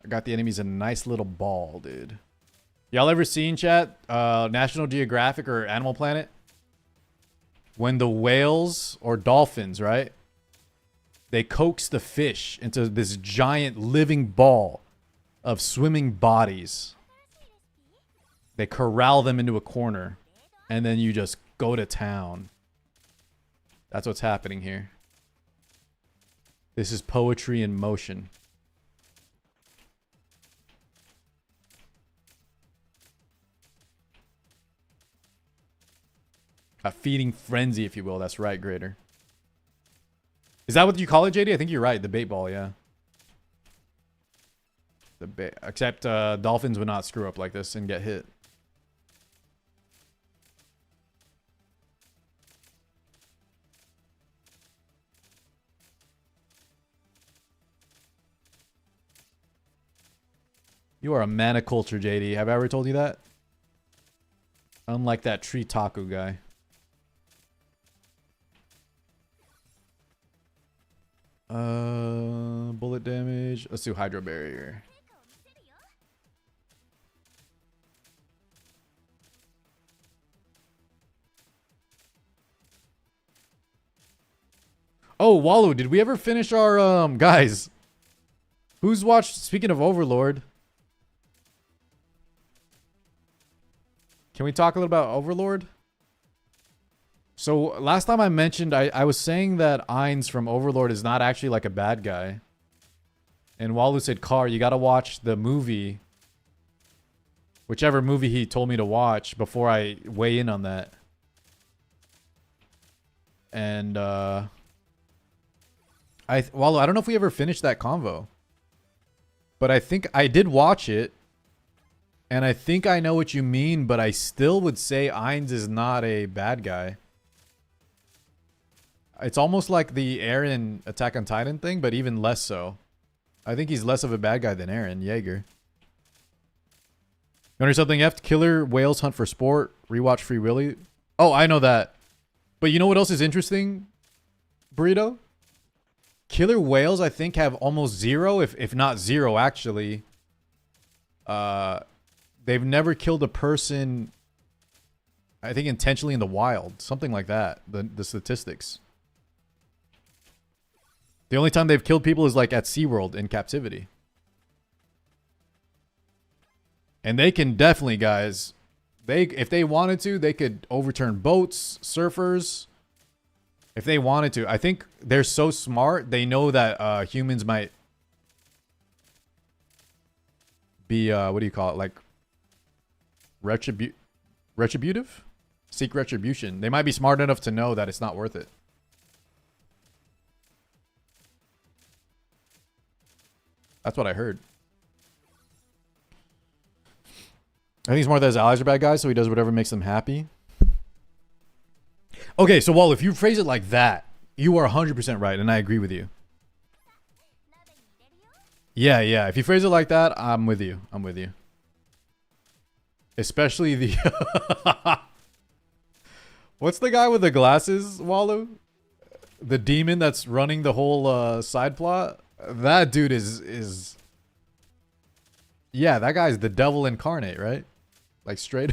I got the enemies in a nice little ball, dude. Y'all ever seen, chat, National Geographic or Animal Planet? When the whales or dolphins, right? They coax the fish into this giant living ball of swimming bodies. They corral them into a corner. And then you just go to town. That's what's happening here. This is poetry in motion. A feeding frenzy, if you will. That's right, Grader. Is that what you call it, JD? I think you're right. The bait ball, yeah. The bait. Except dolphins would not screw up like this and get hit. You are a mana culture, JD. Have I ever told you that? Unlike that tree taco guy. Bullet damage. Let's do Hydro Barrier. Oh, Wallow, did we ever finish our guys? Who's watched, speaking of Overlord? Can we talk a little about Overlord? So last time I mentioned, I was saying that Ainz from Overlord is not actually like a bad guy. And Walu said, Car, you gotta watch the movie. Whichever movie he told me to watch before I weigh in on that. And Walu, I don't know if we ever finished that convo. But I think I did watch it. And I think I know what you mean, but I still would say Ainz is not a bad guy. It's almost like the Eren Attack on Titan thing, but even less so. I think he's less of a bad guy than Eren Yeager. You want to hear something? F? Killer whales hunt for sport. Rewatch Free Willy. Oh, I know that. But you know what else is interesting, Burrito? Killer whales, I think, have almost zero, if not zero, actually. They've never killed a person, I think, intentionally in the wild. Something like that, the statistics. The only time they've killed people is like at SeaWorld in captivity. And they can definitely, guys, if they wanted to, they could overturn boats, surfers. If they wanted to. I think they're so smart, they know that humans might be, what do you call it? Like, retributive? Seek retribution. They might be smart enough to know that it's not worth it. That's what I heard. I think he's more that his allies are bad guys, so he does whatever makes them happy. Okay, so Wall, if you phrase it like that, you are 100% right, and I agree with you. Yeah, yeah. If you phrase it like that, I'm with you. I'm with you. Especially the... What's the guy with the glasses, Wallu? The demon that's running the whole side plot? That dude is... Yeah, that guy's the devil incarnate, right? Like straight...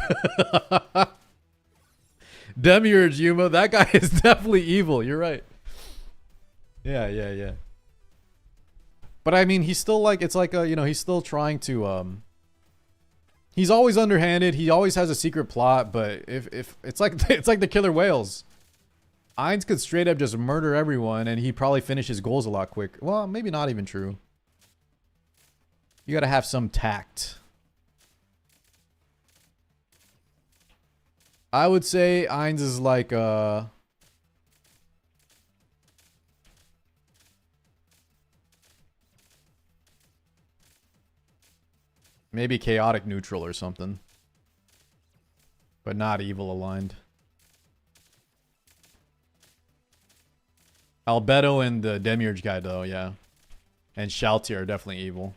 Demiurge, Yuma. That guy is definitely evil. You're right. Yeah, yeah, yeah. But I mean, he's still like... It's like, you know, he's still trying to... He's always underhanded. He always has a secret plot, but if it's like the killer whales. Ainz could straight up just murder everyone and he probably finish his goals a lot quicker. Well, maybe not even true. You gotta have some tact. I would say Ainz is like maybe chaotic neutral or something. But not evil aligned. Albedo and the Demiurge guy though, yeah. And Shaltier are definitely evil.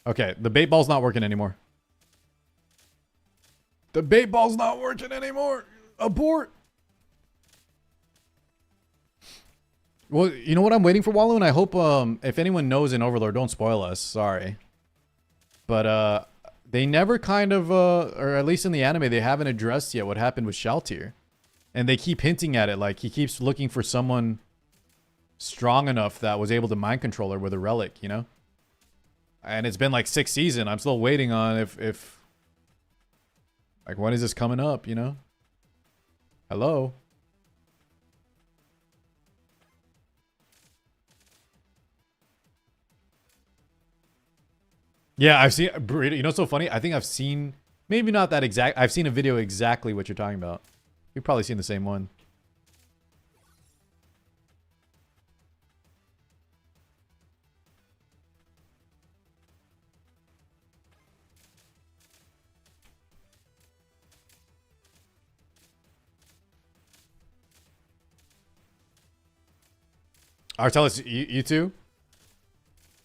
Okay, the bait ball's not working anymore. The bait ball's not working anymore. Abort. Well, you know what I'm waiting for, Wallow? And I hope if anyone knows in Overlord, don't spoil us. Sorry. But they never kind of, or at least in the anime, they haven't addressed yet what happened with Shaltier. And they keep hinting at it, like he keeps looking for someone strong enough that was able to mind control her with a relic, you know? And it's been like 6 seasons. I'm still waiting on if like, when is this coming up, you know? Hello? Yeah, I've seen, you know what's so funny? I think I've seen, maybe not that exact, I've seen a video exactly what you're talking about. You've probably seen the same one. Artelis, you too?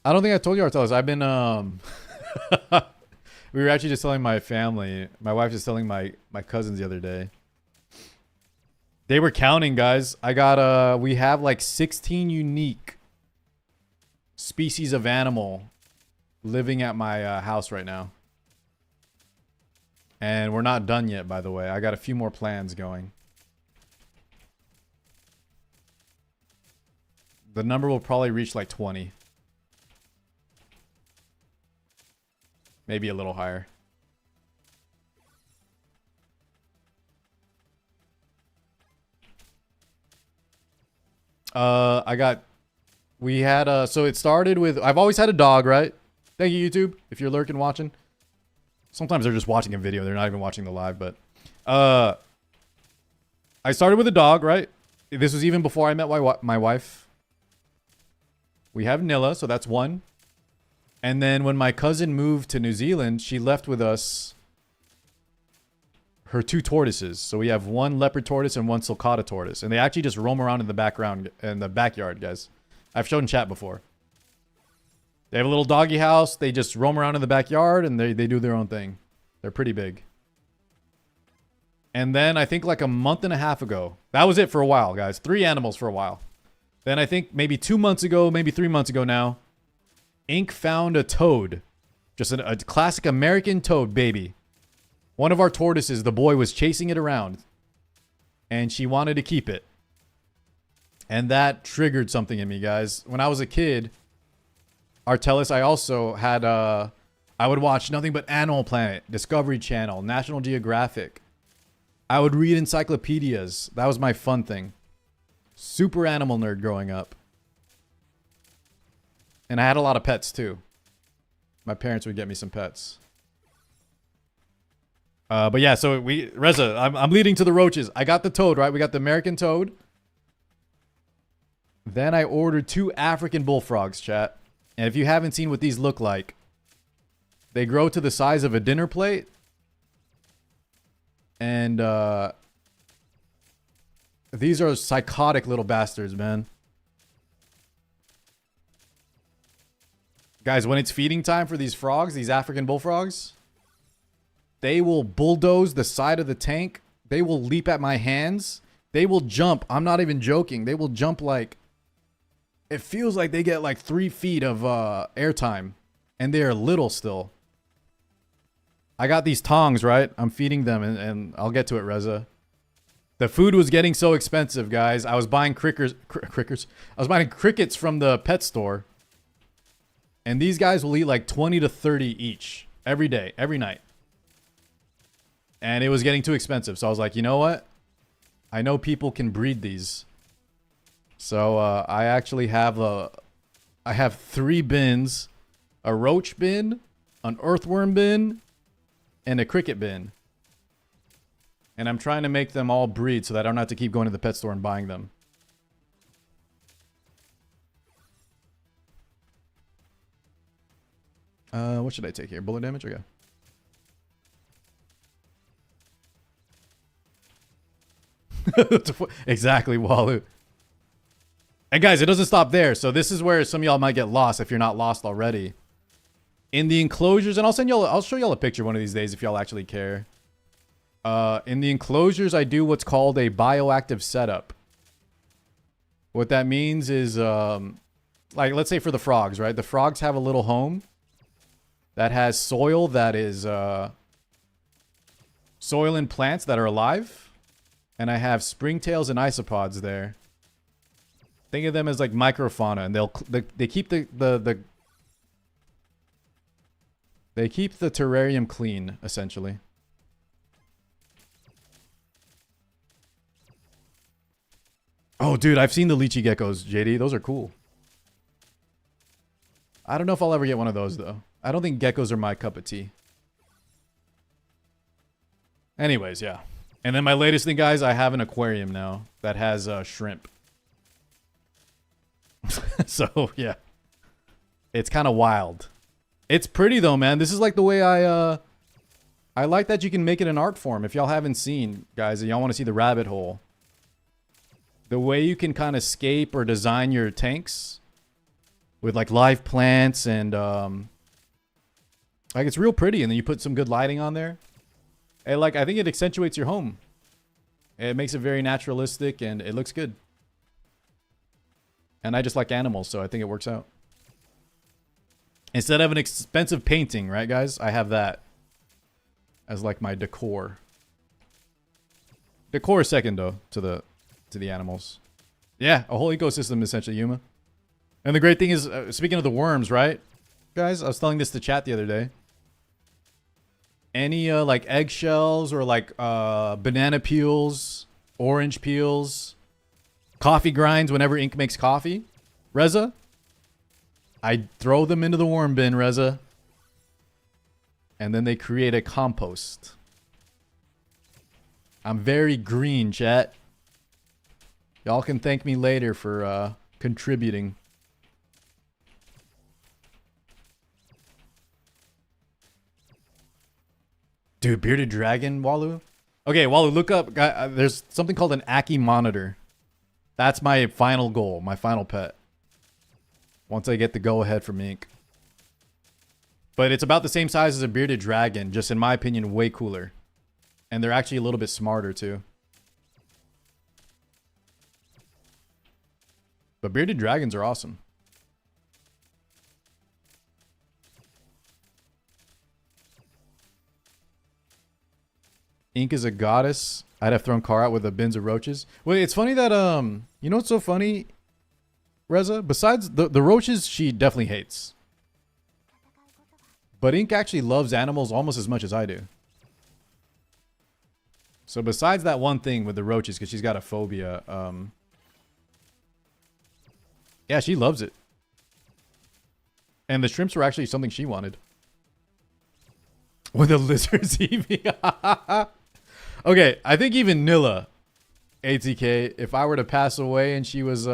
I don't think I told you, Artelis. I've been we were actually just telling my family. My wife was telling my cousins the other day. They were counting, guys. I got we have like 16 unique species of animal living at my house right now. And we're not done yet, by the way. I got a few more plans going. The number will probably reach like 20. Maybe a little higher. We had, so it started with, I've always had a dog, right? Thank you, YouTube, if you're lurking watching. Sometimes they're just watching a video. They're not even watching the live, but, I started with a dog, right? This was even before I met my wife. We have Nilla, so that's one. And then when my cousin moved to New Zealand, she left with us her 2 tortoises. So we have one leopard tortoise and one sulcata tortoise. And they actually just roam around in the background, in the backyard, guys. I've shown chat before. They have a little doggy house. They just roam around in the backyard and they do their own thing. They're pretty big. And then I think like a month and a half ago, that was it for a while, guys. 3 animals for a while. Then I think maybe 2 months ago, maybe 3 months ago now, Ink found a toad. Just a classic American toad baby. One of our tortoises, the boy was chasing it around. And she wanted to keep it. And that triggered something in me, guys. When I was a kid, Artelis, I also had, I would watch nothing but Animal Planet, Discovery Channel, National Geographic. I would read encyclopedias. That was my fun thing. Super animal nerd growing up. And I had a lot of pets too. My parents would get me some pets. But yeah, so Reza, I'm leading to the roaches. I got the toad, right? We got the American toad. Then I ordered 2 African bullfrogs, chat. And if you haven't seen what these look like, they grow to the size of a dinner plate. And these are psychotic little bastards, man. Guys, when it's feeding time for these frogs, these African bullfrogs, they will bulldoze the side of the tank. They will leap at my hands. They will jump. I'm not even joking. They will jump like... It feels like they get like 3 feet of airtime. And they are little still. I got these tongs, right? I'm feeding them and I'll get to it, Reza. The food was getting so expensive, guys. I was buying crickets. I was buying crickets from the pet store. And these guys will eat like 20 to 30 each. Every day. Every night. And it was getting too expensive. So I was like, you know what? I know people can breed these. So I actually have I have 3 bins. A roach bin. An earthworm bin. And a cricket bin. And I'm trying to make them all breed so that I don't have to keep going to the pet store and buying them. What should I take here? Bullet damage? Okay. Exactly, Walu. And guys, it doesn't stop there. So this is where some of y'all might get lost if you're not lost already. In the enclosures, and I'll show y'all a picture one of these days if y'all actually care. In the enclosures, I do what's called a bioactive setup. What that means is, like, let's say for the frogs, right? The frogs have a little home that has soil that is, soil and plants that are alive. And I have springtails and isopods there. Think of them as like microfauna, and they keep they keep the terrarium clean, essentially. Oh, dude, I've seen the lychee geckos, JD. Those are cool. I don't know if I'll ever get one of those, though. I don't think geckos are my cup of tea. Anyways, yeah. And then my latest thing, guys, I have an aquarium now that has shrimp. So, yeah. It's kind of wild. It's pretty, though, man. This is like the way I like that you can make it an art form. If y'all haven't seen, guys, and y'all want to see the rabbit hole. The way you can kind of scape or design your tanks with like live plants and like it's real pretty. And then you put some good lighting on there. And like I think it accentuates your home. It makes it very naturalistic and it looks good. And I just like animals, so I think it works out. Instead of an expensive painting, right, guys? I have that as like my decor. Decor is second though to the animals. Yeah, a whole ecosystem essentially, Yuma. And the great thing is, speaking of the worms, right, guys? I was telling this to chat the other day. Any like eggshells or like banana peels, orange peels, coffee grinds whenever Ink makes coffee, Reza, I throw them into the worm bin, Reza. And then they create a compost. I'm very green, chat. Y'all can thank me later for contributing. Dude, bearded dragon, Walu? Okay, Walu, look up. There's something called an Aki monitor. That's my final goal, my final pet. Once I get the go-ahead from Ink. But it's about the same size as a bearded dragon, just in my opinion, way cooler. And they're actually a little bit smarter, too. But bearded dragons are awesome. Ink is a goddess. I'd have thrown Car out with the bins of roaches. Wait, it's funny that, you know what's so funny, Reza? Besides the roaches, she definitely hates. But Ink actually loves animals almost as much as I do. So besides that one thing with the roaches, because she's got a phobia, yeah, she loves it. And the shrimps were actually something she wanted. With the lizards eating. Okay, I think even Nilla, ATK, if I were to pass away and she was,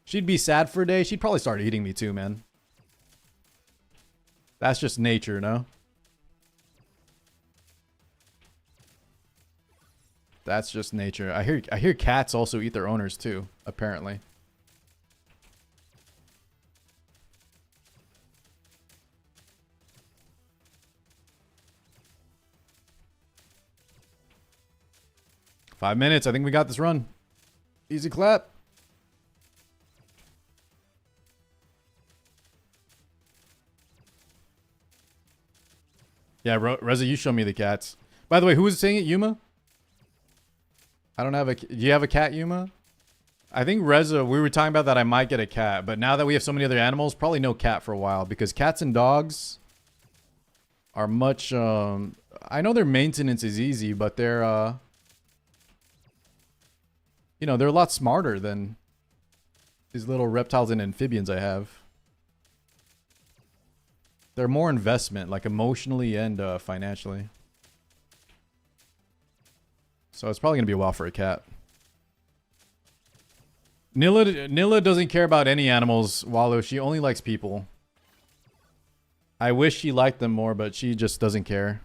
she'd be sad for a day, she'd probably start eating me too, man. That's just nature, no? That's just nature. I hear cats also eat their owners too, apparently. Five minutes. I think we got this run. Easy clap. Yeah, Reza, you show me the cats. By the way, who was saying it? Yuma? I don't have a... Do you have a cat, Yuma? I think Reza, we were talking about that I might get a cat. But now that we have so many other animals, probably no cat for a while. Because cats and dogs are much... I know their maintenance is easy, but they're... you know, they're a lot smarter than these little reptiles and amphibians I have. They're more investment, like emotionally and financially. So it's probably going to be a while for a cat. Nilla doesn't care about any animals, Wallow. She only likes people. I wish she liked them more, but she just doesn't care.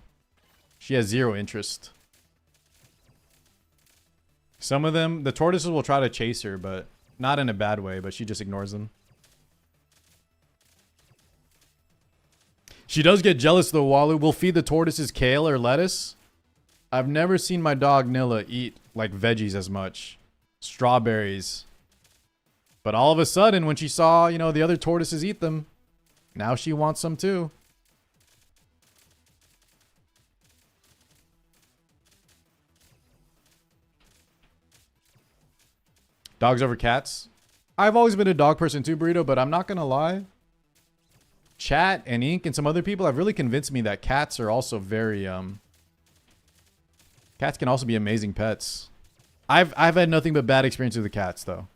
She has zero interest. Some of them, the tortoises will try to chase her, but not in a bad way, but she just ignores them. She does get jealous though, Walu. We'll feed the tortoises kale or lettuce. I've never seen my dog Nilla eat like veggies as much. Strawberries. But all of a sudden, when she saw, you know, the other tortoises eat them, now she wants some too. Dogs over cats? I've always been a dog person too, Burrito, but I'm not going to lie. Chat and Ink and some other people have really convinced me that cats are also very, cats can also be amazing pets. I've had nothing but bad experiences with cats, though.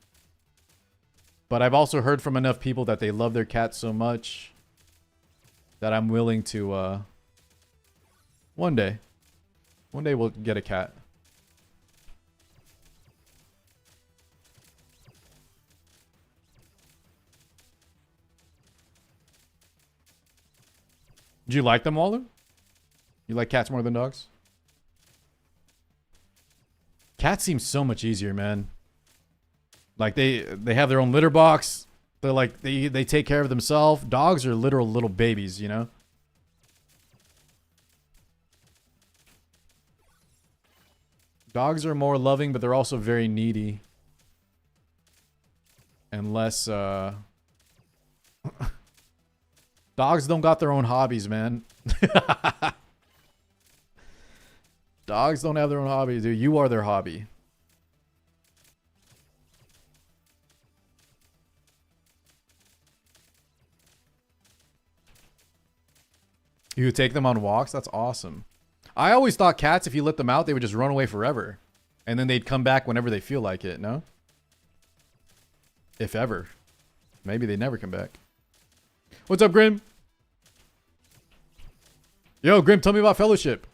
But I've also heard from enough people that they love their cats so much that I'm willing to, one day we'll get a cat. Do you like them, Waller? You like cats more than dogs? Cats seem so much easier, man. Like they have their own litter box. They're like, they take care of themselves. Dogs are literal little babies, you know? Dogs are more loving, but they're also very needy. And less, Dogs don't got their own hobbies, man. Dogs don't have their own hobbies, dude. You are their hobby. You would take them on walks? That's awesome. I always thought cats, if you let them out, they would just run away forever. And then they'd come back whenever they feel like it, no? If ever. Maybe they never come back. What's up, Grim? Yo, Grim, tell me about Fellowship.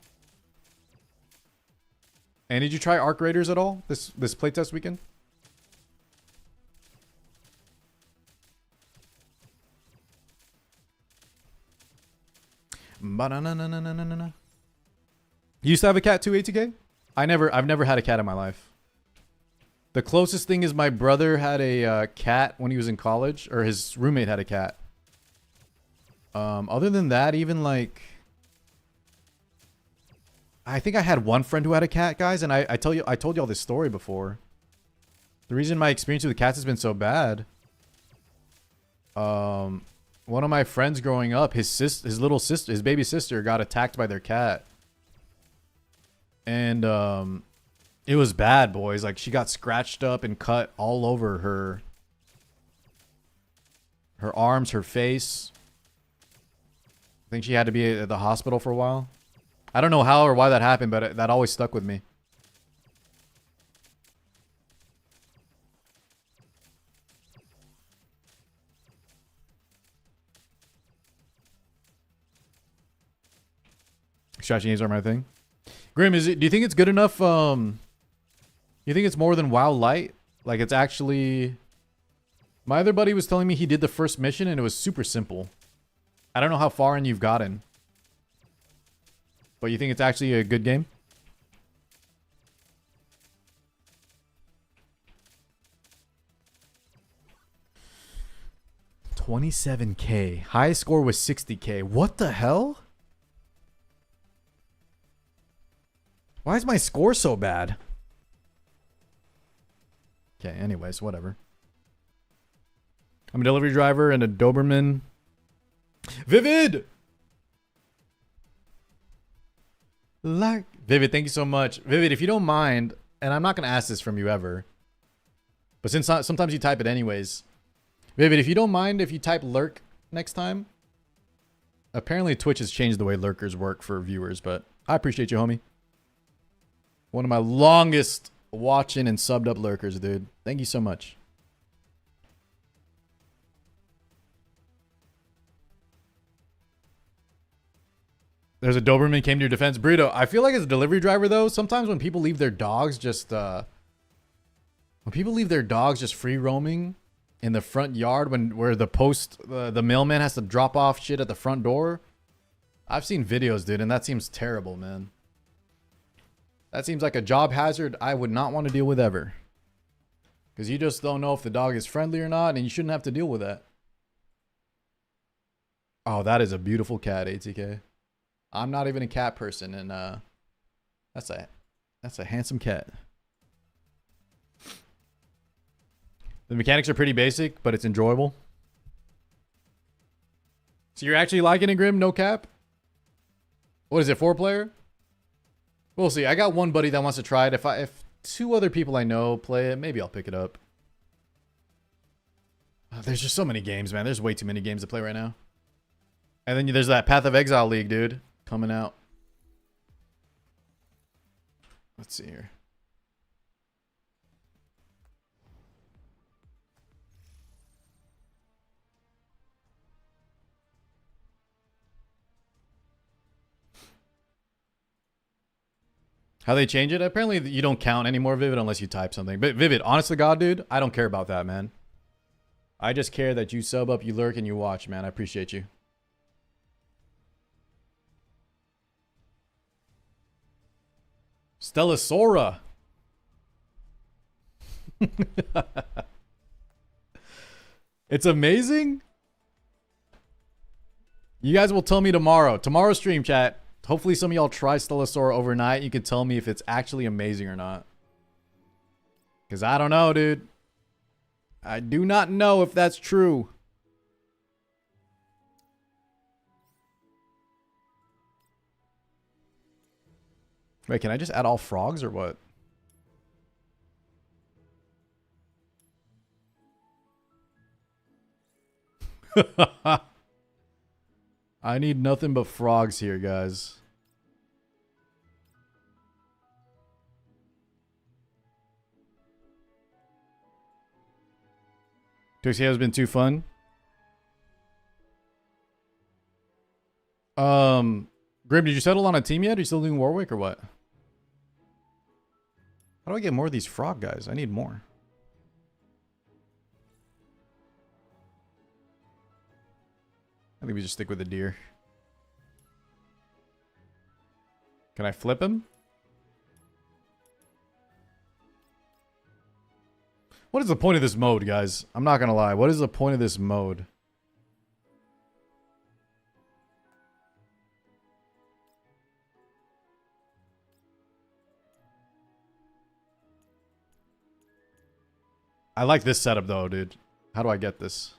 And did you try Arc Raiders at all this playtest weekend? Ba-na-na-na-na-na-na-na. You used to have a cat too, ATK? I've never had a cat in my life. The closest thing is my brother had a cat when he was in college, or his roommate had a cat. Other than that, even like, I think I had one friend who had a cat, guys, and I told y'all this story before. The reason my experience with cats has been so bad. One of my friends growing up, his little sister, his baby sister, got attacked by their cat. And it was bad, boys. Like, she got scratched up and cut all over her arms, her face. I think she had to be at the hospital for a while. I don't know how or why that happened, but that always stuck with me. Strategy games are my thing. Grim, do you think it's good enough? You think it's more than WoW Light? Like, it's actually... My other buddy was telling me he did the first mission and it was super simple. I don't know how far in you've gotten. But you think it's actually a good game? $27K. Highest score was $60K. What the hell? Why is my score so bad? Okay, anyways, whatever. I'm a delivery driver and a Doberman. Vivid! Like Vivid, thank you so much. Vivid, if you don't mind, and I'm not going to ask this from you ever, but since sometimes you type it anyways. Vivid, if you don't mind if you type lurk next time. Apparently Twitch has changed the way lurkers work for viewers, but I appreciate you, homie. One of my longest watching and subbed up lurkers, dude. Thank you so much. There's a Doberman came to your defense. Burrito, I feel like as a delivery driver, though, sometimes when people leave their dogs just... when people leave their dogs just free roaming in the front yard where the mailman has to drop off shit at the front door. I've seen videos, dude, and that seems terrible, man. That seems like a job hazard I would not want to deal with ever. Because you just don't know if the dog is friendly or not, and you shouldn't have to deal with that. Oh, that is a beautiful cat, ATK. I'm not even a cat person, and that's a handsome cat. The mechanics are pretty basic, but it's enjoyable. So you're actually liking it, Grim? No cap? What is it, 4-player? We'll see. I got one buddy that wants to try it. If two other people I know play it, maybe I'll pick it up. Oh, there's just so many games, man. There's way too many games to play right now. And then there's that Path of Exile League, dude, coming out. Let's see here. How they change it? Apparently you don't count anymore, Vivid, unless you type something. But Vivid, honest to God, dude, I don't care about that, man. I just care that you sub up, you lurk, and you watch, man. I appreciate you. Stellasora. It's amazing? You guys will tell me tomorrow. Tomorrow's stream chat. Hopefully some of y'all try Stellasaur overnight. You can tell me if it's actually amazing or not. Because I don't know, dude. I do not know if that's true. Wait, can I just add all frogs or what? I need nothing but frogs here, guys. Tuxedo has been too fun. Grim, did you settle on a team yet? Are you still doing Warwick or what? How do I get more of these frog guys? I need more. I think we just stick with the deer. Can I flip him? What is the point of this mode, guys? I'm not gonna lie. What is the point of this mode? I like this setup though, dude. How do I get this?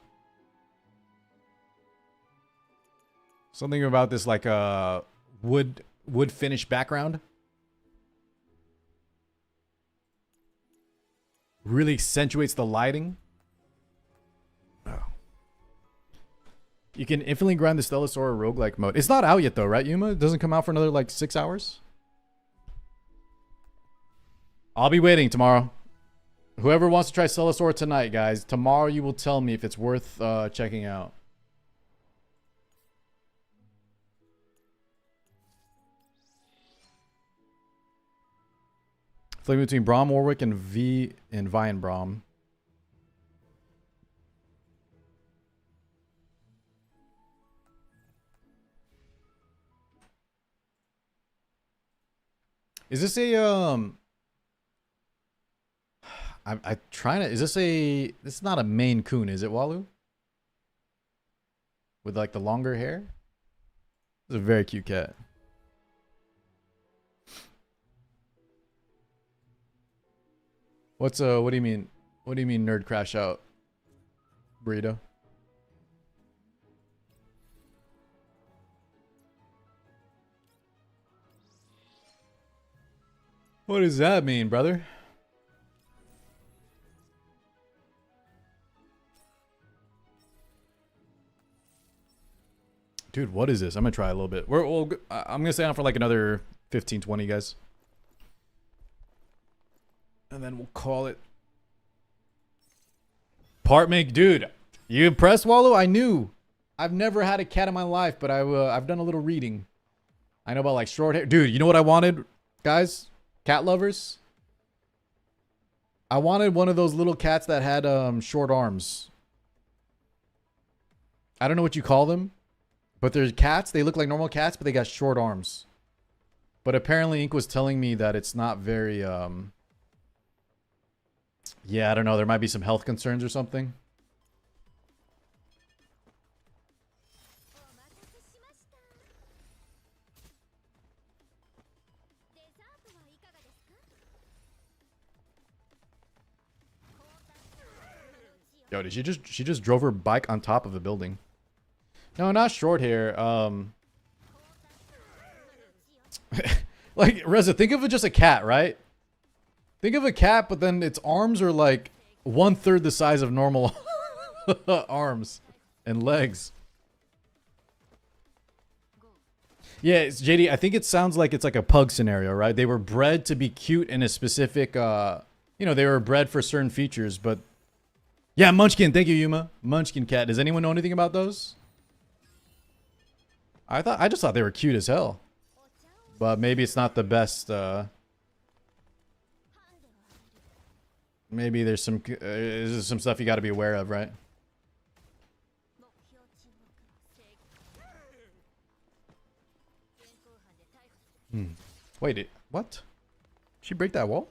Something about this like a wood finish background. Really accentuates the lighting. Oh. You can infinitely grind the Stellasaur roguelike mode. It's not out yet though, right, Yuma? It doesn't come out for another like 6 hours? I'll be waiting tomorrow. Whoever wants to try Stellasaur tonight, guys, tomorrow you will tell me if it's worth checking out. Flipping between Braum, Warwick, and V and Vi and Braum. Is this a I'm trying to. Is this a? This is not a Maine Coon, is it, Walu? With like the longer hair. This is a very cute cat. What's what do you mean? What do you mean nerd crash out? Burrito. What does that mean, brother? Dude, what is this? I'm gonna try a little bit. I'm gonna stay on for like another 15, 20, guys. And then we'll call it. Part make, dude. You impressed, Wallow? I knew. I've never had a cat in my life, but I've done a little reading. I know about like short hair. Dude, you know what I wanted, guys? Cat lovers? I wanted one of those little cats that had short arms. I don't know what you call them. But they're cats. They look like normal cats, but they got short arms. But apparently Ink was telling me that it's not very, yeah, I don't know. There might be some health concerns or something. Yo, did she just drove her bike on top of a building. No, not short hair. Like, Reza, think of it just a cat, right? Think of a cat, but then its arms are like 1/3 the size of normal arms and legs. Yeah, it's JD, I think it sounds like it's like a pug scenario, right? They were bred to be cute in a specific, you know, they were bred for certain features, but... Yeah, Munchkin, thank you, Yuma. Munchkin cat. Does anyone know anything about those? I just thought they were cute as hell. But maybe it's not the best, maybe there's some stuff you gotta be aware of, right? Wait, what? She break that wall?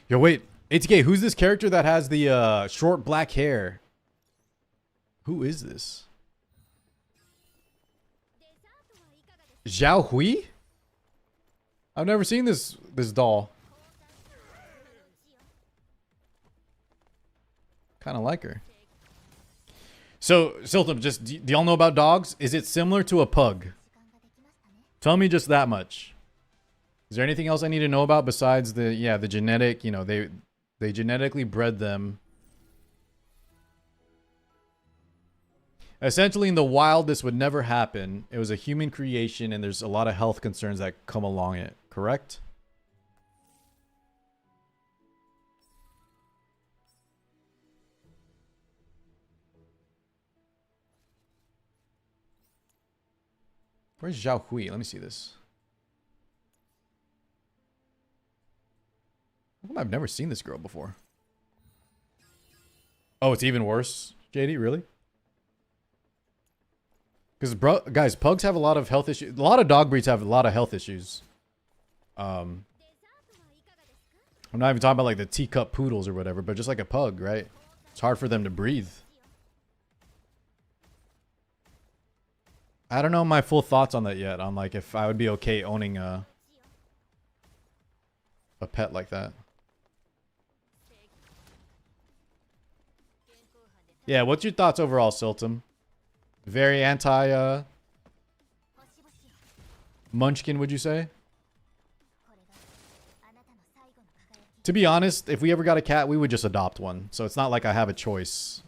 Yo, wait. ATK, who's this character that has the short black hair? Who is this? Zhao Hui? I've never seen this doll. Kind of like her. So, Siltum, just do y'all know about dogs? Is it similar to a pug? Tell me just that much. Is there anything else I need to know about besides the genetic, you know, they genetically bred them. Essentially, in the wild, this would never happen. It was a human creation, and there's a lot of health concerns that come along it. Correct? Where's Zhao Hui? Let me see this. How come I've never seen this girl before? Oh, it's even worse, JD? Really? Because, guys, pugs have a lot of health issues. A lot of dog breeds have a lot of health issues. I'm not even talking about like the teacup poodles or whatever, but just like a pug, right? It's hard for them to breathe. I don't know my full thoughts on that yet. On like if I would be okay owning a pet like that. Yeah, what's your thoughts overall, Siltum? Very anti Munchkin, would you say? To be honest, if we ever got a cat, we would just adopt one. So it's not like I have a choice.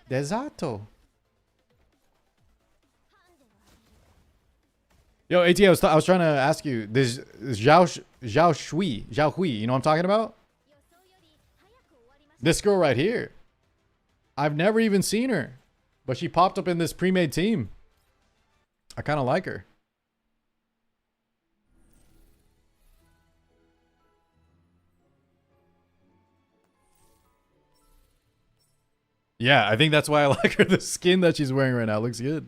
Desato. Yo, AT, I was trying to ask you, this Zhao Hui, you know what I'm talking about? This girl right here. I've never even seen her, but she popped up in this pre-made team. I kind of like her. Yeah, I think that's why I like her. The skin that she's wearing right now looks good.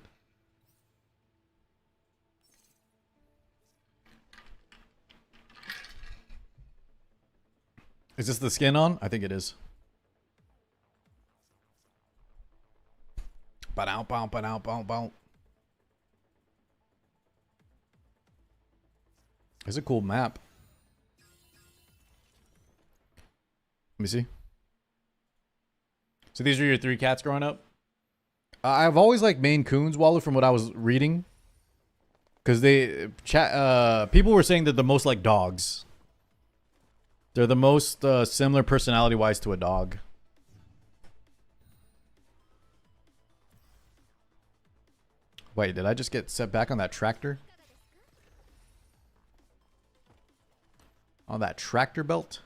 Is this the skin on? I think it is. It's a cool map. Let me see. So these are your 3 cats growing up? I've always liked Maine Coons, Waller, from what I was reading. Because people were saying they're the most like dogs. They're the most similar personality-wise to a dog. Wait, did I just get set back on that tractor? On that tractor belt?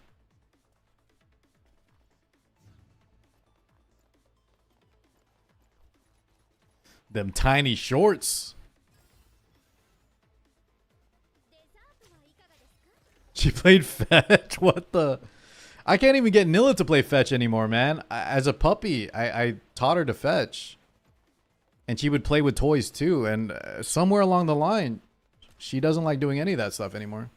Them tiny shorts. She played fetch? What the? I can't even get Nilla to play fetch anymore, man. As a puppy, I taught her to fetch. And she would play with toys too. And somewhere along the line, she doesn't like doing any of that stuff anymore.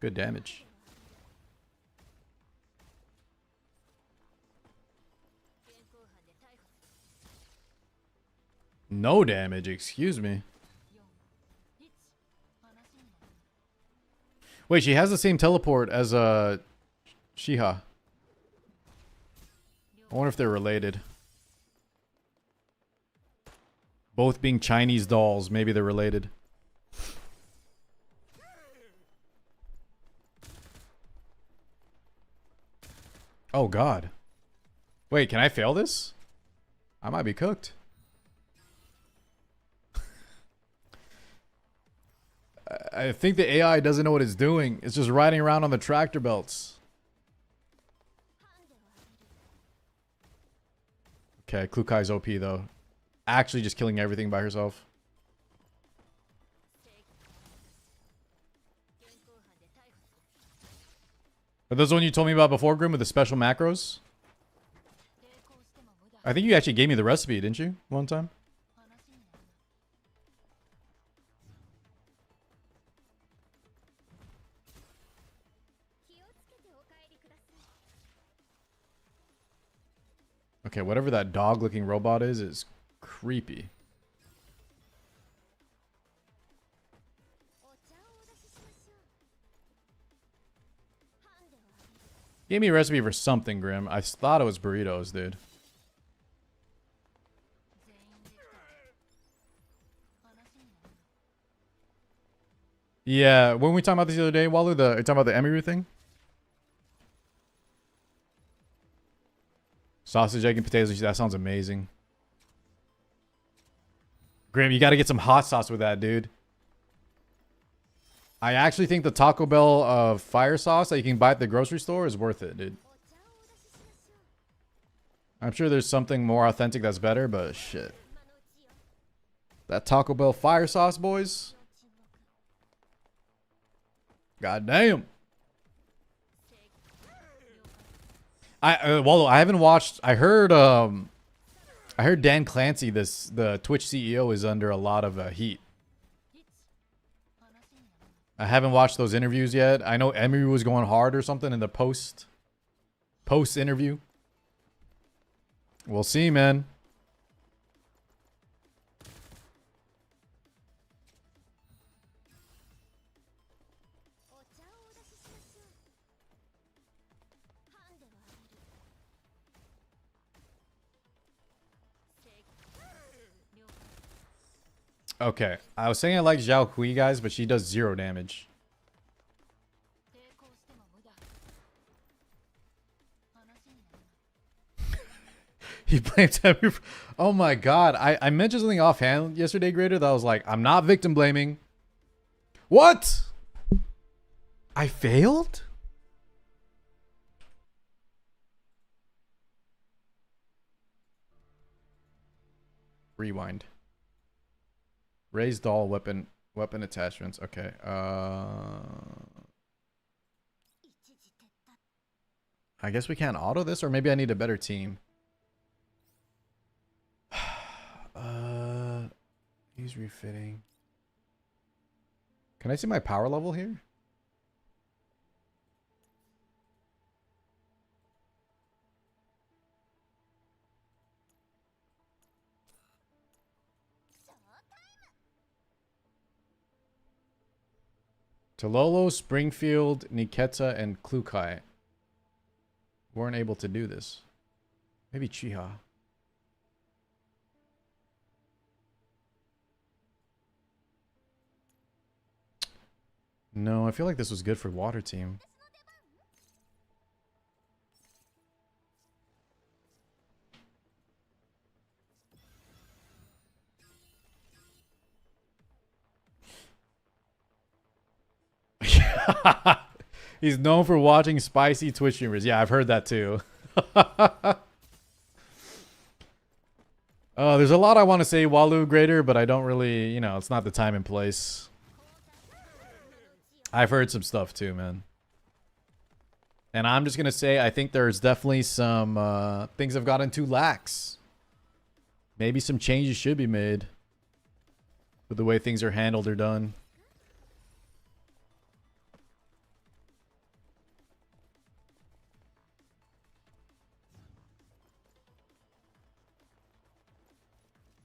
Good damage. No damage, excuse me. Wait, she has the same teleport as Shiha. I wonder if they're related. Both being Chinese dolls, maybe they're related. Oh god. Wait, can I fail this? I might be cooked. I think the AI doesn't know what it's doing. It's just riding around on the tractor belts. Okay, Klukai's OP though. Actually just killing everything by herself. Are those the one you told me about before, Grim, with the special macros? I think you actually gave me the recipe, didn't you? One time? Okay, whatever that dog-looking robot is creepy. Gave me a recipe for something, Grim. I thought it was burritos, dude. Yeah, when we talking about this the other day, Walu, you talking about the Emiru thing? Sausage, egg, and potatoes. That sounds amazing. Grim, you gotta get some hot sauce with that, dude. I actually think the Taco Bell fire sauce that you can buy at the grocery store is worth it, dude. I'm sure there's something more authentic that's better, but shit. That Taco Bell fire sauce, boys. God damn. Waldo, I haven't watched. I heard Dan Clancy, the Twitch CEO, is under a lot of heat. I haven't watched those interviews yet. I know Emery was going hard or something in the post interview. We'll see, man. Okay, I was saying I like Zhao Kui, guys, but she does 0 damage. He blames every... Oh my god, I mentioned something offhand yesterday, Grader, that I was like, I'm not victim blaming. What? I failed? Rewind. Raised all weapon attachments. Okay. I guess we can't auto this, or maybe I need a better team. He's refitting. Can I see my power level here? Tololo, Springfield, Niketa, and Klukai weren't able to do this. Maybe Chiha. No, I feel like this was good for water team. He's known for watching spicy Twitch streamers. Yeah, I've heard that too. There's a lot I want to say Walu Grader, but I don't really, you know, it's not the time and place. I've heard some stuff too, man. And I'm just going to say, I think there's definitely some things have gotten too lax. Maybe some changes should be made with the way things are handled or done.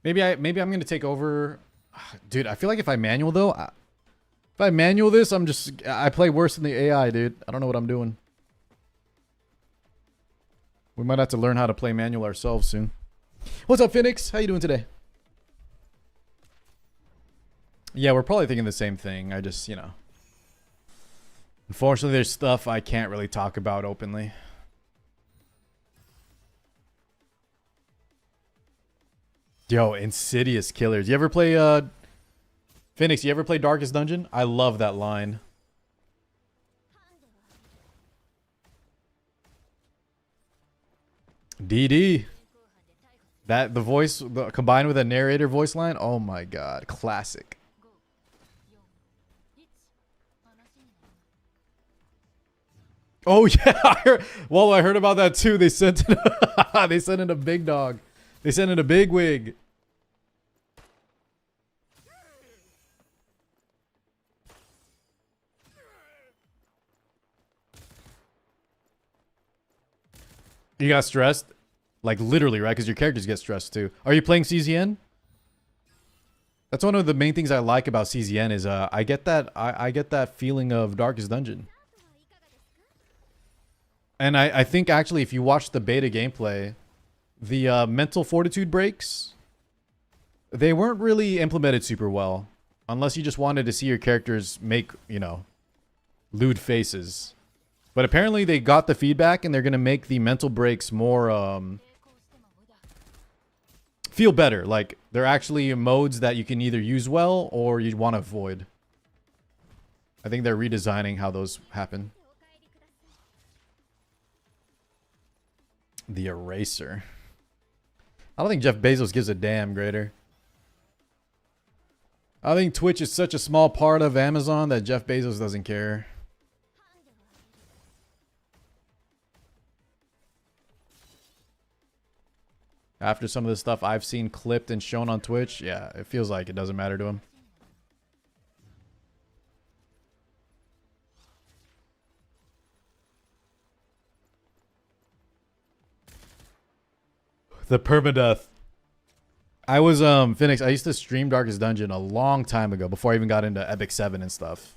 Maybe I'm going to take over. Dude, I feel like if I manual though, if I manual this, I play worse than the AI, dude. I don't know what I'm doing. We might have to learn how to play manual ourselves soon. What's up, Phoenix? How you doing today? Yeah, we're probably thinking the same thing. I just, you know. Unfortunately, there's stuff I can't really talk about openly. Yo, Insidious Killers. You ever play, Phoenix, you ever play Darkest Dungeon? I love that line. DD. That the voice combined with a narrator voice line. Oh my god, classic. Oh yeah, I heard about that too. They sent in they sent in a big dog. They sent in a big wig. You got stressed? Like literally, right? Because your characters get stressed too. Are you playing CZN? That's one of the main things I like about CZN is I get that feeling of Darkest Dungeon. And I think actually if you watch the beta gameplay, the mental fortitude breaks, they weren't really implemented super well. Unless you just wanted to see your characters make, you know, lewd faces. But apparently they got the feedback and they're going to make the mental breaks more, feel better. Like, they're actually modes that you can either use well or you want to avoid. I think they're redesigning how those happen. The Eraser. I don't think Jeff Bezos gives a damn, Greater. I think Twitch is such a small part of Amazon that Jeff Bezos doesn't care. After some of the stuff I've seen clipped and shown on Twitch, yeah, it feels like it doesn't matter to him. The permadeath. I was Phoenix, I used to stream Darkest Dungeon a long time ago before I even got into Epic 7 and stuff.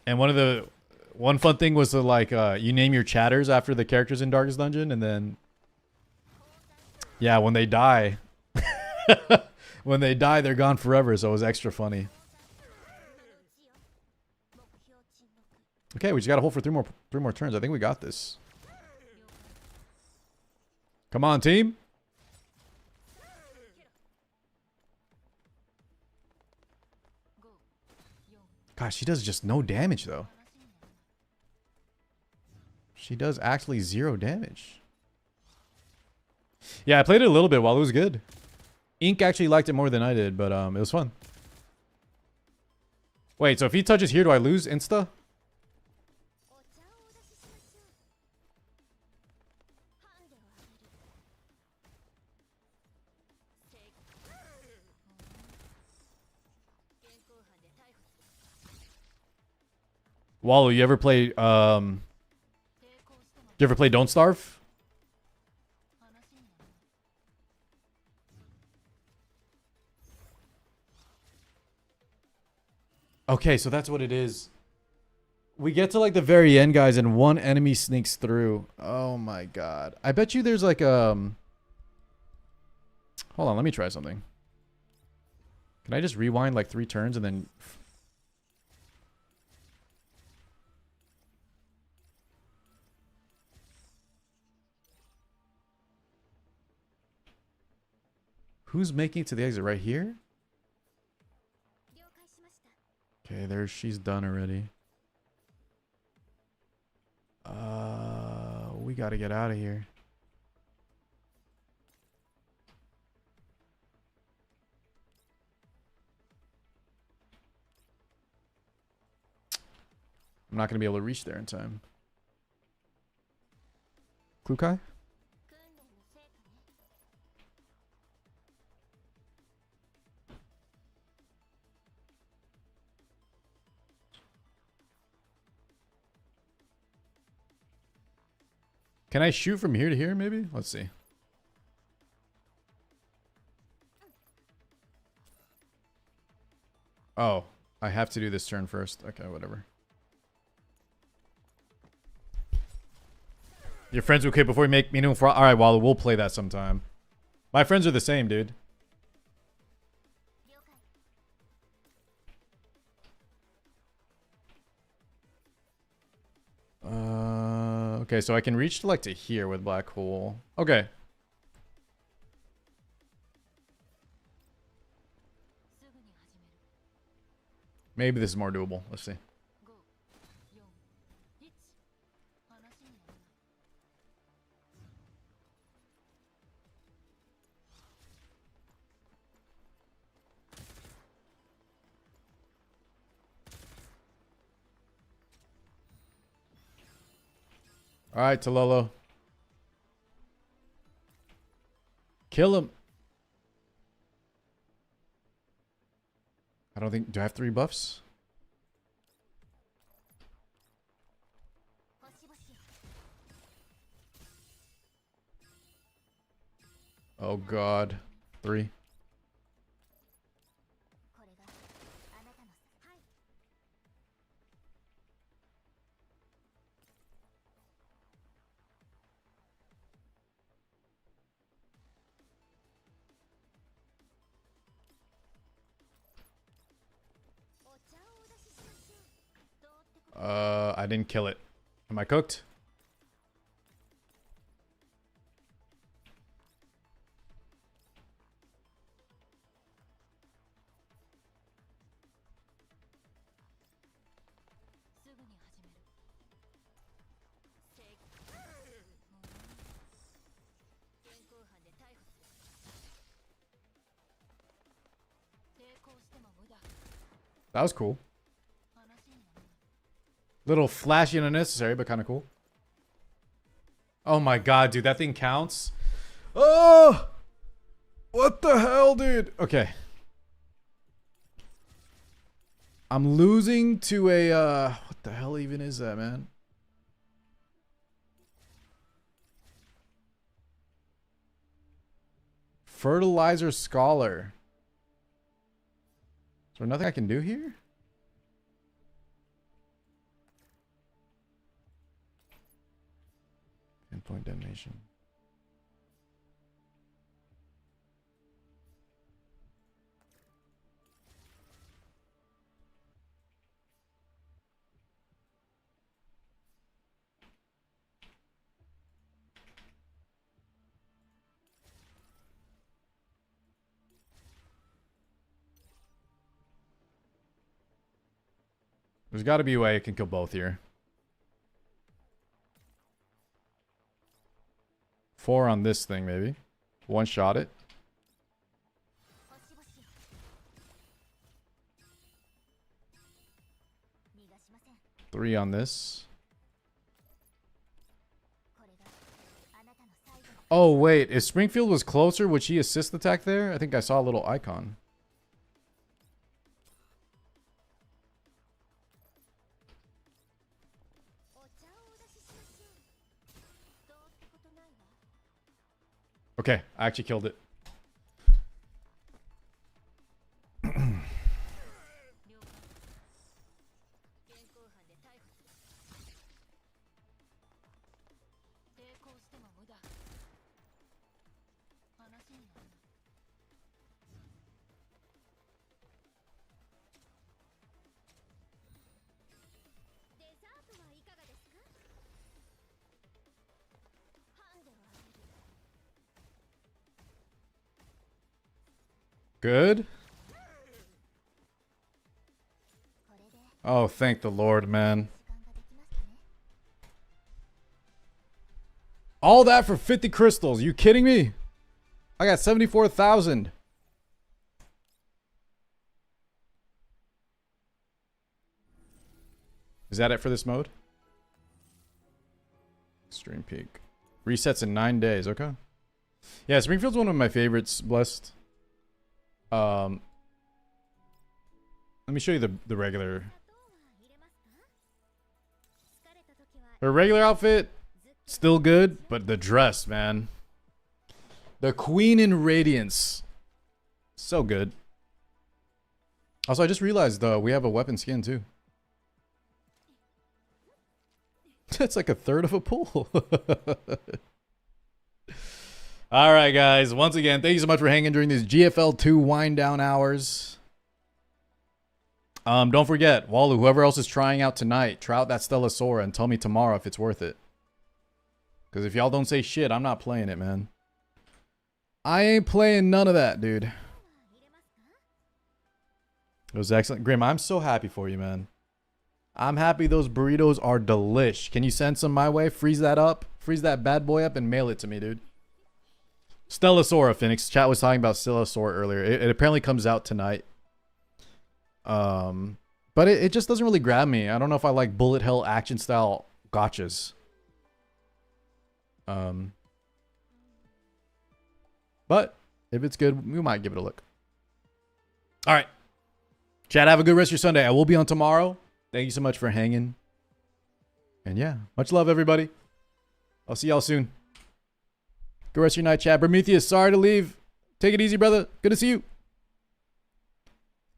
And one fun thing was to like you name your chatters after the characters in Darkest Dungeon, and then yeah, when they die they're gone forever, so it was extra funny. Okay, we just gotta hold for three more turns. I think we got this. Come on, team. Gosh, she does just no damage, though. She does actually 0 damage. Yeah, I played it a little bit while it was good. Ink actually liked it more than I did, but it was fun. Wait, so if he touches here, do I lose insta? Wallow, you ever play Don't Starve? Okay, so that's what it is. We get to like the very end, guys, and one enemy sneaks through. Oh my god. I bet you there's like hold on, let me try something. Can I just rewind like 3 turns and then who's making it to the exit right here? Okay, there she's done already. We gotta get out of here. I'm not gonna be able to reach there in time. Klukai? Can I shoot from here to here, maybe? Let's see. Oh, I have to do this turn first. Okay, whatever. Your friends will quit before you make me know for. All right, well, we'll play that sometime. My friends are the same, dude. Okay, so I can reach to like to here with black hole. Okay. Maybe this is more doable. Let's see. All right, Tololo. Kill him. I don't think... Do I have 3 buffs? Oh, God. 3. I didn't kill it. Am I cooked? That was cool. Little flashy and unnecessary, but kind of cool. Oh my god, dude, that thing counts. Oh! What the hell, dude? Okay. I'm losing to a, what the hell even is that, man? Fertilizer Scholar. Is there nothing I can do here? Pinpoint detonation. There's got to be a way I can kill both here. 4 on this thing, maybe. 1 shot it. 3 on this. Oh, wait. If Springfield was closer, would she assist attack there? I think I saw a little icon. Okay, I actually killed it. Good. Oh, thank the Lord, man. All that for 50 crystals. You kidding me? I got 74,000. Is that it for this mode? Extreme peak. Resets in 9 days. Okay. Yeah, Springfield's one of my favorites, Blessed. Let me show you the regular. Her regular outfit, still good, but the dress, man. The Queen in Radiance. So good. Also, I just realized we have a weapon skin too. That's like a third of a pool. All right, guys. Once again, thank you so much for hanging during these GFL2 wind down hours. Don't forget, Walu, whoever else is trying out tonight, try out that Stellasora and tell me tomorrow if it's worth it. Because if y'all don't say shit, I'm not playing it, man. I ain't playing none of that, dude. It was excellent. Grim, I'm so happy for you, man. I'm happy those burritos are delish. Can you send some my way? Freeze that up. Freeze that bad boy up and mail it to me, dude. Stellasora, Phoenix. Chat was talking about Stellasora earlier. It apparently comes out tonight. But it just doesn't really grab me. I don't know if I like bullet hell action style gotchas. But if it's good, we might give it a look. All right. Chad, have a good rest of your Sunday. I will be on tomorrow. Thank you so much for hanging. And yeah, much love, everybody. I'll see y'all soon. Good rest of your night, Chad. Prometheus, sorry to leave. Take it easy, brother. Good to see you.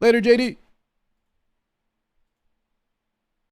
Later, JD.